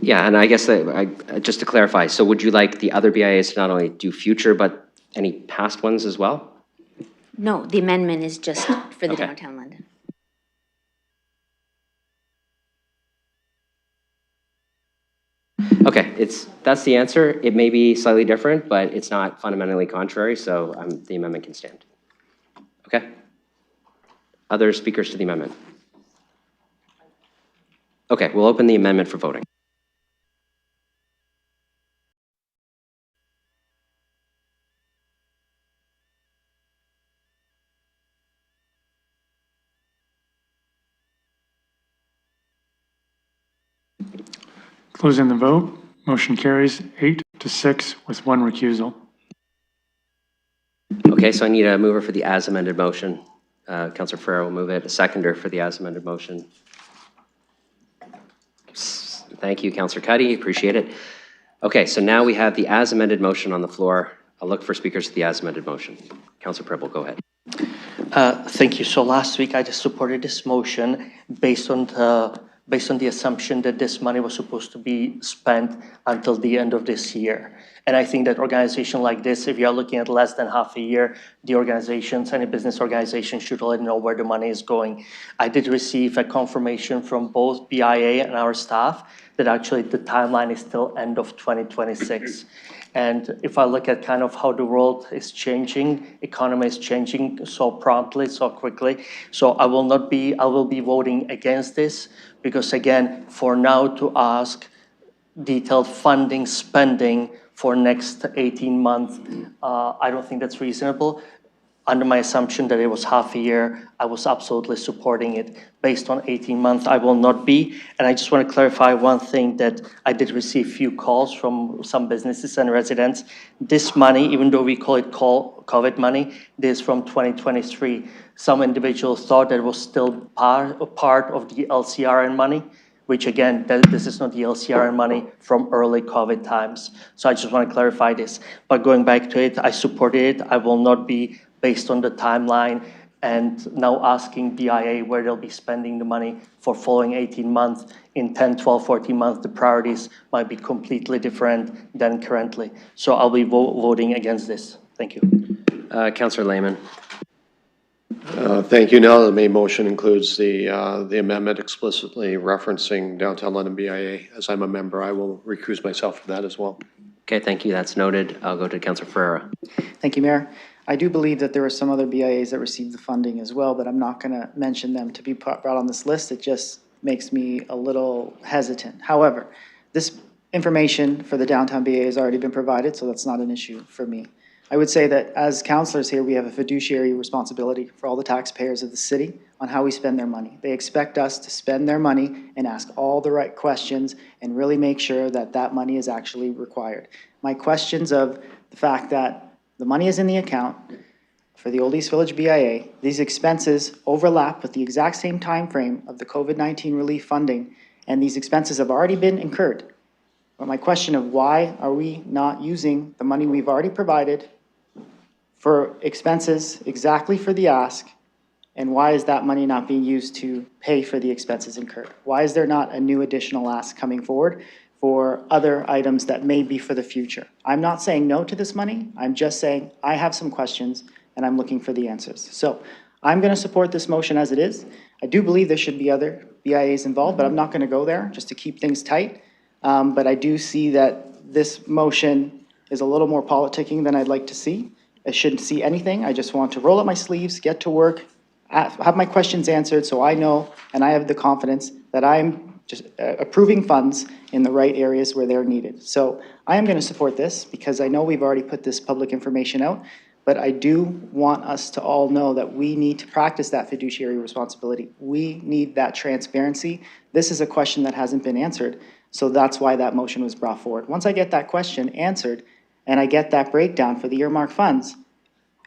Yeah, and I guess that, just to clarify, so would you like the other BIAs to not only do future, but any past ones as well? No, the amendment is just for the downtown London. Okay, that's the answer. It may be slightly different, but it's not fundamentally contrary, so the amendment can stand. Okay? Other speakers to the amendment? Okay, we'll open the amendment for voting. Closing the vote. Motion carries 8-6 with 1 recusal. Okay, so I need a mover for the as amended motion. Councillor Ferrer will move it. A seconder for the as amended motion. Thank you, Councillor Cuddy. Appreciate it. Okay, so now we have the as amended motion on the floor. I'll look for speakers to the as amended motion. Councillor Pribble, go ahead. Thank you. So last week I just supported this motion based on the assumption that this money was supposed to be spent until the end of this year. And I think that organization like this, if you are looking at less than half a year, the organizations, any business organization should already know where the money is going. I did receive a confirmation from both BIA and our staff that actually the timeline is still end of 2026. And if I look at kind of how the world is changing, economy is changing so promptly, so quickly. So I will be voting against this because again, for now to ask detailed funding, spending for next 18 months, I don't think that's reasonable. Under my assumption that it was half a year, I was absolutely supporting it. Based on 18 months, I will not be. And I just want to clarify one thing that I did receive few calls from some businesses and residents. This money, even though we call it COVID money, this is from 2023. Some individuals thought that it was still part of the LCRN money, which again, this is not the LCRN money from early COVID times. So I just want to clarify this. But going back to it, I supported it. I will not be based on the timeline and now asking BIA where they'll be spending the money for following 18 months. In 10, 12, 14 months, the priorities might be completely different than currently. So I'll be voting against this. Thank you. Councillor Lehman. Thank you. Now the main motion includes the amendment explicitly referencing Downtown London BIA. As I'm a member, I will recuse myself from that as well. Okay, thank you. That's noted. I'll go to Councillor Ferreira. Thank you, Mayor. I do believe that there were some other BIAs that received the funding as well, but I'm not going to mention them to be brought on this list. It just makes me a little hesitant. However, this information for the downtown BIA has already been provided, so that's not an issue for me. I would say that as councillors here, we have a fiduciary responsibility for all the taxpayers of the city on how we spend their money. They expect us to spend their money and ask all the right questions and really make sure that that money is actually required. My questions of the fact that the money is in the account for the Old East Village BIA, these expenses overlap with the exact same time frame of the COVID-19 relief funding, and these expenses have already been incurred. But my question of why are we not using the money we've already provided for expenses exactly for the ask? And why is that money not being used to pay for the expenses incurred? Why is there not a new additional ask coming forward for other items that may be for the future? I'm not saying no to this money. I'm just saying I have some questions and I'm looking for the answers. So I'm going to support this motion as it is. I do believe there should be other BIAs involved, but I'm not going to go there just to keep things tight. But I do see that this motion is a little more politicking than I'd like to see. I shouldn't see anything. I just want to roll up my sleeves, get to work, have my questions answered so I know and I have the confidence that I'm just approving funds in the right areas where they're needed. So I am going to support this because I know we've already put this public information out, but I do want us to all know that we need to practice that fiduciary responsibility. We need that transparency. This is a question that hasn't been answered, so that's why that motion was brought forward. Once I get that question answered and I get that breakdown for the earmark funds,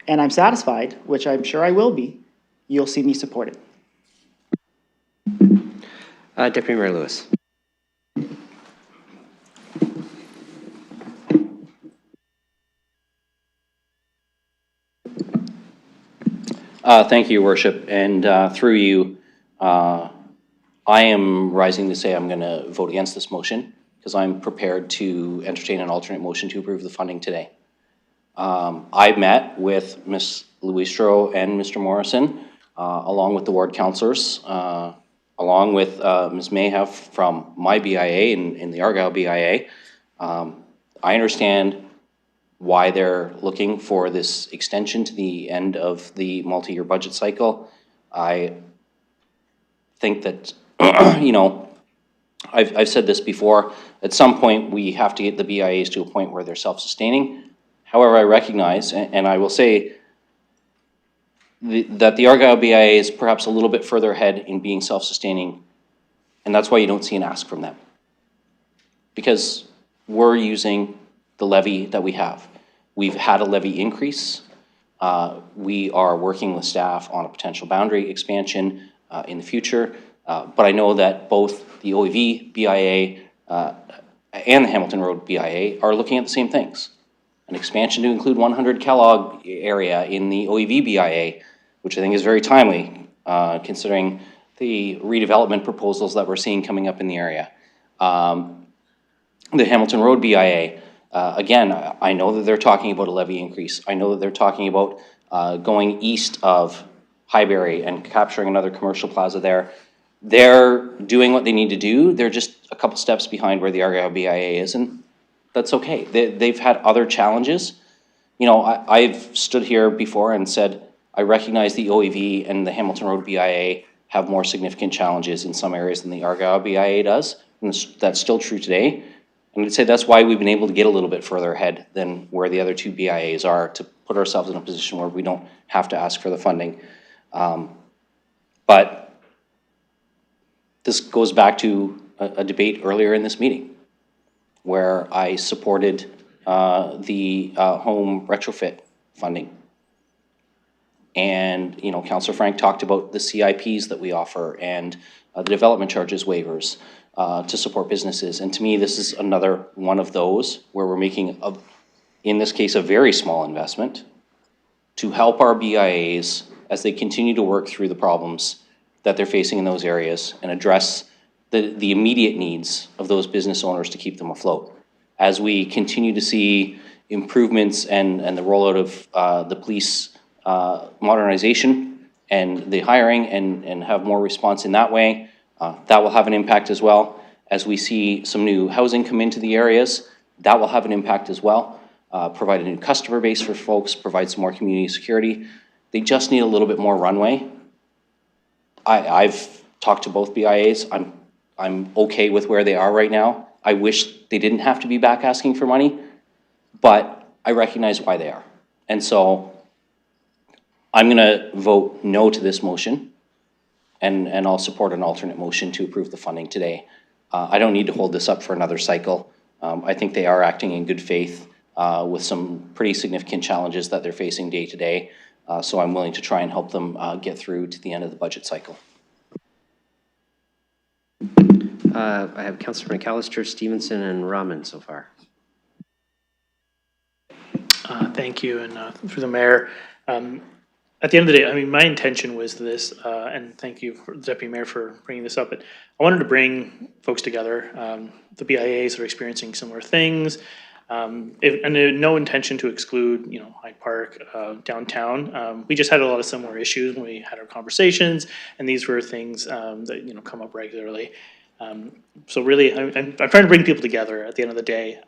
and I'm satisfied, which I'm sure I will be, you'll see me support it. Deputy Mayor Lewis. Thank you, Your Worship. And through you, I am rising to say I'm going to vote against this motion because I'm prepared to entertain an alternate motion to approve the funding today. I met with Ms. Luistro and Mr. Morrison, along with the ward councillors, along with Ms. Mayhev from my BIA in the Argyle BIA. I understand why they're looking for this extension to the end of the multi-year budget cycle. I think that, you know, I've said this before, at some point we have to get the BIAs to a point where they're self-sustaining. However, I recognize, and I will say, that the Argyle BIA is perhaps a little bit further ahead in being self-sustaining, and that's why you don't see an ask from them. Because we're using the levy that we have. We've had a levy increase. We are working with staff on a potential boundary expansion in the future, but I know that both the OEV BIA and the Hamilton Road BIA are looking at the same things. An expansion to include 100 Kellogg area in the OEV BIA, which I think is very timely, considering the redevelopment proposals that we're seeing coming up in the area. The Hamilton Road BIA, again, I know that they're talking about a levy increase. I know that they're talking about going east of Highbury and capturing another commercial plaza there. They're doing what they need to do. They're just a couple steps behind where the Argyle BIA is, and that's okay. They've had other challenges. You know, I've stood here before and said, I recognize the OEV and the Hamilton Road BIA have more significant challenges in some areas than the Argyle BIA does, and that's still true today. And I'd say that's why we've been able to get a little bit further ahead than where the other two BIAs are, to put ourselves in a position where we don't have to ask for the funding. But this goes back to a debate earlier in this meeting where I supported the home retrofit funding. And, you know, Councillor Frank talked about the CIPs that we offer and the development charges waivers to support businesses. And to me, this is another one of those where we're making, in this case, a very small investment to help our BIAs as they continue to work through the problems that they're facing in those areas and address the immediate needs of those business owners to keep them afloat. As we continue to see improvements and the rollout of the police modernization and the hiring and have more response in that way, that will have an impact as well. As we see some new housing come into the areas, that will have an impact as well. Provide a new customer base for folks, provide some more community security. They just need a little bit more runway. I've talked to both BIAs. I'm okay with where they are right now. I wish they didn't have to be back asking for money, but I recognize why they are. And so I'm gonna vote no to this motion, and I'll support an alternate motion to approve the funding today. I don't need to hold this up for another cycle. I think they are acting in good faith with some pretty significant challenges that they're facing day to day. So I'm willing to try and help them get through to the end of the budget cycle. I have Councillor McAllister, Stevenson, and Rahman so far. Thank you, and through the mayor. At the end of the day, I mean, my intention was this, and thank you, Deputy Mayor, for bringing this up. But I wanted to bring folks together, the BIAs that are experiencing similar things, and no intention to exclude, Hyde Park, downtown. We just had a lot of similar issues when we had our conversations, and these were things that come up regularly. So really, I'm trying to bring people together. At the end of the day,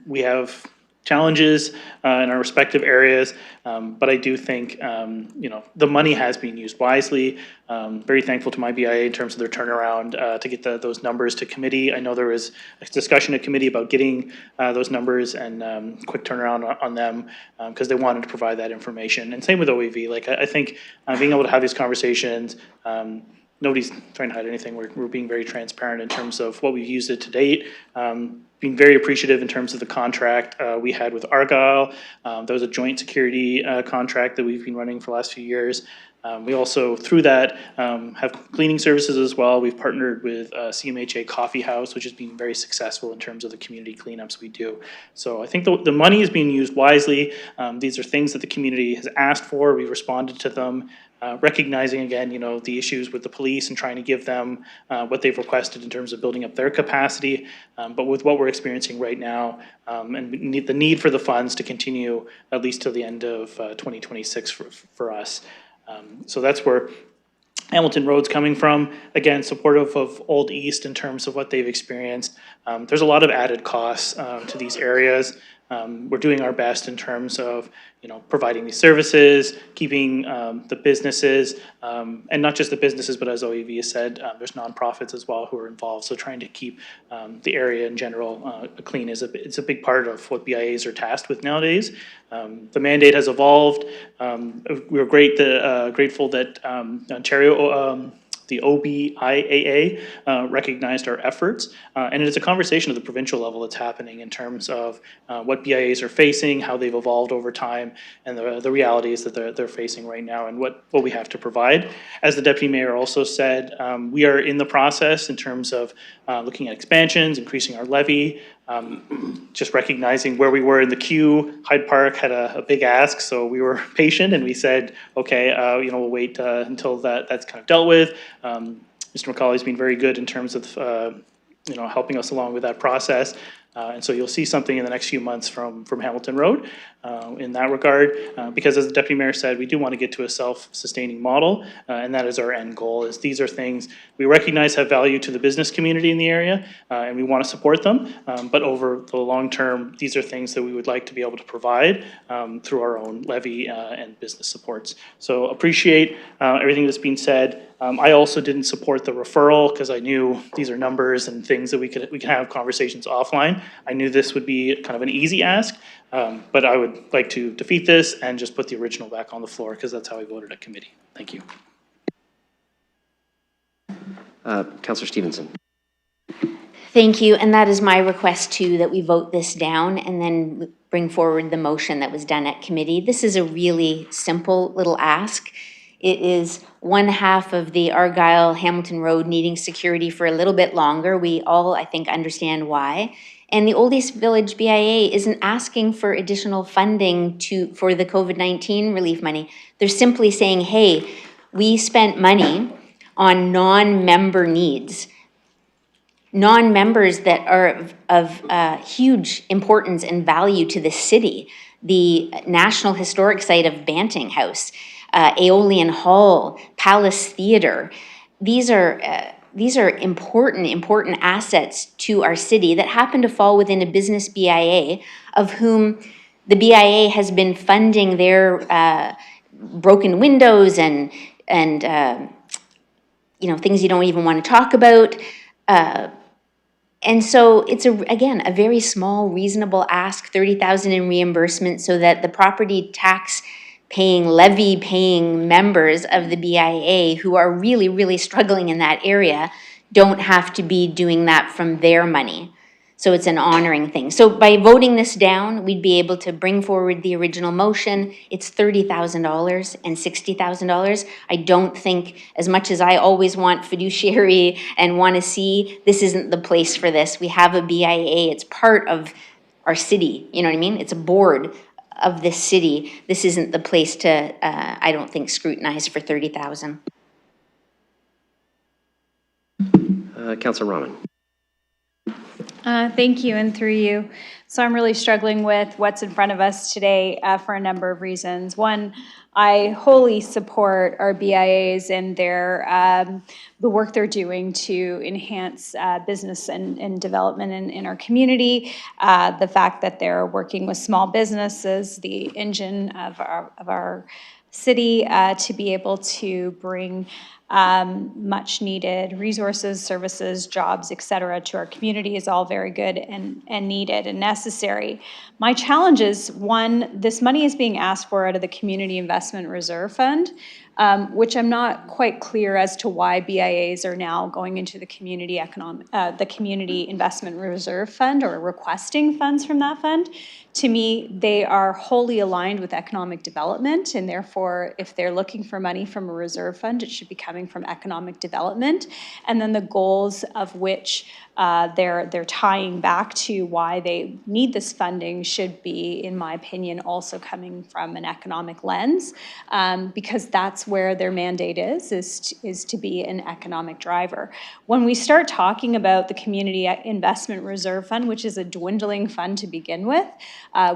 we have challenges in our respective areas, but I do think the money has been used wisely. Very thankful to my BIA in terms of their turnaround to get those numbers to committee. I know there was a discussion at committee about getting those numbers and quick turnaround on them because they wanted to provide that information. And same with OEV. Like I think being able to have these conversations. Nobody's trying to hide anything. We're being very transparent in terms of what we've used it to date. Being very appreciative in terms of the contract we had with Argyle. That was a joint security contract that we've been running for the last few years. We also, through that, have cleaning services as well. We've partnered with CMHA Coffee House, which has been very successful in terms of the community cleanups we do. So I think the money is being used wisely. These are things that the community has asked for. We responded to them. Recognizing again, the issues with the police and trying to give them what they've requested in terms of building up their capacity. But with what we're experiencing right now and the need for the funds to continue at least till the end of 2026 for us. So that's where Hamilton Road's coming from. Again, supportive of Old East in terms of what they've experienced. There's a lot of added costs to these areas. We're doing our best in terms of providing these services, keeping the businesses, and not just the businesses, but as OEV has said, there's nonprofits as well who are involved. So trying to keep the area in general clean it's a big part of what BIAs are tasked with nowadays. The mandate has evolved. We're grateful that Ontario. The OBIAA recognized our efforts, and it's a conversation at the provincial level that's happening in terms of what BIAs are facing, how they've evolved over time, and the realities that they're facing right now, and what we have to provide. As the Deputy Mayor also said, we are in the process in terms of looking at expansions, increasing our levy, just recognizing where we were in the queue. Hyde Park had a big ask, so we were patient and we said, okay, we'll wait until that's kind of dealt with. Mr. McCauley's been very good in terms of helping us along with that process. And so you'll see something in the next few months from Hamilton Road in that regard, because as the Deputy Mayor said, we do want to get to a self-sustaining model, and that is our end goal. Is these are things we recognize have value to the business community in the area, and we want to support them. But over the long term, these are things that we would like to be able to provide through our own levy and business supports. So appreciate everything that's been said. I also didn't support the referral because I knew these are numbers and things that we can have conversations offline. I knew this would be kind of an easy ask, but I would like to defeat this and just put the original back on the floor because that's how I voted at committee. Thank you. Councillor Stevenson. Thank you, and that is my request too, that we vote this down and then bring forward the motion that was done at committee. This is a really simple little ask. It is one half of the Argyle Hamilton Road needing security for a little bit longer. We all, I think, understand why. And the Old East Village BIA isn't asking for additional funding for the COVID-19 relief money. They're simply saying, hey, we spent money on non-member needs. Non-members that are of huge importance and value to the city. The National Historic Site of Banting House, Aeolian Hall, Palace Theatre. These are important assets to our city that happen to fall within a business BIA, of whom the BIA has been funding their broken windows and things you don't even want to talk about. And so it's again a very small, reasonable ask, $30,000 in reimbursement, so that the property tax levy paying members of the BIA who are really, really struggling in that area don't have to be doing that from their money. So it's an honoring thing. So by voting this down, we'd be able to bring forward the original motion. It's $30,000 and $60,000. I don't think, as much as I always want fiduciary and want to see, this isn't the place for this. We have a BIA. It's part of our city. You know what I mean? It's a board of this city, this isn't the place to, I don't think, scrutinize for 30,000. Councilor Rahman. Thank you, and through you. So I'm really struggling with what's in front of us today for a number of reasons. One, I wholly support our BIAs and their the work they're doing to enhance business and development in our community. The fact that they're working with small businesses, the engine of our city, to be able to bring much needed resources, services, jobs, et cetera, to our community is all very good and needed and necessary. My challenge is, one, this money is being asked for out of the Community Investment Reserve Fund, which I'm not quite clear as to why BIAs are now going into the Community Investment Reserve Fund or requesting funds from that fund. To me, they are wholly aligned with economic development, and therefore, if they're looking for money from a reserve fund, it should be coming from economic development. And then the goals of which they're tying back to why they need this funding should be, in my opinion, also coming from an economic lens, because that's where their mandate is to be an economic driver. When we start talking about the Community Investment Reserve Fund, which is a dwindling fund to begin with,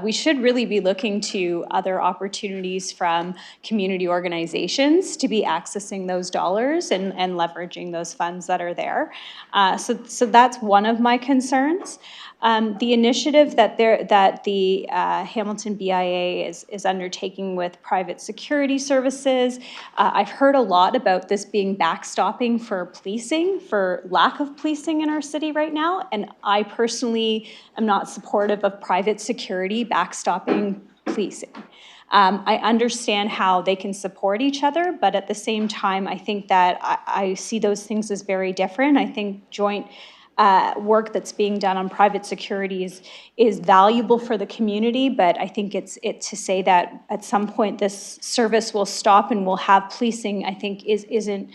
we should really be looking to other opportunities from community organizations to be accessing those dollars and leveraging those funds that are there. So that's one of my concerns. The initiative that the Hamilton BIA is undertaking with private security services, I've heard a lot about this being backstopping for policing, for lack of policing in our city right now, and I personally am not supportive of private security backstopping policing. I understand how they can support each other, but at the same time, I think that I see those things as very different. I think joint work that's being done on private security is valuable for the community, but I think it's to say that at some point this service will stop and we'll have policing, I think isn't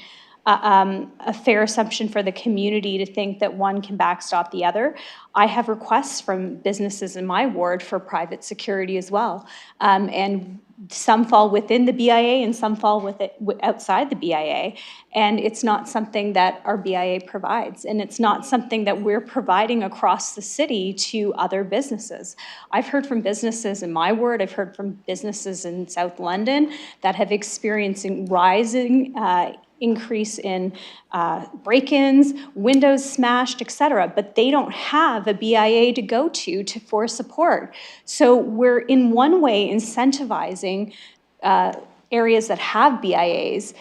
a fair assumption for the community to think that one can backstop the other. I have requests from businesses in my ward for private security as well. And some fall within the BIA and some fall outside the BIA. And it's not something that our BIA provides. And it's not something that we're providing across the city to other businesses. I've heard from businesses in my ward, I've heard from businesses in South London that have experienced rising increase in break-ins, windows smashed, et cetera, but they don't have a BIA to go to for support. So we're in one way incentivizing areas that have BIAs,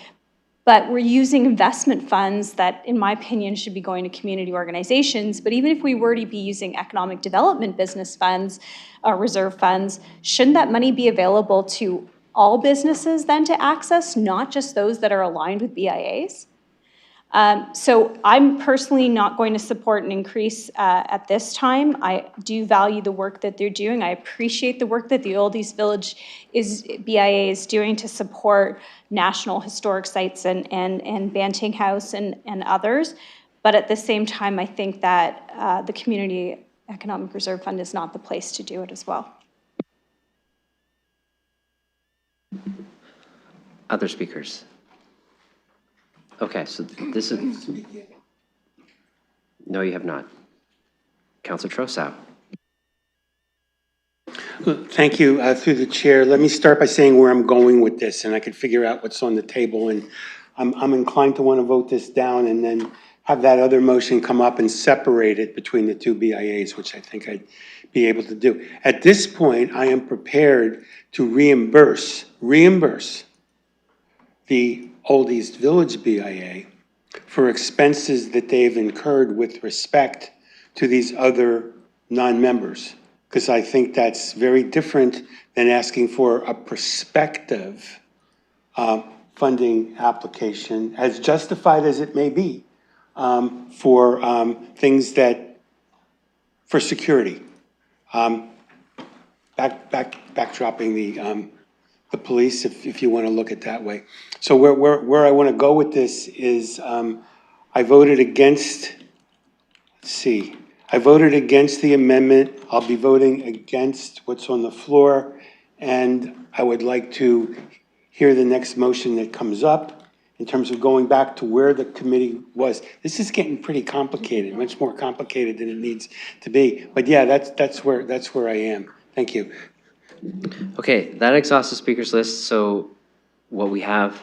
but we're using investment funds that, in my opinion, should be going to community organizations. But even if we were to be using economic development business funds, reserve funds, shouldn't that money be available to all businesses then to access, not just those that are aligned with BIAs? So I'm personally not going to support an increase at this time. I do value the work that they're doing. I appreciate the work that the Old East Village BIA is doing to support national historic sites and Banting House and others. But at the same time, I think that the Community Economic Reserve Fund is not the place to do it as well. Other speakers? Okay, so this is... No, you have not. Councilor Trossau. Thank you, through the chair. Let me start by saying where I'm going with this, and I can figure out what's on the table. And I'm inclined to want to vote this down and then have that other motion come up and separate it between the two BIAs, which I think I'd be able to do. At this point, I am prepared to reimburse the Old East Village BIA for expenses that they've incurred with respect to these other non-members, because I think that's very different than asking for a prospective funding application, as justified as it may be, for things that, for security. Backdropping the police, if you want to look at it that way. So where I want to go with this is I voted against, I voted against the amendment. I'll be voting against what's on the floor. and I would like to hear the next motion that comes up in terms of going back to where the committee was. This is getting pretty complicated, much more complicated than it needs to be. But yeah, that's where I am. Thank you. Okay, that exhausts the speakers list. So what we have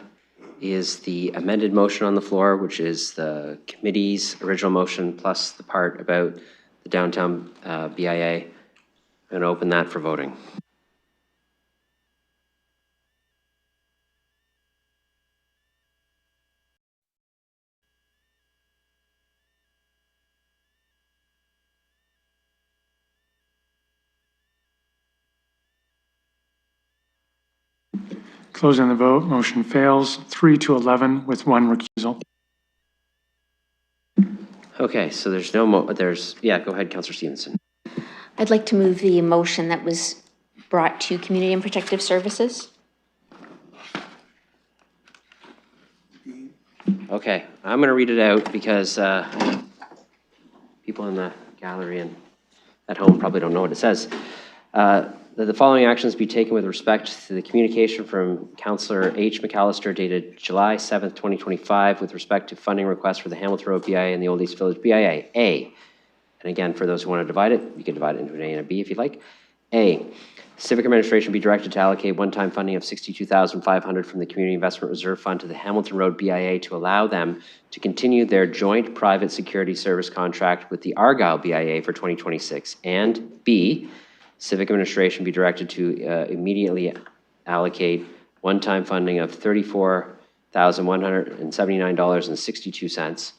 is the amended motion on the floor, which is the committee's original motion plus the part about the downtown BIA. I'm going to open that for voting. Closing the vote, motion fails, 3-11 with one recusal. Okay, so there's no yeah, go ahead, Councillor Stevenson. I'd like to move the motion that was brought to Community and Protective Services. Okay, I'm going to read it out because people in the gallery and at home probably don't know what it says. That the following actions be taken with respect to the communication from Councillor H. McAllister dated July 7th, 2025 with respect to funding requests for the Hamilton Road BIA and the Old East Village BIA. A, and again, for those who want to divide it, you can divide it into an A and a B if you'd like. A, Civic Administration be directed to allocate one-time funding of $62,500 from the Community Investment Reserve Fund to the Hamilton Road BIA to allow them to continue their joint private security service contract with the Argyle BIA for 2026. And B, Civic Administration be directed to immediately allocate one-time funding of $34,179.62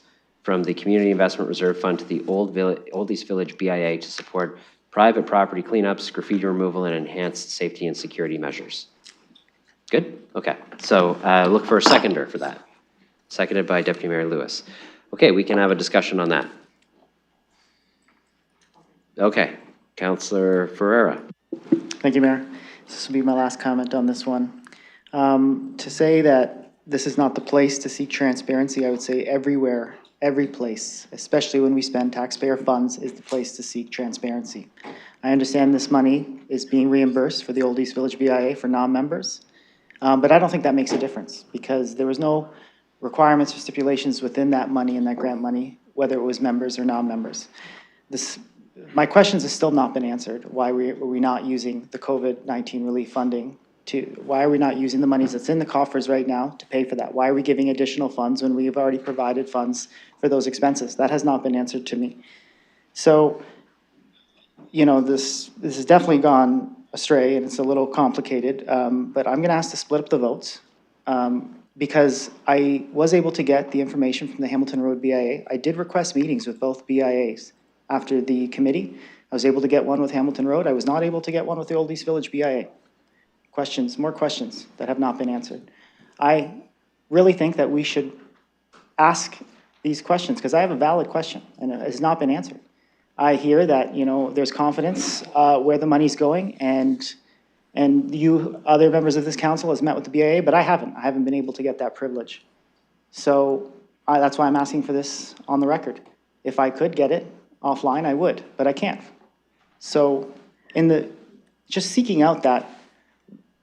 from the Community Investment Reserve Fund to the Old East Village BIA to support private property cleanups, graffiti removal, and enhanced safety and security measures. Good? Okay. So look for a seconder for that. Seconded by Deputy Mayor Lewis. Okay, we can have a discussion on that. Okay. Councillor Ferreira. Thank you, Mayor. This will be my last comment on this one. To say that this is not the place to seek transparency, I would say everywhere, every place, especially when we spend taxpayer funds, is the place to seek transparency. I understand this money is being reimbursed for the Old East Village BIA for non-members, but I don't think that makes a difference because there was no requirements or stipulations within that money and that grant money, whether it was members or non-members. My questions have still not been answered. Why were we not using the COVID-19 relief funding why are we not using the monies that's in the coffers right now to pay for that? Why are we giving additional funds when we've already provided funds for those expenses? That has not been answered to me. So, you know, this has definitely gone astray and it's a little complicated, but I'm gonna ask to split up the votes because I was able to get the information from the Hamilton Road BIA. I did request meetings with both BIAs after the committee. I was able to get one with Hamilton Road. I was not able to get one with the Old East Village BIA. Questions, more questions that have not been answered. I really think that we should ask these questions because I have a valid question and it has not been answered. I hear that, you know, there's confidence where the money's going and you, other members of this council, has met with the BIA, but I haven't. I haven't been able to get that privilege. So that's why I'm asking for this on the record. If I could get it offline, I would, but I can't. So just seeking out that,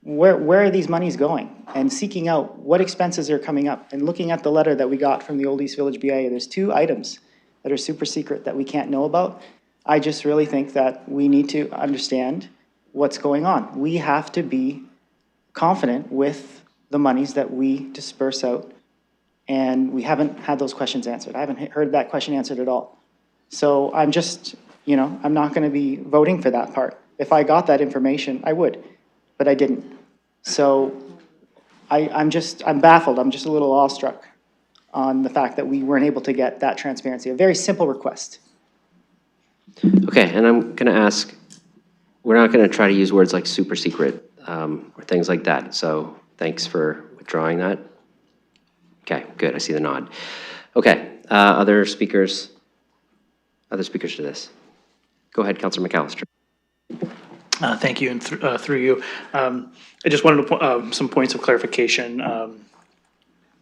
where are these monies going? And seeking out what expenses are coming up and looking at the letter that we got from the Old East Village BIA, there's 2 items that are super secret that we can't know about. I just really think that we need to understand what's going on. We have to be confident with the monies that we disperse out, and we haven't had those questions answered. I haven't heard that question answered at all. So I'm just, you know, I'm not going to be voting for that part. If I got that information, I would, but I didn't. So I'm baffled. I'm just a little awestruck on the fact that we weren't able to get that transparency. A very simple request. Okay, and I'm going to ask, we're not going to try to use words like super secret or things like that. So thanks for withdrawing that. Okay, good. I see the nod. Okay, other speakers to this? Go ahead, Councillor McAllister. Thank you, and through you. I just wanted to some points of clarification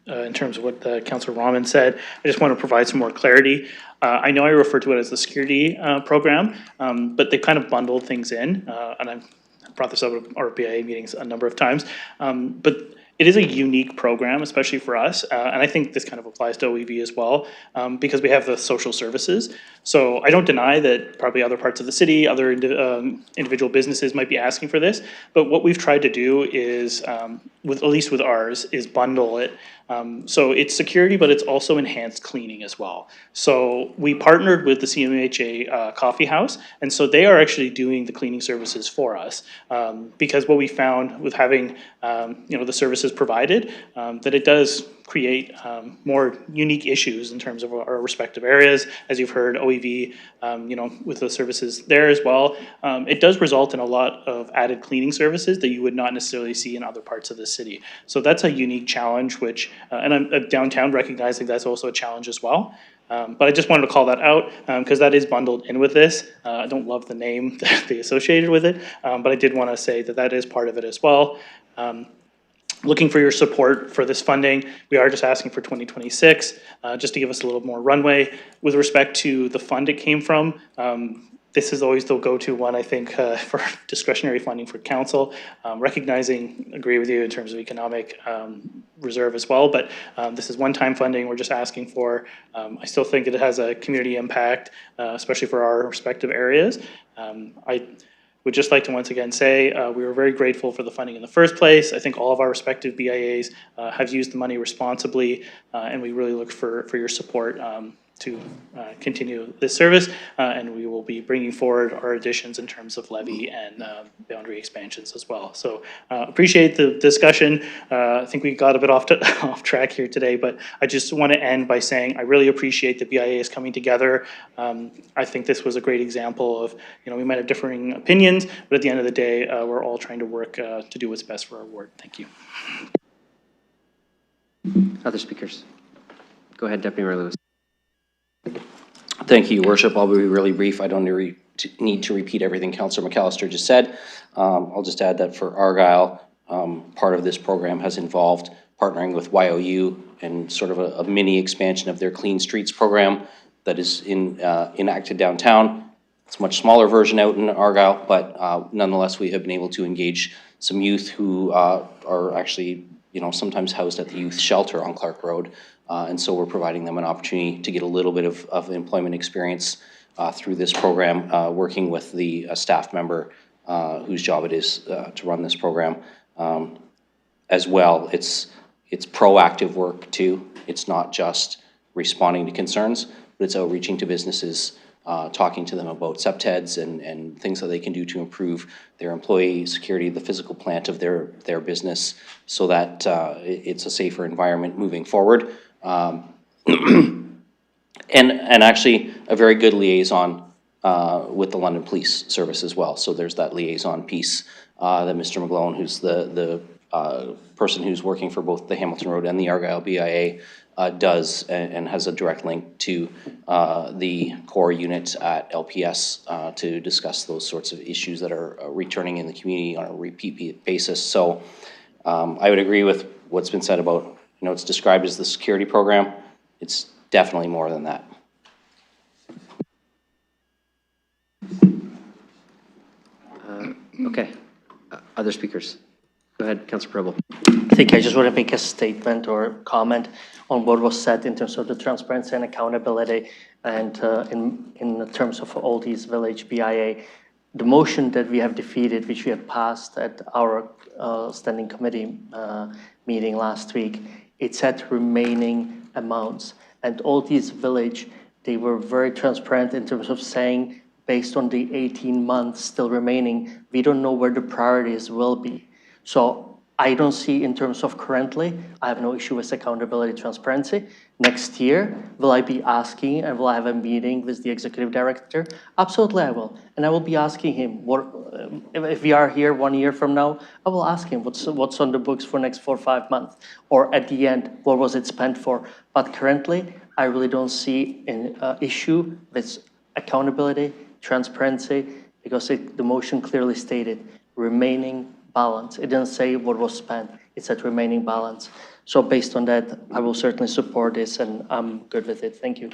in terms of what Councillor Rahman said. I just want to provide some more clarity. I know I refer to it as the security program, but they kind of bundled things in, and I'm brought this up at our BIA meetings a number of times. But it is a unique program, especially for us, and I think this kind of applies to OEV as well, because we have the social services. So I don't deny that probably other parts of the city, other individual businesses might be asking for this, but what we've tried to do is, at least with ours, is bundle it. So it's security, but it's also enhanced cleaning as well. So we partnered with the CMHA Coffee House, and so they are actually doing the cleaning services for us, because what we found with having the services provided, that it does create more unique issues in terms of our respective areas. As you've heard, OEV, with the services there as well, it does result in a lot of added cleaning services that you would not necessarily see in other parts of the city. So that's a unique challenge, which, and I'm downtown recognizing that's also a challenge as well. But I just wanted to call that out because that is bundled in with this. I don't love the name that they associated with it, but I did want to say that that is part of it as well. Looking for your support for this funding. We are just asking for 2026, just to give us a little more runway. With respect to the fund it came from, this is always the go-to one, I think, for discretionary funding for council. Agree with you in terms of economic reserve as well, but this is one-time funding we're just asking for. I still think it has a community impact, especially for our respective areas. I would just like to once again say we were very grateful for the funding in the first place. I think all of our respective BIAs have used the money responsibly, and we really look for your support to continue this service, and we will be bringing forward our additions in terms of levy and boundary expansions as well. So appreciate the discussion. I think we got a bit off track here today, but I just want to end by saying I really appreciate the BIAs coming together. I think this was a great example of, we might have differing opinions, but at the end of the day, we're all trying to work to do what's best for our ward. Thank you. Other speakers? Go ahead, Deputy Mayor Lewis. Thank you, Your Worship. I'll be really brief. I don't need to repeat everything Councillor McAllister just said. I'll just add that for Argyle, part of this program has involved partnering with YOU and sort of a mini expansion of their Clean Streets program that is enacted downtown. It's a much smaller version out in Argyle, but nonetheless, we have been able to engage some youth who are actually, sometimes housed at the youth shelter on Clark Road. And so we're providing them an opportunity to get a little bit of employment experience through this program, working with the staff member whose job it is to run this program. As well, it's proactive work too. It's not just responding to concerns, but it's outreaching to businesses, talking to them about septheads and things that they can do to improve their employee security, the physical plant of their business, so that it's a safer environment moving forward. And actually a very good liaison with the London Police Service as well. So there's that liaison piece that Mr. McGlone, who's the person who's working for both the Hamilton Road and the Argyle BIA, does and has a direct link to the core unit at LPS to discuss those sorts of issues that are returning in the community on a repeat basis. So I would agree with what's been said about, it's described as the security program. It's definitely more than that. Okay. Other speakers? Go ahead, Councillor Preble. I think I just want to make a statement or comment on what was said in terms of the transparency and accountability, and in terms of all these village BIA. The motion that we have defeated, which we have passed at our standing committee meeting last week, it said remaining amounts. And all these village, they were very transparent in terms of saying, based on the 18 months still remaining, we don't know where the priorities will be. So I don't see in terms of currently, I have no issue with accountability, transparency. Next year, will I be asking and will I have a meeting with the executive director? Absolutely I will. And I will be asking him, what, if we are here 1 year from now, I will ask him what's on the books for next 4 or 5 months. Or at the end, what was it spent for? But currently, I really don't see an issue with accountability, transparency, because the motion clearly stated remaining balance. It didn't say what was spent, it said remaining balance. So based on that, I will certainly support this and I'm good with it. Thank you.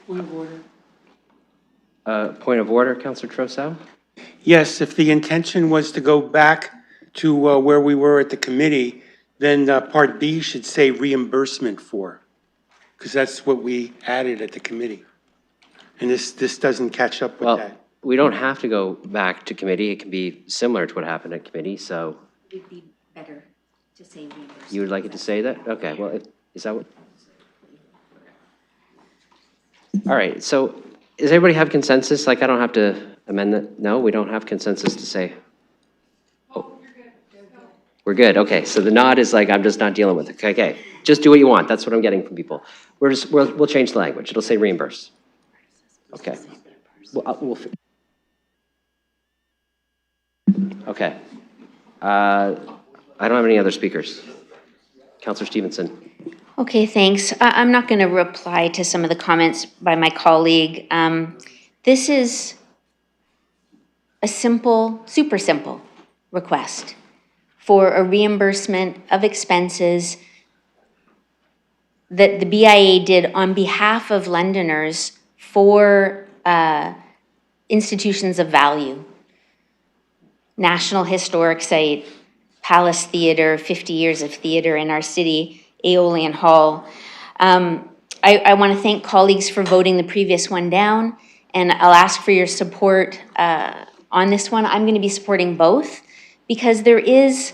Point of order. Point of order, Councillor Trousseau? Yes, if the intention was to go back to where we were at the committee, then Part B should say reimbursement for, because that's what we added at the committee. And this doesn't catch up with Well, that. we don't have to go back to committee. It can be similar to what happened at committee, so It would be better to say reimbursement. you would like it to say that? Okay, well, is that what? All right, so does everybody have consensus? Like, I don't have to amend that? No, we don't have consensus to say? Oh, we're good, okay. So the nod is like, I'm just not dealing with it. Okay, just do what you want. That's what I'm getting from people. We'll change the language. It'll say reimburse. Okay. Okay. I don't have any other speakers. Councillor Stevenson. Okay, thanks. I'm not going to reply to some of the comments by my colleague. This is a simple, super simple request for a reimbursement of expenses that the BIA did on behalf of Londoners for institutions of value. National Historic Site, Palace Theatre, 50 years of theatre in our city, Aeolian Hall. I want to thank colleagues for voting the previous one down, and I'll ask for your support on this one. I'm going to be supporting both because there is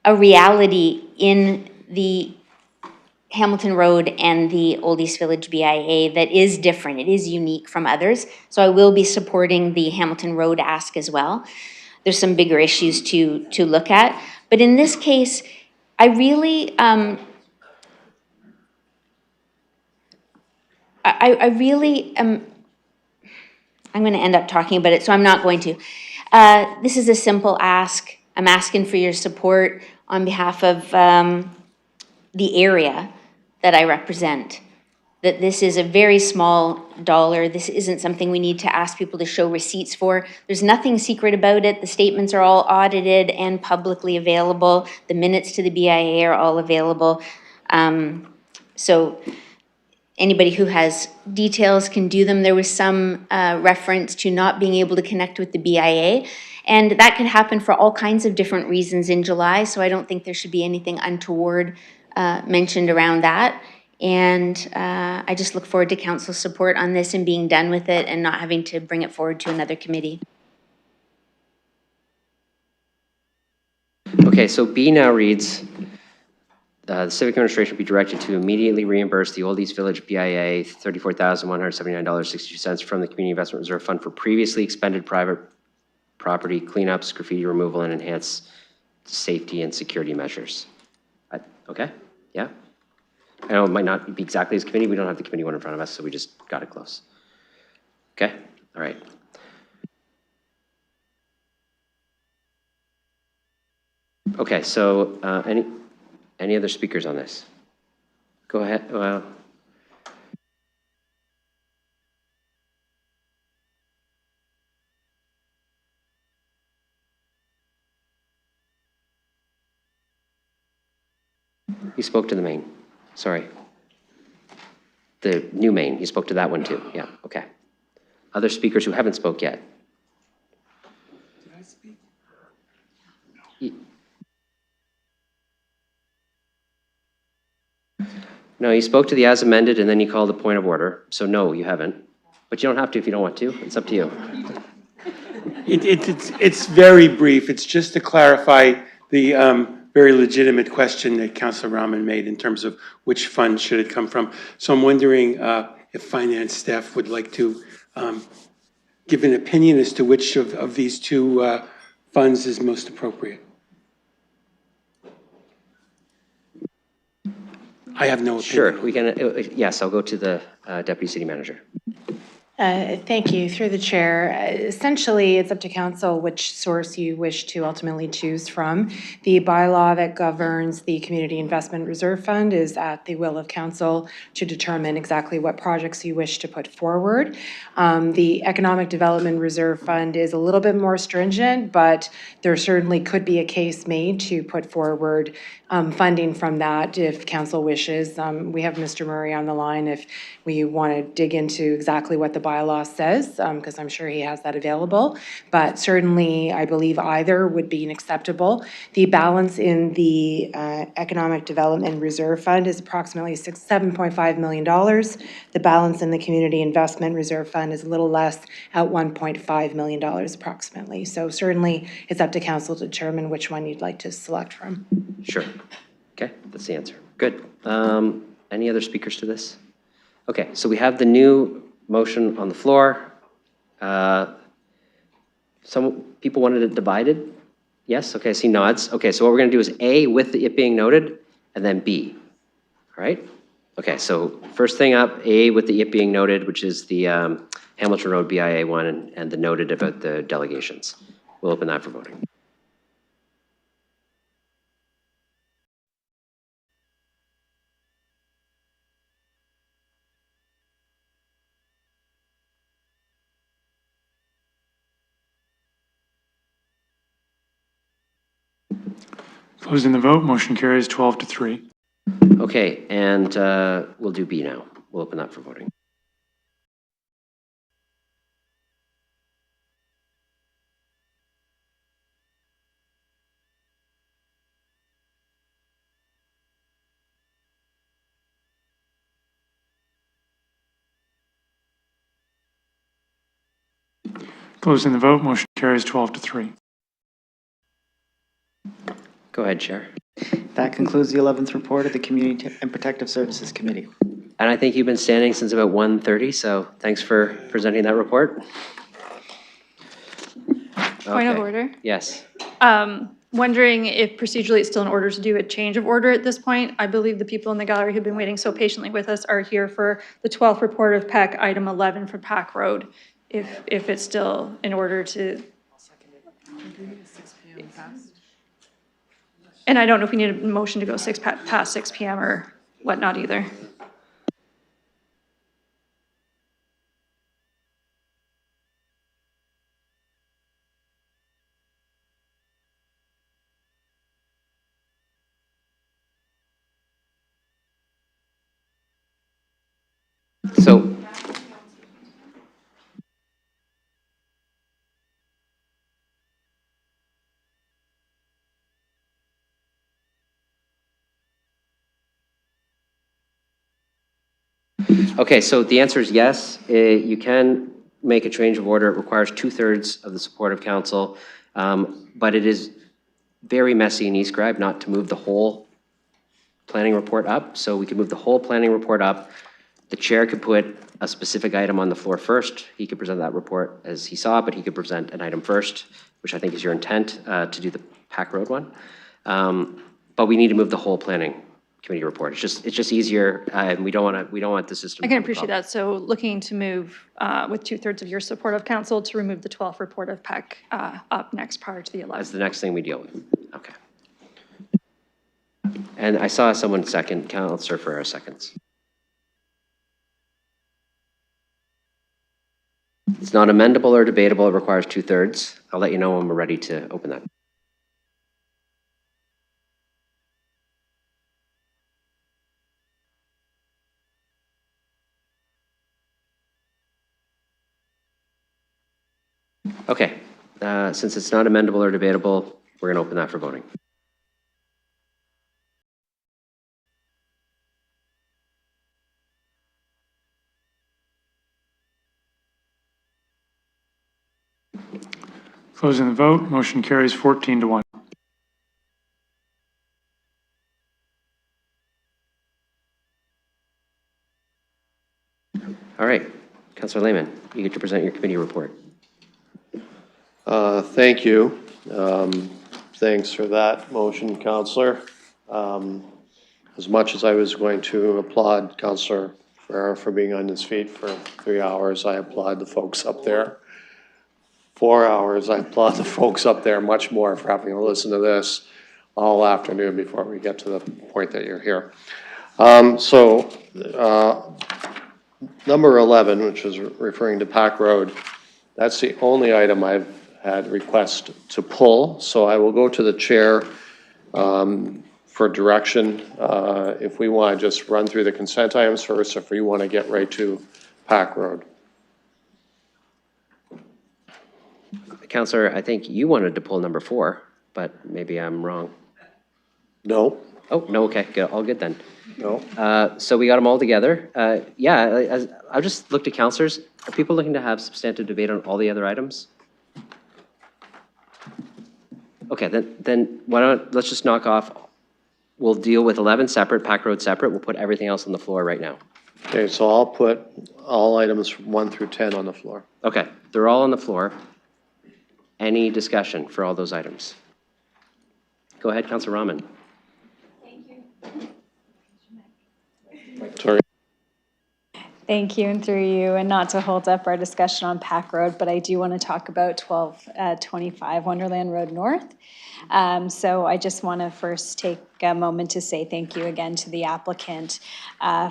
a reality in the Hamilton Road and the Old East Village BIA that is different. It is unique from others. So I will be supporting the Hamilton Road ask as well. There's some bigger issues to look at. But in this case, I really, I really am, I'm going to end up talking about it, so I'm not going to. This is a simple ask. I'm asking for your support on behalf of the area that I represent. That this is a very small dollar. This isn't something we need to ask people to show receipts for. There's nothing secret about it. The statements are all audited and publicly available. The minutes to the BIA are all available. So anybody who has details can do them. There was some reference to not being able to connect with the BIA. And that can happen for all kinds of different reasons in July. So I don't think there should be anything untoward mentioned around that. And I just look forward to council's support on this and being done with it and not having to bring it forward to another committee. Okay, so B now reads, the civic administration be directed to immediately reimburse the Old East Village BIA $34,179.62 from the Community Investment Reserve Fund for previously expended private property cleanups, graffiti removal, and enhanced safety and security measures. Okay, yeah. I know it might not be exactly as committee. We don't have the committee one in front of us, so we just got it close. Okay, all right. Okay, so any other speakers on this? Go ahead. Well, he spoke to the main. Sorry. The new main, he spoke to that one too. Yeah, okay. Other speakers who haven't spoke yet? Did I speak? No, you spoke to the as amended and then you called a point of order. So no, you haven't. But you don't have to if you don't want to. It's up to you. It's very brief. It's just to clarify the very legitimate question that Councilor Rahman made in terms of which fund should it come from. So I'm wondering if finance staff would like to give an opinion as to which of these two funds is most appropriate. I have no opinion. Sure, we can, yes, I'll go to the Deputy City Manager. Thank you. Through the chair, essentially it's up to council which source you wish to ultimately choose from. The bylaw that governs the Community Investment Reserve Fund is at the will of council to determine exactly what projects you wish to put forward. The Economic Development Reserve Fund is a little bit more stringent, but there certainly could be a case made to put forward funding from that if council wishes. We have Mr. Murray on the line if we want to dig into exactly what the bylaw says, because I'm sure he has that available. But certainly, I believe either would be acceptable. The balance in the Economic Development Reserve Fund is approximately $7.5 million. The balance in the Community Investment Reserve Fund is a little less at $1.5 million approximately. So certainly, it's up to council to determine which one you'd like to select from. Sure. Okay, that's the answer. Good. Any other speakers to this? Okay, so we have the new motion on the floor. Some people wanted it divided? Yes? Okay, I see nods. Okay, so what we're going to do is A, with it being noted, and then B. All right? Okay, so first thing up, A with the it being noted, which is the Hamilton Road BIA one, and the noted about the delegations. We'll open that for voting. Closing the vote, motion carries 12-3. Okay, and we'll do B now. We'll open that for voting. Closing the vote, motion carries 12-3. Go ahead, Chair. That concludes the 11th report of the Community and Protective Services Committee. And I think you've been standing since about 1:30, so thanks for presenting that report. Point of Okay. order. Yes. Wondering if procedurally it's still in order to do a change of order at this point. I believe the people in the gallery who've been waiting so patiently with us are here for the 12th report of PEC, item 11 for Pack Road. If it's still in order to. And I don't know if we need a motion to go past 6 p.m. or whatnot either. So, okay, so the answer is yes. You can make a change of order. It requires 2/3 of the support of council, but it is very messy and e-scribe not to move the whole planning report up. So we could move the whole planning report up. The chair could put a specific item on the floor first. He could present that report as he saw, but he could present an item first, which I think is your intent to do the Pack Road one. But we need to move the whole planning committee report. It's just easier, and we don't want the system. I can appreciate that. So looking to move with 2/3 of your support of council to remove the 12th report of PEC up next prior to the 11th. That's the next thing we deal with. Okay. And I saw someone second, Councillor Ferrer seconds. It's not amendable or debatable. It requires 2/3. I'll let you know when we're ready to open that. Okay, since it's not amendable or debatable, we're going to open that for voting. Closing the vote, motion carries 14-1. All right, Councillor Lehman, you get to present your committee report. Thank you. Thanks for that motion, Councillor. As much as I was going to applaud Councillor Ferrer for being on his feet for 3 hours, I applaud the folks up there. 4 hours, I applaud the folks up there much more for having to listen to this all afternoon before we get to the point that you're here. Number 11, which is referring to Pack Road, that's the only item I've had request to pull. So I will go to the chair for direction. If we want to just run through the consent items first, if we want to get right to Pack Road. Counselor, I think you wanted to pull number 4, but maybe I'm wrong. No, Oh, no, okay, good, all good then. no. So we got them all together. Yeah, I've just looked at counselors. Are people looking to have substantive debate on all the other items? Okay, then why don't, let's just knock off. We'll deal with 11 separate, Pack Road separate. We'll put everything else on the floor right now. Okay, so I'll put all items 1 through 10 on the floor. Okay, they're all on the floor. Any discussion for all those items? Go ahead, Councilor Rahman. Sorry. Thank you, and through you, and not to hold up our discussion on Pack Road, but I do want to talk about 1225 Wonderland Road North. So I just want to first take a moment to say thank you again to the applicant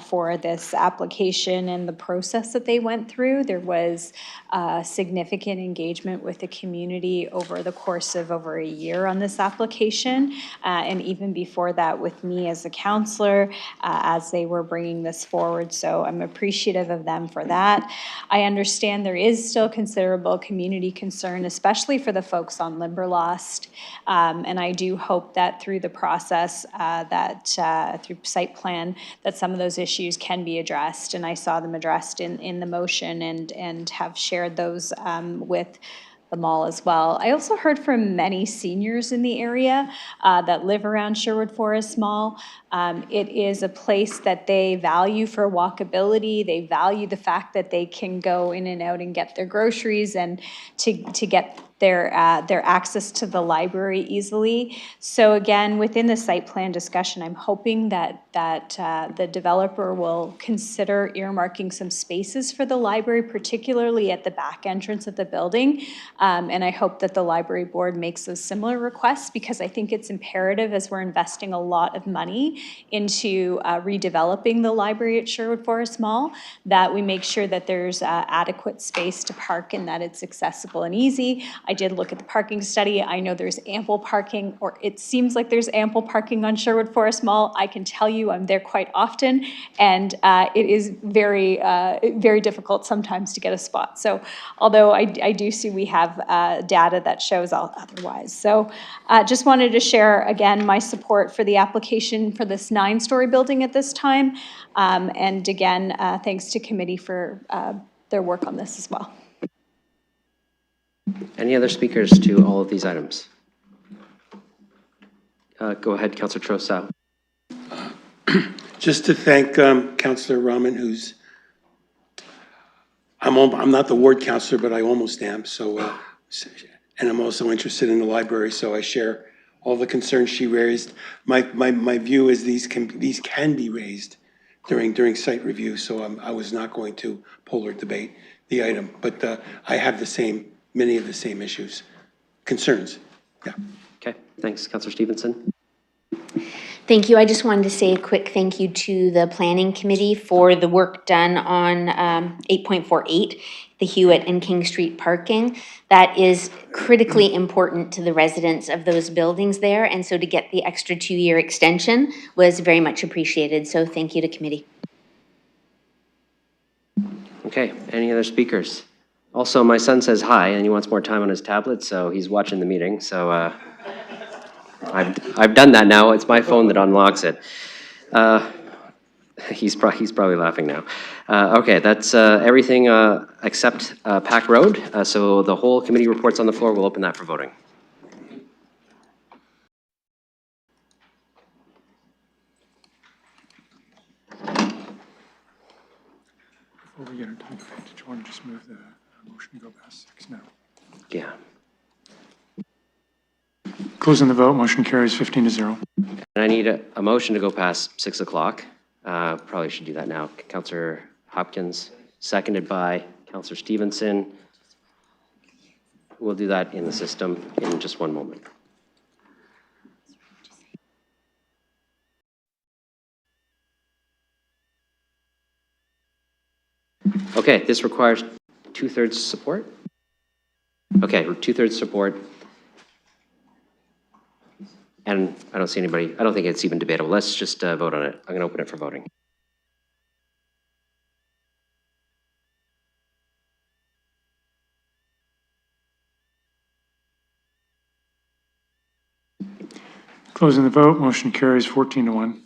for this application and the process that they went through. There was significant engagement with the community over the course of over a year on this application, and even before that with me as a counselor as they were bringing this forward. So I'm appreciative of them for that. I understand there is still considerable community concern, especially for the folks on Limberlost. And I do hope that through the process, through site plan, that some of those issues can be addressed. And I saw them addressed in the motion and have shared those with the mall as well. I also heard from many seniors in the area that live around Sherwood Forest Mall. It is a place that they value for walkability. They value the fact that they can go in and out and get their groceries and to get their access to the library easily. So again, within the site plan discussion, I'm hoping that the developer will consider earmarking some spaces for the library, particularly at the back entrance of the building. And I hope that the library board makes a similar request, because I think it's imperative, as we're investing a lot of money into redeveloping the library at Sherwood Forest Mall, that we make sure that there's adequate space to park and that it's accessible and easy. I did look at the parking study. I know there's ample parking, or it seems like there's ample parking on Sherwood Forest Mall. I can tell you I'm there quite often, and it is very, very difficult sometimes to get a spot. So although I do see we have data that shows otherwise. So just wanted to share again my support for the application for this 9-story building at this time. And again, thanks to committee for their work on this as well. Any other speakers to all of these items? Go ahead, Councilor Trossau. Just to thank Councilor Rahman, who's, I'm not the ward councilor, but I almost am. So, and I'm also interested in the library, so I share all the concerns she raised. My view is these can be raised during site review, so I was not going to poll or debate the item, but I have many of the same issues, concerns. Yeah. Okay, thanks, Councilor Stevenson. Thank you. I just wanted to say a quick thank you to the Planning Committee for the work done on 8.48, the Hewitt and King Street parking. That is critically important to the residents of those buildings there, and so to get the extra 2-year extension was very much appreciated. So thank you to committee. Okay, any other speakers? Also, my son says hi, and he wants more time on his tablet, so he's watching the meeting. So I've done that now. It's my phone that unlocks it. He's probably laughing now. Okay, that's everything except Pack Road. So the whole committee reports on the floor. We'll open that for voting. Before we get into it, did you want to just move the motion to go past 6 now? Yeah. Closing the vote, motion carries 15-0. And I need a motion to go past 6 o'clock. Probably should do that now. Councillor Hopkins, seconded by Councillor Stevenson. We'll do that in the system in just one moment. Okay, this requires 2/3 support. Okay, 2/3 support. And I don't see anybody, I don't think it's even debatable. Let's just vote on it. I'm going to open it for voting. Closing the vote, motion carries 14-1.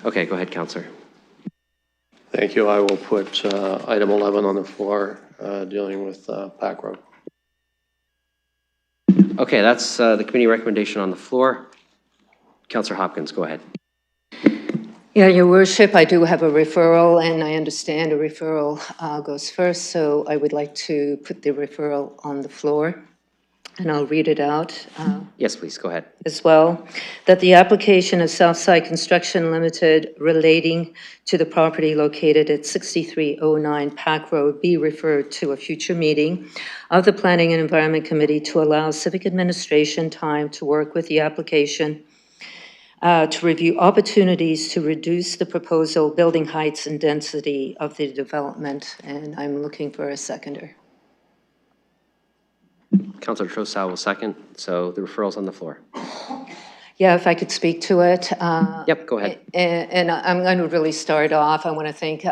Okay, go ahead, Councillor. Thank you. I will put item 11 on the floor, dealing with Pack Road. Okay, that's the committee recommendation on the floor. Councillor Hopkins, go ahead. Yeah, Your Worship, I do have a referral, and I understand a referral goes first, so I would like to put the referral on the floor, and I'll read it out. Yes, please, go ahead. As well, that the application of Southside Construction Limited relating to the property located at 6309 Pack Road be referred to a future meeting of the Planning and Environment Committee to allow civic administration time to work with the application to review opportunities to reduce the proposal building heights and density of the development. And I'm looking for a seconder. Councillor Trossau will second, so the referral's on the floor. Yeah, if I could speak to it. Yep, go ahead. And I'm going to really start off. I want to thank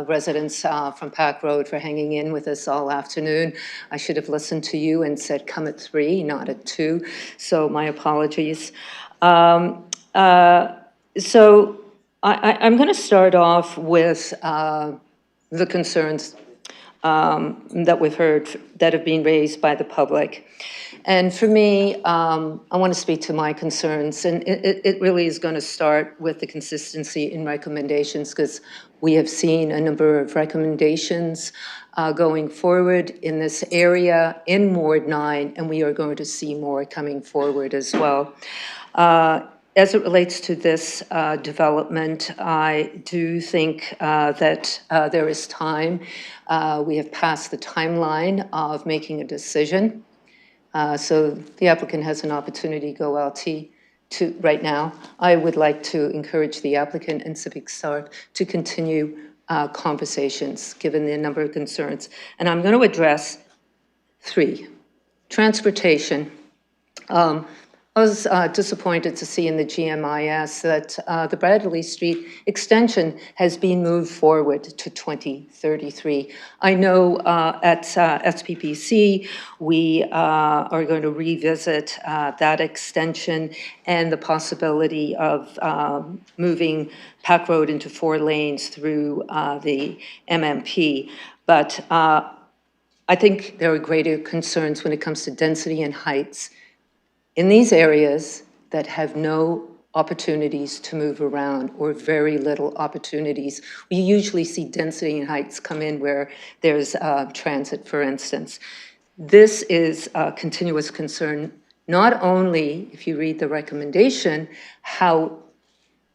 residents from Pack Road for hanging in with us all afternoon. I should have listened to you and said come at 3, not at 2. So my apologies. So I'm going to start off with the concerns that we've heard that have been raised by the public. And for me, I want to speak to my concerns, and it really is going to start with the consistency in recommendations, because we have seen a number of recommendations going forward in this area in Ward 9, and we are going to see more coming forward as well. As it relates to this development, I do think that there is time. We have passed the timeline of making a decision. So the applicant has an opportunity to go LT right now. I would like to encourage the applicant and Civic Star to continue conversations, given the number of concerns. And I'm going to address 3. Transportation. I was disappointed to see in the GMIS that the Bradley Street extension has been moved forward to 2033. I know at SPPC we are going to revisit that extension and the possibility of moving Pack Road into 4 lanes through the MMP. But I think there are greater concerns when it comes to density and heights in these areas that have no opportunities to move around or very little opportunities. We usually see density and heights come in where there's transit, for instance. This is a continuous concern, not only, if you read the recommendation, how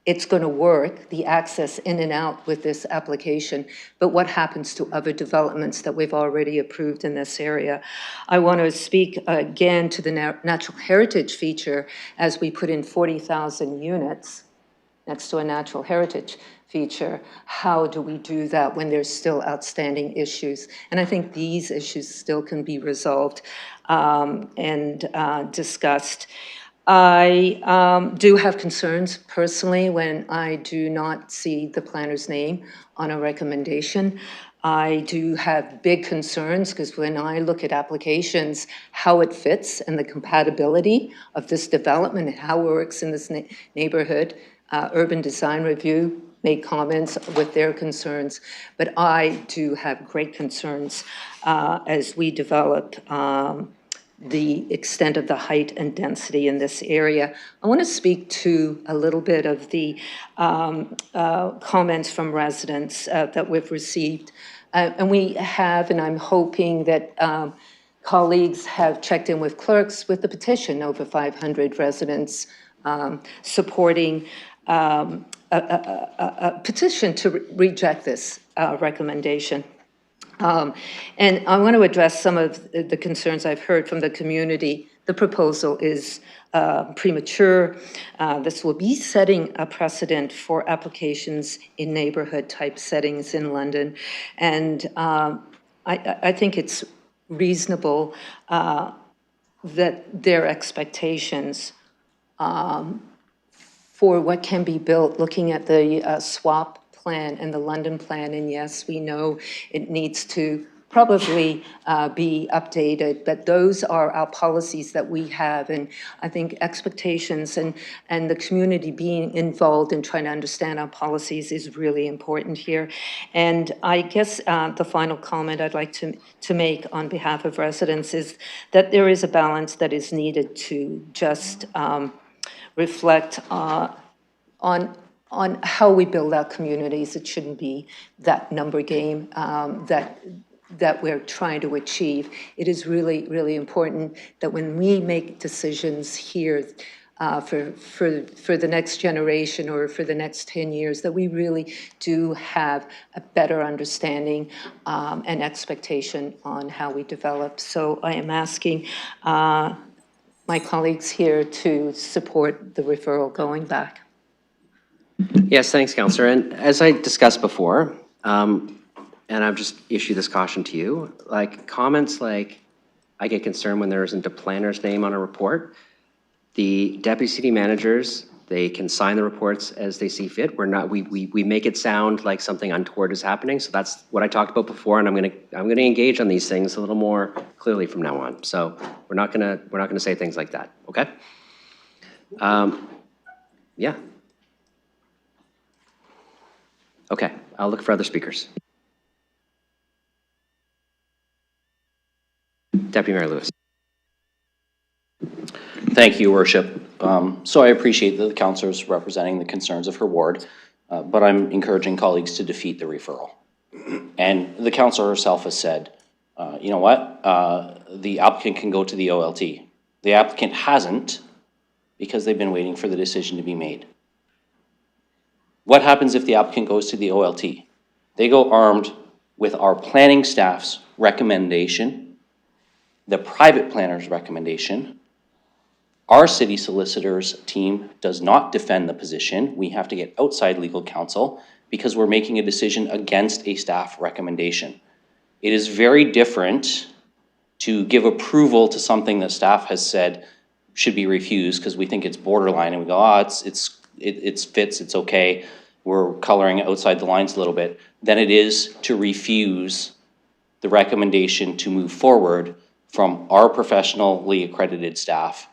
it's going to work, the access in and out with this application, but what happens to other developments that we've already approved in this area. I want to speak again to the natural heritage feature as we put in 40,000 units next to a natural heritage feature. How do we do that when there's still outstanding issues? And I think these issues still can be resolved and discussed. I do have concerns personally when I do not see the planner's name on a recommendation. I do have big concerns because when I look at applications, how it fits and the compatibility of this development and how it works in this neighborhood. Urban Design Review made comments with their concerns, but I do have great concerns as we develop the extent of the height and density in this area. I want to speak to a little bit of the comments from residents that we've received. And we have, and I'm hoping that colleagues have checked in with clerks with the petition, over 500 residents supporting a petition to reject this recommendation. And I want to address some of the concerns I've heard from the community. The proposal is premature. This will be setting a precedent for applications in neighborhood-type settings in London. And I think it's reasonable that their expectations for what can be built, looking at the SWAP plan and the London plan, and yes, we know it needs to probably be updated, but those are our policies that we have. And I think expectations and the community being involved in trying to understand our policies is really important here. And I guess the final comment I'd like to make on behalf of residents is that there is a balance that is needed to just reflect on how we build our communities. It shouldn't be that number game that we're trying to achieve. It is really, really important that when we make decisions here for the next generation or for the next 10 years, that we really do have a better understanding and expectation on how we develop. So I am asking my colleagues here to support the referral going back. Yes, thanks, Councillor. And as I discussed before, and I've just issued this caution to you, like comments like, I get concerned when there isn't a planner's name on a report. The deputy city managers, they can sign the reports as they see fit. We're not, we make it sound like something untoward is happening. So that's what I talked about before, and I'm gonna engage on these things a little more clearly from now on. So we're not gonna say things like that, okay? Yeah. Okay, I'll look for other speakers. Deputy Mayor Lewis. Thank you, Worship. So I appreciate that the councillor's representing the concerns of her ward, but I'm encouraging colleagues to defeat the referral. And the councillor herself has said, you know what, the applicant can go to the OLT. The applicant hasn't because they've been waiting for the decision to be made. What happens if the applicant goes to the OLT? They go armed with our planning staff's recommendation, the private planner's recommendation. Our city solicitor's team does not defend the position. We have to get outside legal counsel because we're making a decision against a staff recommendation. It is very different to give approval to something that staff has said should be refused because we think it's borderline and we go, oh, it fits, it's okay. We're coloring outside the lines a little bit, than it is to refuse the recommendation to move forward from our professionally accredited staff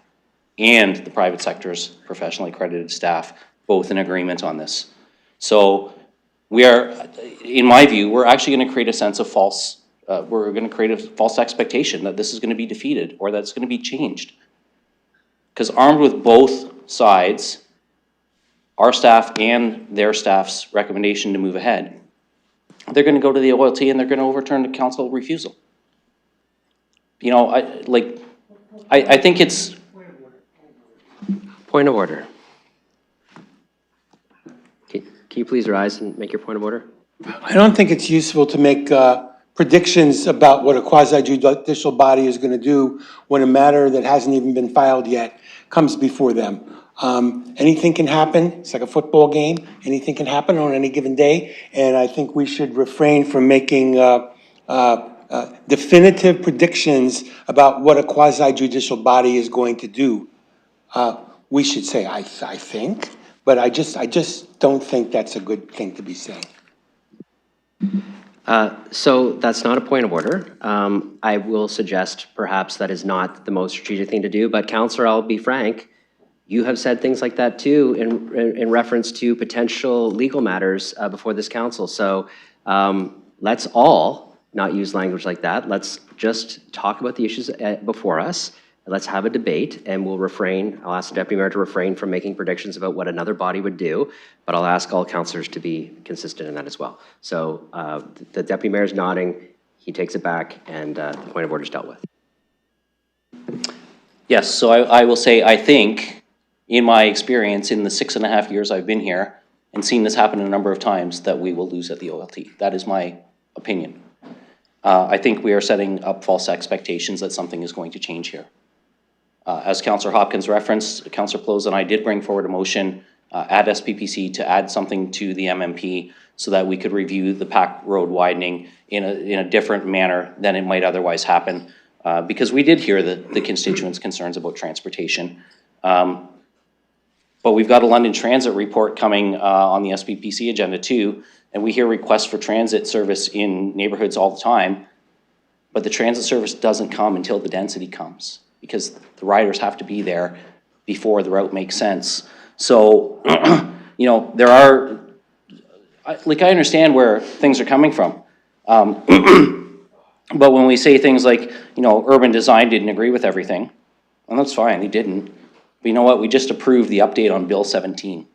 and the private sector's professionally accredited staff, both in agreement on this. So we are, in my view, we're actually gonna create a sense of we're gonna create a false expectation that this is gonna be defeated or that it's gonna be changed. Because armed with both sides, our staff and their staff's recommendation to move ahead, they're gonna go to the OLT and they're gonna overturn the council refusal. You know, I think it's... Point of order. Can you please rise and make your point of order? I don't think it's useful to make predictions about what a quasi-judicial body is going to do when a matter that hasn't even been filed yet comes before them. Anything can happen. It's like a football game. Anything can happen on any given day. And I think we should refrain from making definitive predictions about what a quasi-judicial body is going to do. We should say, I think, but I just don't think that's a good thing to be saying. So that's not a point of order. I will suggest perhaps that is not the most strategic thing to do, but Councillor, I'll be frank, you have said things like that too in reference to potential legal matters before this council. So let's all not use language like that. Let's just talk about the issues before us. Let's have a debate, and we'll refrain. I'll ask the Deputy Mayor to refrain from making predictions about what another body would do, but I'll ask all councillors to be consistent in that as well. So the Deputy Mayor is nodding, he takes it back, and the point of order is dealt with. Yes, so I will say, I think, in my experience in the 6.5 years I've been here, and seen this happen a number of times, that we will lose at the OLT. That is my opinion. I think we are setting up false expectations that something is going to change here. As Councillor Hopkins referenced, Councillor Ploes and I did bring forward a motion at SPPC to add something to the MMP so that we could review the Pack Road widening in a different manner than it might otherwise happen, because we did hear the constituents' concerns about transportation. But we've got a London Transit report coming on the SPPC agenda too, and we hear requests for transit service in neighborhoods all the time. but the transit service doesn't come until the density comes, because the riders have to be there before the route makes sense. So, you know, there are, like, I understand where things are coming from. But when we say things like, you know, urban design didn't agree with everything, well, that's fine, they didn't. But you know what, we just approved the update on Bill 17.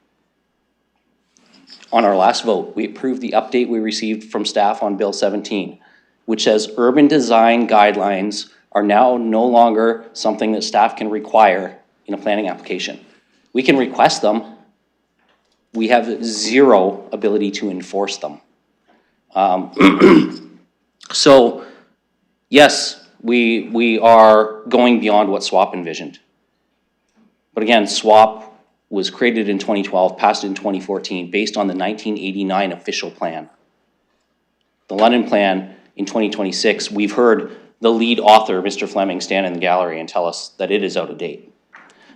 On our last vote, we approved the update we received from staff on Bill 17, which says urban design guidelines are now no longer something that staff can require in a planning application. We can request them. We have zero ability to enforce them. So, yes, we are going beyond what SWAP envisioned. But again, SWAP was created in 2012, passed in 2014, based on the 1989 official plan. The London plan in 2026, we've heard the lead author, Mr. Fleming, stand in the gallery and tell us that it is out of date.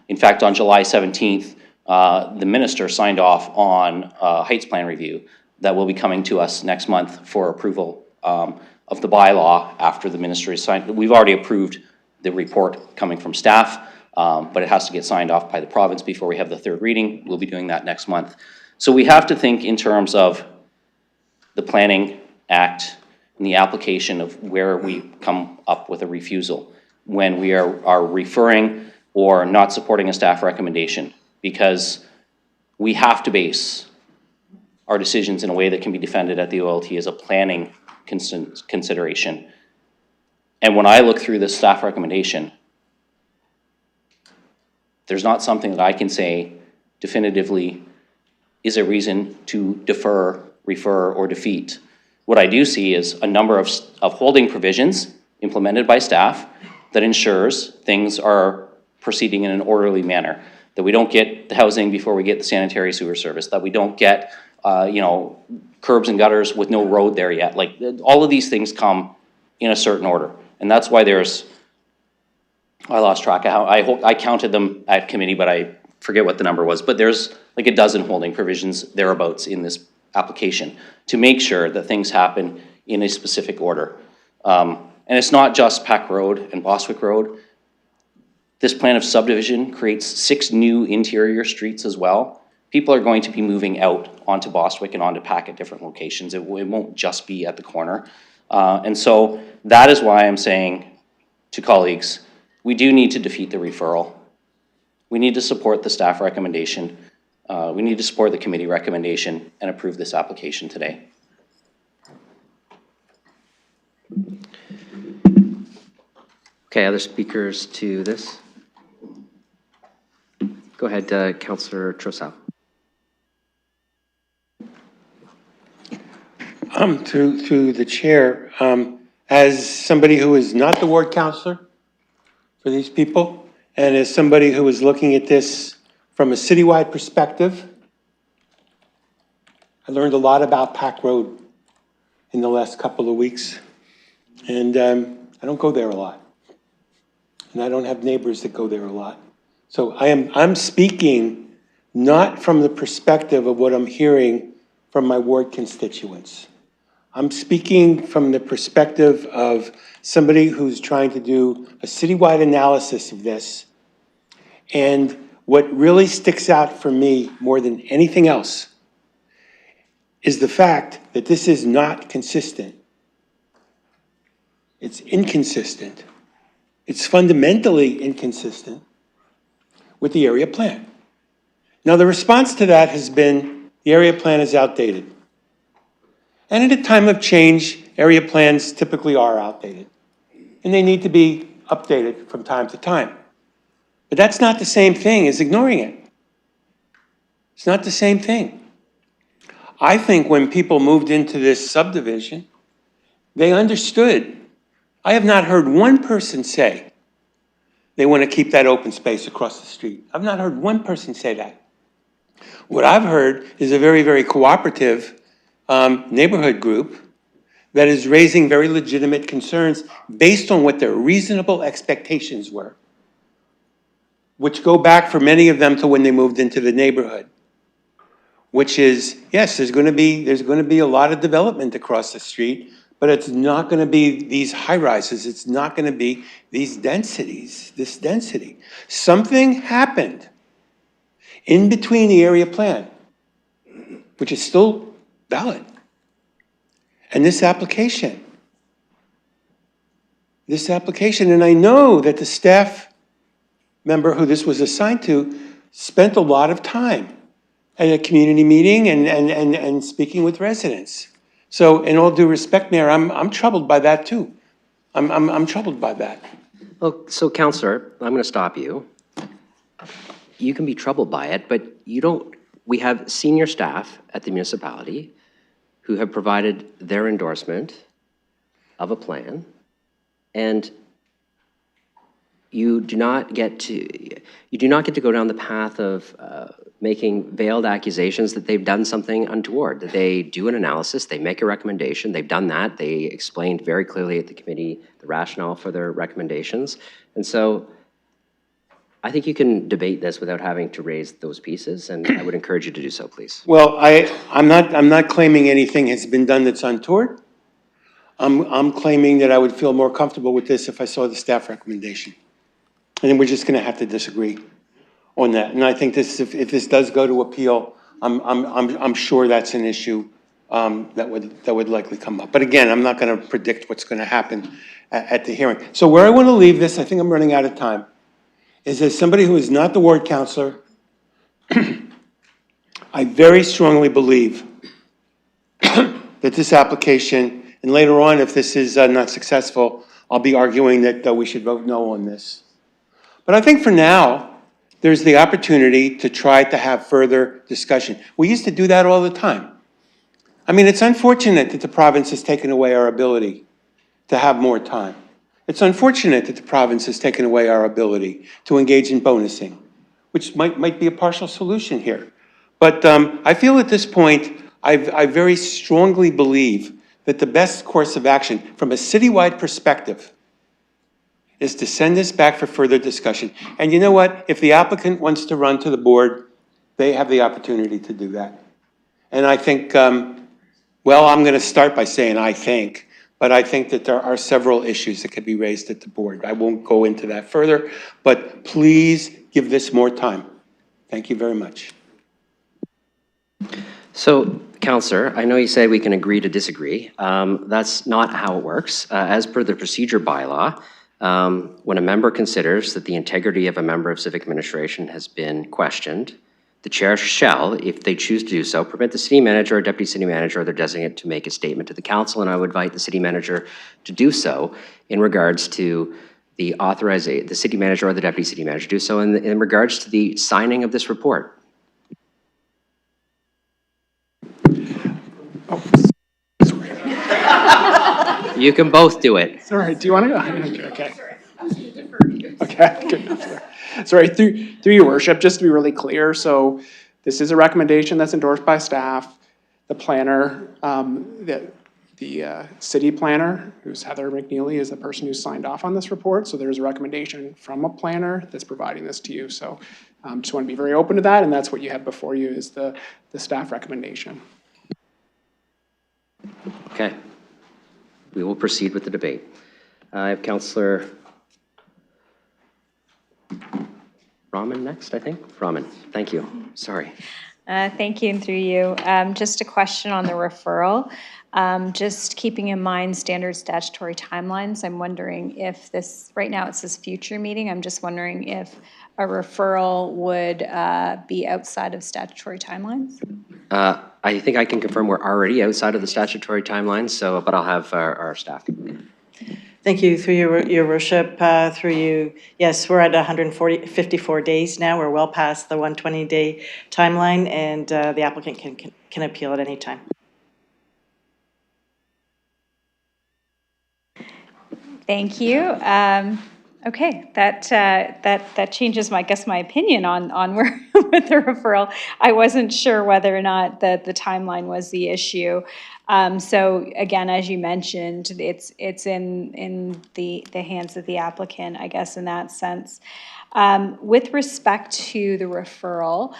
In fact, on July 17th, the minister signed off on a Heights Plan review that will be coming to us next month for approval of the bylaw after the minister is signed. We've already approved the report coming from staff, but it has to get signed off by the province before we have the third reading. We'll be doing that next month. So we have to think in terms of the Planning Act and the application of where we come up with a refusal when we are referring or not supporting a staff recommendation, because we have to base our decisions in a way that can be defended at the OLT as a planning consideration. And when I look through this staff recommendation, there's not something that I can say definitively is a reason to defer, refer, or defeat. What I do see is a number of holding provisions implemented by staff that ensures things are proceeding in an orderly manner, that we don't get the housing before we get the sanitary sewer service, that we don't get, you know, curbs and gutters with no road there yet. Like, all of these things come in a certain order. And that's why there's, I lost track of how, I counted them at committee, but I forget what the number was, but there's like a dozen holding provisions thereabouts in this application to make sure that things happen in a specific order. And it's not just Pack Road and Bostwick Road. This plan of subdivision creates 6 new interior streets as well. People are going to be moving out onto Bostwick and onto Pack at different locations. It won't just be at the corner. And so that is why I'm saying to colleagues, we do need to defeat the referral. We need to support the staff recommendation. We need to support the committee recommendation and approve this application today. Okay, other speakers to this? Go ahead, Councillor Trossel. Through the chair, as somebody who is not the ward councillor for these people, and as somebody who is looking at this from a citywide perspective, I learned a lot about Pack Road in the last couple of weeks, and I don't go there a lot, and I don't have neighbors that go there a lot. So I'm speaking not from the perspective of what I'm hearing from my ward constituents. I'm speaking from the perspective of somebody who's trying to do a citywide analysis of this. And what really sticks out for me more than anything else is the fact that this is not consistent. It's inconsistent. It's fundamentally inconsistent with the area plan. Now, the response to that has been the area plan is outdated. And at a time of change, area plans typically are outdated. And they need to be updated from time to time. But that's not the same thing as ignoring it. It's not the same thing. I think when people moved into this subdivision, they understood. I have not heard one person say they want to keep that open space across the street. I've not heard one person say that. What I've heard is a very, very cooperative neighborhood group that is raising very legitimate concerns based on what their reasonable expectations were, which go back for many of them to when they moved into the neighborhood, which is, yes, there's going to be a lot of development across the street, but it's not going to be these high rises. It's not going to be these densities, this density. Something happened in between the area plan, which is still valid, and this application. And I know that the staff member who this was assigned to spent a lot of time at a community meeting and speaking with residents. So in all due respect, Mayor, I'm troubled by that too. I'm troubled by that. Well, so Councillor, I'm going to stop you. You can be troubled by it, but you don't, we have senior staff at the municipality who have provided their endorsement of a plan, and you do not get to go down the path of making veiled accusations that they've done something untoward, that they do an analysis, they make a recommendation, they've done that, they explained very clearly at the committee the rationale for their recommendations. And so I think you can debate this without having to raise those pieces, and I would encourage you to do so, please. Well, I'm not claiming anything has been done that's untoward. I'm claiming that I would feel more comfortable with this if I saw the staff recommendation. And then we're just going to have to disagree on that. And I think this, if this does go to appeal, I'm sure that's an issue that would likely come up. But again, I'm not going to predict what's going to happen at the hearing. So where I want to leave this, I think I'm running out of time, is as somebody who is not the ward councillor, I very strongly believe that this application, and later on, if this is not successful, I'll be arguing that we should vote no on this. But I think for now, there's the opportunity to try to have further discussion. We used to do that all the time. I mean, it's unfortunate that the province has taken away our ability to have more time. It's unfortunate that the province has taken away our ability to engage in bonusing, which might be a partial solution here. But I feel at this point, I very strongly believe that the best course of action from a citywide perspective is to send this back for further discussion. And you know what? If the applicant wants to run to the board, they have the opportunity to do that. And I think, well, I'm going to start by saying I think, but I think that there are several issues that could be raised at the board. I won't go into that further, but please give this more time. Thank you very much. So, Councillor, I know you say we can agree to disagree. That's not how it works. As per the procedure bylaw, when a member considers that the integrity of a member of civic administration has been questioned, the chair shall, if they choose to do so, permit the city manager or deputy city manager or their designate to make a statement to the council, and I would invite the city manager to do so in regards to the authorization, the city manager or the deputy city manager do so in regards to the signing of this report. Oh, You can both do it. sorry, do you want to go? Okay. Okay, good enough there. Sorry, through your worship, just to be really clear, so this is a recommendation that's endorsed by staff. The planner, the city planner, who's Heather McNeely, is the person who signed off on this report. So there's a recommendation from a planner that's providing this to you. So just want to be very open to that, and that's what you have before you is the staff recommendation. Okay. We will proceed with the debate. I have Councillor Rahman next, I think. Rahman, thank you. Sorry. Thank you, and through you. Just a question on the referral. Just keeping in mind standard statutory timelines, I'm wondering if this, right now it says future meeting, I'm just wondering if a referral would be outside of statutory timelines? I think I can confirm we're already outside of the statutory timelines, so, but I'll have our staff. Thank you. Through your worship, through you, yes, we're at 154 days now. We're well past the 120-day timeline, and the applicant can appeal at any time. Thank you. Okay, that changes my opinion on where with the referral. I wasn't sure whether or not the timeline was the issue. So again, as you mentioned, it's in the hands of the applicant, I guess, in that sense. With respect to the referral,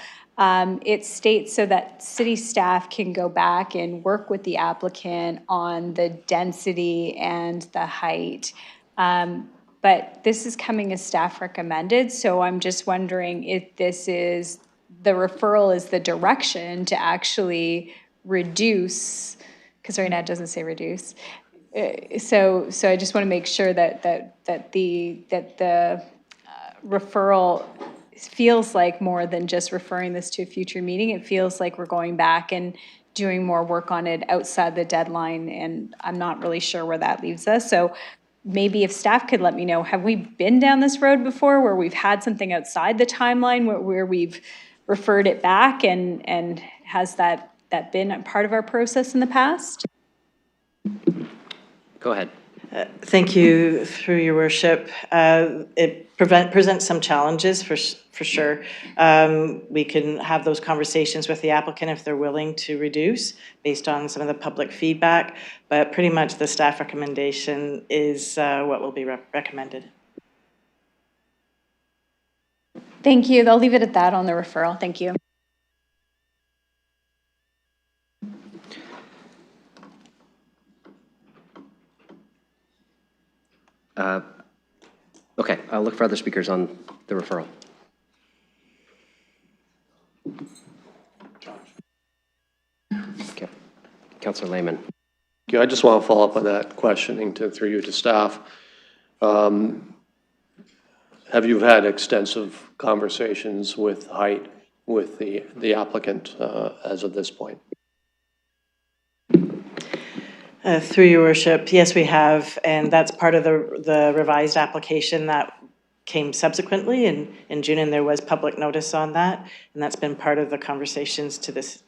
it states so that city staff can go back and work with the applicant on the density and the height. But this is coming as staff recommended, so I'm just wondering if this is, the referral is the direction to actually reduce, because right now it doesn't say reduce. So I just want to make sure that the referral feels like more than just referring this to a future meeting. It feels like we're going back and doing more work on it outside the deadline, and I'm not really sure where that leaves us. So maybe if staff could let me know, have we been down this road before where we've had something outside the timeline where we've referred it back, and has that been a part of our process in the past? Go ahead. Thank you, through your worship. It presents some challenges for sure. We can have those conversations with the applicant if they're willing to reduce based on some of the public feedback, but pretty much the staff recommendation is what will be recommended. Thank you. I'll leave it at that on the referral. Thank you. Okay, I'll look for other speakers on the referral. Okay, Councillor Lehman. Yeah, I just want to follow up on that questioning through you to staff. Have you had extensive conversations with height with the applicant as of this point? Through your worship, yes, we have, and that's part of the revised application that came subsequently in June, and there was public notice on that, and that's been part of the conversations to this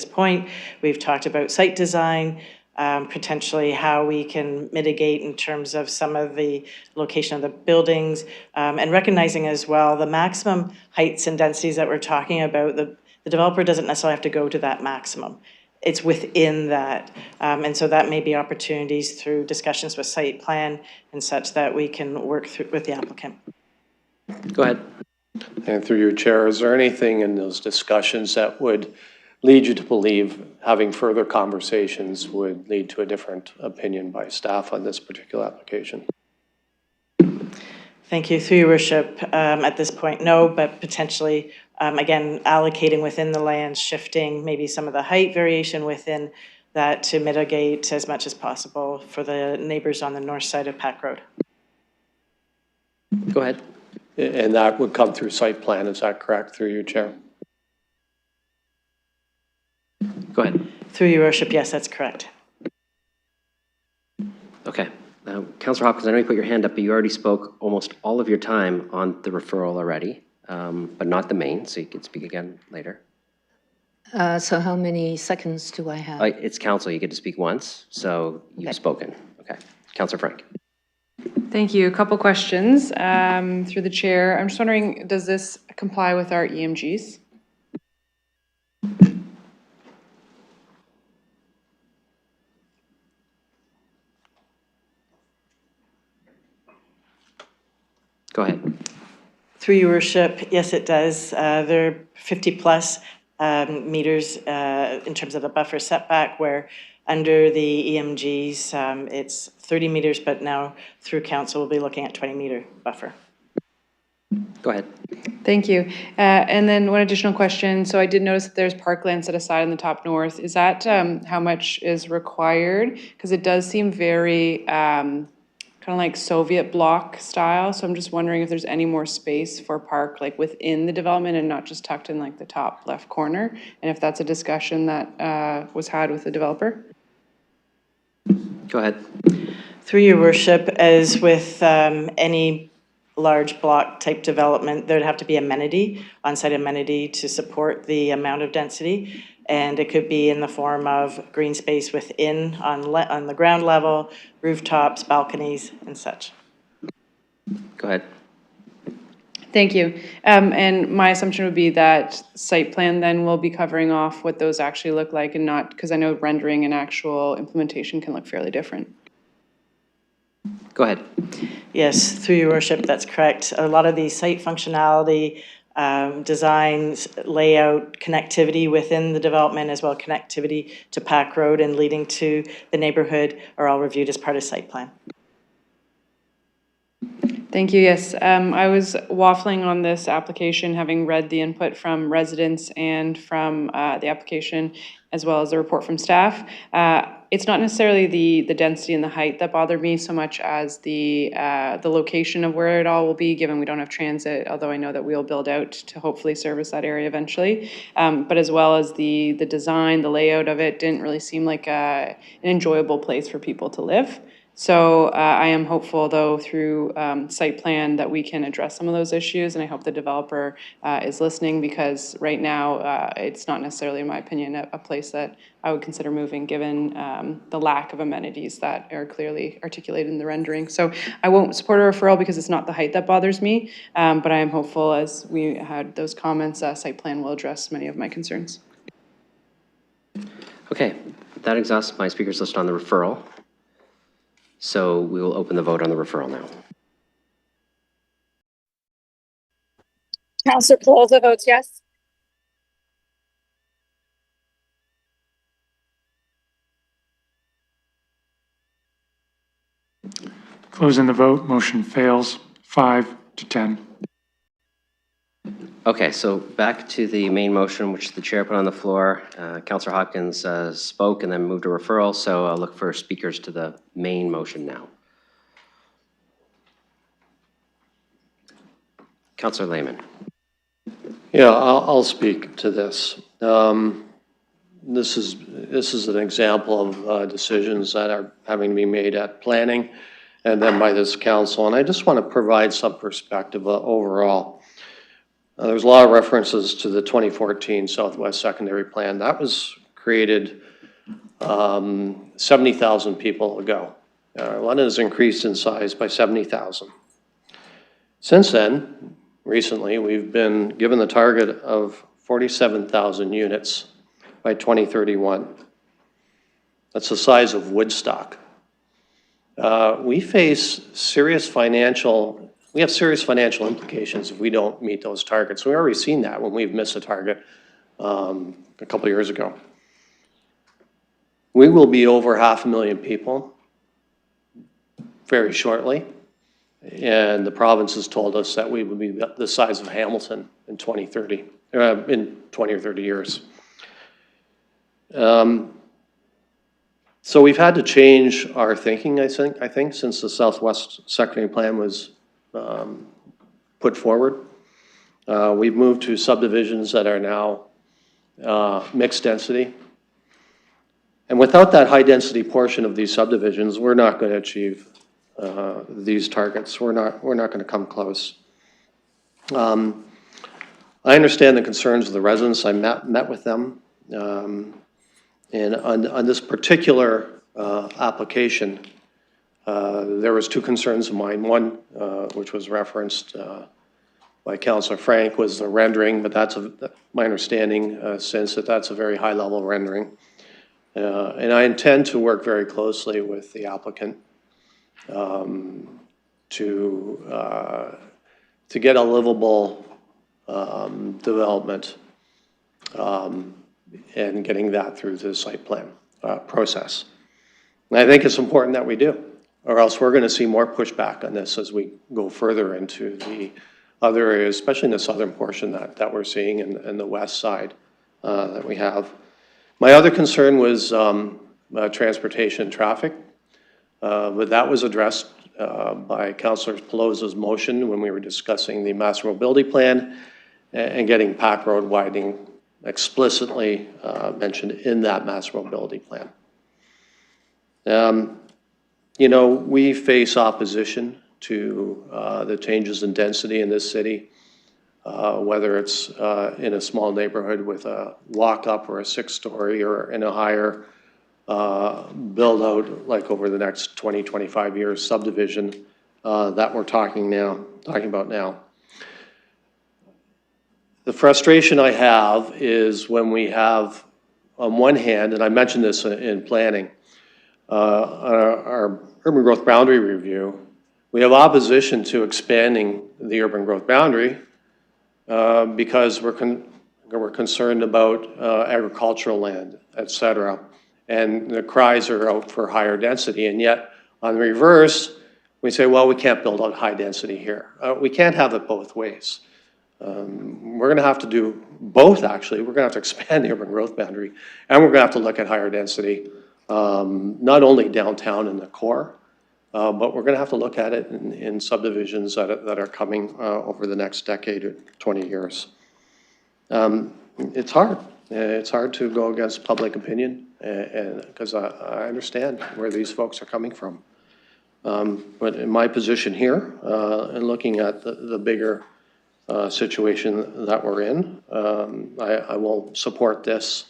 point. We've talked about site design, potentially how we can mitigate in terms of some of the location of the buildings, and recognizing as well the maximum heights and densities that we're talking about. The developer doesn't necessarily have to go to that maximum. It's within that. And so that may be opportunities through discussions with site plan and such that we can work through with the applicant. Go ahead. And through your chair, is there anything in those discussions that would lead you to believe having further conversations would lead to a different opinion by staff on this particular application? Thank you. Through your worship, at this point, no, but potentially, again, allocating within the lands, shifting maybe some of the height variation within that to mitigate as much as possible for the neighbors on the north side of Pack Road. Go ahead. And that would come through site plan, is that correct, through your chair? Go ahead. Through your worship, yes, that's correct. Okay. Councillor Hopkins, I know you put your hand up, but you already spoke almost all of your time on the referral already, but not the main, so you can speak again later. So how many seconds do I have? It's council, you get to speak once, so you've spoken. Okay. Councillor Frank. Thank you. A couple questions through the chair. I'm just wondering, does this comply with our EMGs? Go ahead. Through your worship, yes, it does. They're 50 plus meters in terms of the buffer setback, where under the EMGs, it's 30 meters, but now through council, we'll be looking at 20-meter buffer. Go ahead. Thank you. And then one additional question. So I did notice that there's parkland set aside in the top north. Is that how much is required? Because it does seem very kind of like Soviet bloc style. So I'm just wondering if there's any more space for park like within the development and not just tucked in like the top left corner. And if that's a discussion that was had with the developer. Go ahead. Through your worship, as with any large block type development, there'd have to be amenity, on-site amenity to support the amount of density. And it could be in the form of green space within, on the ground level, rooftops, balconies, and such. Go ahead. Thank you. And my assumption would be that site plan then will be covering off what those actually look like and not, because I know rendering and actual implementation can look fairly different. Go ahead. Yes, through your worship, that's correct. A lot of the site functionality, designs, layout, connectivity within the development, as well connectivity to Pack Road and leading to the neighborhood are all reviewed as part of site plan. Thank you. Yes, I was waffling on this application, having read the input from residents and from the application, as well as the report from staff. It's not necessarily the density and the height that bothered me so much as the location of where it all will be, given we don't have transit, although I know that we'll build out to hopefully service that area eventually. But as well as the design, the layout of it didn't really seem like an enjoyable place for people to live. So I am hopeful, though, through site plan that we can address some of those issues, and I hope the developer is listening, because right now it's not necessarily, in my opinion, a place that I would consider moving, given the lack of amenities that are clearly articulated in the rendering. So I won't support a referral because it's not the height that bothers me, but I am hopeful, as we had those comments, site plan will address many of my concerns. Okay, that exhausts my speakers list on the referral. So we will open the vote on the referral now. Councillor Plaza votes yes. Closing the vote, motion fails 5-10. Okay, so back to the main motion, which the chair put on the floor. Councillor Hopkins spoke and then moved to referral, so I'll look for speakers to the main motion now. Councillor Lehman. Yeah, I'll speak to this. This is an example of decisions that are having to be made at planning and then by this council, and I just want to provide some perspective overall. There's a lot of references to the 2014 Southwest Secondary Plan. That was created 70,000 people ago. London has increased in size by 70,000. Since then, recently, we've been given the target of 47,000 units by 2031. That's the size of Woodstock. We face serious financial implications if we don't meet those targets. We've already seen that when we've missed a target a couple of years ago. We will be over 500,000 people very shortly, and the province has told us that we will be the size of Hamilton in 2030, in 20 or 30 years. So we've had to change our thinking, I think, since the Southwest Secondary Plan was put forward. We've moved to subdivisions that are now mixed density. And without that high density portion of these subdivisions, we're not going to achieve these targets. We're not going to come close. I understand the concerns of the residents. I met with them. And on this particular application, there was two concerns of mine. One, which was referenced by Councillor Frank, was the rendering, but that's my understanding since that's a very high level rendering. And I intend to work very closely with the applicant to get a livable development and getting that through the site plan process. And I think it's important that we do, or else we're going to see more pushback on this as we go further into the other areas, especially in the southern portion that we're seeing and the west side that we have. My other concern was transportation and traffic, but that was addressed by Councillor Pelosa's motion when we were discussing the master mobility plan and getting Pack Road widening explicitly mentioned in that master mobility plan. You know, we face opposition to the changes in density in this city, whether it's in a small neighborhood with a walk-up or a 6-story, or in a higher build-out, like over the next 20, 25 years subdivision that we're talking about now. The frustration I have is when we have, on one hand, and I mentioned this in planning, our urban growth boundary review, we have opposition to expanding the urban growth boundary because we're concerned about agricultural land, et cetera. And the cries are out for higher density. And yet, on the reverse, we say, well, we can't build out high density here. We can't have it both ways. We're going to have to do both, actually. We're going to have to expand the urban growth boundary, and we're going to have to look at higher density, not only downtown in the core, but we're going to have to look at it in subdivisions that are coming over the next decade or 20 years. It's hard. It's hard to go against public opinion, and because I understand where these folks are coming from. But in my position here, and looking at the bigger situation that we're in, I will support this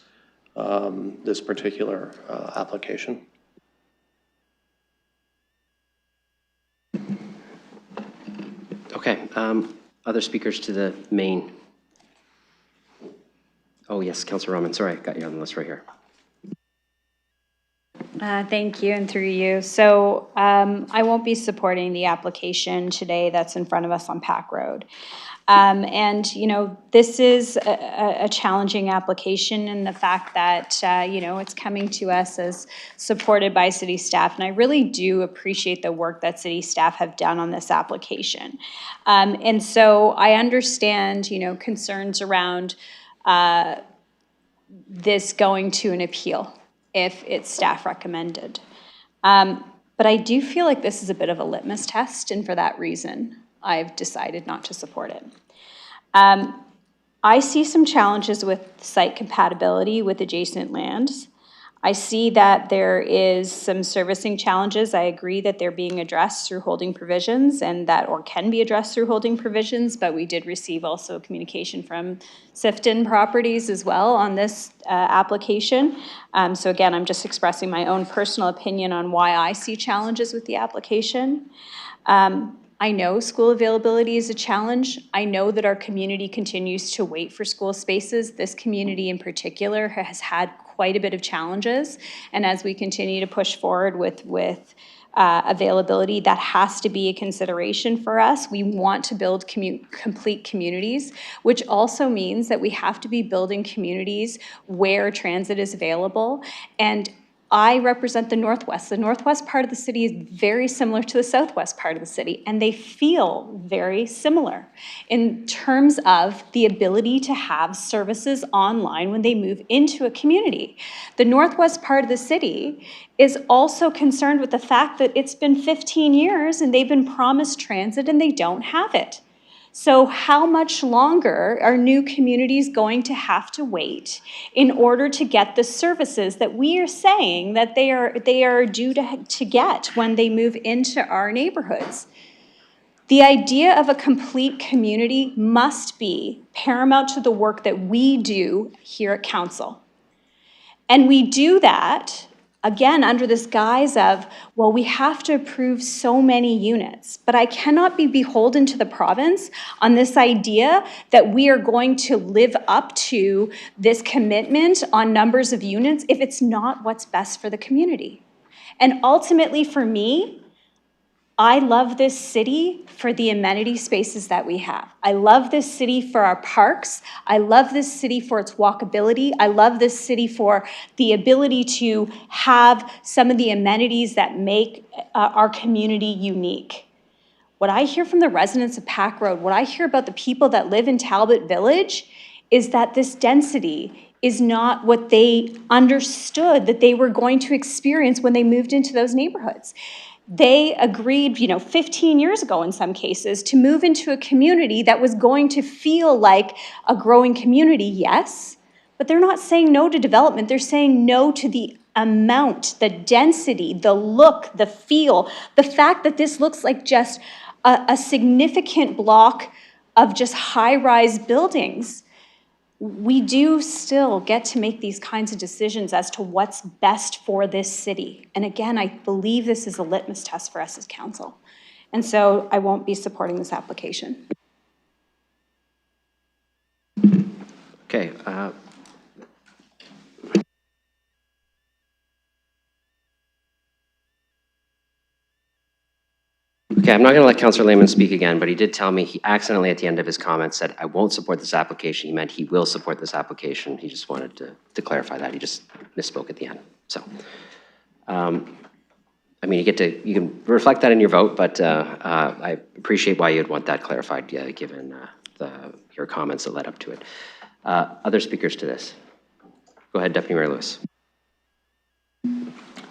this particular application. Okay, other speakers to the main? Oh yes, Councillor Rahman, sorry, I got you on the list right here. Thank you, and through you. So I won't be supporting the application today that's in front of us on Pack Road. And, you know, this is a challenging application in the fact that, you know, it's coming to us as supported by city staff. And I really do appreciate the work that city staff have done on this application. And so I understand, you know, concerns around this going to an appeal if it's staff recommended. But I do feel like this is a bit of a litmus test, and for that reason, I've decided not to support it. I see some challenges with site compatibility with adjacent lands. I see that there is some servicing challenges. I agree that they're being addressed through holding provisions and that or can be addressed through holding provisions, but we did receive also communication from Sifton Properties as well on this application. So again, I'm just expressing my own personal opinion on why I see challenges with the application. I know school availability is a challenge. I know that our community continues to wait for school spaces. This community in particular has had quite a bit of challenges. And as we continue to push forward with availability, that has to be a consideration for us. We want to build complete communities, which also means that we have to be building communities where transit is available. And I represent the Northwest. The Northwest part of the city is very similar to the Southwest part of the city, and they feel very similar in terms of the ability to have services online when they move into a community. The Northwest part of the city is also concerned with the fact that it's been 15 years and they've been promised transit and they don't have it. So how much longer are new communities going to have to wait in order to get the services that we are saying that they are due to get when they move into our neighborhoods? The idea of a complete community must be paramount to the work that we do here at Council. And we do that again, under this guise of, well, we have to approve so many units, but I cannot be beholden to the province on this idea that we are going to live up to this commitment on numbers of units if it's not what's best for the community. And ultimately for me, I love this city for the amenity spaces that we have. I love this city for our parks. I love this city for its walkability. I love this city for the ability to have some of the amenities that make our community unique. What I hear from the residents of Pack Road, what I hear about the people that live in Talbot Village, is that this density is not what they understood that they were going to experience when they moved into those neighborhoods. They agreed, 15 years ago in some cases, to move into a community that was going to feel like a growing community, yes, but they're not saying no to development. They're saying no to the amount, the density, the look, the feel, the fact that this looks like just a significant block of just high-rise buildings. We do still get to make these kinds of decisions as to what's best for this city. And again, I believe this is a litmus test for us as council. And so I won't be supporting this application. Okay. Okay, I'm not going to let Councillor Lehman speak again, but he did tell me he accidentally at the end of his comments said, I won't support this application. He meant he will support this application. He just wanted to clarify that. He just misspoke at the end. So, I mean, you can reflect that in your vote, but I appreciate why you'd want that clarified, given your comments that led up to it. Other speakers to this? Go ahead, Deputy Mayor Lewis.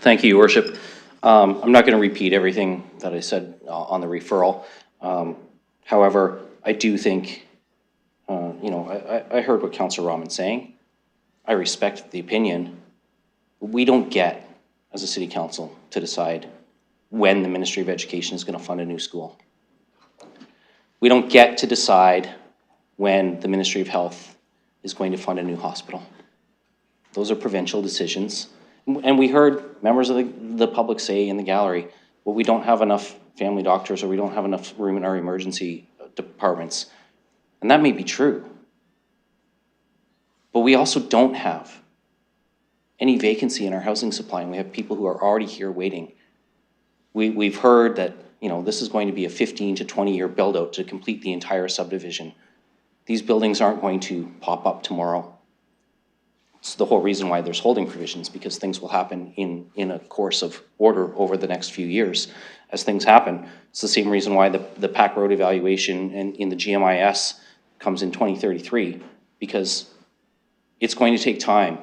Thank you, Your Worship. I'm not going to repeat everything that I said on the referral. However, I do think, I heard what Councillor Rahman's saying. I respect the opinion. We don't get, as a city council, to decide when the Ministry of Education is going to fund a new school. We don't get to decide when the Ministry of Health is going to fund a new hospital. Those are provincial decisions. And we heard members of the public say in the gallery, well, we don't have enough family doctors or we don't have enough room in our emergency departments. And that may be true. But we also don't have any vacancy in our housing supply, and we have people who are already here waiting. We've heard that, this is going to be a 15 to 20-year build-out to complete the entire subdivision. These buildings aren't going to pop up tomorrow. It's the whole reason why there's holding provisions, because things will happen in a course of order over the next few years as things happen. It's the same reason why the Pack Road evaluation in the GMIS comes in 2033, because it's going to take time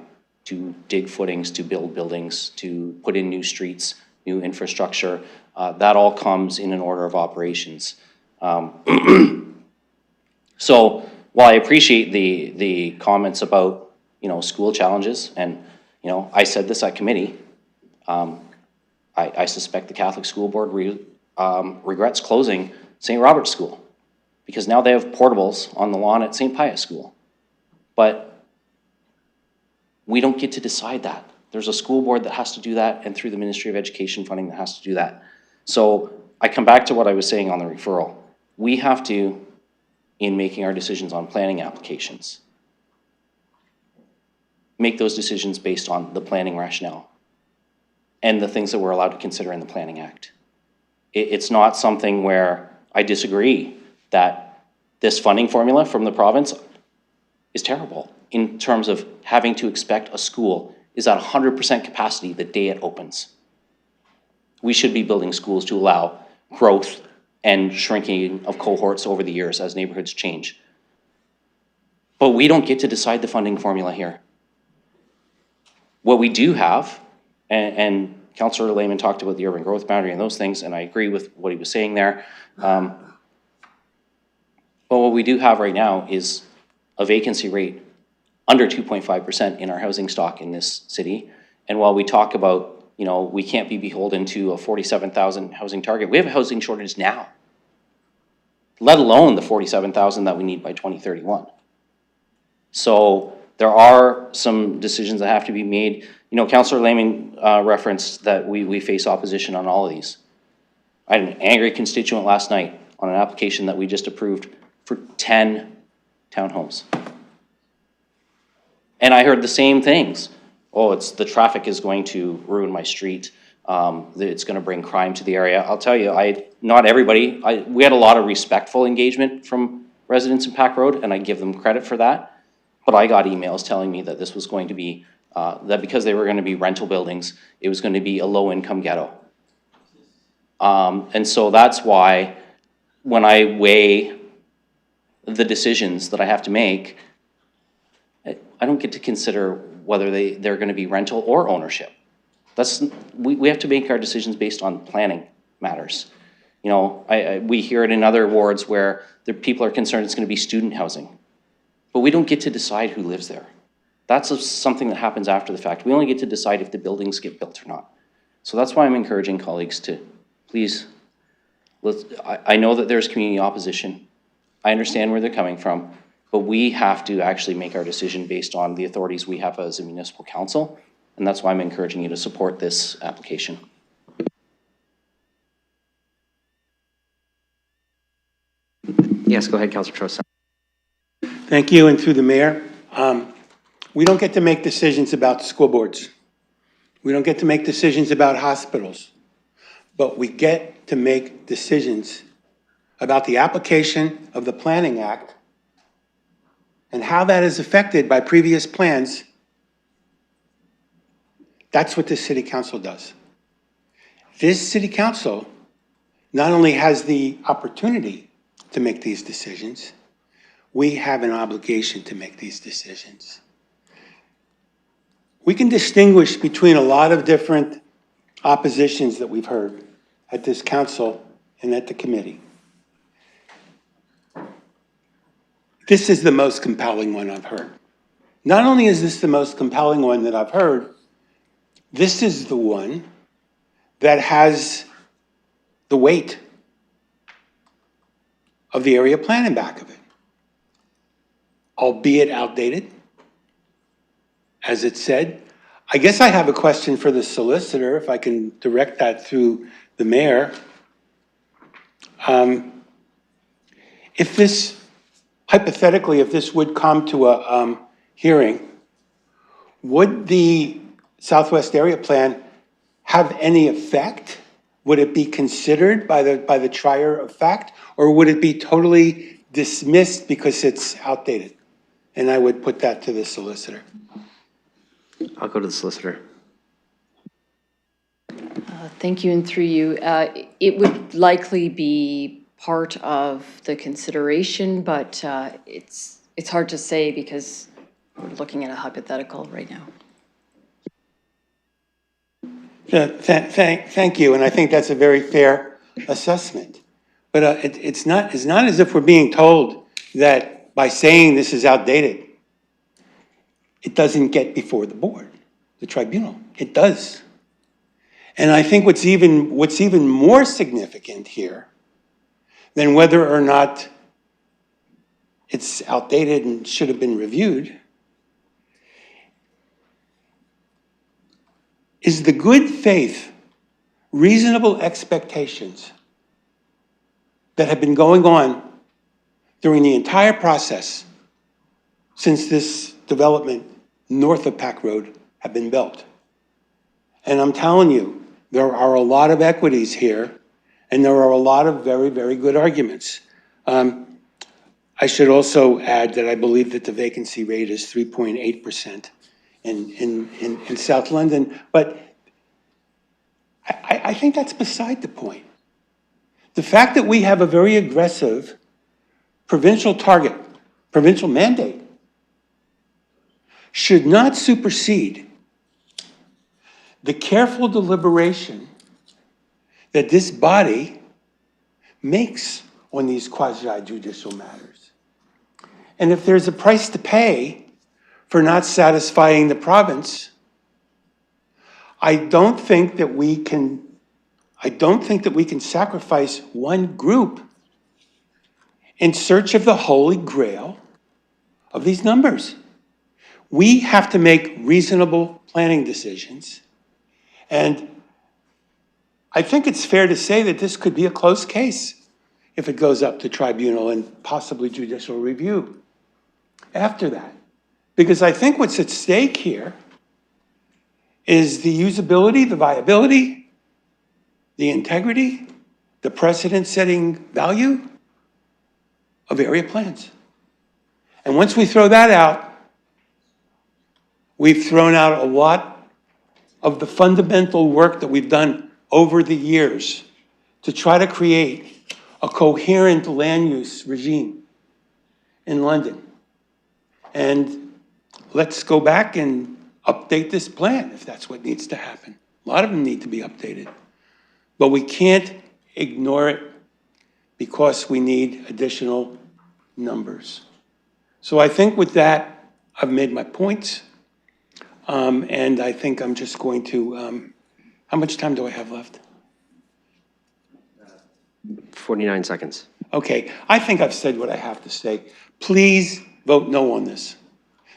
to dig footings, to build buildings, to put in new streets, new infrastructure. That all comes in an order of operations. So while I appreciate the comments about school challenges, and I said this at committee, I suspect the Catholic School Board regrets closing St. Robert's School, because now they have portables on the lawn at St. Pius School. But we don't get to decide that. There's a school board that has to do that, and through the Ministry of Education funding that has to do that. So I come back to what I was saying on the referral. We have to, in making our decisions on planning applications, make those decisions based on the planning rationale and the things that we're allowed to consider in the Planning Act. It's not something where I disagree that this funding formula from the province is terrible in terms of having to expect a school is at 100% capacity the day it opens. We should be building schools to allow growth and shrinking of cohorts over the years as neighborhoods change. But we don't get to decide the funding formula here. What we do have, and Councillor Lehman talked about the urban growth boundary and those things, and I agree with what he was saying there. But what we do have right now is a vacancy rate under 2.5% in our housing stock in this city. And while we talk about, we can't be beholden to a 47,000 housing target, we have a housing shortage now, let alone the 47,000 that we need by 2031. So there are some decisions that have to be made. Councillor Lehman referenced that we face opposition on all of these. I had an angry constituent last night on an application that we just approved for 10 townhomes. And I heard the same things. Oh, the traffic is going to ruin my street. It's going to bring crime to the area. I'll tell you, not everybody, we had a lot of respectful engagement from residents in Pack Road, and I give them credit for that. But I got emails telling me that this was going to be, that because they were going to be rental buildings, it was going to be a low-income ghetto. And so that's why when I weigh the decisions that I have to make, I don't get to consider whether they're going to be rental or ownership. We have to make our decisions based on planning matters. We hear it in other wards where the people are concerned it's going to be student housing. But we don't get to decide who lives there. That's something that happens after the fact. We only get to decide if the buildings get built or not. So that's why I'm encouraging colleagues to please, I know that there's community opposition. I understand where they're coming from, but we have to actually make our decision based on the authorities we have as a municipal council. And that's why I'm encouraging you to support this application. Yes, go ahead, Councillor Trost. Thank you, and through the mayor. We don't get to make decisions about school boards. We don't get to make decisions about hospitals. but we get to make decisions about the application of the Planning Act and how that is affected by previous plans. That's what this city council does. This city council not only has the opportunity to make these decisions, we have an obligation to make these decisions. We can distinguish between a lot of different oppositions that we've heard at this council and at the committee. This is the most compelling one I've heard. Not only is this the most compelling one that I've heard, this is the one that has the weight of the area plan in back of it, albeit outdated, as it said. I guess I have a question for the solicitor, if I can direct that through the mayor. If this, hypothetically, if this would come to a hearing, would the Southwest Area Plan have any effect? Would it be considered by the trier of fact, or would it be totally dismissed because it's outdated? And I would put that to the solicitor. I'll go to the solicitor. Thank you, and through you. It would likely be part of the consideration, but it's hard to say because we're looking at a hypothetical right now. Thank you, and I think that's a very fair assessment. But it's not as if we're being told that by saying this is outdated, it doesn't get before the board, the tribunal. It does. And I think what's even more significant here than whether or not it's outdated and should have been reviewed is the good faith, reasonable expectations that have been going on during the entire process since this development north of Pack Road have been built. And I'm telling you, there are a lot of equities here, and there are a lot of very, very good arguments. I should also add that I believe that the vacancy rate is 3.8% in South London, but I think that's beside the point. The fact that we have a very aggressive provincial target, provincial mandate, should not supersede the careful deliberation that this body makes on these quasi-judicial matters. And if there's a price to pay for not satisfying the province, I don't think that we can sacrifice one group in search of the holy grail of these numbers. We have to make reasonable planning decisions. And I think it's fair to say that this could be a close case if it goes up to tribunal and possibly judicial review after that. Because I think what's at stake here is the usability, the viability, the integrity, the precedent-setting value of area plans. And once we throw that out, we've thrown out a lot of the fundamental work that we've done over the years to try to create a coherent land use regime in London. And let's go back and update this plan if that's what needs to happen. A lot of them need to be updated. But we can't ignore it because we need additional numbers. So I think with that, I've made my points. And I think I'm just going to, how much time do I have left? 49 seconds. Okay, I think I've said what I have to say. Please vote no on this.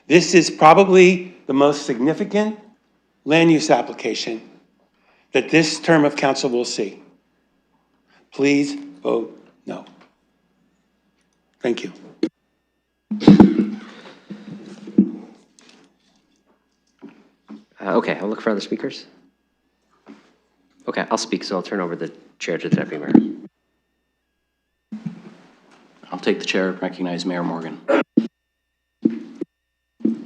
This is probably the most significant land use application that this term of council will see. Please vote no. Thank you. Okay, I'll look for other speakers. Okay. Okay, I'll speak, so I'll turn over the chair to the Deputy Mayor. I'll take the chair, recognize Mayor Morgan.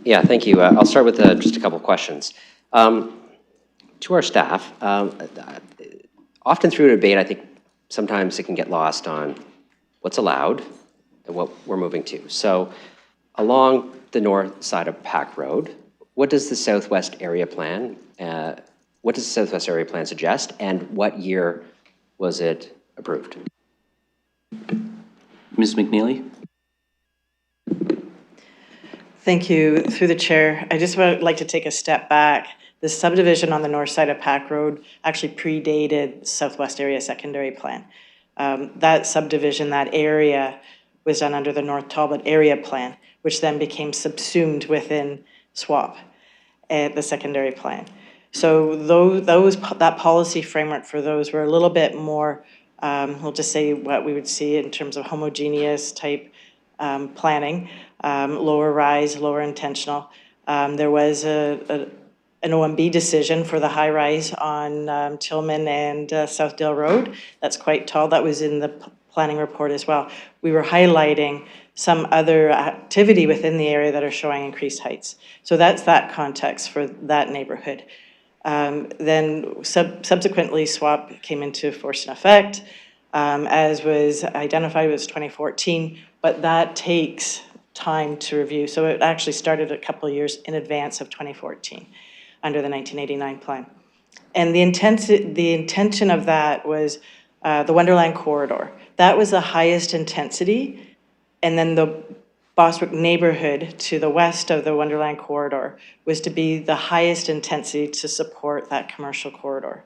Yeah, thank you. I'll start with just a couple of questions. To our staff, often through a debate, I think sometimes it can get lost on what's allowed and what we're moving to. So along the north side of Pack Road, what does the Southwest Area Plan, suggest, and what year was it approved? Ms. McNeely? Thank you. Through the chair, I just would like to take a step back. The subdivision on the north side of Pack Road actually predated Southwest Area Secondary Plan. That subdivision, that area, was done under the North Talbot Area Plan, which then became subsumed within SWAP, the secondary plan. So that policy framework for those were a little bit more, we'll just say what we would see in terms of homogeneous type planning, lower rise, lower intentional. There was an OMB decision for the high rise on Tillman and Southdale Road. That's quite tall. That was in the planning report as well. We were highlighting some other activity within the area that are showing increased heights. So that's that context for that neighborhood. Then subsequently, SWAP came into force and effect. As was identified, it was 2014, but that takes time to review. So it actually started a couple of years in advance of 2014 under the 1989 plan. And the intention of that was the Wonderland Corridor. That was the highest intensity, and then the Bostwick neighborhood to the west of the Wonderland Corridor was to be the highest intensity to support that commercial corridor.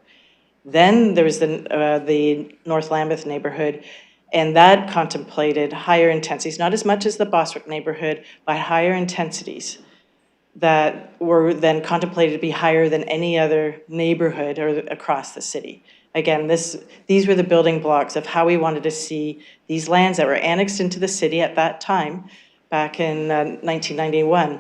Then there was the North Lambeth neighborhood, and that contemplated higher intensities, not as much as the Bostwick neighborhood, but higher intensities that were then contemplated to be higher than any other neighborhood or across the city. Again, these were the building blocks of how we wanted to see these lands that were annexed into the city at that time, back in 1991,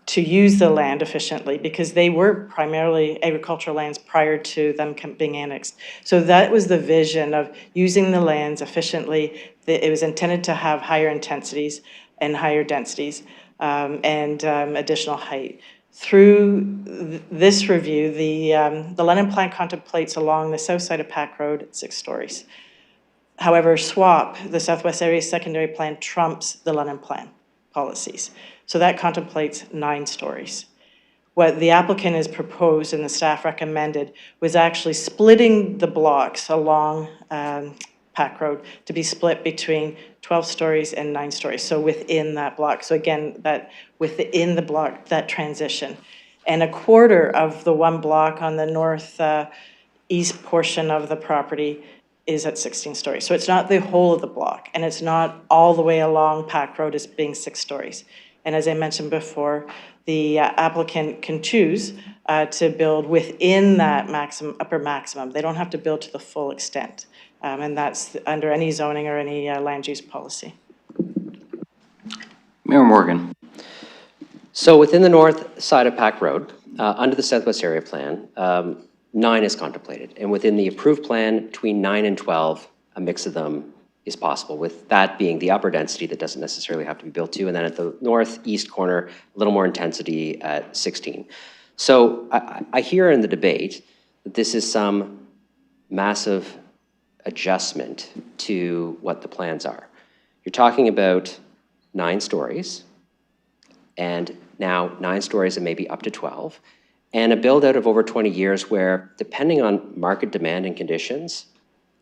to use the land efficiently, because they were primarily agricultural lands prior to them being annexed. So that was the vision of using the lands efficiently. It was intended to have higher intensities and higher densities and additional height. Through this review, the London Plan contemplates along the south side of Pack Road 6 stories. However, SWAP, the Southwest Area Secondary Plan, trumps the London Plan policies. So that contemplates 9 stories. What the applicant has proposed and the staff recommended was actually splitting the blocks along Pack Road to be split between 12 stories and 9 stories, so within that block. So again, that within the block, that transition. And a quarter of the one block on the north east portion of the property is at 16 stories. So it's not the whole of the block, and it's not all the way along Pack Road as being 6 stories. And as I mentioned before, the applicant can choose to build within that upper maximum. They don't have to build to the full extent. And that's under any zoning or any land use policy. Mayor Morgan. So within the north side of Pack Road, under the Southwest Area Plan, 9 is contemplated. And within the approved plan, between 9 and 12, a mix of them is possible, with that being the upper density that doesn't necessarily have to be built to. And then at the northeast corner, a little more intensity at 16. So I hear in the debate that this is some massive adjustment to what the plans are. You're talking about 9 stories, and now 9 stories and maybe up to 12, and a build out of over 20 years where, depending on market demand and conditions,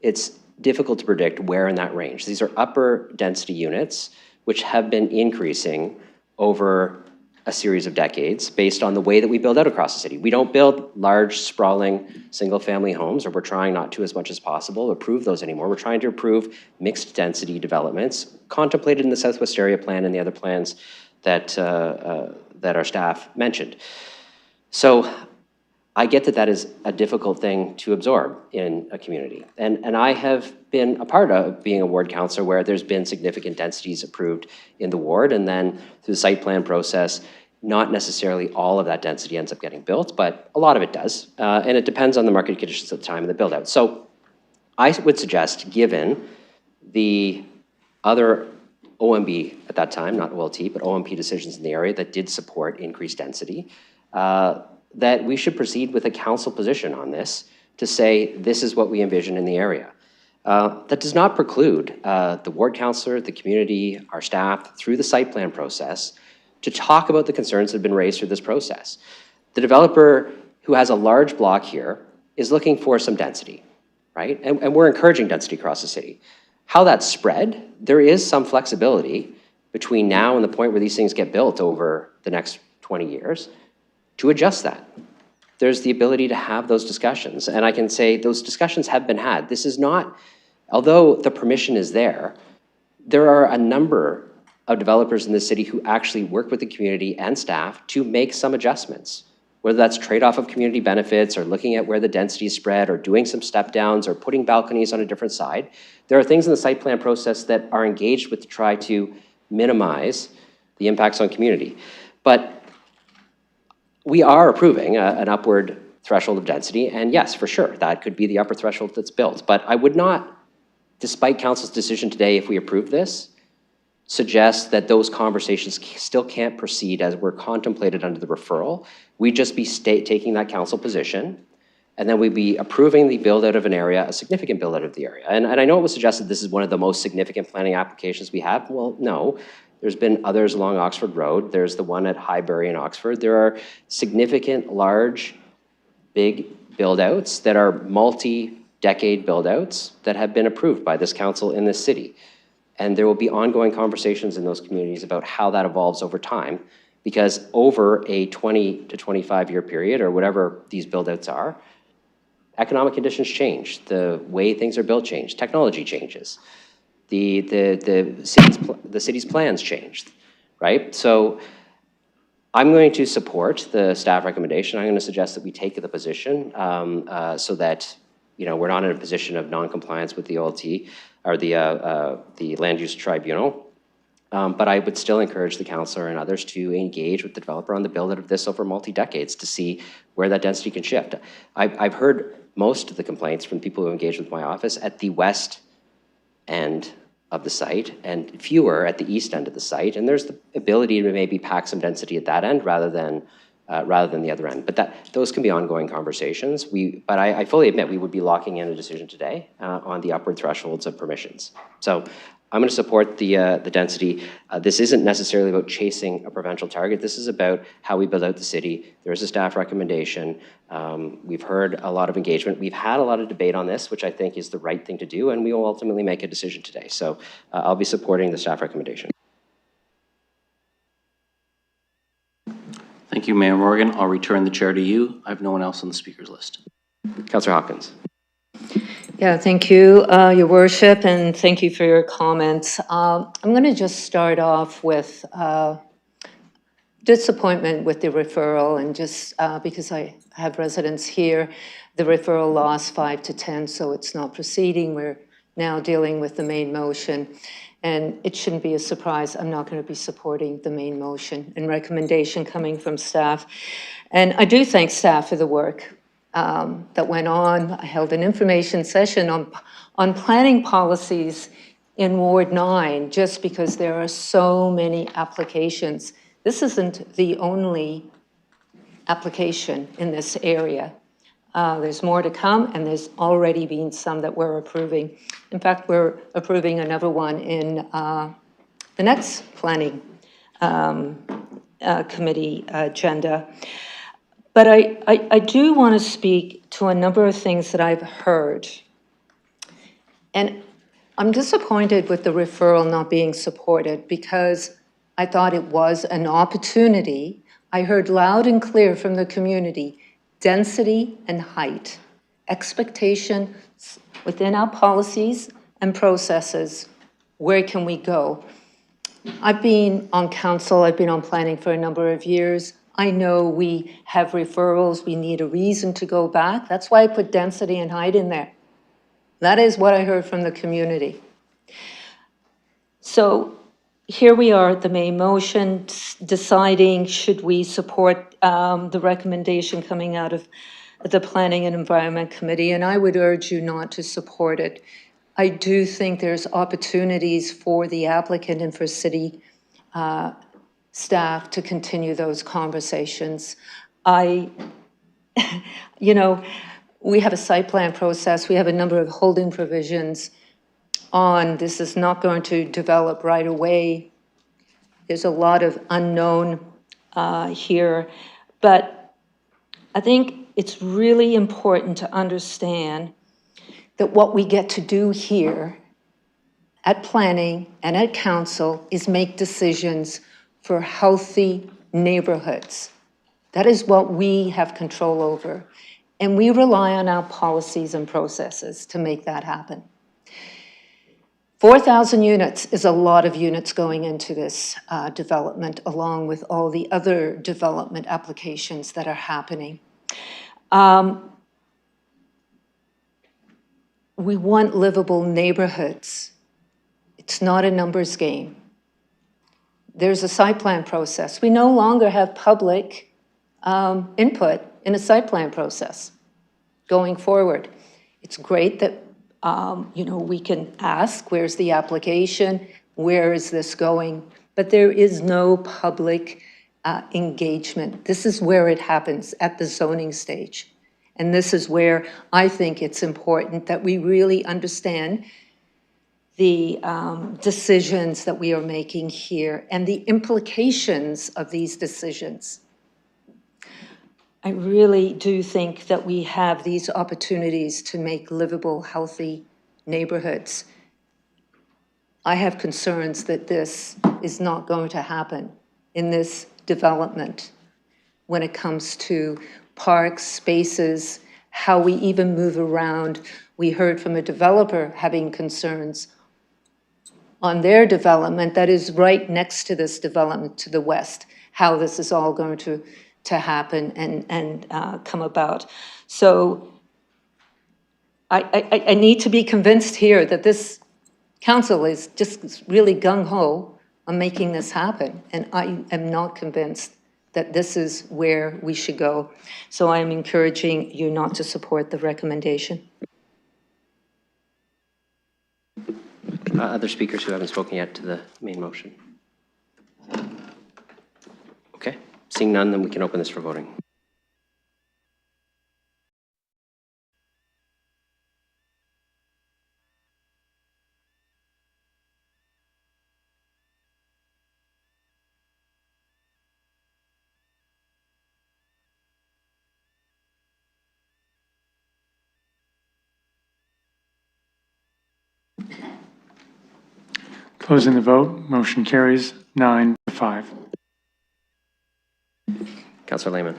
it's difficult to predict where in that range. These are upper density units, which have been increasing over a series of decades based on the way that we build out across the city. We don't build large, sprawling, single-family homes, or we're trying not to as much as possible approve those anymore. We're trying to approve mixed density developments contemplated in the Southwest Area Plan and the other plans that, that our staff mentioned. So I get that that is a difficult thing to absorb in a community. And I have been a part of being a ward councillor where there's been significant densities approved in the ward, and then through the site plan process, Not necessarily all of that density ends up getting built, but a lot of it does. And it depends on the market conditions at the time of the build out. So I would suggest, given the other OMB at that time, not OLT, but OMP decisions in the area that did support increased density, that we should proceed with a council position on this to say this is what we envision in the area. That does not preclude the ward councillor, the community, our staff, through the site plan process, to talk about the concerns that have been raised through this process. The developer who has a large block here is looking for some density, right? And we're encouraging density across the city. How that's spread, there is some flexibility between now and the point where these things get built over the next 20 years to adjust that. There's the ability to have those discussions. And I can say those discussions have been had. This is not, although the permission is there are a number of developers in the city who actually work with the community and staff to make some adjustments, whether that's trade-off of community benefits or looking at where the density is spread or doing some step downs or putting balconies on a different side. There are things in the site plan process that are engaged with to try to minimize the impacts on community. But we are approving an upward threshold of density, and yes, for sure, that could be the upper threshold that's built. But I would not, despite council's decision today, if we approve this, suggest that those conversations still can't proceed as were contemplated under the referral. We'd just be taking that council position, and then we'd be approving the build out of an area, a significant build out of the area. And I know it was suggested this is one of the most significant planning applications we have. Well, no. There's been others along Oxford Road. There's the one at Highbury in Oxford. There are significant, large, big build-outs that are multi-decade build-outs that have been approved by this council in this city. And there will be ongoing conversations in those communities about how that evolves over time, because over a 20 to 25-year period, or whatever these build-outs are, economic conditions change. The way things are built change. Technology changes. The city's plans changed, right? So I'm going to support the staff recommendation. I'm going to suggest that we take the position so that we're not in a position of non-compliance with the OLT or the land use tribunal. But I would still encourage the councillor and others to engage with the developer on the build out of this over multi-decades to see where that density can shift. I've heard most of the complaints from people who engage with my office at the west end of the site and fewer at the east end of the site. And there's the ability to maybe pack some density at that end rather than the other end. But those can be ongoing conversations. But I fully admit we would be locking in a decision today on the upward thresholds of permissions. So I'm going to support the density. This isn't necessarily about chasing a provincial target. This is about how we build out the city. There is a staff recommendation. We've heard a lot of engagement. We've had a lot of debate on this, which I think is the right thing to do, and we will ultimately make a decision today. So I'll be supporting the staff recommendation. Thank you, Mayor Morgan. I'll return the chair to you. I have no one else on the speakers list. Councillor Hopkins. Yeah, thank you, Your Worship, and thank you for your comments. I'm going to just start off with disappointment with the referral, and just because I have residents here, the referral lost 5 to 10, so it's not proceeding. We're now dealing with the main motion, and it shouldn't be a surprise. I'm not going to be supporting the main motion and recommendation coming from staff. And I do thank staff for the work that went on. I held an information session on planning policies in Ward 9 just because there are so many applications. This isn't the only application in this area. There's more to come, and there's already been some that we're approving. In fact, we're approving another one in the next planning committee agenda. But I do want to speak to a number of things that I've heard. And I'm disappointed with the referral not being supported because I thought it was an opportunity. I heard loud and clear from the community, density and height, expectations within our policies and processes. Where can we go? I've been on council, I've been on planning for a number of years. I know we have referrals, we need a reason to go back. That's why I put density and height in there. That is what I heard from the community. So here we are at the main motion, deciding should we support the recommendation coming out of the Planning and Environment Committee, and I would urge you not to support it. I do think there's opportunities for the applicant and for city staff to continue those conversations. You know, we have a site plan process, we have a number of holding provisions on, this is not going to develop right away. There's a lot of unknown here, but I think it's really important to understand that what we get to do here at planning and at council is make decisions for healthy neighborhoods. That is what we have control over. And we rely on our policies and processes to make that happen. 4,000 units is a lot of units going into this development, along with all the other development applications that are happening. We want livable neighborhoods. It's not a numbers game. There's a site plan process. We no longer have public input in a site plan process going forward. It's great that you know, we can ask, where's the application? Where is this going? But there is no public engagement. This is where it happens, at the zoning stage. And this is where I think it's important that we really understand the decisions that we are making here and the implications of these decisions. I really do think that we have these opportunities to make livable, healthy neighborhoods. I have concerns that this is not going to happen in this development when it comes to parks, spaces, how we even move around. We heard from a developer having concerns on their development that is right next to this development to the west, how this is all going to happen and come about. So I need to be convinced here that this council is just really gung-ho on making this happen. And I am not convinced that this is where we should go. So I'm encouraging you not to support the recommendation. Other speakers who haven't spoken yet to the main motion? Okay, seeing none, then we can open this for voting. Closing the vote, motion carries 9-5. Councillor Lehman.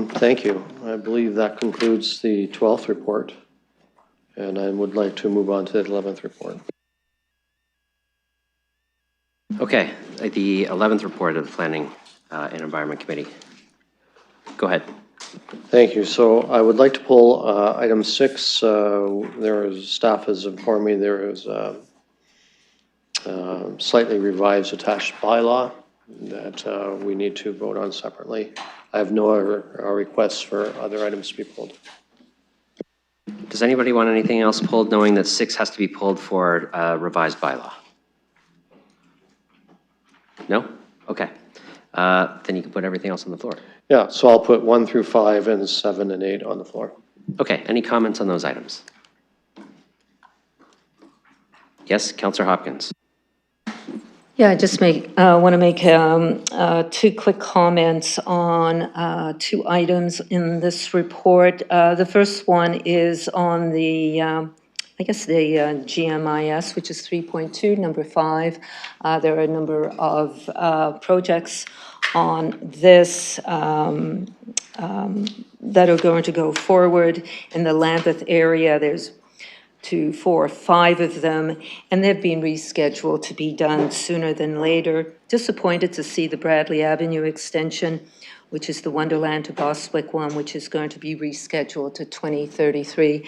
Thank you. I believe that concludes the 12th report, and I would like to move on to the 11th report. Okay, the 11th report of the Planning and Environment Committee. Go ahead. Thank you. So I would like to pull item 6. There is, staff has informed me there is a slightly revised attached bylaw that we need to vote on separately. I have no other requests for other items to be pulled. Does anybody want anything else pulled, knowing that 6 has to be pulled for revised bylaw? No? Okay. Then you can put everything else on the floor. Yeah, so I'll put 1 through 5 and 7 and 8 on the floor. Okay, any comments on those items? Yes, Councillor Hopkins. Yeah, I just want to make 2 quick comments on 2 items in this report. The first one is on the, I guess the GMIS, which is 3.2, number 5. There are a number of projects on this that are going to go forward in the Lambeth area. There's 2, 4, 5 of them, and they've been rescheduled to be done sooner than later. Disappointed to see the Bradley Avenue extension, which is the Wonderland to Bostwick one, which is going to be rescheduled to 2033.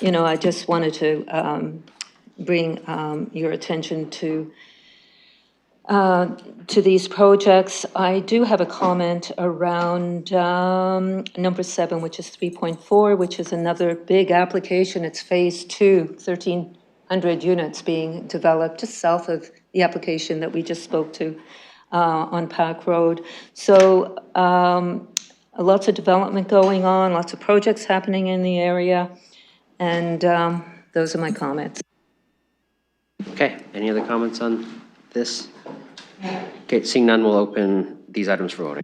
You know, I just wanted to bring your attention to these projects. I do have a comment around number 7, which is 3.4, which is another big application. It's phase 2, 1,300 units being developed just south of the application that we just spoke to on Pack Road. So lots of development going on, lots of projects happening in the area, and those are my comments. Okay, any other comments on this? Okay, seeing none, we'll open these items for voting.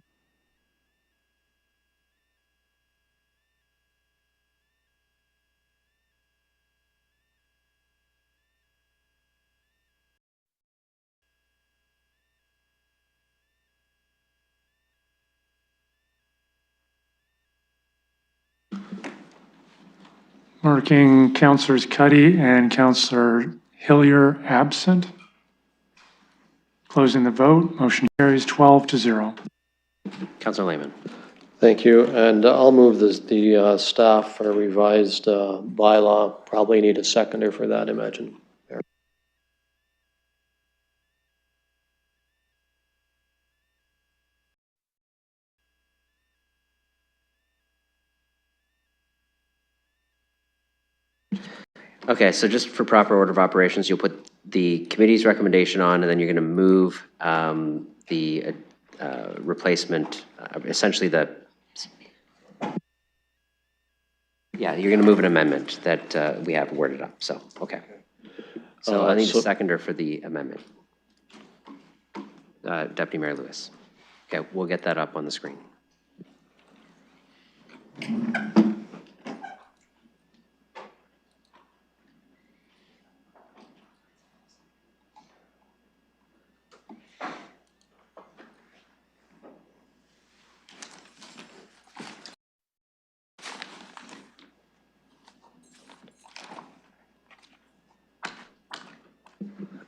Marking Councilors Cuddy and Councilor Hillier absent. Closing the vote, motion carries 12-0. Councilor Lehman. Thank you, and I'll move the staff for revised bylaw. Probably need a seconder for that, imagine. Okay, so just for proper order of operations, you'll put the committee's recommendation on, and then you're going to move the replacement, essentially yeah, you're going to move an amendment that we have worded up, so, okay. So I need a seconder for the amendment. Deputy Mayor Lewis. Okay, we'll get that up on the screen.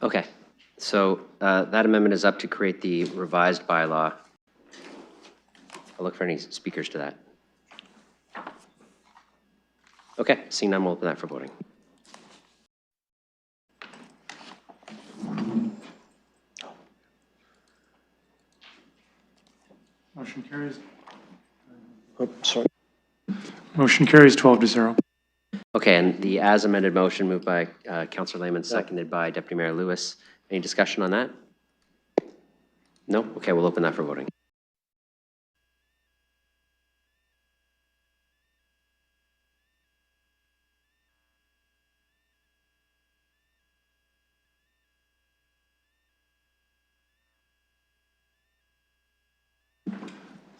Okay, so that amendment is up to create the revised bylaw. I'll look for any speakers to that. Okay, seeing none, we'll open that for voting. Motion carries. Oh, sorry. Motion carries 12-0. Okay, and the as amended motion moved by Councilor Lehman, seconded by Deputy Mayor Lewis. Any discussion on that? No? Okay, we'll open that for voting.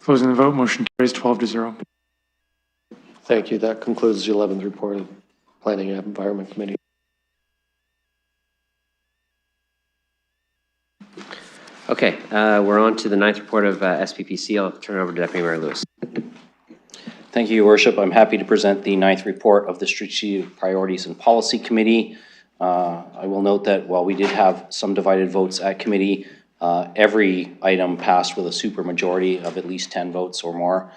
Closing the vote, motion carries 12-0. Thank you. That concludes the 11th report of Planning and Environment Committee. Okay, we're on to the 9th report of SPPC. I'll turn it over to Deputy Mayor Lewis. Thank you, Your Worship. I'm happy to present the 9th report of the Strategic Priorities and Policy Committee. I will note that while we did have some divided votes at committee, every item passed with a supermajority of at least 10 votes or more.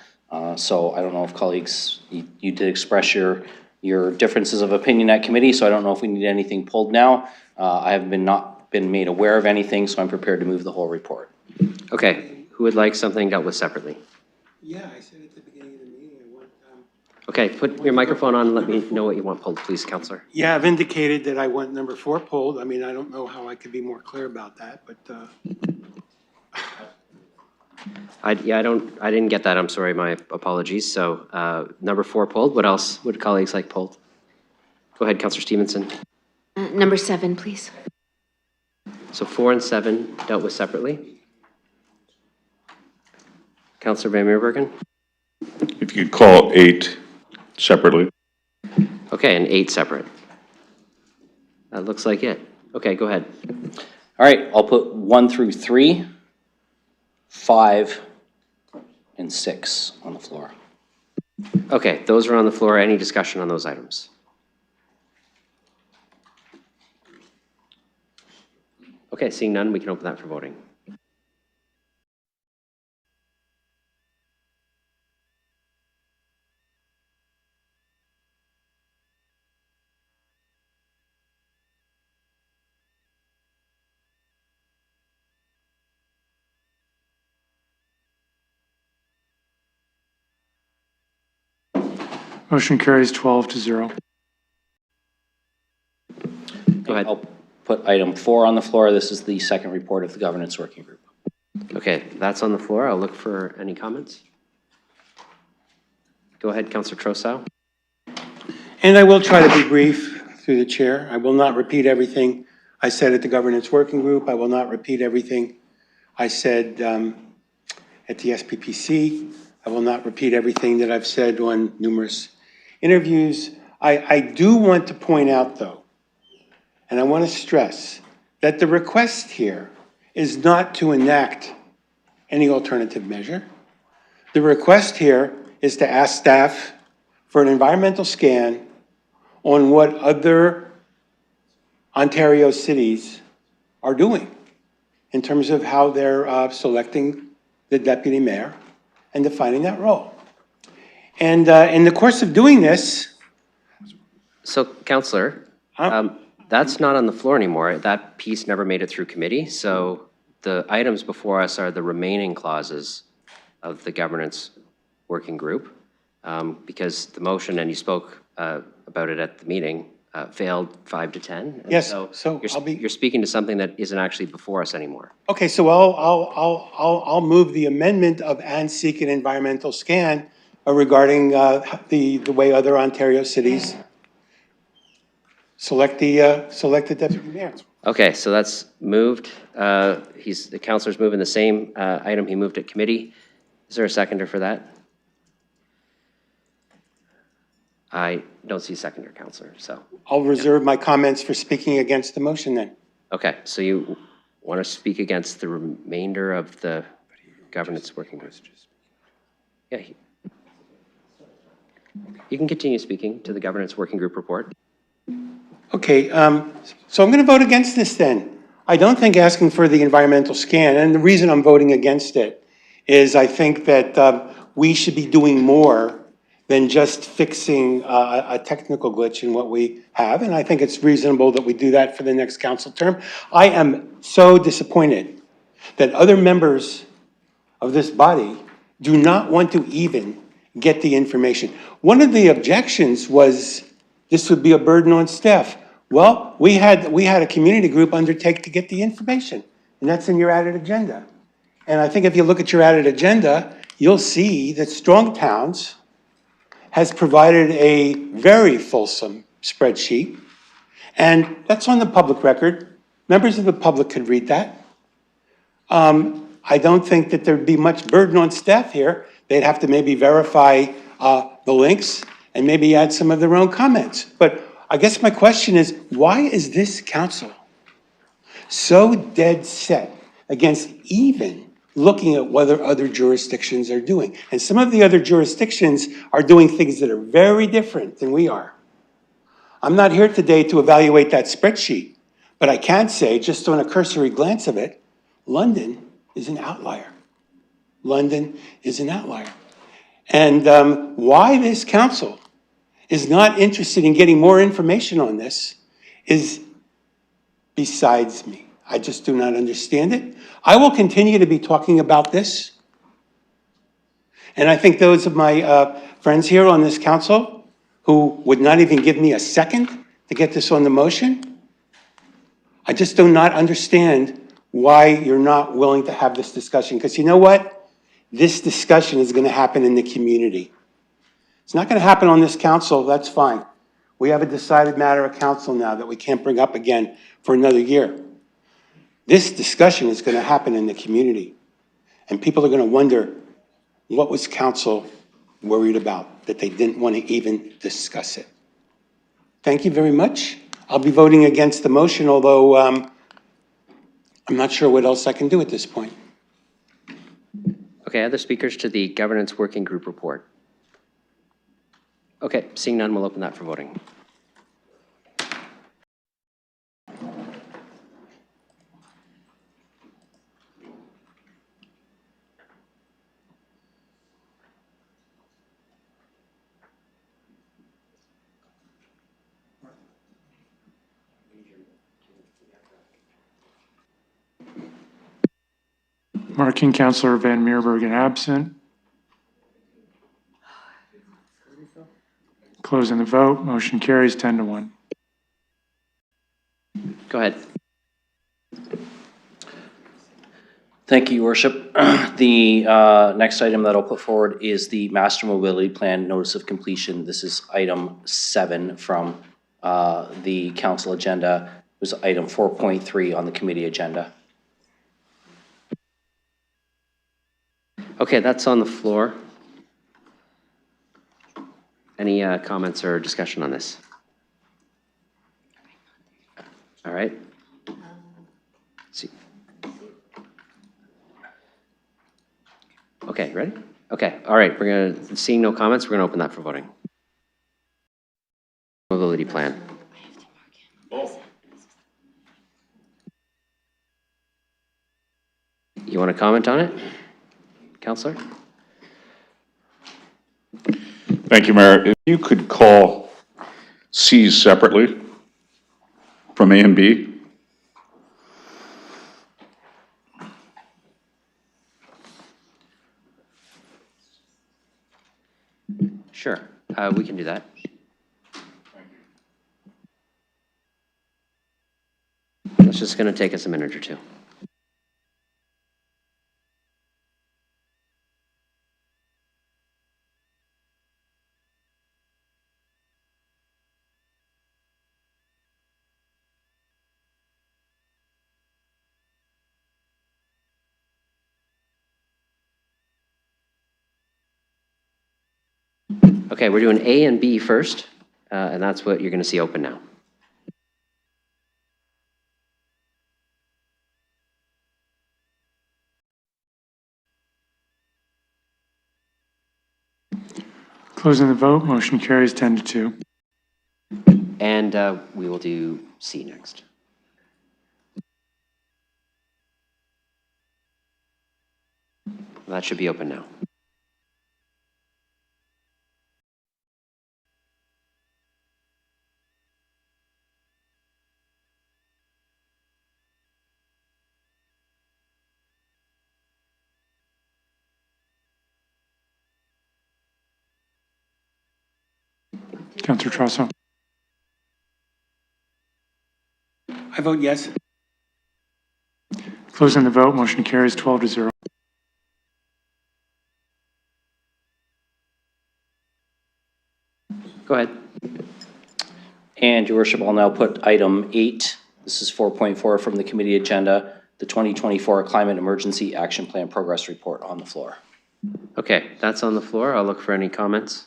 So I don't know if colleagues, you did express your differences of opinion at committee, so I don't know if we need anything pulled now. I have not been made aware of anything, so I'm prepared to move the whole report. Okay, who would like something dealt with separately? Yeah, I said at the beginning of the meeting, I want. Okay, put your microphone on and let me know what you want pulled, please, Councillor. Yeah, I've indicated that I want number 4 pulled. I mean, I don't know how I could be more clear about that, but. I didn't get that. I'm sorry, my apologies. So number 4 pulled. What else would colleagues like pulled? Go ahead, Councillor Stevenson. Number 7, please. So 4 and 7 dealt with separately. Councillor Van Meerbergen? If you could call 8 separately. Okay, and 8 separate. That looks like it. Okay, go ahead. All right, I'll put 1 through 3, 5, and 6 on the floor. Okay, those are on the floor. Any discussion on those items? Okay, seeing none, we can open that for voting. Motion carries 12-0. Go ahead. I'll put item 4 on the floor. This is the second report of the governance working group. Okay, that's on the floor. I'll look for any comments. Go ahead, Councillor Trossau. And I will try to be brief through the chair. I will not repeat everything I said at the governance working group. I will not repeat everything I said at the SPPC. I will not repeat everything that I've said on numerous interviews. I do want to point out, though, and I want to stress that the request here is not to enact any alternative measure. The request here is to ask staff for an environmental scan on what other Ontario cities are doing in terms of how they're selecting the deputy mayor and defining that role. And in the course of doing this... So, Councillor, that's not on the floor anymore. That piece never made it through committee. So the items before us are the remaining clauses of the governance working group, because the motion, and you spoke about it at the meeting, failed 5-10. And Yes, so you're speaking to something that isn't actually before us anymore. Okay, so I'll move the amendment of and seek an environmental scan regarding the way other Ontario cities select the deputy mayor. Okay, so that's moved. The councillor's moving the same item he moved at committee. Is there a seconder for that? I don't see a seconder, Councillor, so. I'll reserve my comments for speaking against the motion then. Okay, so you want to speak against the remainder of the governance working group? Yeah. You can continue speaking to the governance working group report. Okay, so I'm going to vote against this then. I don't think asking for the environmental scan, and the reason I'm voting against it is I think that we should be doing more than just fixing a technical glitch in what we have, and I think it's reasonable that we do that for the next council term. I am so disappointed that other members of this body do not want to even get the information. One of the objections was this would be a burden on staff. Well, we had a community group undertake to get the information, and that's in your added agenda. And I think if you look at your added agenda, you'll see that Strong Towns has provided a very fulsome spreadsheet, and that's on the public record. Members of the public could read that. I don't think that there'd be much burden on staff here. They'd have to maybe verify the links and maybe add some of their own comments. But I guess my question is, why is this council so dead set against even looking at what other jurisdictions are doing? And some of the other jurisdictions are doing things that are very different than we are. I'm not here today to evaluate that spreadsheet, but I can say, just on a cursory glance of it, London is an outlier. London is an outlier. And why this council is not interested in getting more information on this is besides me. I just do not understand it. I will continue to be talking about this. And I think those of my friends here on this council who would not even give me a second to get this on the motion, I just do not understand why you're not willing to have this discussion. Because you know what? This discussion is going to happen in the community. It's not going to happen on this council, that's fine. We have a decided matter of council now that we can't bring up again for another year. This discussion is going to happen in the community. And people are going to wonder, what was council worried about that they didn't want to even discuss it? Thank you very much. I'll be voting against the motion, although I'm not sure what else I can do at this point. Okay, other speakers to the governance working group report? Okay, seeing none, we'll open that for voting. Marking Councillor Van Meerbergen absent. Closing the vote, motion carries 10-1. Go ahead. Thank you, Your Worship. The next item that I'll put forward is the Master Mobility Plan Notice of Completion. This is item 7 from the council agenda. It was item 4.3 on the committee agenda. Okay, that's on the floor. Any comments or discussion on this? All right. See. Okay, ready? Okay, all right, seeing no comments, we're gonna open that for voting. Mobility plan. You want to comment on it, Councillor? Thank you, Mayor. If you could call C's separately from A and B. Sure, we can do that. It's just going to take us a minute or two. Okay, we're doing A and B first, and that's what you're going to see open now. Closing the vote, motion carries 10-2. And we will do C next. That should be open now. Councillor Trosso. I vote yes. Closing the vote, motion carries 12-0. Go ahead. And Your Worship, I'll now put item 8. This is 4.4 from the committee agenda, the 2024 Climate Emergency Action Plan Progress Report on the floor. Okay, that's on the floor. I'll look for any comments.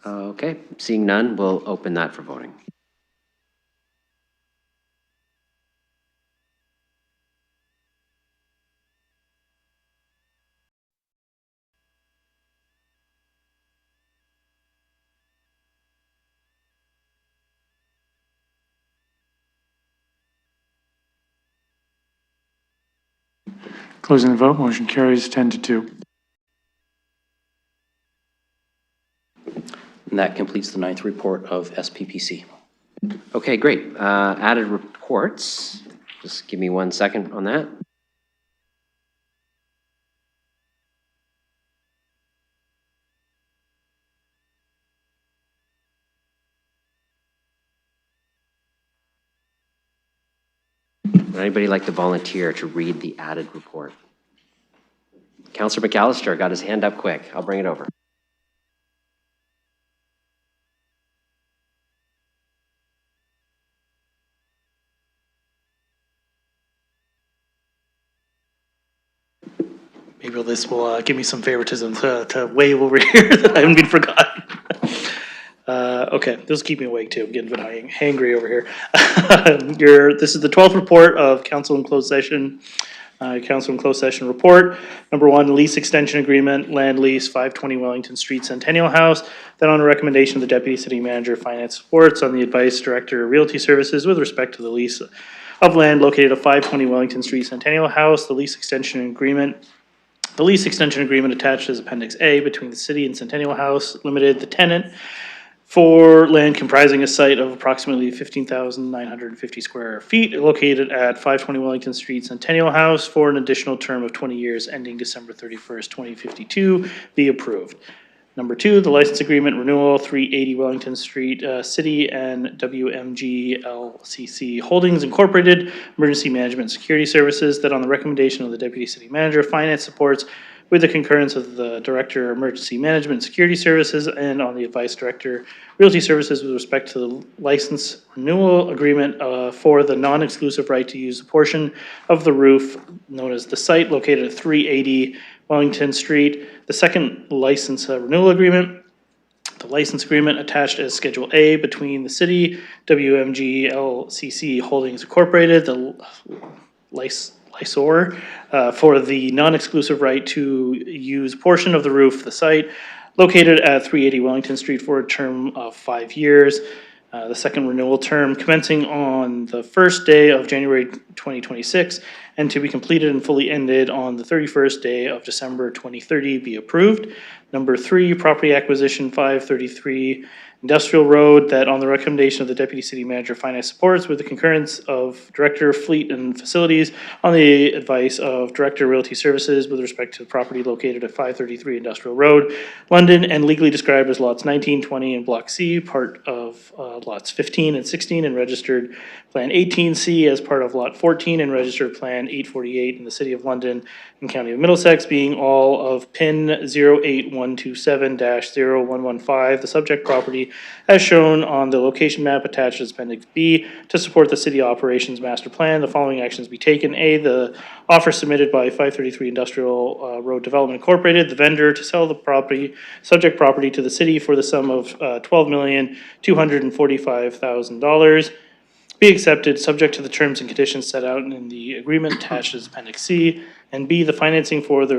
Okay, seeing none, we'll open that for voting. Closing the vote, motion carries 10-2. And that completes the 9th report of SPPC. Okay, great. Added reports. Just give me 1 second on that. Would anybody like to volunteer to read the added report? Councillor McAllister got his hand up quick. I'll bring it over. Maybe this will give me some favoritism to wave over here that I haven't been forgotten. Okay, this will keep me awake too. I'm getting a bit hangry over here. This is the 12th report of Council in Closed Session. Council in Closed Session report. Number 1, lease extension agreement, land lease, 520 Wellington Street, Centennial House. Then on the recommendation of the Deputy City Manager, Finance Supports, on the advice Director of Realty Services with respect to the lease of land located at 520 Wellington Street, Centennial House, the lease extension agreement. The lease extension agreement attached as Appendix A between the City and Centennial House Limited, the tenant, for land comprising a site of approximately 15,950 square feet located at 520 Wellington Street, Centennial House for an additional term of 20 years ending December 31st, 2052, be approved. Number 2, the license agreement renewal, 380 Wellington Street, City and WMG LCC Holdings Incorporated, Emergency Management Security Services, that on the recommendation of the Deputy City Manager, Finance supports with the concurrence of the Director, Emergency Management and Security Services, and on the advice Director, Realty Services, with respect to the license renewal agreement for the non-exclusive right to use a portion of the roof known as the site located at 380 Wellington Street. The second license renewal agreement, the license agreement attached as Schedule A between the city, WMG LCC Holdings Incorporated, the licensor for the non-exclusive right to use portion of the roof of the site located at 380 Wellington Street for a term of 5 years. The second renewal term commencing on the first day of January 2026 and to be completed and fully ended on the 31st day of December 2030 be approved. Number 3, property acquisition 533 Industrial Road, that on the recommendation of the Deputy City Manager, Finance supports with the concurrence of Director, Fleet and Facilities, on the advice of Director, Realty Services, with respect to the property located at 533 Industrial Road, London, and legally described as lots 19, 20, and Block C, part of lots 15 and 16 in Registered Plan 18C as part of Lot 14 in Registered Plan 848 in the City of London and County of Middlesex, being all of PIN 08127-0115, the subject property as shown on the location map attached as Appendix B to support the city operations master plan. The following actions be taken. A, the offer submitted by 533 Industrial Road Development Incorporated, the vendor, to sell the property, subject property to the city for the sum of $12,245,000. Be accepted, subject to the terms and conditions set out in the agreement attached as Appendix C. And B, the financing for the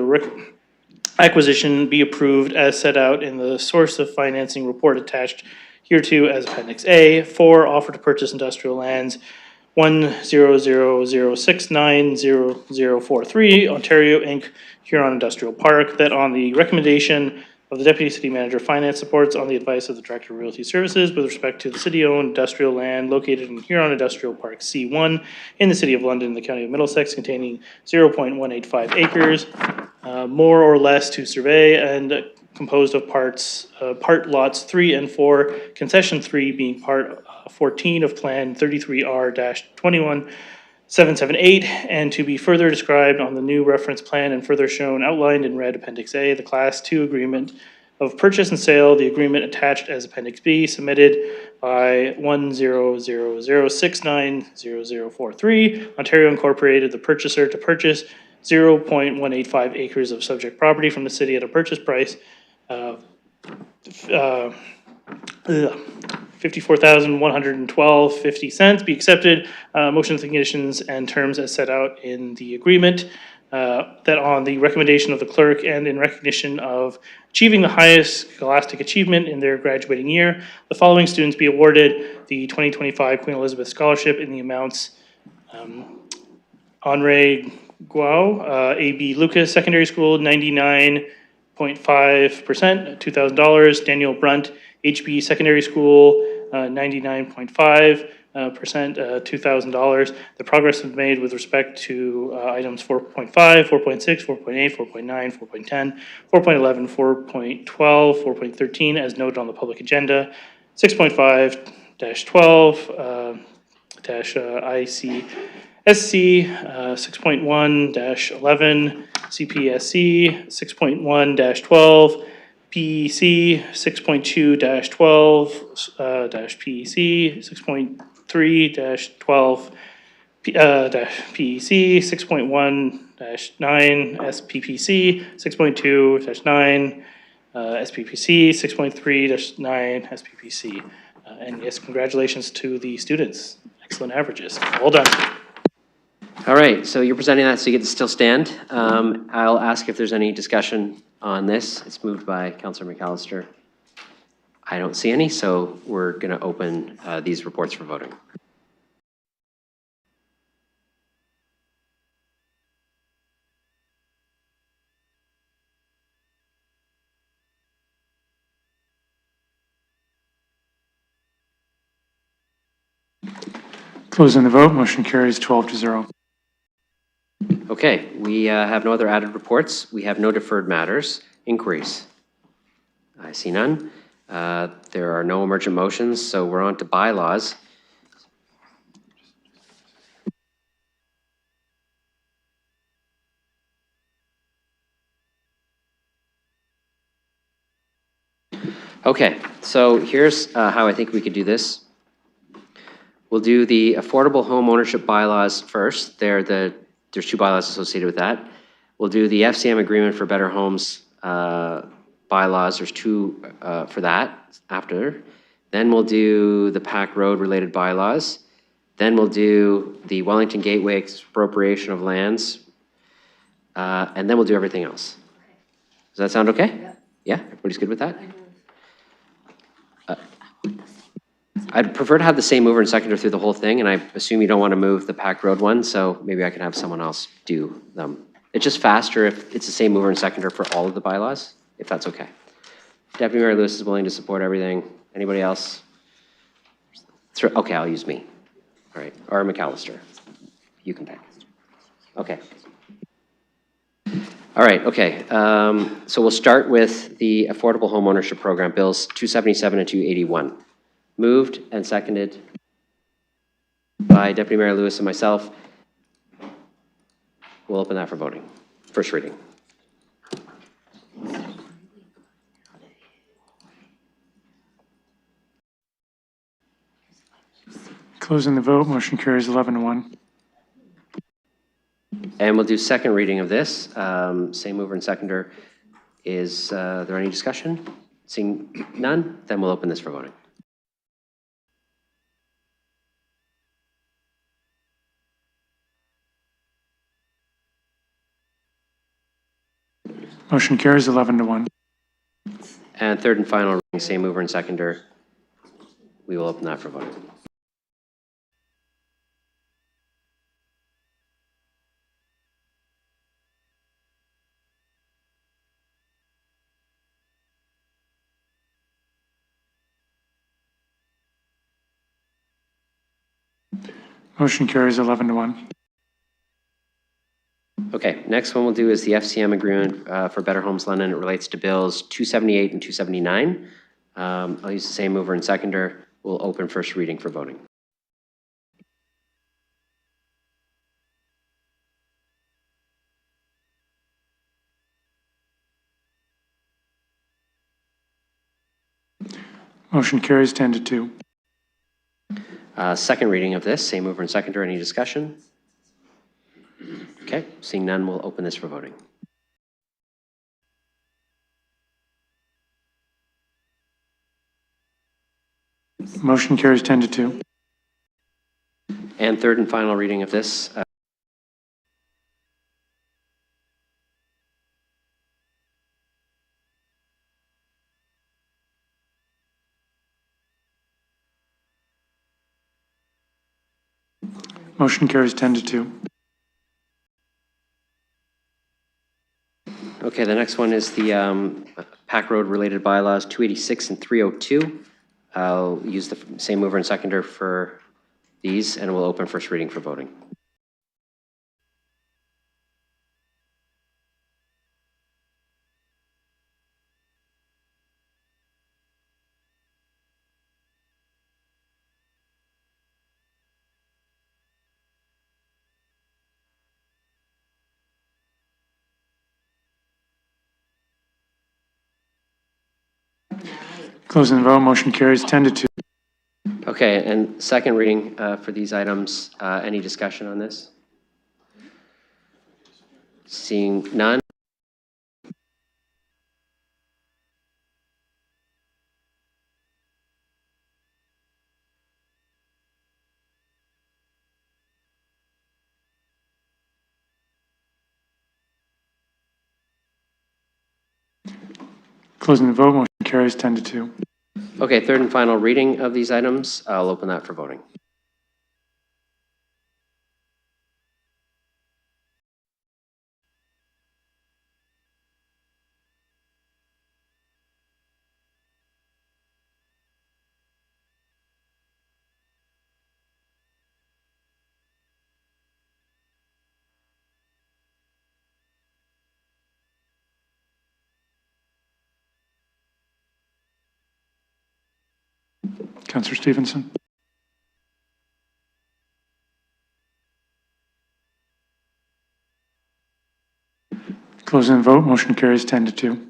acquisition be approved as set out in the source of financing report attached hereto as Appendix A. 4, offer to purchase industrial lands 10006900043, Ontario Inc., Huron Industrial Park, that on the recommendation of the Deputy City Manager, Finance supports on the advice of the Director of Realty Services with respect to the city-owned industrial land located in Huron Industrial Park C1 in the City of London, the County of Middlesex, containing 0.185 acres, more or less to survey, and composed of part lots 3 and 4, concession 3 being part 14 of Plan 33R-21778, and to be further described on the new reference plan and further shown outlined in red Appendix A, the Class 2 agreement of purchase and sale, the agreement attached as Appendix B, submitted by 10006900043, Ontario Incorporated, the purchaser, to purchase 0.185 acres of subject property from the city at a purchase price of $54,112.50 be accepted. Motions and conditions and terms as set out in the agreement. That on the recommendation of the clerk and in recognition of achieving the highest scholastic achievement in their graduating year, the following students be awarded the 2025 Queen Elizabeth Scholarship in the amounts Henri Guau, A.B. Lucas Secondary School, 99.5%, $2,000. Daniel Brunt, HB Secondary School, 99.5%, $2,000. The progress is made with respect to items 4.5, 4.6, 4.8, 4.9, 4.10, 4.11, 4.12, 4.13 as noted on the public agenda, 6.5-12 ICSC, 6.1-11 CPSC, 6.1-12 PEC, 6.2-12 PEC, 6.3-12 PEC, 6.1-9 SPPC, 6.2-9 SPPC, 6.3-9 SPPC. And yes, congratulations to the students. Excellent averages. Well done. All right, so you're presenting that, so you get to still stand. I'll ask if there's any discussion on this. It's moved by Councillor McAllister. I don't see any, so we're going to open these reports for voting. Closing the vote, motion carries 12-0. Okay, we have no other added reports. We have no deferred matters. Inquiries. I see none. There are no emergent motions, so we're on to bylaws. Okay, so here's how I think we could do this. We'll do the affordable home ownership bylaws first. There's two bylaws associated with that. We'll do the FCM agreement for better homes bylaws. There's two for that after. Then we'll do the Pack Road related bylaws. Then we'll do the Wellington Gateway expropriation of lands. And then we'll do everything else. Does that sound okay? Yeah, everybody's good with that? I'd prefer to have the same mover and seconder through the whole thing, and I assume you don't want to move the Pack Road one, so maybe I can have someone else do them. It's just faster if it's the same mover and seconder for all of the bylaws, if that's okay. Deputy Mayor Lewis is willing to support everything. Anybody else? Okay, I'll use me. All right, or McAllister. You can pick. Okay. All right, okay. So we'll start with the Affordable Home Ownership Program, Bills 277 and 281. Moved and seconded by Deputy Mayor Lewis and myself. We'll open that for voting. First reading. Closing the vote, motion carries 11-1. And we'll do second reading of this. Same mover and seconder. Is there any discussion? Seeing none, then we'll open this for voting. Motion carries 11-1. And third and final reading, same mover and seconder. We will open that for voting. Motion carries 11-1. Okay, next one we'll do is the FCM agreement for Better Homes London. It relates to bills 278 and 279. I'll use the same mover and seconder. We'll open first reading for voting. Motion carries 10-2. Second reading of this, same mover and seconder. Any discussion? Okay, seeing none, we'll open this for voting. Motion carries 10-2. And third and final reading of this. Motion carries 10-2. Okay, the next one is the Pack Road related bylaws 286 and 302. I'll use the same mover and seconder for these, and we'll open first reading for voting. Closing the vote, motion carries 10-2. Okay, and second reading for these items. Any discussion on this? Seeing none. Closing the vote, motion carries 10-2. Okay, third and final reading of these items. I'll open that for voting. Councillor Stevenson. Closing the vote, motion carries 10-2.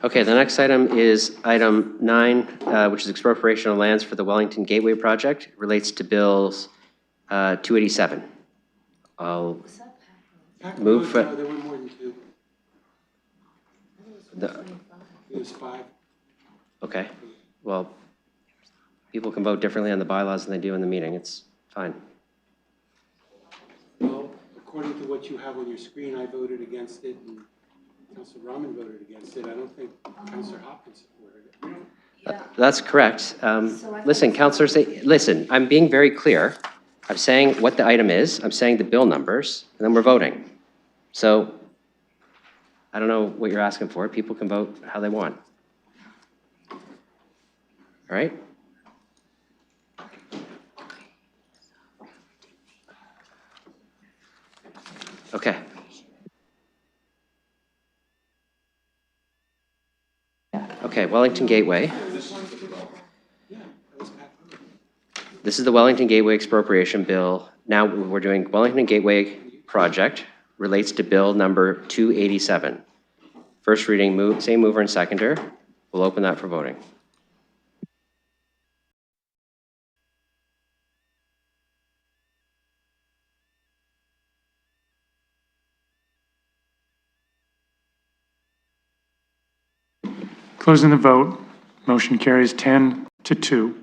Okay, the next item is item 9, which is expropriation of lands for the Wellington Gateway project. It relates to bills 287. I'll move for. There were more than two. It was 5. Okay, well, people can vote differently on the bylaws than they do in the meeting. It's fine. Well, according to what you have on your screen, I voted against it, and Councilor Rahman voted against it. I don't think Councilor Hopkins supported it. That's correct. Listen, councilors, listen, I'm being very clear. I'm saying what the item is, I'm saying the bill numbers, and then we're voting. So I don't know what you're asking for. People can vote how they want. All right? Okay. Okay, Wellington Gateway. This is the Wellington Gateway expropriation bill. Now we're doing Wellington Gateway project, relates to bill number 287. First reading, same mover and seconder. We'll open that for voting. Closing the vote, motion carries 10-2.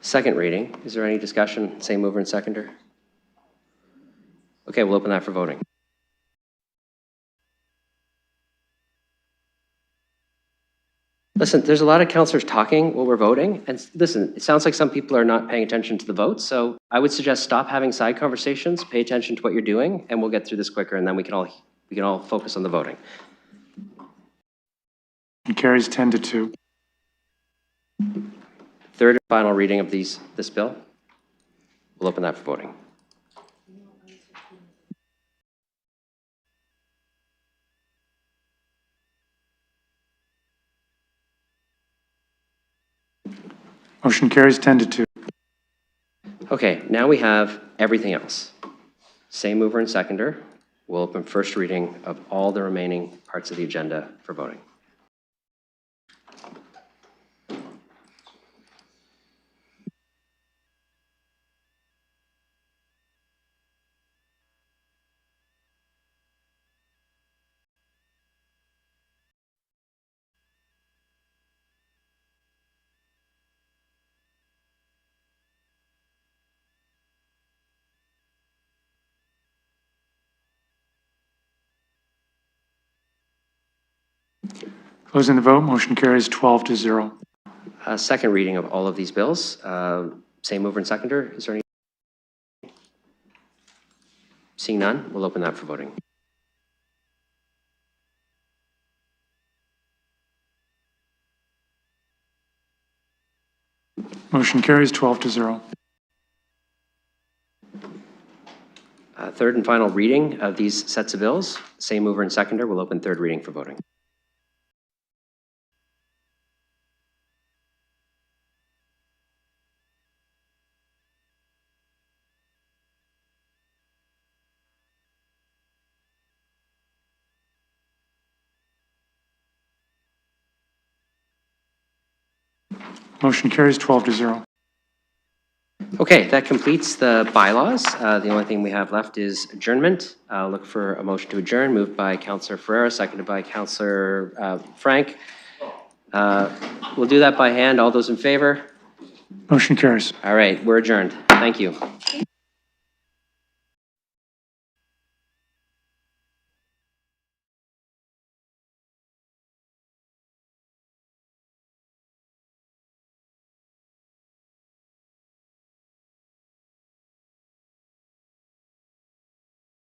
Second reading, is there any discussion? Same mover and seconder? Okay, we'll open that for voting. Listen, there's a lot of councillors talking while we're voting, and listen, it sounds like some people are not paying attention to the vote, so I would suggest stop having side conversations, pay attention to what you're doing, and we'll get through this quicker, and then we can all focus on the voting. It carries 10-2. Third and final reading of this bill. We'll open that for voting. Motion carries 10-2. Okay, now we have everything else. Same mover and seconder. We'll open first reading of all the remaining parts of the agenda for voting. Closing the vote, motion carries 12-0. Second reading of all of these bills. Same mover and seconder. Is there any? Seeing none, we'll open that for voting. Motion carries 12-0. Third and final reading of these sets of bills. Same mover and seconder. We'll open third reading for voting. Motion carries 12-0. Okay, that completes the bylaws. The only thing we have left is adjournment. Look for a motion to adjourn, moved by Councillor Ferreira, seconded by Councillor Frank. We'll do that by hand. All those in favor? Motion carries. All right, we're adjourned. Thank you.